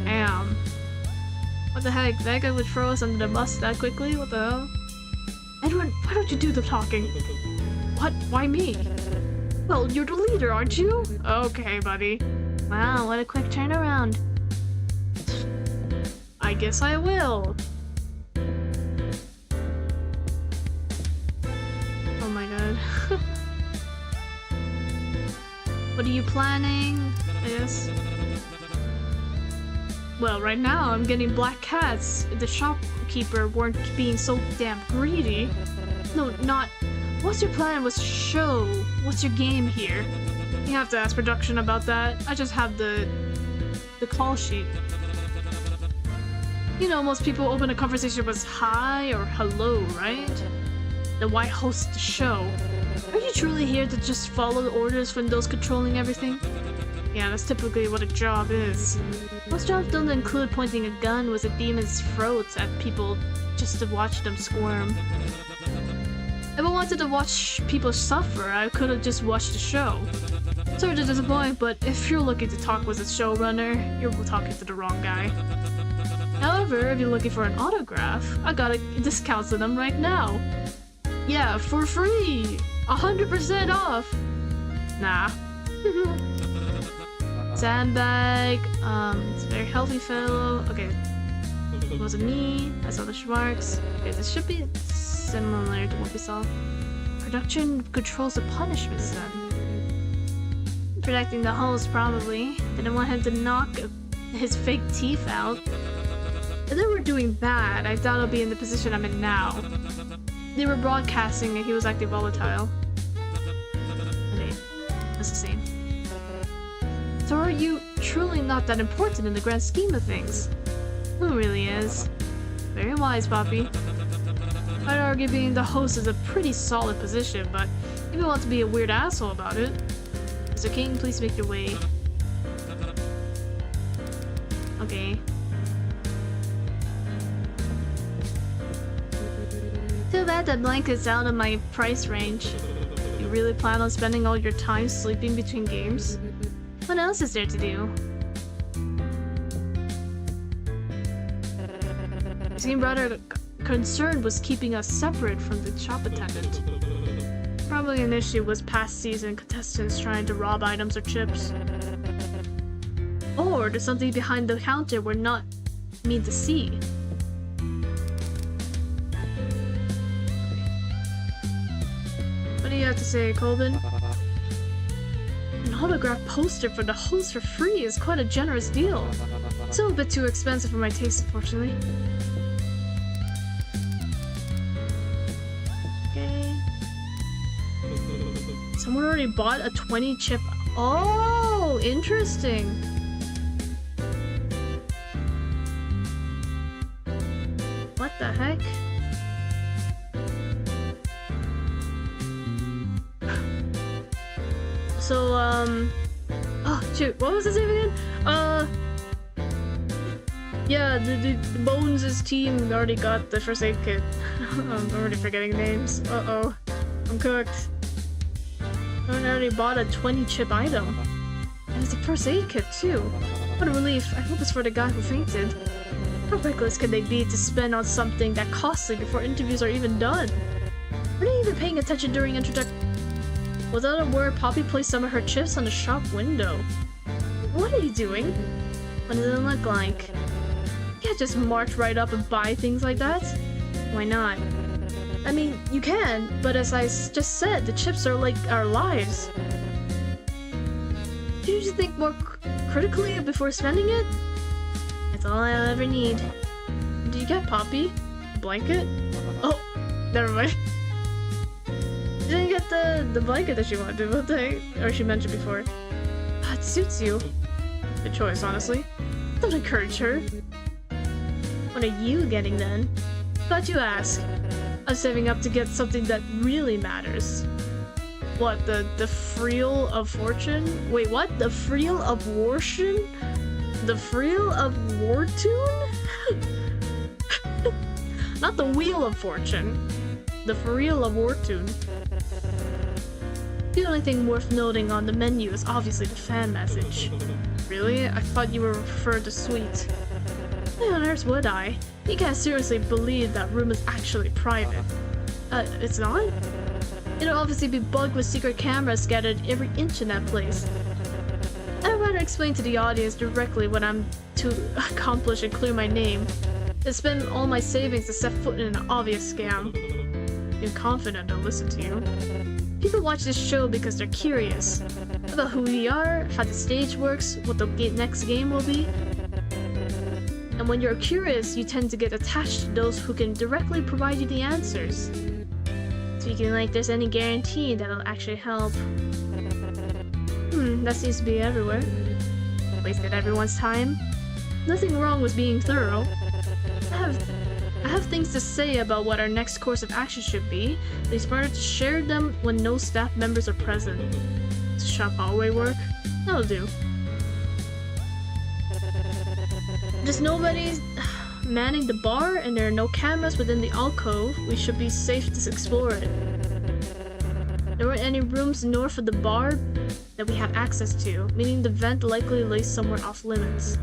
Damn. What the heck? That guy would throw us under the bus that quickly? What the hell? Edwin, why don't you do the talking? What? Why me? Well, you're the leader, aren't you? Okay, buddy. Wow, what a quick turnaround. I guess I will. Oh my god. What are you planning? I guess. Well, right now I'm getting black cats. If the shopkeeper weren't being so damn greedy. No, not. What's your plan with show? What's your game here? You have to ask production about that. I just have the call sheet. You know, most people open a conversation with hi or hello, right? Then why host the show? Are you truly here to just follow the orders from those controlling everything? Yeah, that's typically what a job is. Most jobs don't include pointing a gun with a demon's throats at people just to watch them squirm. If I wanted to watch people suffer, I could have just watched the show. Sorry to disappoint, but if you're looking to talk with a showrunner, you're talking to the wrong guy. However, if you're looking for an autograph, I got a discount on them right now. Yeah, for free! 100% off! Nah. Sandbag, it's a very healthy fellow. Okay, it wasn't me. I saw the Schwarks. Okay, this should be similar to what we saw. Production controls the punishments then. Protecting the host, probably. Didn't want him to knock his fake teeth out. If they were doing that, I doubt I'll be in the position I'm in now. They were broadcasting and he was acting volatile. Okay, that's the same. So are you truly not that important in the grand scheme of things. Who really is? Very wise, Poppy. I'd argue being the host is a pretty solid position, but if you want to be a weird asshole about it... Mr. King, please make your way. Okay. Too bad that blanket's out of my price range. You really plan on spending all your time sleeping between games? What else is there to do? You seem rather concerned was keeping us separate from the shop attendant. Probably an issue was past season contestants trying to rob items or chips. Or there's something behind the counter we're not mean to see. What do you have to say, Colvin? An autographed poster for the host for free is quite a generous deal. Still a bit too expensive for my taste, unfortunately. Okay. Someone already bought a 20 chip. Oh, interesting. What the heck? So, oh, shoot, what was his name again? Yeah, the Bones' team already got the first aid kit. I'm already forgetting names. Uh-oh. I'm cooked. Someone already bought a 20 chip item. And it's a first aid kit, too. What a relief. I hope it's for the guy who fainted. How reckless can they be to spend on something that costly before interviews are even done? Were they even paying attention during introduction? Without a word, Poppy placed some of her chips on the shop window. What are you doing? What does it look like? You can't just march right up and buy things like that. Why not? I mean, you can, but as I just said, the chips are like our lives. Didn't you think more critically before spending it? That's all I'll ever need. Do you get Poppy? A blanket? Oh, never mind. She didn't get the blanket that she wanted, but or she mentioned before. It suits you. Good choice, honestly. Don't encourage her. What are you getting then? Glad you ask. I'm saving up to get something that really matters. What, the Friel of Fortune? Wait, what? The Friel of Fortune? The Friel of Fortune? Not the Wheel of Fortune. The Friel of Fortune. The only thing worth noting on the menu is obviously the fan message. Really? I thought you were referred to sweet. Why on earth would I? You can't seriously believe that room is actually private. It's not? It'll obviously be bugged with secret cameras scattered every inch in that place. I'd rather explain to the audience directly what I'm to accomplish and clear my name than spend all my savings to set foot in an obvious scam. You're confident they'll listen to you. People watch this show because they're curious about who we are, how the stage works, what the next game will be. And when you're curious, you tend to get attached to those who can directly provide you the answers. Speaking like there's any guarantee that'll actually help. That seems to be everywhere. Wasted everyone's time. Nothing wrong with being thorough. I have things to say about what our next course of action should be, but it's better to share them when no staff members are present. Does shop hallway work? That'll do. There's nobody manning the bar and there are no cameras within the alcove. We should be safe to explore it. There weren't any rooms north of the bar that we have access to, meaning the vent likely lays somewhere off limits.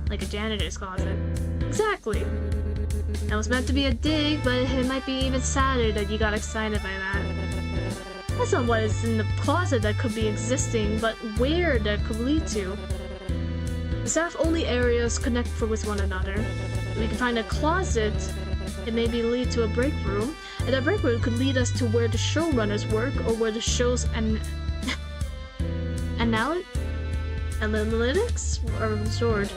Like a janitor's closet. Exactly. That was meant to be a dig, but it might be even sadder that you got excited by that. That's not what is in the closet that could be existing, but where that could lead to. The staff-only areas connect with one another. We can find a closet, it maybe lead to a break room, and that break room could lead us to where the showrunners work or where the show's analytics are stored.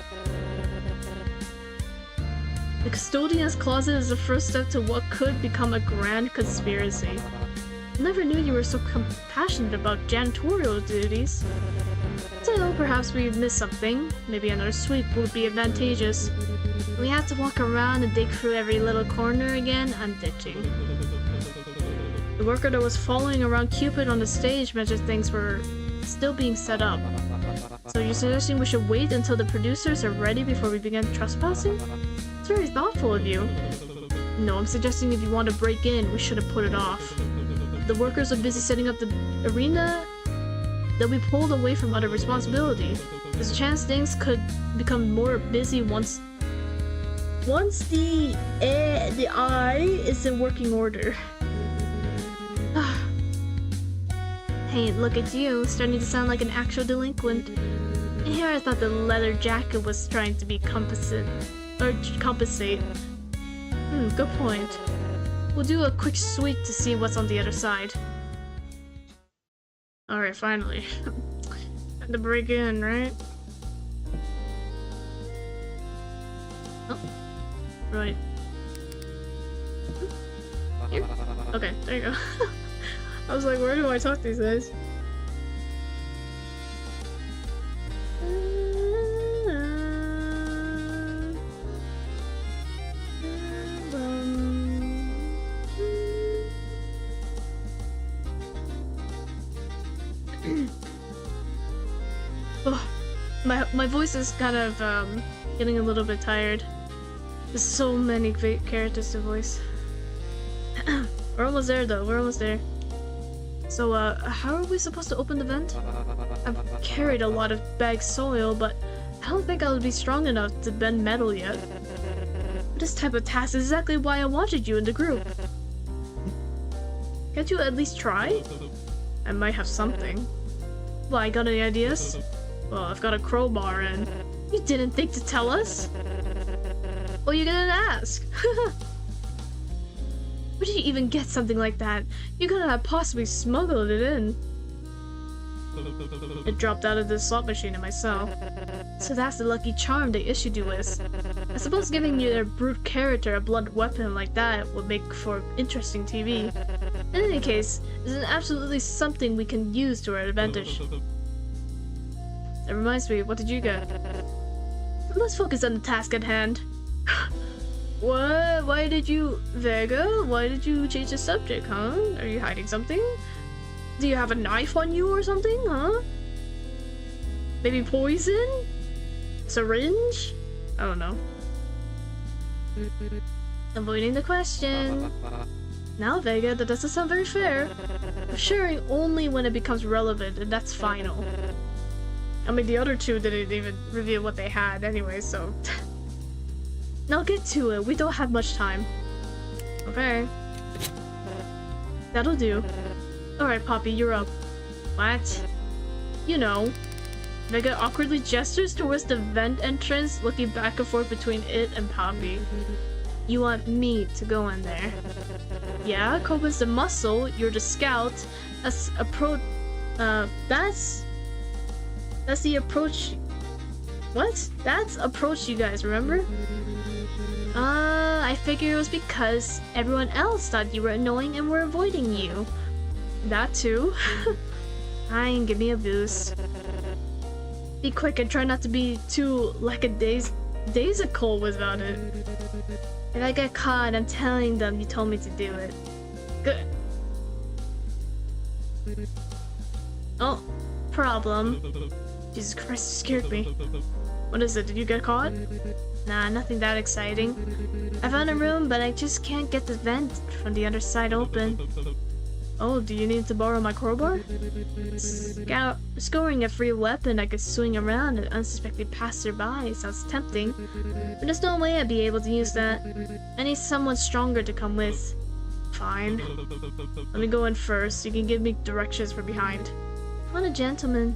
The custodian's closet is the first step to what could become a grand conspiracy. I never knew you were so compassionate about janitorial duties. Still, perhaps we missed something. Maybe another sweep would be advantageous. We have to walk around and dig through every little corner again. I'm ditching. The worker that was following around Cupid on the stage measured things were still being set up. So you're suggesting we should wait until the producers are ready before we begin trespassing? It's very thoughtful of you. No, I'm suggesting if you want to break in, we should have put it off. The workers are busy setting up the arena. They'll be pulled away from other responsibility. There's a chance things could become more busy once the eye is in working order. Hey, look at you, starting to sound like an actual delinquent. And here I thought the leather jacket was trying to be compensate. Good point. We'll do a quick sweep to see what's on the other side. Alright, finally. Time to break in, right? Oh. Right. Here? Okay, there you go. I was like, where do I talk these days? Oh, my voice is kind of getting a little bit tired. There's so many characters to voice. We're almost there though, we're almost there. So how are we supposed to open the vent? I've carried a lot of bagged soil, but I don't think I'll be strong enough to bend metal yet. This type of task is exactly why I wanted you in the group. Can't you at least try? I might have something. Why, got any ideas? Well, I've got a crowbar and... You didn't think to tell us? Well, you didn't ask. Where did you even get something like that? You couldn't have possibly smuggled it in. It dropped out of the slot machine in my cell. So that's the lucky charm they issued you with. I suppose giving you their brute character a blunt weapon like that would make for interesting TV. In any case, it's absolutely something we can use to our advantage. That reminds me, what did you get? Let's focus on the task at hand. What? Why did you... Vega? Why did you change the subject, huh? Are you hiding something? Do you have a knife on you or something, huh? Maybe poison? Syringe? I don't know. Avoiding the question. Now, Vega, that doesn't sound very fair. I'm sharing only when it becomes relevant, and that's final. I mean, the other two didn't even reveal what they had anyway, so... Now get to it, we don't have much time. Okay. That'll do. Alright, Poppy, you're up. What? You know. Vega awkwardly gestures towards the vent entrance, looking back and forth between it and Poppy. You want me to go in there? Yeah, Koba's the muscle, you're the scout. That's the approach. What? That's approach, you guys, remember? I figured it was because everyone else thought you were annoying and were avoiding you. That too. Fine, give me a boost. Be quick and try not to be too lackadaisical without it. If I get caught, I'm telling them you told me to do it. Good. Oh, problem. Jesus Christ, you scared me. What is it? Did you get caught? Nah, nothing that exciting. I found a room, but I just can't get the vent from the other side open. Oh, do you need to borrow my crowbar? Scoring a free weapon I could swing around an unsuspecting passerby sounds tempting, but there's no way I'd be able to use that. I need someone stronger to come with. Fine. Let me go in first. You can give me directions from behind. What a gentleman.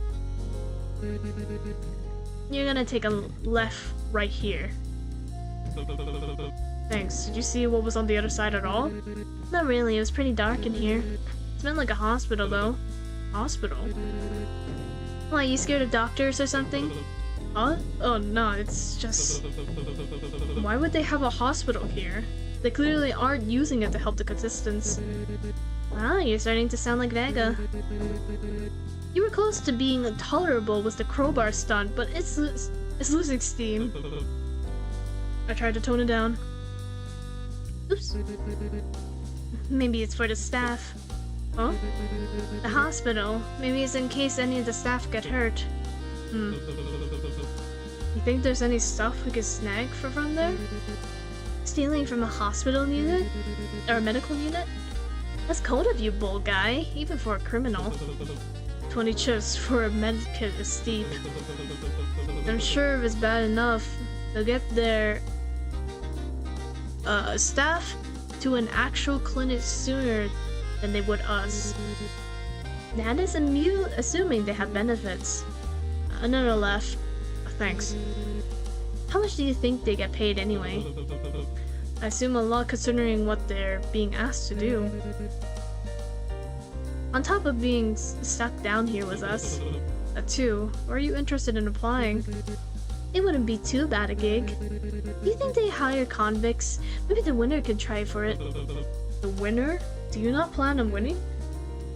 You're gonna take a left right here. Thanks. Did you see what was on the other side at all? Not really. It was pretty dark in here. It smelled like a hospital though. Hospital? Why, you scared of doctors or something? Huh? Oh no, it's just... Why would they have a hospital here? They clearly aren't using it to help the contestants. Ah, you're starting to sound like Vega. You were close to being tolerable with the crowbar stunt, but it's losing steam. I tried to tone it down. Oops. Maybe it's for the staff. Huh? The hospital. Maybe it's in case any of the staff get hurt. You think there's any stuff we could snag from there? Stealing from a hospital unit? Or a medical unit? That's cold of you, bull guy, even for a criminal. 20 chips for a medkit is steep. I'm sure if it's bad enough, they'll get their staff to an actual clinic sooner than they would us. That is assuming they have benefits. Another laugh. Thanks. How much do you think they get paid anyway? I assume a lot considering what they're being asked to do. On top of being stuck down here with us, too, are you interested in applying? It wouldn't be too bad a gig. Do you think they hire convicts? Maybe the winner could try for it. The winner? Do you not plan on winning?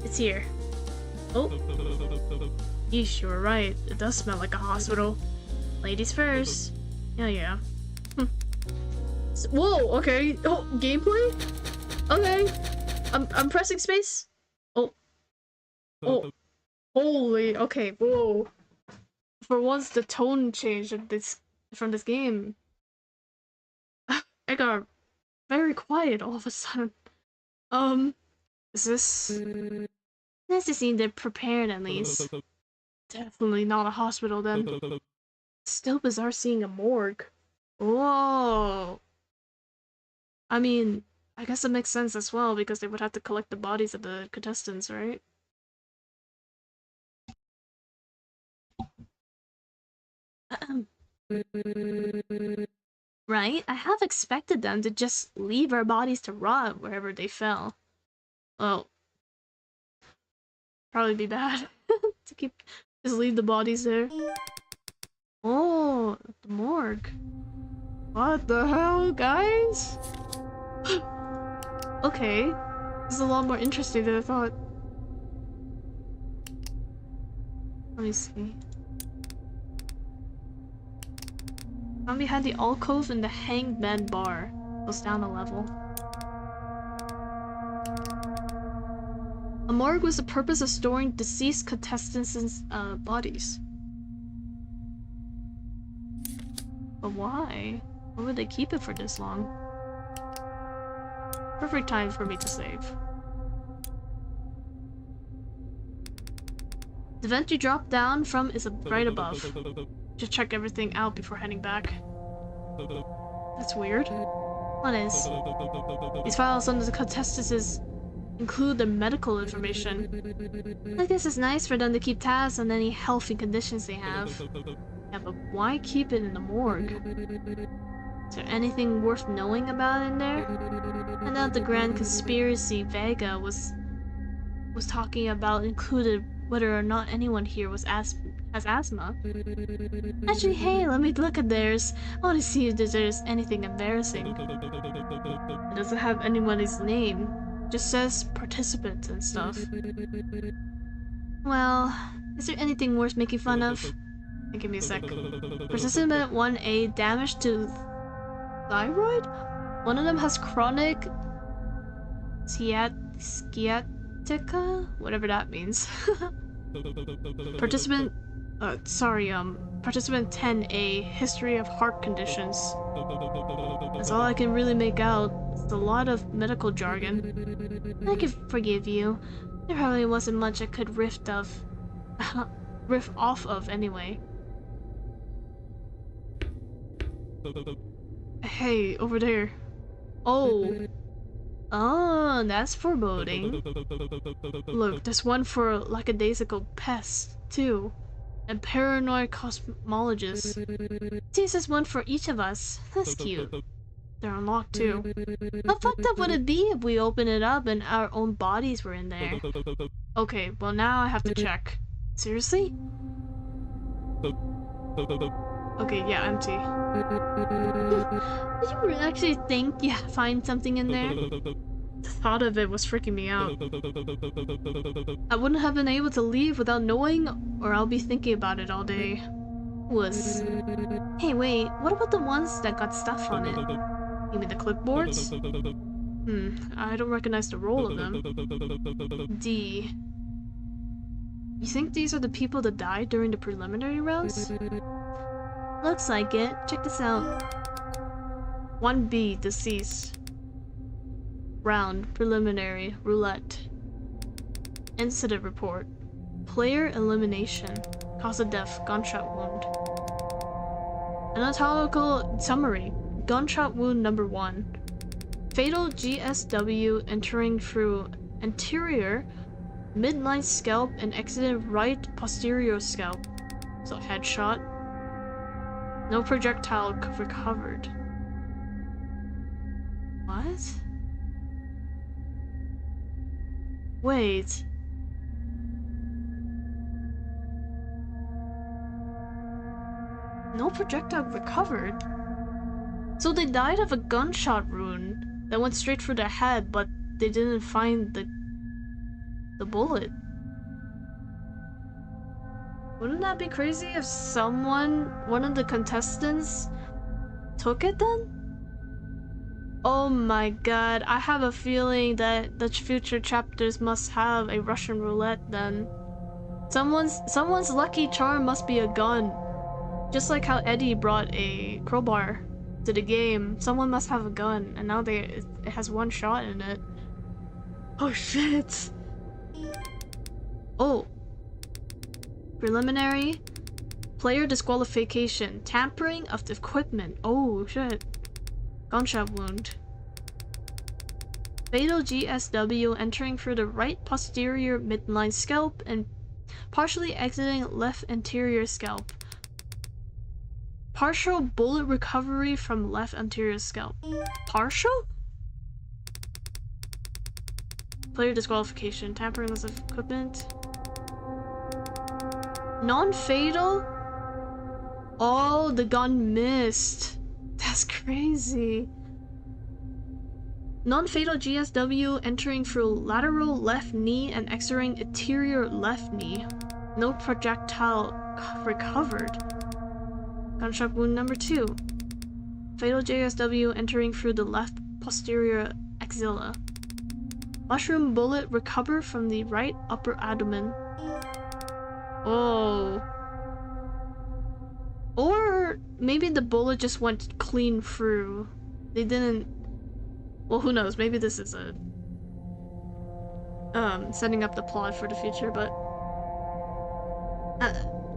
It's here. Oh. Yeesh, you were right. It does smell like a hospital. Ladies first. Yeah. Whoa, okay. Oh, gameplay? Okay. I'm pressing space. Oh. Holy, okay, whoa. For once the tone changed of from this game. I got very quiet all of a sudden. Is this nice to see they're prepared at least. Definitely not a hospital then. Still bizarre seeing a morgue. Whoa. I mean, I guess it makes sense as well because they would have to collect the bodies of the contestants, right? Right? I have expected them to just leave our bodies to rot wherever they fell. Well, probably be bad to just leave the bodies there. Oh, the morgue. What the hell, guys? Okay, this is a lot more interesting than I thought. Let me see. I'm behind the alcove in the hanged man bar. Goes down a level. A morgue was the purpose of storing deceased contestants' bodies. But why? Why would they keep it for this long? Perfect time for me to save. The vent you drop down from is right above. Just check everything out before heading back. That's weird. What is? These files under the contestants include their medical information. I guess it's nice for them to keep tabs on any healthy conditions they have. Yeah, but why keep it in the morgue? Is there anything worth knowing about in there? I know the grand conspiracy Vega was talking about included whether or not anyone here has asthma. Actually, hey, let me look at theirs. I want to see if there's anything embarrassing. It doesn't have anybody's name. It just says participants and stuff. Well, is there anything worth making fun of? Give me a sec. Participant 1A, damage to thyroid? One of them has chronic sciatica? Whatever that means. Participant Participant 10A, history of heart conditions. That's all I can really make out. It's a lot of medical jargon. I can forgive you. There probably wasn't much I could riff off of anyway. Hey, over there. Oh, that's foreboding. Look, there's one for lackadaisical pests, too. And paranoid cosmologist. See, there's one for each of us. That's cute. They're unlocked, too. How fucked up would it be if we open it up and our own bodies were in there? Okay, well now I have to check. Seriously? Okay, yeah, empty. Did you actually think you find something in there? The thought of it was freaking me out. I wouldn't have been able to leave without knowing, or I'll be thinking about it all day. Hey, wait, what about the ones that got stuff on it? You mean the clipboards? I don't recognize the role of them. D. You think these are the people that died during the preliminary rounds? Looks like it. Check this out. 1B, deceased. Round, preliminary, roulette. Incident report. Player elimination. Cause of death, gunshot wound. Anatomical summary. Gunshot wound number 1. Fatal GSW entering through anterior midline scalp and exiting right posterior scalp. So headshot. No projectile recovered. What? Wait. No projectile recovered? So they died of a gunshot wound that went straight through their head, but they didn't find the bullet. Wouldn't that be crazy if one of the contestants, took it then? Oh my god, I have a feeling that the future chapters must have a Russian roulette then. Someone's lucky charm must be a gun. Just like how Eddie brought a crowbar to the game, someone must have a gun, and now it has one shot in it. Oh shit! Oh! Preliminary. Player disqualification. Tampering of the equipment. Oh shit. Gunshot wound. Fatal GSW entering through the right posterior midline scalp and partially exiting left anterior scalp. Partial bullet recovery from left anterior scalp. Partial? Player disqualification. Tampering of equipment. Non-fatal? Oh, the gun missed. That's crazy. Non-fatal GSW entering through lateral left knee and exiting anterior left knee. No projectile recovered. Gunshot wound number 2. Fatal JSW entering through the left posterior axilla. Mushroom bullet recovered from the right upper abdomen. Oh. Or maybe the bullet just went clean through. They didn't... Well, who knows? Maybe this is a... setting up the plot for the future, but...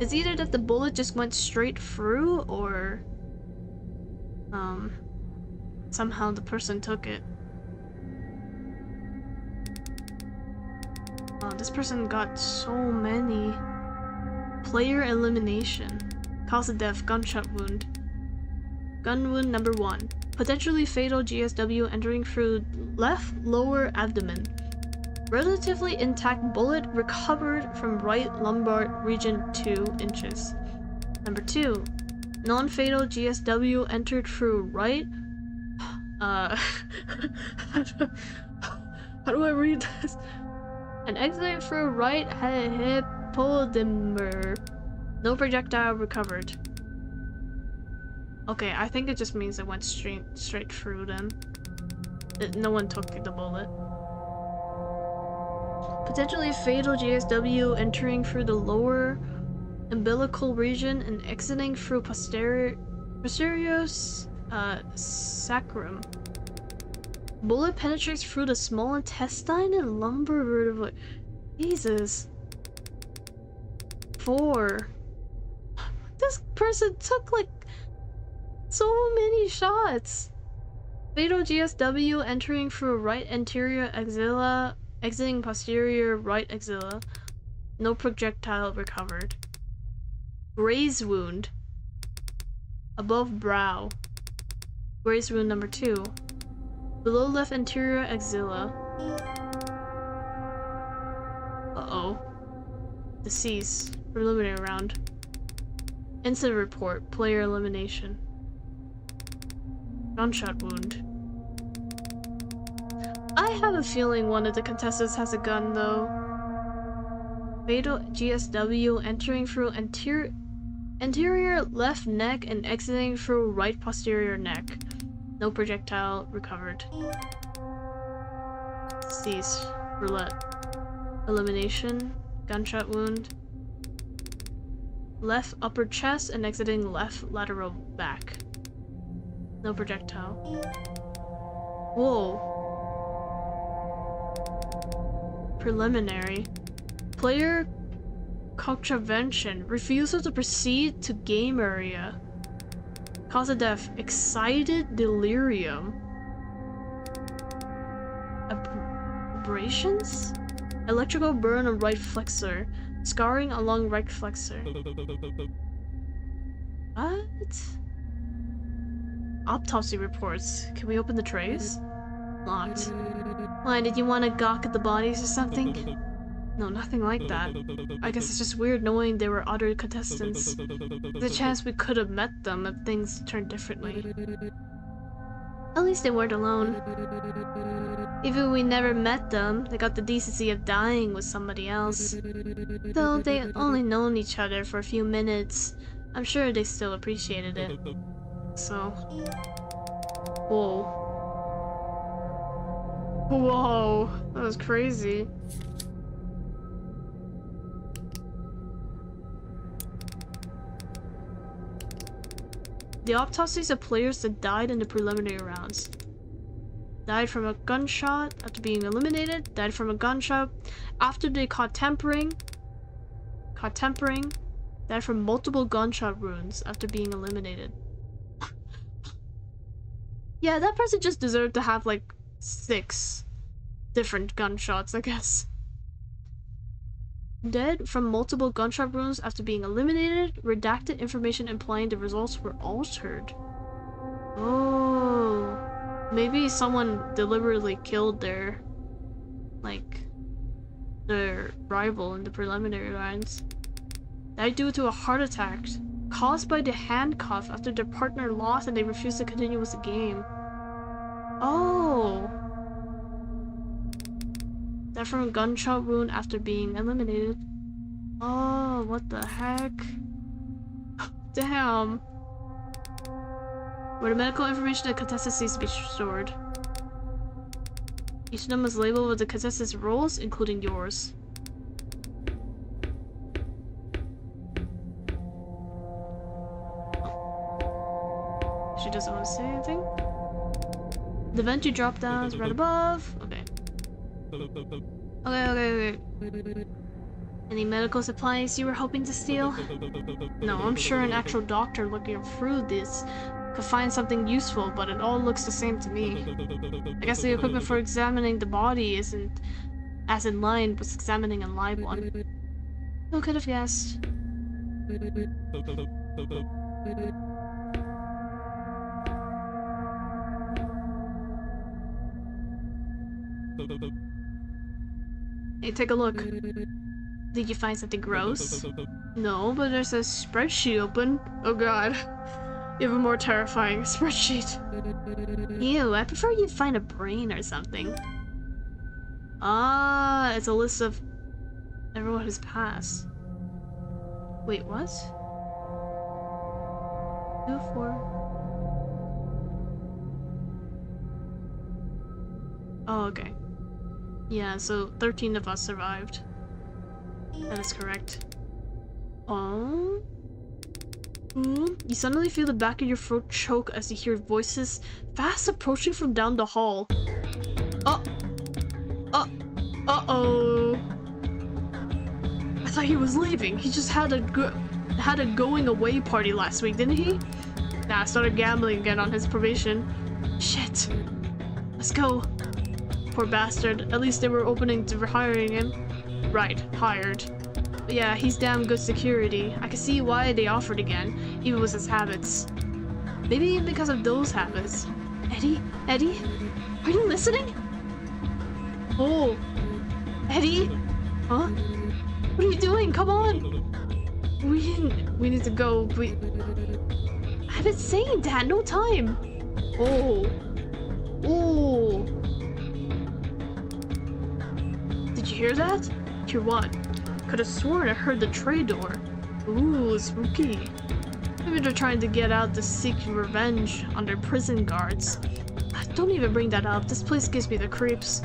it's either that the bullet just went straight through, or... somehow the person took it. Oh, this person got so many. Player elimination. Cause of death, gunshot wound. Gun wound number 1. Potentially fatal GSW entering through left lower abdomen. Relatively intact bullet recovered from right lumbar region 2 inches. Number 2. Non-fatal GSW entered through right... how do I read this? And exiting through right hippodymer. No projectile recovered. Okay, I think it just means it went straight through then. No one took the bullet. Potentially fatal GSW entering through the lower umbilical region and exiting through posterior sacrum. Bullet penetrates through the small intestine and lumbar vertebra. Jesus. 4. This person took like so many shots. Fatal GSW entering through right anterior axilla, exiting posterior right axilla. No projectile recovered. Graze wound. Above brow. Graze wound number 2. Below left anterior axilla. Uh-oh. Deceased. Preliminary round. Incident report. Player elimination. Gunshot wound. I have a feeling one of the contestants has a gun, though. Fatal GSW entering through anterior left neck and exiting through right posterior neck. No projectile recovered. Cease. Roulette. Elimination. Gunshot wound. Left upper chest and exiting left lateral back. No projectile. Whoa. Preliminary. Player contravention. Refusal to proceed to game area. Cause of death. Excited delirium. Abrasions? Electrical burn on right flexor. Scarring along right flexor. What? Autopsy reports. Can we open the trays? Locked. Why, did you want to gawk at the bodies or something? No, nothing like that. I guess it's just weird knowing there were other contestants. There's a chance we could have met them if things turned differently. At least they weren't alone. Even if we never met them, they got the decency of dying with somebody else. Though they only known each other for a few minutes, I'm sure they still appreciated it. So... Whoa. Whoa, that was crazy. The autopsies of players that died in the preliminary rounds. Died from a gunshot after being eliminated. Died from a gunshot after they caught tempering. Died from multiple gunshot wounds after being eliminated. Yeah, that person just deserved to have like 6 different gunshots, I guess. Dead from multiple gunshot wounds after being eliminated. Redacted information implying the results were altered. Oh, maybe someone deliberately killed their rival in the preliminary rounds. Died due to a heart attack caused by the handcuff after their partner lost and they refused to continue with the game. Oh. Died from a gunshot wound after being eliminated. Oh, what the heck? Damn. Where the medical information that contestants needs to be stored. Each of them is labeled with the contestants' roles, including yours. She doesn't want to say anything. The vent you dropped down is right above. Okay. Okay. Any medical supplies you were hoping to steal? No, I'm sure an actual doctor looking through this could find something useful, but it all looks the same to me. I guess the equipment for examining the body isn't as in line with examining a live one. Who could have guessed? Hey, take a look. Did you find something gross? No, but there's a spreadsheet open. Oh god. You have a more terrifying spreadsheet. Ew, I prefer you find a brain or something. Ah, it's a list of everyone who's passed. Wait, what? 2, 4. Oh, okay. Yeah, so 13 of us survived. That is correct. Oh? You suddenly feel the back of your throat choke as you hear voices fast approaching from down the hall. Uh-oh. I thought he was leaving. He just had a going away party last week, didn't he? Nah, started gambling again on his probation. Shit. Let's go. Poor bastard. At least they were opening to hiring him. Right, hired. But yeah, he's damn good security. I can see why they offered again, even with his habits. Maybe because of those habits. Eddie? Eddie? Are you listening? Oh. Eddie? Huh? What are you doing? Come on! We need to go. I've been saying that, no time! Oh. Oh. hear that? Hear what? Could have sworn I heard the tray door. Ooh, spooky. Maybe they're trying to get out to seek revenge on their prison guards. Don't even bring that up. This place gives me the creeps.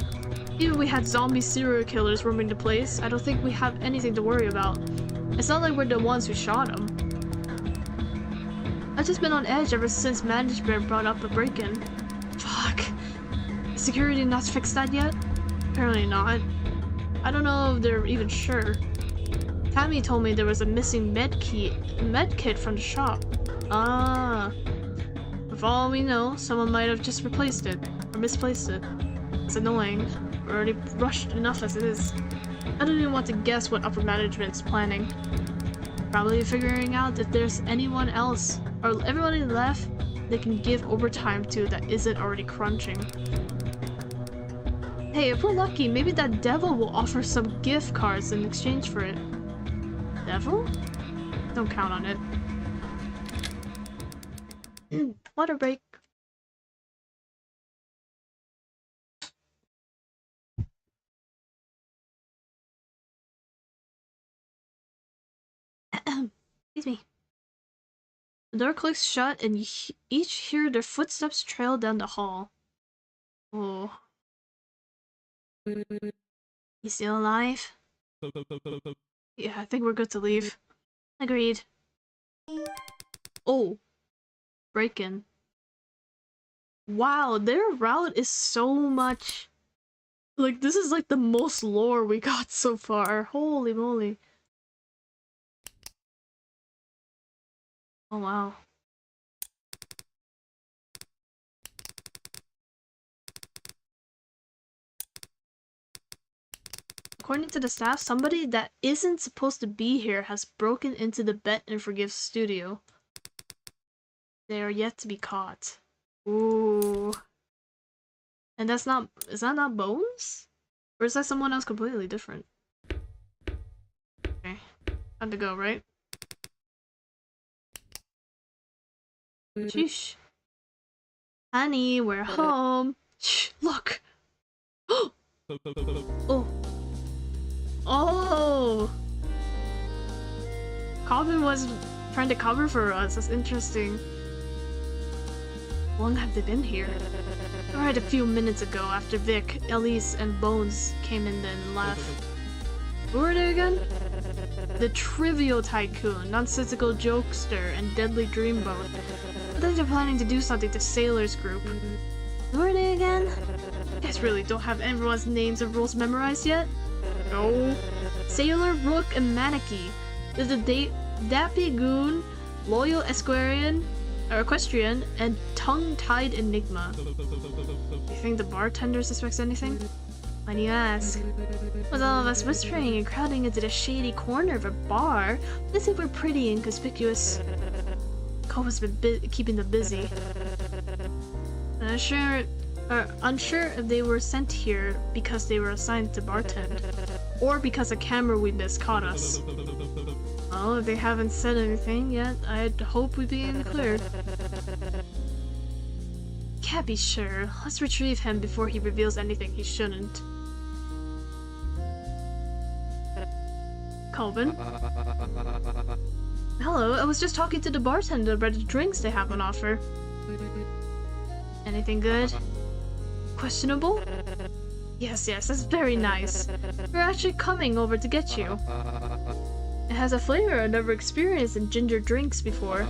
Even we had zombie serial killers roaming the place, I don't think we have anything to worry about. It's not like we're the ones who shot him. I've just been on edge ever since management brought up a break-in. Fuck. Is security not fixed that yet? Apparently not. I don't know if they're even sure. Tammy told me there was a missing med kit from the shop. Ah. For all we know, someone might have just replaced it, or misplaced it. It's annoying. We're already rushed enough as it is. I don't even want to guess what upper management's planning. Probably figuring out if there's anyone else, or everybody left, they can give overtime to that isn't already crunching. Hey, if we're lucky, maybe that devil will offer some gift cards in exchange for it. Devil? Don't count on it. Water break. Excuse me. The door clicks shut and you each hear their footsteps trail down the hall. Oh. You still alive? Yeah, I think we're good to leave. Agreed. Oh. Break-in. Wow, their route is so much... Like, this is like the most lore we got so far. Holy moly. Oh wow. According to the staff, somebody that isn't supposed to be here has broken into the Bet and Forgive studio. They are yet to be caught. Ooh. And that's not... Is that not Bones? Or is that someone else completely different? Okay. Time to go, right? Sheesh. Honey, we're home. Shh, look! Oh! Oh! Calvin was trying to cover for us. That's interesting. How long have they been here? Right a few minutes ago after Vic, Elise, and Bones came in and left. Who were they again? The Trivial Tycoon, Nonsensical Jokester, and Deadly Dreamboat. I think they're planning to do something to Sailor's group. Who are they again? You guys really don't have everyone's names and rules memorized yet? No. Sailor, Rook, and Manaki. There's a Dappy Goon, Loyal Equestrian, and Tongue-Tied Enigma. You think the bartender suspects anything? Why do you ask? With all of us whispering and crowding into the shady corner of a bar, they think we're pretty inconspicuous. Coba's been keeping them busy. Unsure if they were sent here because they were assigned to bartend, or because a camera we missed caught us. Well, if they haven't said anything yet, I'd hope we'd be in the clear. Can't be sure. Let's retrieve him before he reveals anything he shouldn't. Colvin? Hello, I was just talking to the bartender about the drinks they have on offer. Anything good? Questionable? Yes, that's very nice. We're actually coming over to get you. It has a flavor I've never experienced in ginger drinks before.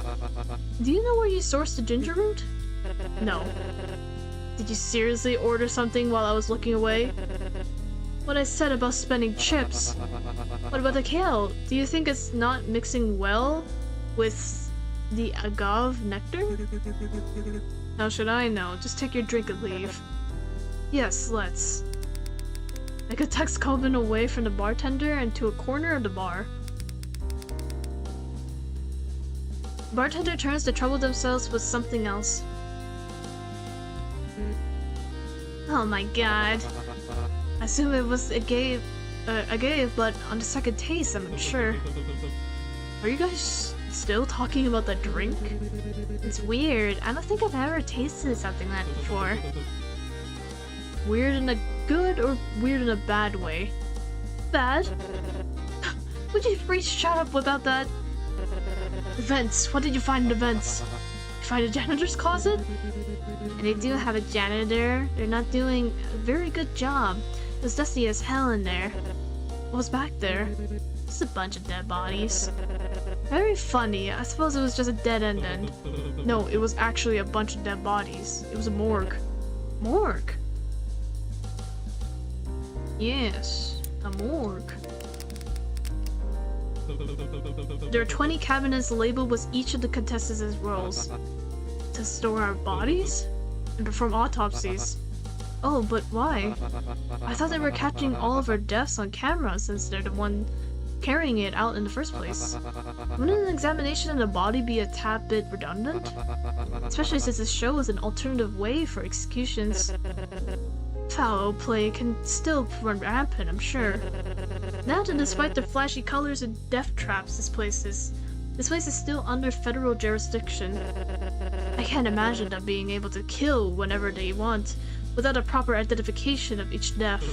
Do you know where you sourced the ginger root? No. Did you seriously order something while I was looking away? What I said about spending chips. What about the kale? Do you think it's not mixing well with the agave nectar? How should I know? Just take your drink and leave. Yes, let's. I could text Colvin away from the bartender and to a corner of the bar. Bartender turns to trouble themselves with something else. Oh my god. I assume it was a gave, but on the second taste, I'm unsure. Are you guys still talking about the drink? It's weird. I don't think I've ever tasted something like that before. Weird in a good or weird in a bad way? bad. Would you please shut up about that? Vents. What did you find in the vents? You find a janitor's closet? And they do have a janitor. They're not doing a very good job. It was dusty as hell in there. What was back there? Just a bunch of dead bodies. Very funny. I suppose it was just a dead end. No, it was actually a bunch of dead bodies. It was a morgue. Morgue? Yes, a morgue. There are 20 cabinets labeled with each of the contestants' roles. To store our bodies? And perform autopsies. Oh, but why? I thought they were catching all of our deaths on camera since they're the one carrying it out in the first place. Wouldn't an examination of the body be a tad bit redundant? Especially since this show is an alternative way for executions. Foul play can still run rampant, I'm sure. Now that despite the flashy colors and death traps this place is still under federal jurisdiction. I can't imagine them being able to kill whenever they want, without a proper identification of each death.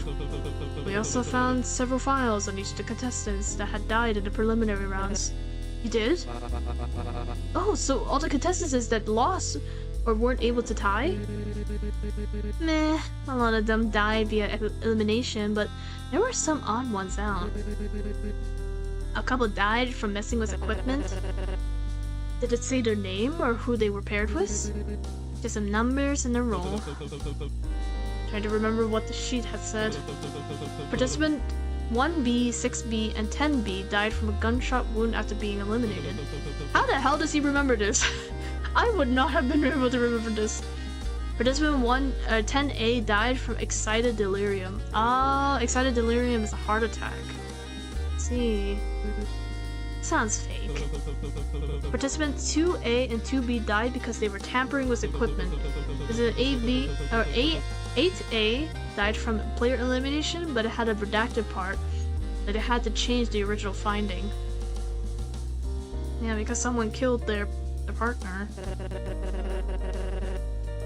We also found several files on each of the contestants that had died in the preliminary rounds. You did? Oh, so all the contestants that lost or weren't able to tie? Meh, a lot of them died via elimination, but there were some odd ones out. A couple died from messing with equipment. Did it say their name or who they were paired with? Just some numbers and a roll. Trying to remember what the sheet had said. Participant 1B, 6B, and 10B died from a gunshot wound after being eliminated. How the hell does he remember this? I would not have been able to remember this. Participant 10A died from excited delirium. Ah, excited delirium is a heart attack. Let's see. Sounds fake. Participant 2A and 2B died because they were tampering with equipment. Is it 8A died from player elimination, but it had a redacted part that it had to change the original finding. Yeah, because someone killed their partner.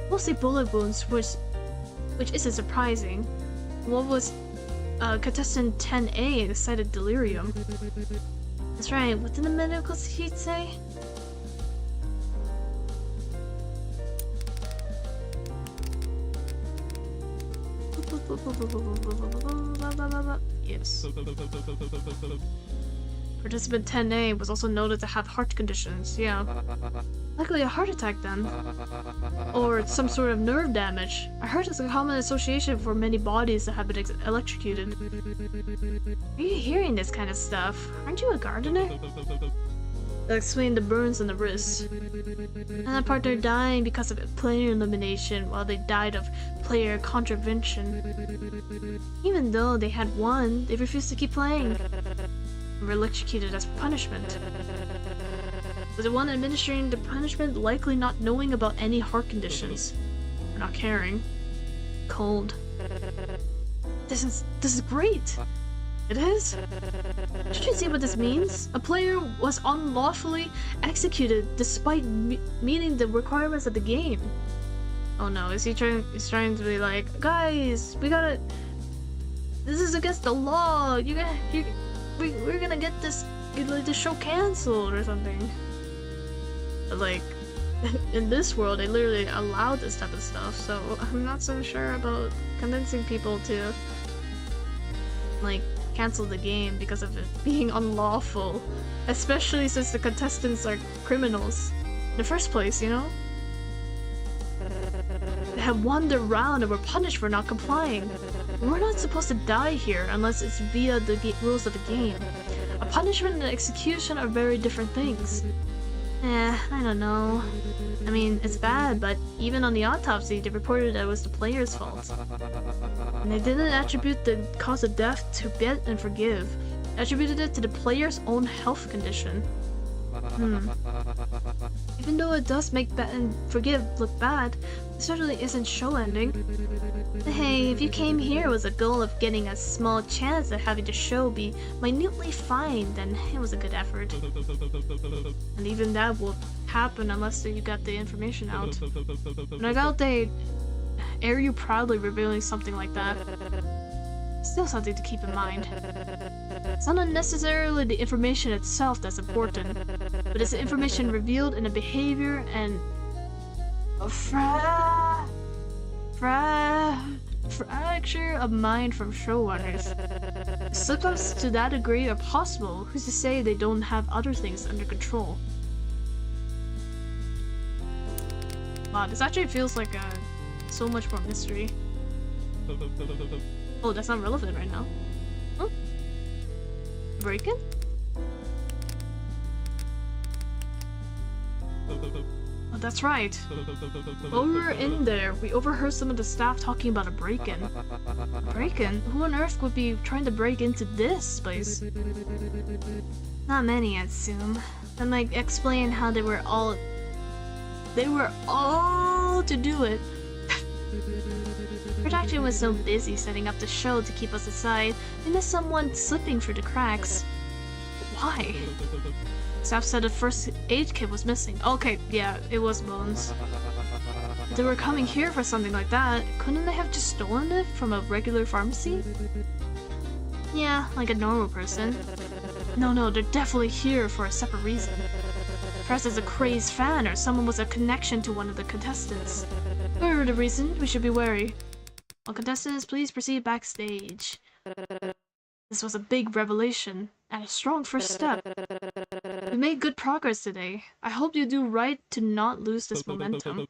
Mostly bullet wounds, which isn't surprising. What was contestant 10A excited delirium? That's right, what did the medical sheet say? Yes. Participant 10A was also noted to have heart conditions, yeah. Likely a heart attack then. Or some sort of nerve damage. I heard it's a common association for many bodies that have been electrocuted. Are you hearing this kind of stuff? Aren't you a gardener? That explained the burns on the wrists. And that partner dying because of player elimination while they died of player contravention. Even though they had won, they refused to keep playing. And were electrocuted as punishment. Was the one administering the punishment likely not knowing about any heart conditions? Or not caring? Cold. This is great! It is? Should you see what this means? A player was unlawfully executed despite meeting the requirements of the game. Oh no, he's trying to be like, guys, this is against the law, we're gonna get this show cancelled or something. But like, in this world, they literally allow this type of stuff, so I'm not so sure about convincing people to, like, cancel the game because of it being unlawful. Especially since the contestants are criminals in the first place, you know? They have won their round and were punished for not complying. We're not supposed to die here unless it's via the rules of the game. A punishment and an execution are very different things. I don't know. I mean, it's bad, but even on the autopsy, they reported that it was the player's fault. And they didn't attribute the cause of death to bet and forgive. They attributed it to the player's own health condition. Even though it does make bet and forgive look bad, it certainly isn't show ending. Hey, if you came here with the goal of getting a small chance at having the show be minutely fine, then it was a good effort. And even that will happen unless you got the information out. And I doubt they air you proudly revealing something like that. Still something to keep in mind. It's not necessarily the information itself that's important, but it's the information revealed in the behavior and a fracture of mind from showrunners. Slip-ups to that degree are possible. Who's to say they don't have other things under control? Wow, this actually feels like so much more mystery. Oh, that's not relevant right now. Huh? Break-in? Oh, that's right. While we were in there, we overheard some of the staff talking about a break-in. Break-in? Who on earth would be trying to break into this place? Not many, I'd assume. That might explain how they were all to do it. Production was so busy setting up the show to keep us aside, they missed someone slipping through the cracks. Why? Staff said the first aid kit was missing. Okay, yeah, it was Bones. If they were coming here for something like that, couldn't they have just stolen it from a regular pharmacy? Yeah, like a normal person. No, they're definitely here for a separate reason. Perhaps as a crazed fan or someone with a connection to one of the contestants. Whatever the reason, we should be wary. All contestants, please proceed backstage. This was a big revelation, and a strong first step. We made good progress today. I hope you do right to not lose this momentum.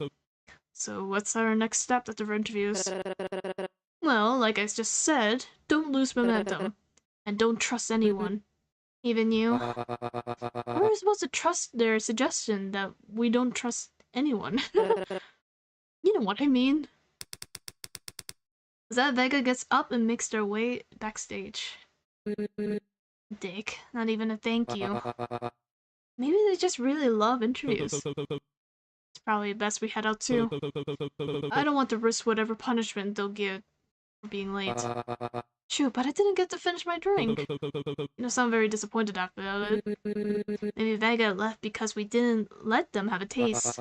So what's our next step after interviews? Well, like I just said, don't lose momentum. And don't trust anyone. Even you. How are we supposed to trust their suggestion that we don't trust anyone? You know what I mean. That Vega gets up and makes their way backstage. Dick, not even a thank you. Maybe they just really love interviews. It's probably best we head out too. I don't want to risk whatever punishment they'll give for being late. Shoot, but I didn't get to finish my drink. You sound very disappointed after that. Maybe Vega left because we didn't let them have a taste.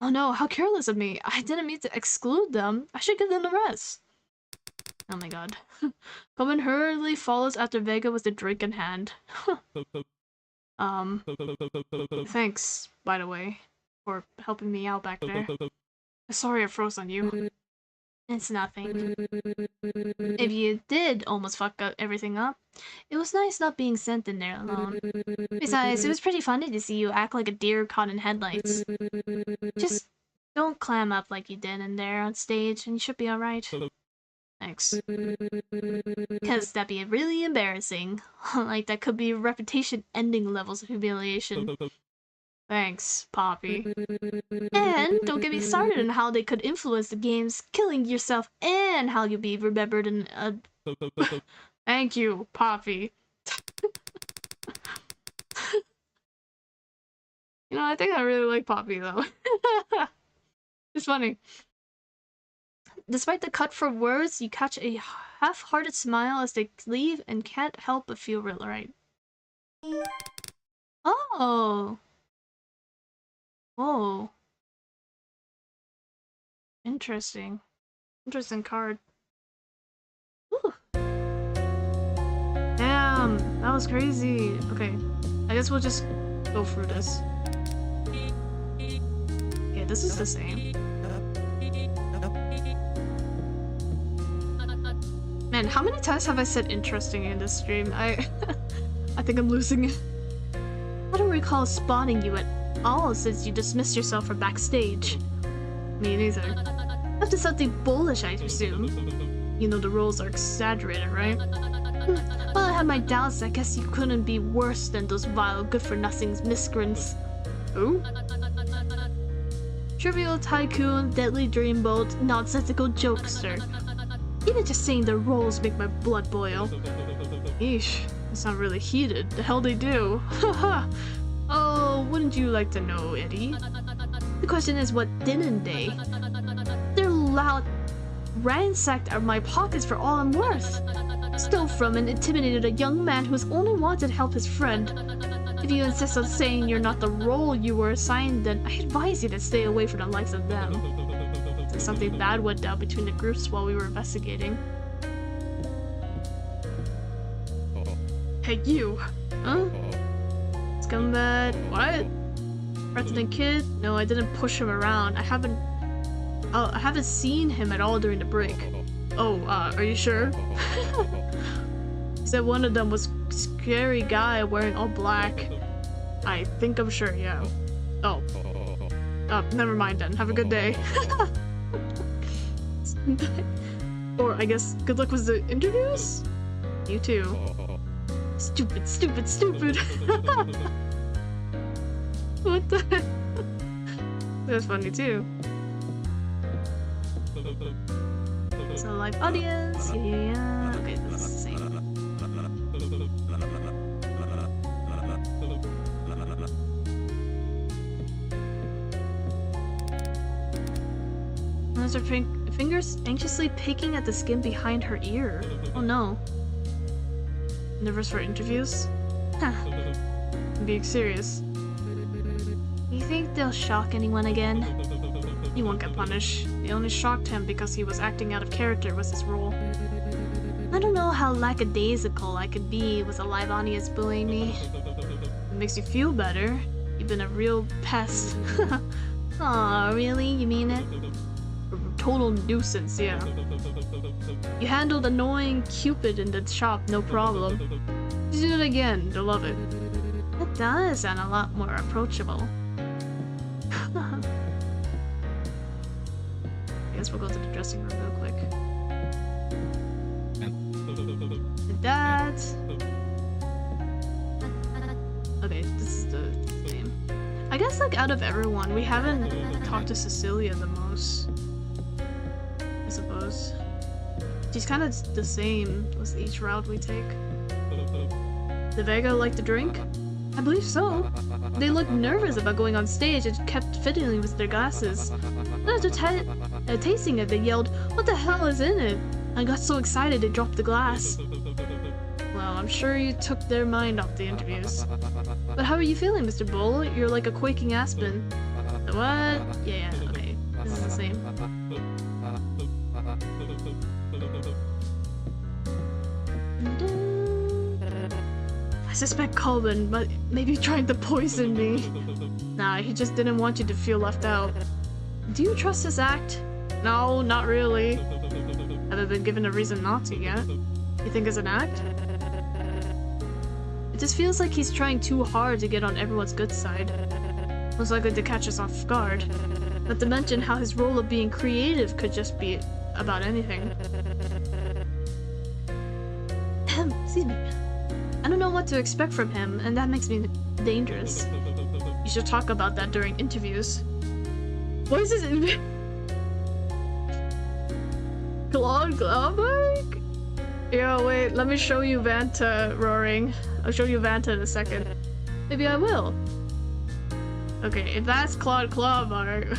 Oh no, how careless of me. I didn't mean to exclude them. I should give them the rest. Oh my god. Coleman hurriedly follows after Vega with the drink in hand. Thanks, by the way, for helping me out back there. Sorry I froze on you. It's nothing. If you did almost fuck everything up, it was nice not being sent in there alone. Besides, it was pretty funny to see you act like a deer caught in headlights. Just don't clam up like you did in there on stage and you should be alright. Thanks. Because that'd be really embarrassing. Like, that could be reputation-ending levels of humiliation. Thanks, Poppy. And don't get me started on how they could influence the games, killing yourself, and how you'll be remembered in a... Thank you, Poppy. You know, I think I really like Poppy, though. It's funny. Despite the cut for words, you catch a half-hearted smile as they leave and can't help but feel real right. Oh! Whoa. Interesting. Interesting card. Whew. Damn, that was crazy. Okay, I guess we'll just go through this. Okay, this is the same. Man, how many times have I said interesting in this stream? I think I'm losing it. I don't recall spotting you at all since you dismissed yourself from backstage. Me neither. Up to something bullish, I presume. You know the roles are exaggerated, right? Well, I had my doubts. I guess you couldn't be worse than those vile good-for-nothings miscreants. Who? Trivial tycoon, deadly dreamboat, nonsensical jokester. Even just saying their roles make my blood boil. Eesh, they sound really heated. The hell they do. Haha. Oh, wouldn't you like to know, Eddie? The question is, what didn't they? Their loud ransacked at my pockets for all I'm worth. Stole from and intimidated a young man who's only wanted to help his friend. If you insist on saying you're not the role you were assigned, then I advise you to stay away from the likes of them. something bad went down between the groups while we were investigating. Hey, you! Huh? Scumbag. What? President Kid? No, I didn't push him around. I haven't seen him at all during the break. Oh, are you sure? He said one of them was a scary guy wearing all black. I think I'm sure, yeah. Oh. Never mind then. Have a good day. Or I guess good luck with the interviews? You too. Stupid, stupid, stupid. What the heck? That's funny too. It's a live audience. Yeah. Okay, this is the same. Those are fingers anxiously picking at the skin behind her ear. Oh no. Nervous for interviews? Huh. I'm being serious. You think they'll shock anyone again? He won't get punished. They only shocked him because he was acting out of character with his role. I don't know how lackadaisical I could be with a live audience bullying me. It makes you feel better. You've been a real pest. Aw, really? You mean it? A total nuisance, yeah. You handled annoying Cupid in the shop, no problem. You do it again, they'll love it. That does sound a lot more approachable. I guess we'll go to the dressing room real quick. And that. Okay, this is the name. I guess like out of everyone, we haven't talked to Cecilia the most. I suppose. She's kind of the same with each route we take. Did Vega like the drink? I believe so. They looked nervous about going on stage and kept fiddling with their glasses. After tasting it, they yelled, "What the hell is in it?" I got so excited they dropped the glass. Well, I'm sure you took their mind off the interviews. But how are you feeling, Mr. Bull? You're like a quaking aspen. The what? Yeah, okay. This is the same. I suspect Colvin, but maybe trying to poison me. Nah, he just didn't want you to feel left out. Do you trust his act? No, not really. Haven't been given a reason not to yet. You think it's an act? It just feels like he's trying too hard to get on everyone's good side. Most likely to catch us off guard. Not to mention how his role of being creative could just be about anything. Excuse me. I don't know what to expect from him, and that makes me dangerous. You should talk about that during interviews. What is this? Claude Glauberg? Yo, wait, let me show you Vanta roaring. I'll show you Vanta in a second. Maybe I will. Okay, if that's Claude Glauberg,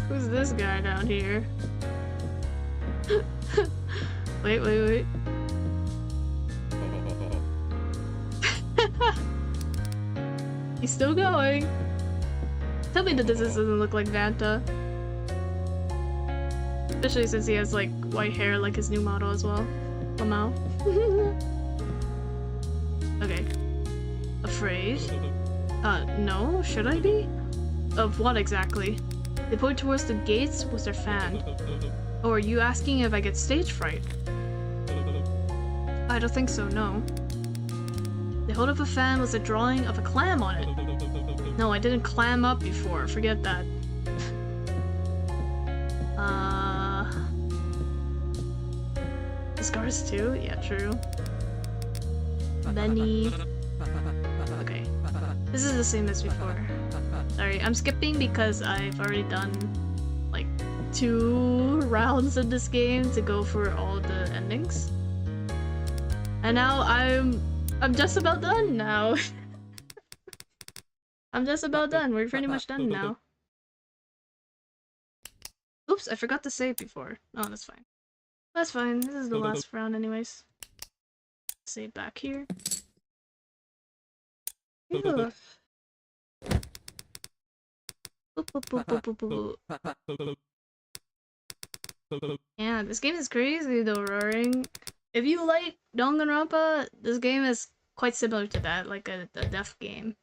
who's this guy down here? Wait. He's still going. Tell me that this doesn't look like Vanta. Especially since he has like white hair like his new model as well. Lamau. Okay. Afraid? No, should I be? Of what exactly? They point towards the gates with their fan. Oh, are you asking if I get stage fright? I don't think so, no. They hold up a fan with a drawing of a clam on it. No, I didn't clam up before, forget that. The scars too? Yeah, true. Benny. Okay. This is the same as before. Sorry, I'm skipping because I've already done like 2 rounds of this game to go for all the endings. And now I'm just about done now. I'm just about done. We're pretty much done now. Oops, I forgot to save before. Oh, that's fine. That's fine. This is the last round anyways. Save back here. Ew. Boop, boop, boop, boop, boop, boop. Yeah, this game is crazy though, Roaring. If you like Danganronpa, this game is quite similar to that, like a death game.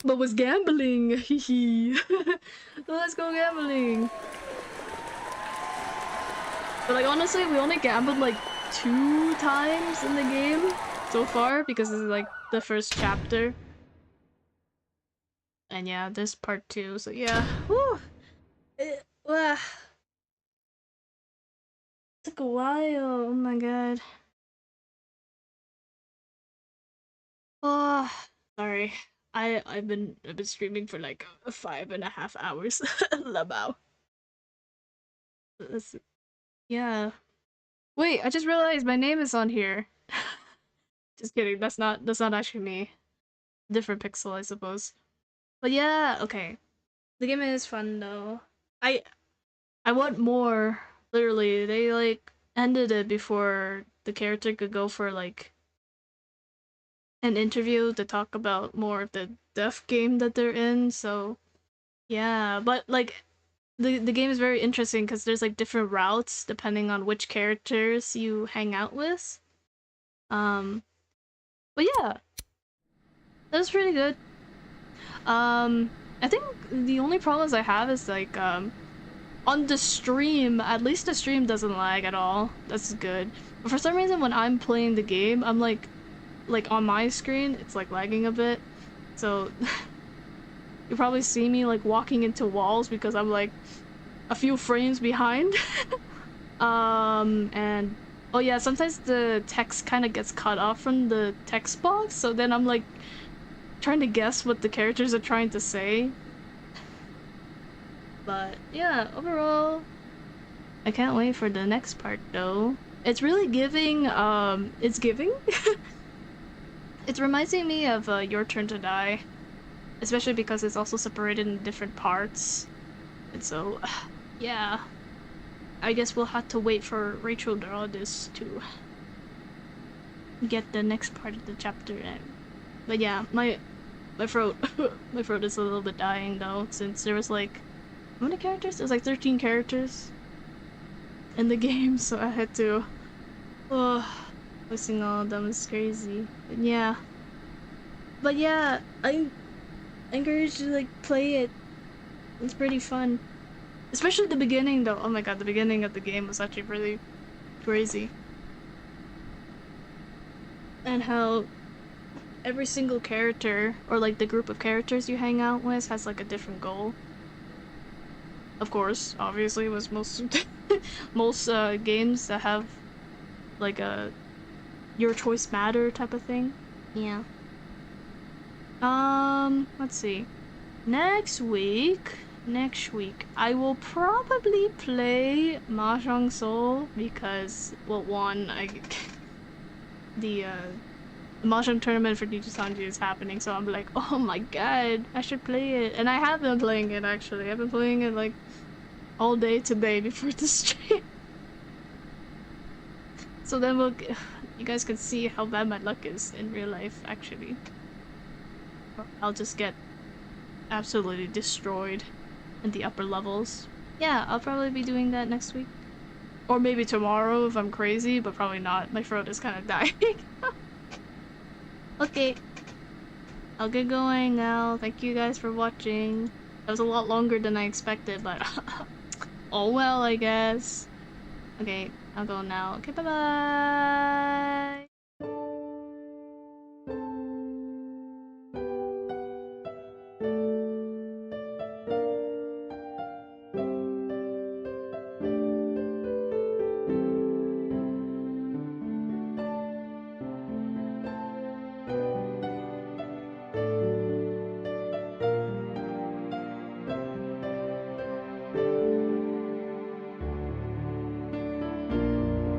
But with gambling, hehe. Let's go gambling. But like honestly, we only gambled like 2 times in the game so far because this is like the first chapter. And yeah, this part 2, so yeah. Whew. It took a while, oh my god. Oh, sorry. I've been streaming for like 5.5 hours. Labao. That's, yeah. Wait, I just realized my name is on here. Just kidding. That's not actually me. Different pixel, I suppose. But yeah, okay. The game is fun though. I I want more. Literally, they like ended it before the character could go for like an interview to talk about more of the death game that they're in. So yeah, but like the game is very interesting because there's like different routes depending on which characters you hang out with. Um, but yeah, that was pretty good. I think the only problems I have is like on the stream, at least the stream doesn't lag at all. That's good. But for some reason when I'm playing the game, I'm like on my screen, it's like lagging a bit. So you probably see me like walking into walls because I'm like a few frames behind. And oh yeah, sometimes the text kind of gets cut off from the text box, so then I'm like trying to guess what the characters are trying to say. But yeah, overall, I can't wait for the next part though. It's really giving, it's giving? It's reminding me of Your Turn to Die, especially because it's also separated in different parts. And so, yeah. I guess we'll have to wait for Rachel draw this to get the next part of the chapter in. But yeah, my throat my throat is a little bit dying though, since there was like how many characters? There's like 13 characters in the game, so I had to listing all of them is crazy. But yeah, I encourage you to like play it. It's pretty fun. Especially the beginning though. Oh my god, the beginning of the game was actually really crazy. And how every single character, or like the group of characters you hang out with, has like a different goal. Of course, obviously, was most most games that have like a your choice matter type of thing. Yeah. Let's see. Next week, I will probably play Mahjong Soul because, well, one, the Mahjong tournament for Nijisanji is happening, so I'm like, oh my god, I should play it. And I have been playing it actually. I've been playing it like all day today before the stream. So then you guys can see how bad my luck is in real life actually. I'll just get absolutely destroyed in the upper levels. Yeah, I'll probably be doing that next week. Or maybe tomorrow if I'm crazy, but probably not. My throat is kind of dying. Okay. I'll get going now. Thank you guys for watching. That was a lot longer than I expected, but oh well, I guess. Okay, I'll go now. Okay, bye-bye!